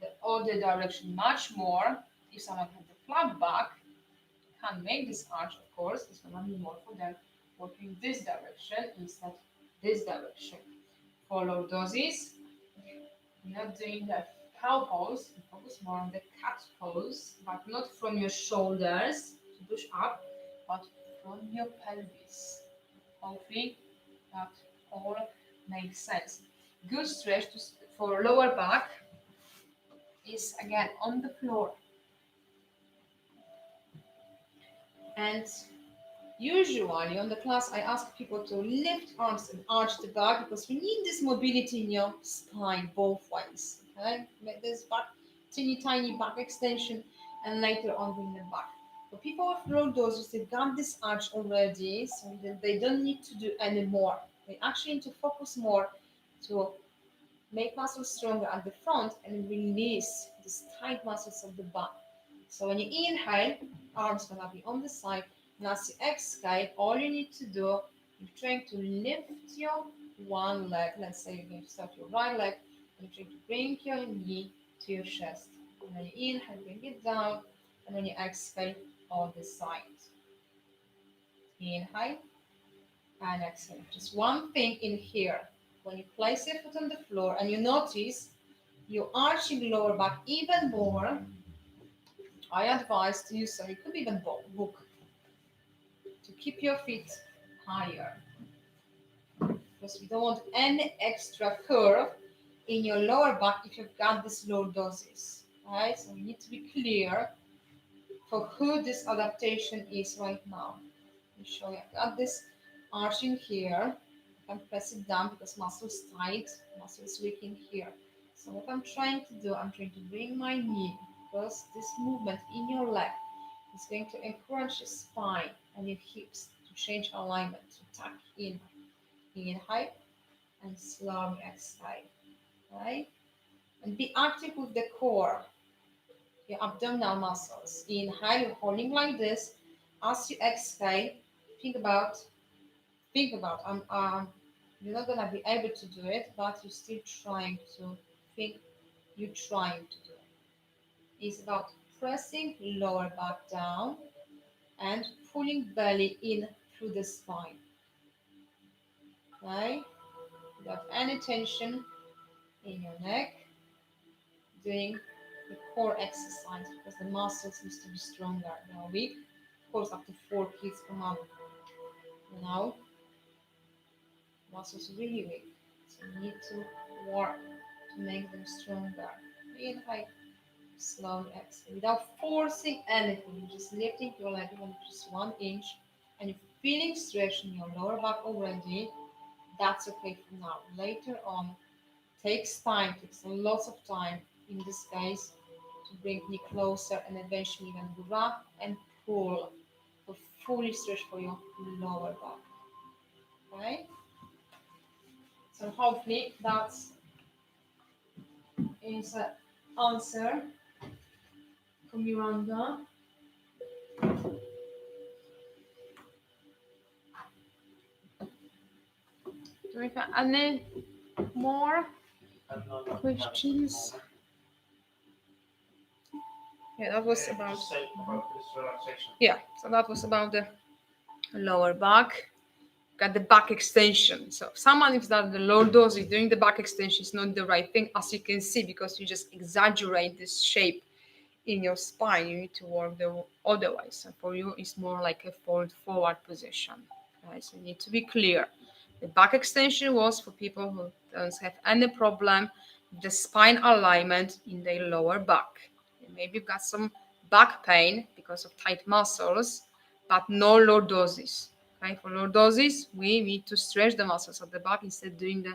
the other direction much more. If someone has the flat back, can make this arch, of course, it's gonna be more for them working this direction instead this direction. For lordosis, you're not doing the cow pose, you focus more on the cat pose, but not from your shoulders to push up, but from your pelvis. Hopefully that all makes sense. Good stretch for lower back is again on the floor. And usually on the class, I ask people to lift arms and arch the back because we need this mobility in your spine both ways. Okay, make this back, teeny tiny back extension, and later on bring them back. For people with lordosis, they've got this arch already, so they don't need to do any more. They actually need to focus more to make muscles stronger at the front and release these tight muscles of the back. So when you inhale, arms gonna be on the side. And as you exhale, all you need to do, you're trying to lift your one leg. Let's say you're going to start your right leg. And you're trying to bring your knee to your chest. And when you inhale, bring it down. And when you exhale, on the side. Inhale and exhale. Just one thing in here. When you place your foot on the floor and you notice you're arching lower back even more, I advise to use some, you could even book to keep your feet higher because we don't want any extra curve in your lower back if you've got this lordosis. Right? So we need to be clear for who this adaptation is right now. Let me show you. I've got this arching here. I can press it down because muscle is tight, muscle is weak in here. So what I'm trying to do, I'm trying to bring my knee because this movement in your leg is going to encourage your spine and your hips to change alignment, to tuck in. Inhale and slowly exhale. Right? And be active with the core, your abdominal muscles. Inhale, you're holding like this. As you exhale, think about, you're not gonna be able to do it, but you're still trying to think, you're trying to do it. It's about pressing lower back down and pulling belly in through the spine. Okay? Without any tension in your neck, doing the core exercise because the muscles need to be stronger. They are weak. Of course, up to 4 kids per month. Muscles are really weak. So you need to work to make them stronger. Inhale, slowly exhale without forcing anything. You're just lifting your leg even just 1 inch, and you're feeling stretch in your lower back already. That's okay for now. Later on, takes time, takes lots of time in this case to bring me closer and eventually even grab and pull to fully stretch for your lower back. Okay? So hopefully that is an answer from Miranda. Do we have any more questions? Yeah, that was about this relaxation. Yeah, so that was about the lower back. Got the back extension. So if someone is that the lordosis doing the back extension is not the right thing, as you can see, because you just exaggerate this shape in your spine. You need to work the otherwise. And for you, it's more like a fold forward position. Okay, so you need to be clear. The back extension was for people who don't have any problem with the spine alignment in their lower back. Maybe you've got some back pain because of tight muscles, but no lordosis. Okay, for lordosis, we need to stretch the muscles of the back instead of doing the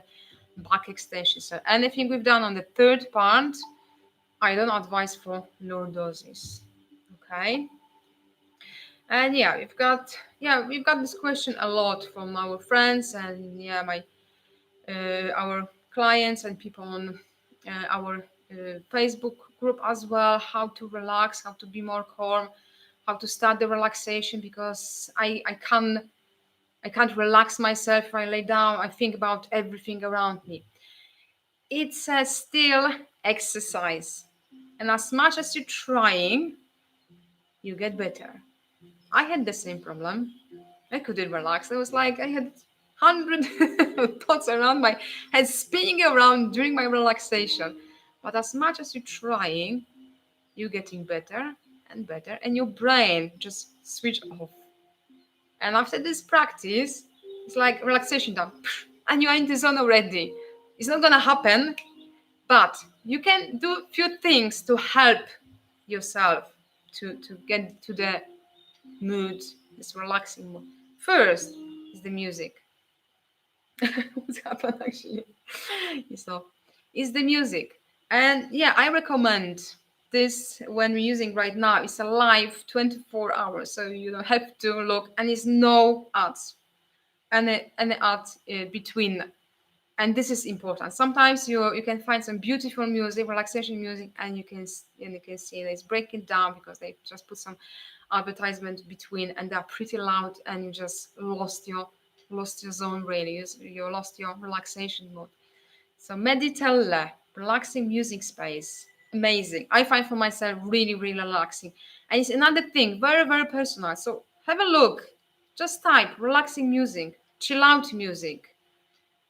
back extension. So anything we've done on the third part, I don't advise for lordosis. Okay. And we've got this question a lot from our friends and my our clients and people on our Facebook group as well. How to relax, how to be more calm, how to start the relaxation, because I can't relax myself if I lay down. I think about everything around me. It's a still exercise, and as much as you're trying, you get better. I had the same problem. I couldn't relax. I was like, I had 100 thoughts around my head spinning around during my relaxation. But as much as you're trying, you're getting better and better, and your brain just switch off. And after this practice, it's like relaxation done, and you're in the zone already. It's not gonna happen, but you can do a few things to help yourself to get to the mood, this relaxing mood. First is the music. What's happened actually? So is the music. And I recommend this when we're using right now. It's a live 24 hours, so you don't have to look, and it's no ads, any ads between. And this is important. Sometimes you can find some beautiful music, relaxation music, and you can see that it's breaking down because they just put some advertisement between, and they're pretty loud, and you just lost your zone really. You lost your relaxation mode. So Meditella, relaxing music space, amazing. I find for myself really, really relaxing. And it's another thing, very, very personal. So have a look. Just type relaxing music, chill out music,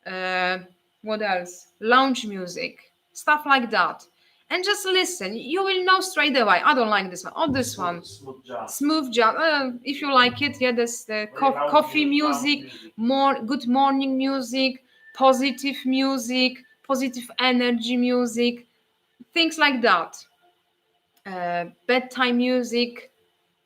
uh, what else? Lounge music, stuff like that. And just listen. You will know straight away. I don't like this one. Oh, this one. Smooth jazz. Smooth jazz. If you like it, there's the coffee Lounge music, music. more good morning music, music, positive energy music, things like that. Bedtime music.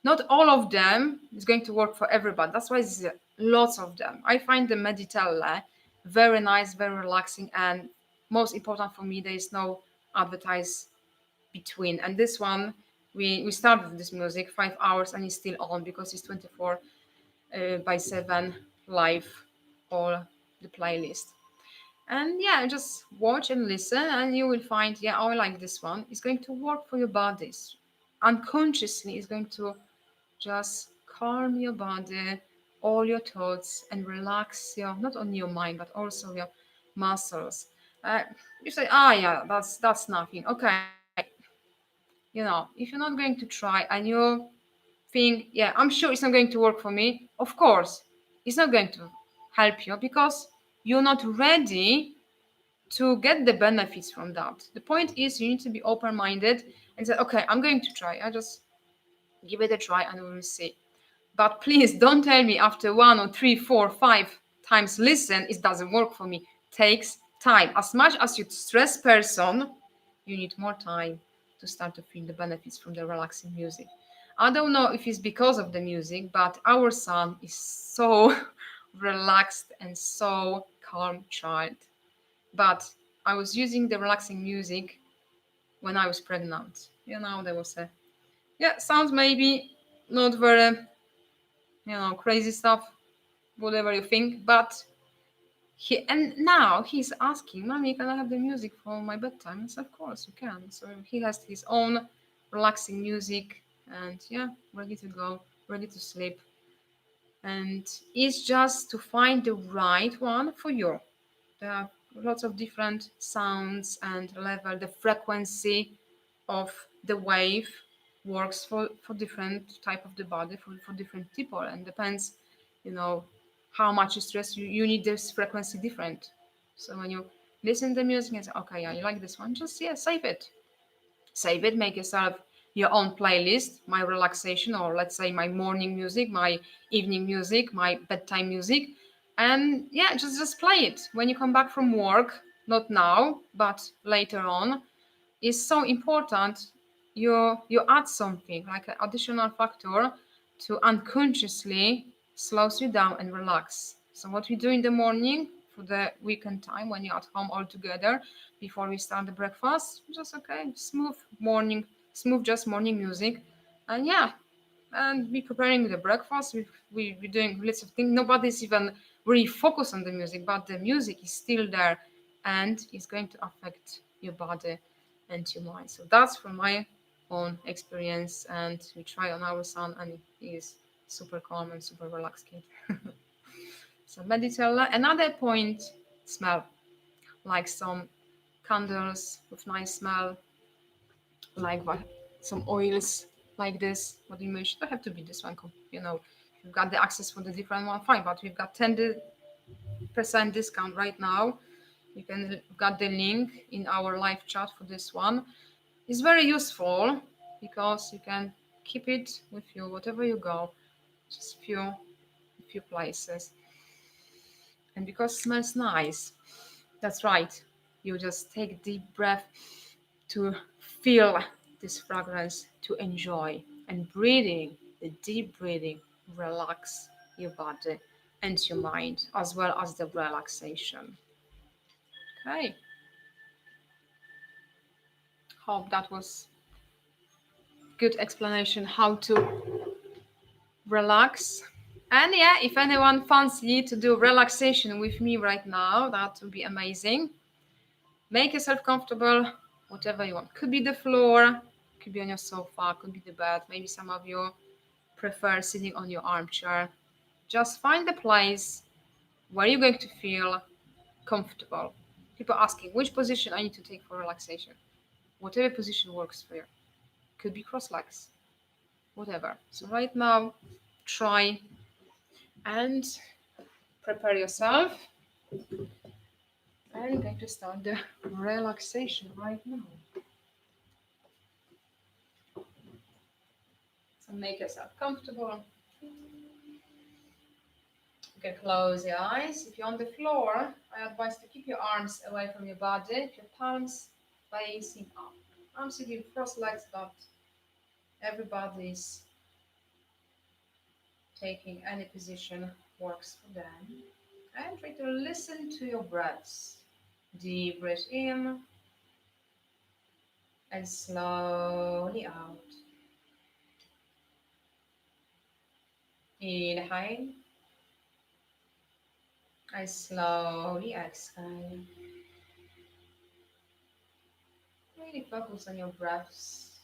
Not all of them is going to work for everybody. That's why there's lots of them. I find the Meditella very nice, very relaxing, and most important for me, there is no advertise between. And this one, we started this music 5 hours, and it's still on because it's 24 by 7 live, all the playlist. And just watch and listen, and you will find, oh, I like this one. It's going to work for your bodies. Unconsciously, it's going to just calm your body, all your thoughts, and relax your not only your mind but also your muscles. You say, yeah, that's nothing. Okay, if you're not going to try and you think, I'm sure it's not going to work for me. Of course, it's not going to help you because you're not ready to get the benefits from that. The point is, you need to be open-minded and say, okay, I'm going to try. I just give it a try and we will see. But please don't tell me after 1 or 3, 4, 5 times listen, it doesn't work for me. Takes time. As much as you're a stressed person, you need more time to start to feel the benefits from the relaxing music. I don't know if it's because of the music, but our son is so relaxed and so calm child. But I was using the relaxing music when I was pregnant. There was sounds maybe not very crazy stuff, whatever you think. But now he's asking, Mommy, can I have the music for my bedtime? I said, of course you can. So he has his own relaxing music, and ready to go, ready to sleep. And it's just to find the right one for you. There are lots of different sounds and level. The frequency of the wave works for different type of the body for different people, and depends how much stress you need this frequency different. So when you listen to the music and say, okay, you like this one, just save it, make yourself your own playlist, my relaxation, or let's say my morning music, my evening music, my bedtime music, and yeah, just play it when you come back from work. Not now, but later on. Is so important. You add something like an additional factor to unconsciously slows you down and relax. So what we do in the morning for the weekend time when you're at home all together before we start the breakfast, just okay, smooth just morning music, and yeah, and we preparing the breakfast. We doing lots of things. Nobody's even really focused on the music, but the music is still there, and it's going to affect your body and your mind. So that's from my own experience, and we try on our son, and he is super calm and super relaxed kid. So meditate. Another point, smell, like some candles with nice smell, like some oils like this. What you mentioned, don't have to be this one. You know, if you've got the access for the different one, fine. But we've got 10% discount right now. You can got the link in our live chat for this one. It's very useful because you can keep it with you whatever you go, just few places. And because it smells nice, that's right. You just take deep breath to feel this fragrance, to enjoy. And breathing, the deep breathing, relax your body and your mind, as well as the relaxation. Okay. Hope that was good explanation how to relax. And yeah, if anyone fancy to do relaxation with me right now, that would be amazing. Make yourself comfortable, whatever you want. Could be the floor, could be on your sofa, could be the bed. Maybe some of you prefer sitting on your armchair. Just find the place where you're going to feel comfortable. People asking which position I need to take for relaxation. Whatever position works for you. Could be cross legs, whatever. So right now, try and prepare yourself. I'm going to start the relaxation right now. So make yourself comfortable. You can close your eyes. If you're on the floor, I advise to keep your arms away from your body. Your palms facing up. I'm sitting cross legs, but everybody's taking any position works for them. And try to listen to your breaths. Deep breath in and slowly out. Inhale and slowly exhale. Really focus on your breaths.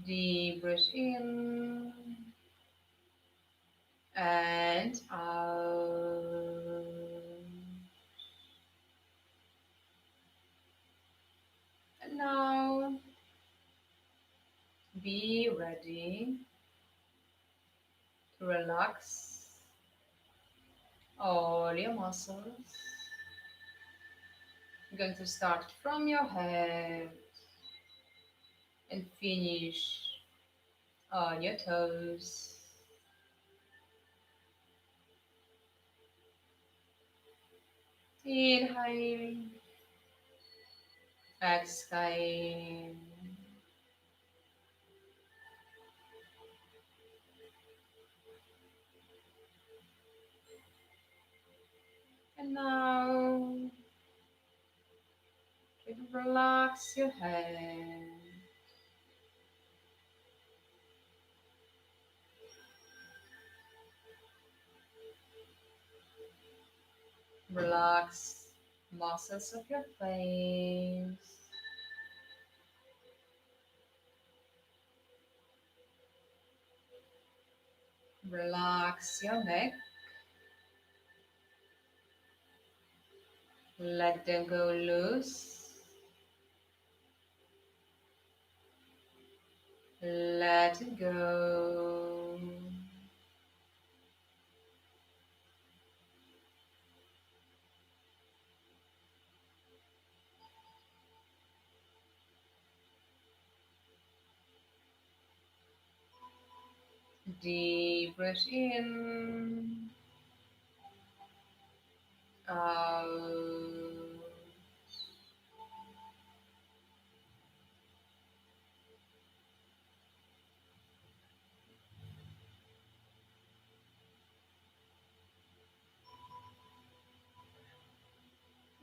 Deep breath in and out. And now be ready to relax all your muscles. You're going to start from your head and finish on your toes. Inhale, exhale. And now try to relax your head. Relax muscles of your face. Relax your neck. Let them go loose. Let it go. Deep breath in, out.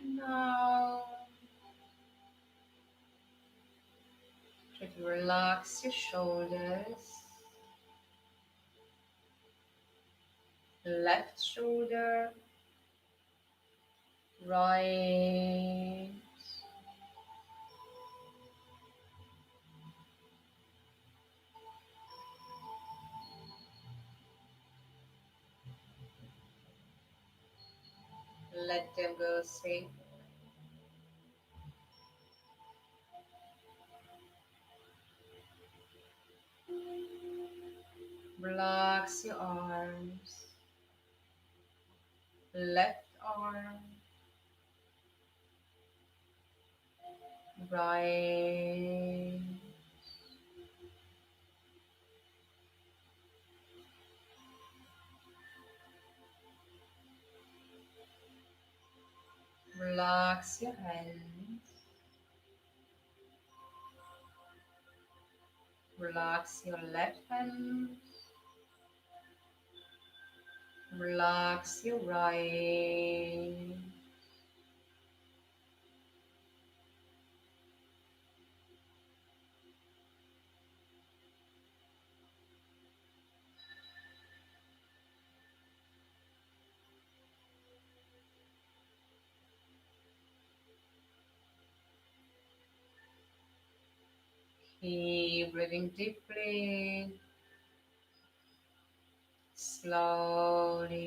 Now, try to relax your shoulders, left shoulder, right, let them go safe. Relax your arms, left arm, right, relax your hands, relax your left hand, relax your right. Keep breathing deeply, slowly.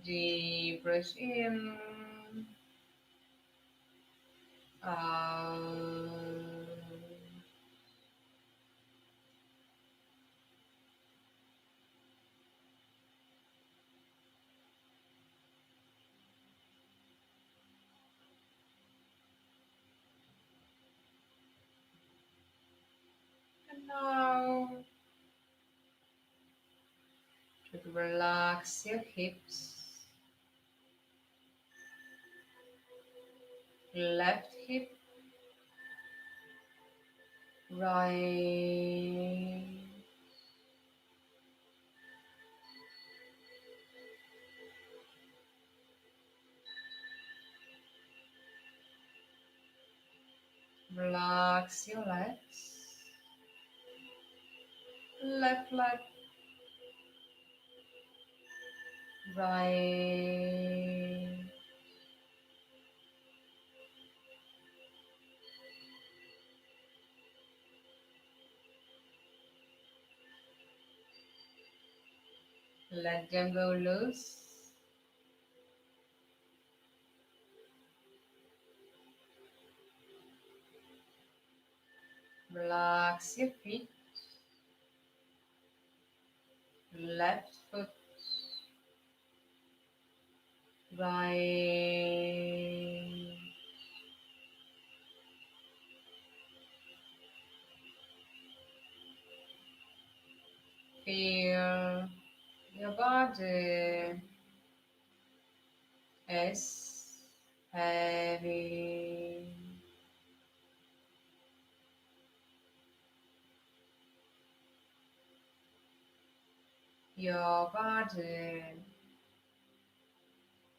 Deep breath in, out. And now, try to relax your hips, left hip, right, relax your legs, left leg, right, let them go loose, relax your feet, left foot, right, feel your body is heavy. Your body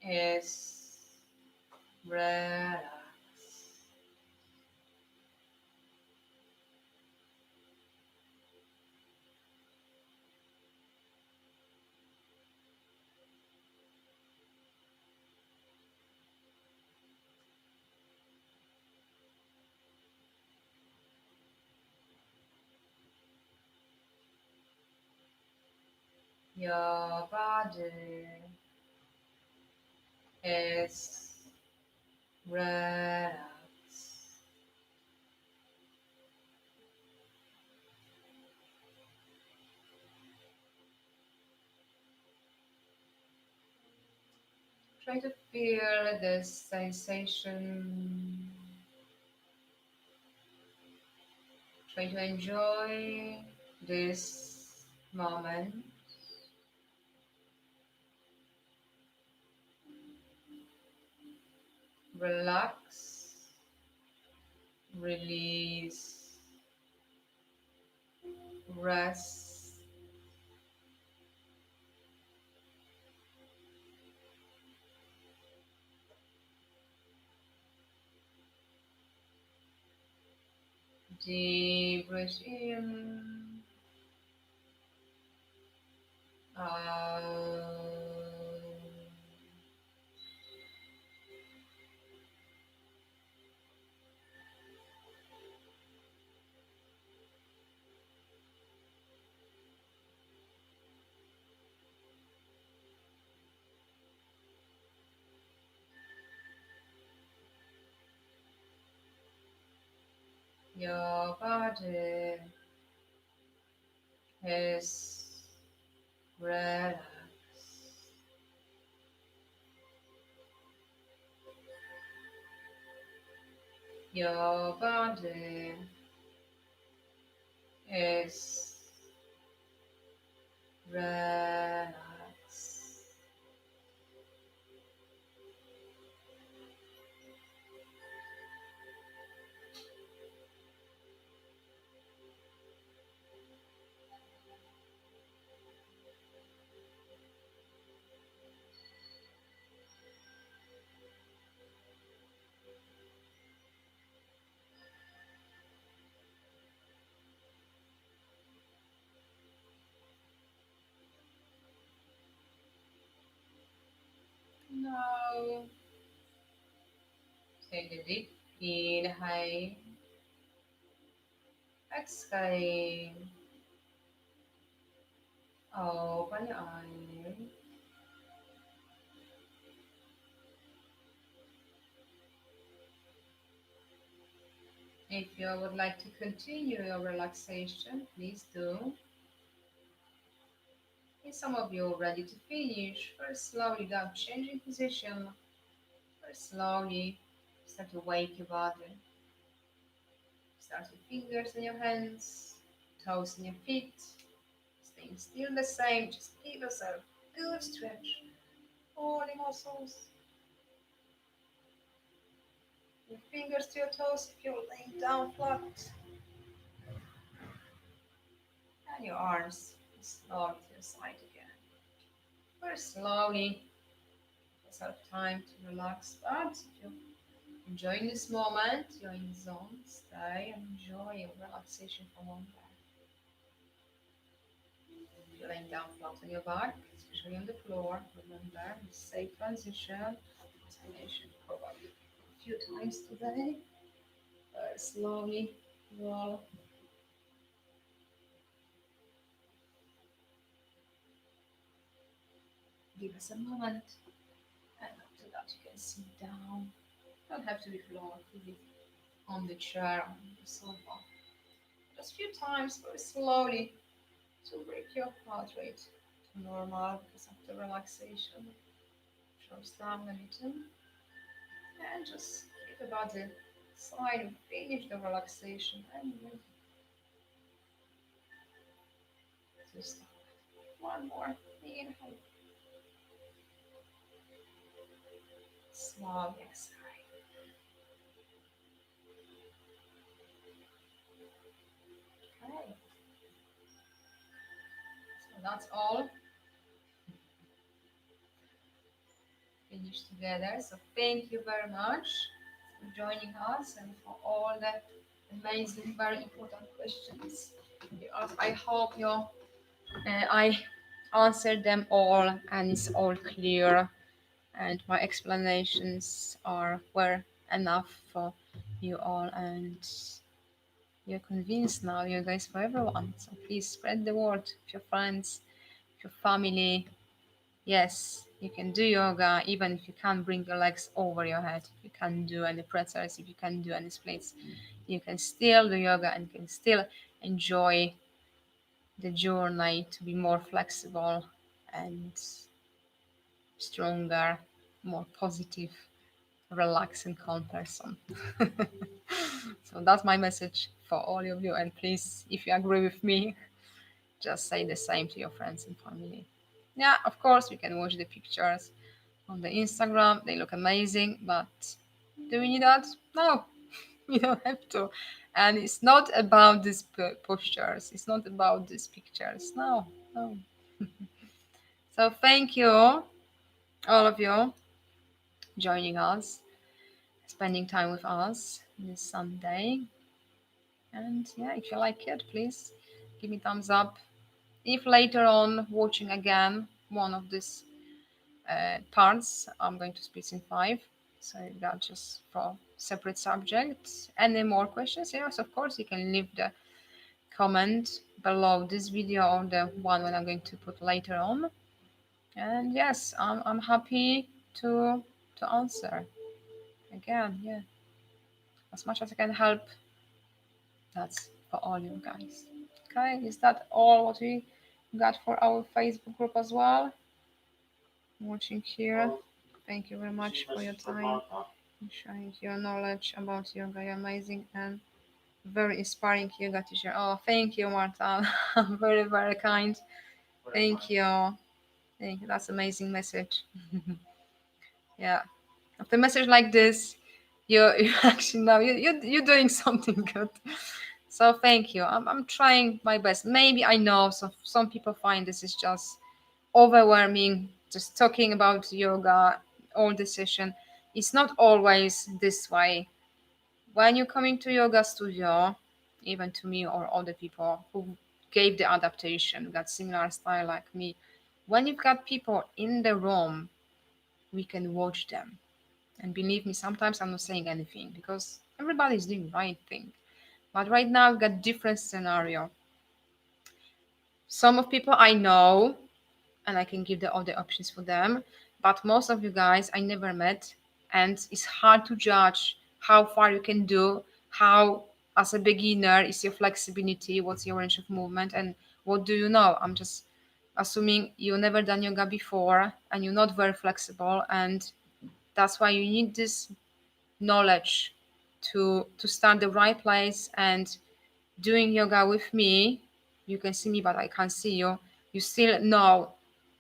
is relaxed. Your body is relaxed. Try to feel this sensation. Try to enjoy this moment. Relax, release, rest. Deep breath in, out. Your body is relaxed. Your body is relaxed. Now take a deep inhale, exhale, open your eyes. If you would like to continue your relaxation, please do. If some of you are ready to finish, very slowly without changing position, very slowly start to wake your body. Start with fingers in your hands, toes in your feet, staying still the same, just give yourself a good stretch. All the muscles, your fingers to your toes if you're laying down flat, and your arms slowly to your side again. Very slowly, give yourself time to relax, but if you're enjoying this moment, you're in the zone, stay and enjoy your relaxation for longer. If you're laying down flat on your back, especially on the floor, remember the safe transition, as I mentioned probably a few times today. Very slowly roll. Give us a moment, and after that you can sit down. Don't have to be floor, could be on the chair, on the sofa. Just a few times, very slowly, to bring your heart rate to normal because after relaxation slows down a little, and just give the body a sign of finish the relaxation and just one more inhale, slowly exhale. Okay, so that's all finished together. So thank you very much for joining us and for all the amazing, very important questions you asked. I hope I answered them all and it's all clear, and my explanations were enough for you all, and you're convinced now, you guys, for everyone. So please spread the word to your friends, your family. Yes, you can do yoga even if you can't bring your legs over your head. If you can't do any pretzels, if you can't do any splits, you can still do yoga and can still enjoy the journey to be more flexible and stronger more positive, relaxed and calm person. So that's my message for all of you. And please, if you agree with me, just say the same to your friends and family. Yeah, of course, we can watch the pictures on the Instagram. They look amazing, but do we need that? No, we don't have to. And it's not about these postures. It's not about these pictures. No, no. So thank you, all of you, joining us, spending time with us this Sunday. And yeah, if you like it, please give me thumbs up. If later on watching again one of these parts, I'm going to split in 5. So that's just for separate subjects. Any more questions? Yes, of course, you can leave the comment below this video or the one when I'm going to put later on. And yes, I'm happy to answer again. Yeah, as much as I can help. That's for all you guys. Okay, is that all what we got for our Facebook group as well? Watching here. Well, Thank you very you see much for your message from time Martha. and sharing your knowledge about yoga. You're amazing and very inspiring yoga teacher. Oh, thank you, Marta. Very, very kind. Very Thank fine. you. Thank you. That's amazing message. Yeah. After a message like this, you actually know you're doing something good. So thank you. I'm trying my best. Maybe I know some people find this is just overwhelming, just talking about yoga all the session. It's not always this way. When you're coming to yoga studio, even to me or other people who gave the adaptation, got similar style like me, when you've got people in the room, we can watch them. And believe me, sometimes I'm not saying anything because everybody's doing the right thing. But right now we've got different scenario. Some of people I know and I can give the other options for them. But most of you guys I never met, and it's hard to judge how far you can do, how as a beginner is your flexibility, what's your range of movement, and what do you know. I'm just assuming you never done yoga before and you're not very flexible, and that's why you need this knowledge to start the right place. And doing yoga with me, you can see me but I can't see you, you still know,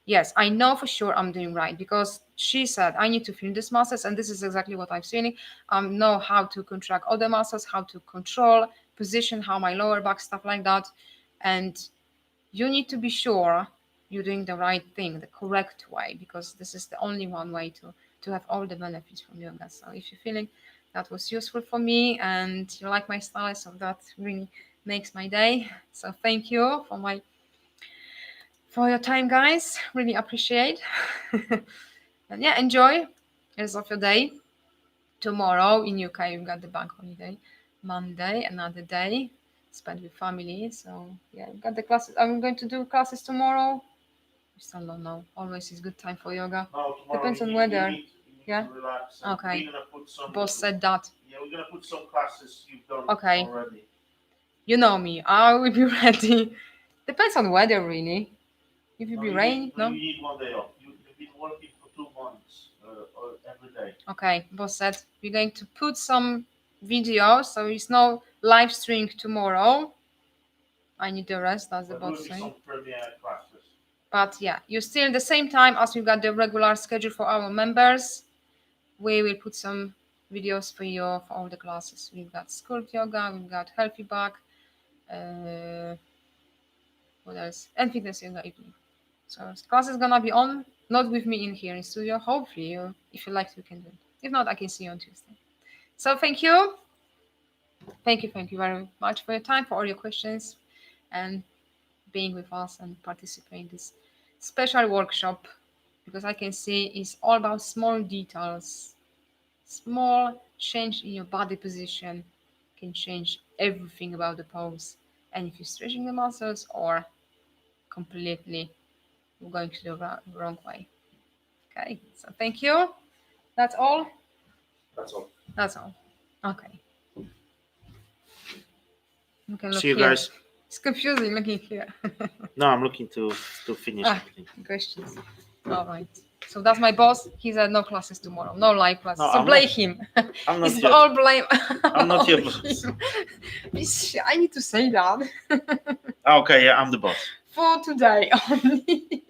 yes, I know for sure I'm doing right because she said I need to feel these muscles, and this is exactly what I'm feeling. Know how to contract other muscles, how to control position, how my lower back, stuff like that. And you need to be sure you're doing the right thing, the correct way, because this is the only one way to have all the benefits from yoga. So if you're feeling that was useful for me and you like my style, so that really makes my day. So thank you for your time, guys. Really appreciate. And yeah, enjoy the rest of your day. Tomorrow in UK we've got the bank holiday. Monday, another day spent with family. So yeah, we've got the classes. I'm going to do classes tomorrow. I still don't know. Always is good time for yoga. No, tomorrow Depends on weather. you need Yeah. to relax. And Okay. we're gonna put some. Boss said that. Yeah, we're gonna put some classes you've done Okay. already. You know me. I will be ready. Depends on weather, really. If it No, be rain, no. you need one day off. You've been working for 2 months every day. Okay. Boss said we're going to put some videos, so it's no live stream tomorrow. I need the rest. That's the But there boss will be saying. some premiere classes. But yeah, you still the same time as we've got the regular schedule for our members. We will put some videos for you for all the classes. We've got sculpt yoga, we've got healthy back, what else? And fitness yoga evening. So class is gonna be on, not with me in here in studio. Hopefully, if you like, we can do it. If not, I can see you on Tuesday. So thank you very much for your time, for all your questions, and being with us and participating in this special workshop, because I can see it's all about small details. Small change in your body position can change everything about the pose. And if you're stretching the muscles or completely going to the wrong way. Okay, so thank you. That's all. That's all. That's all. Okay. You can look See you here. guys. It's confusing looking here. No, I'm looking to finish everything. Questions. All right. So that's my boss. He said no classes tomorrow, no live classes. No, so I'm blame not- him. I'm not It's your, all blame. I'm not your on boss. him. I need to say that Okay, yeah, I'm the boss. for today only.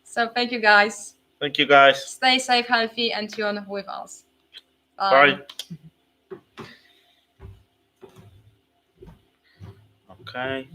So thank you guys. Thank you guys. Stay safe, healthy, and tune with us. Bye. Okay.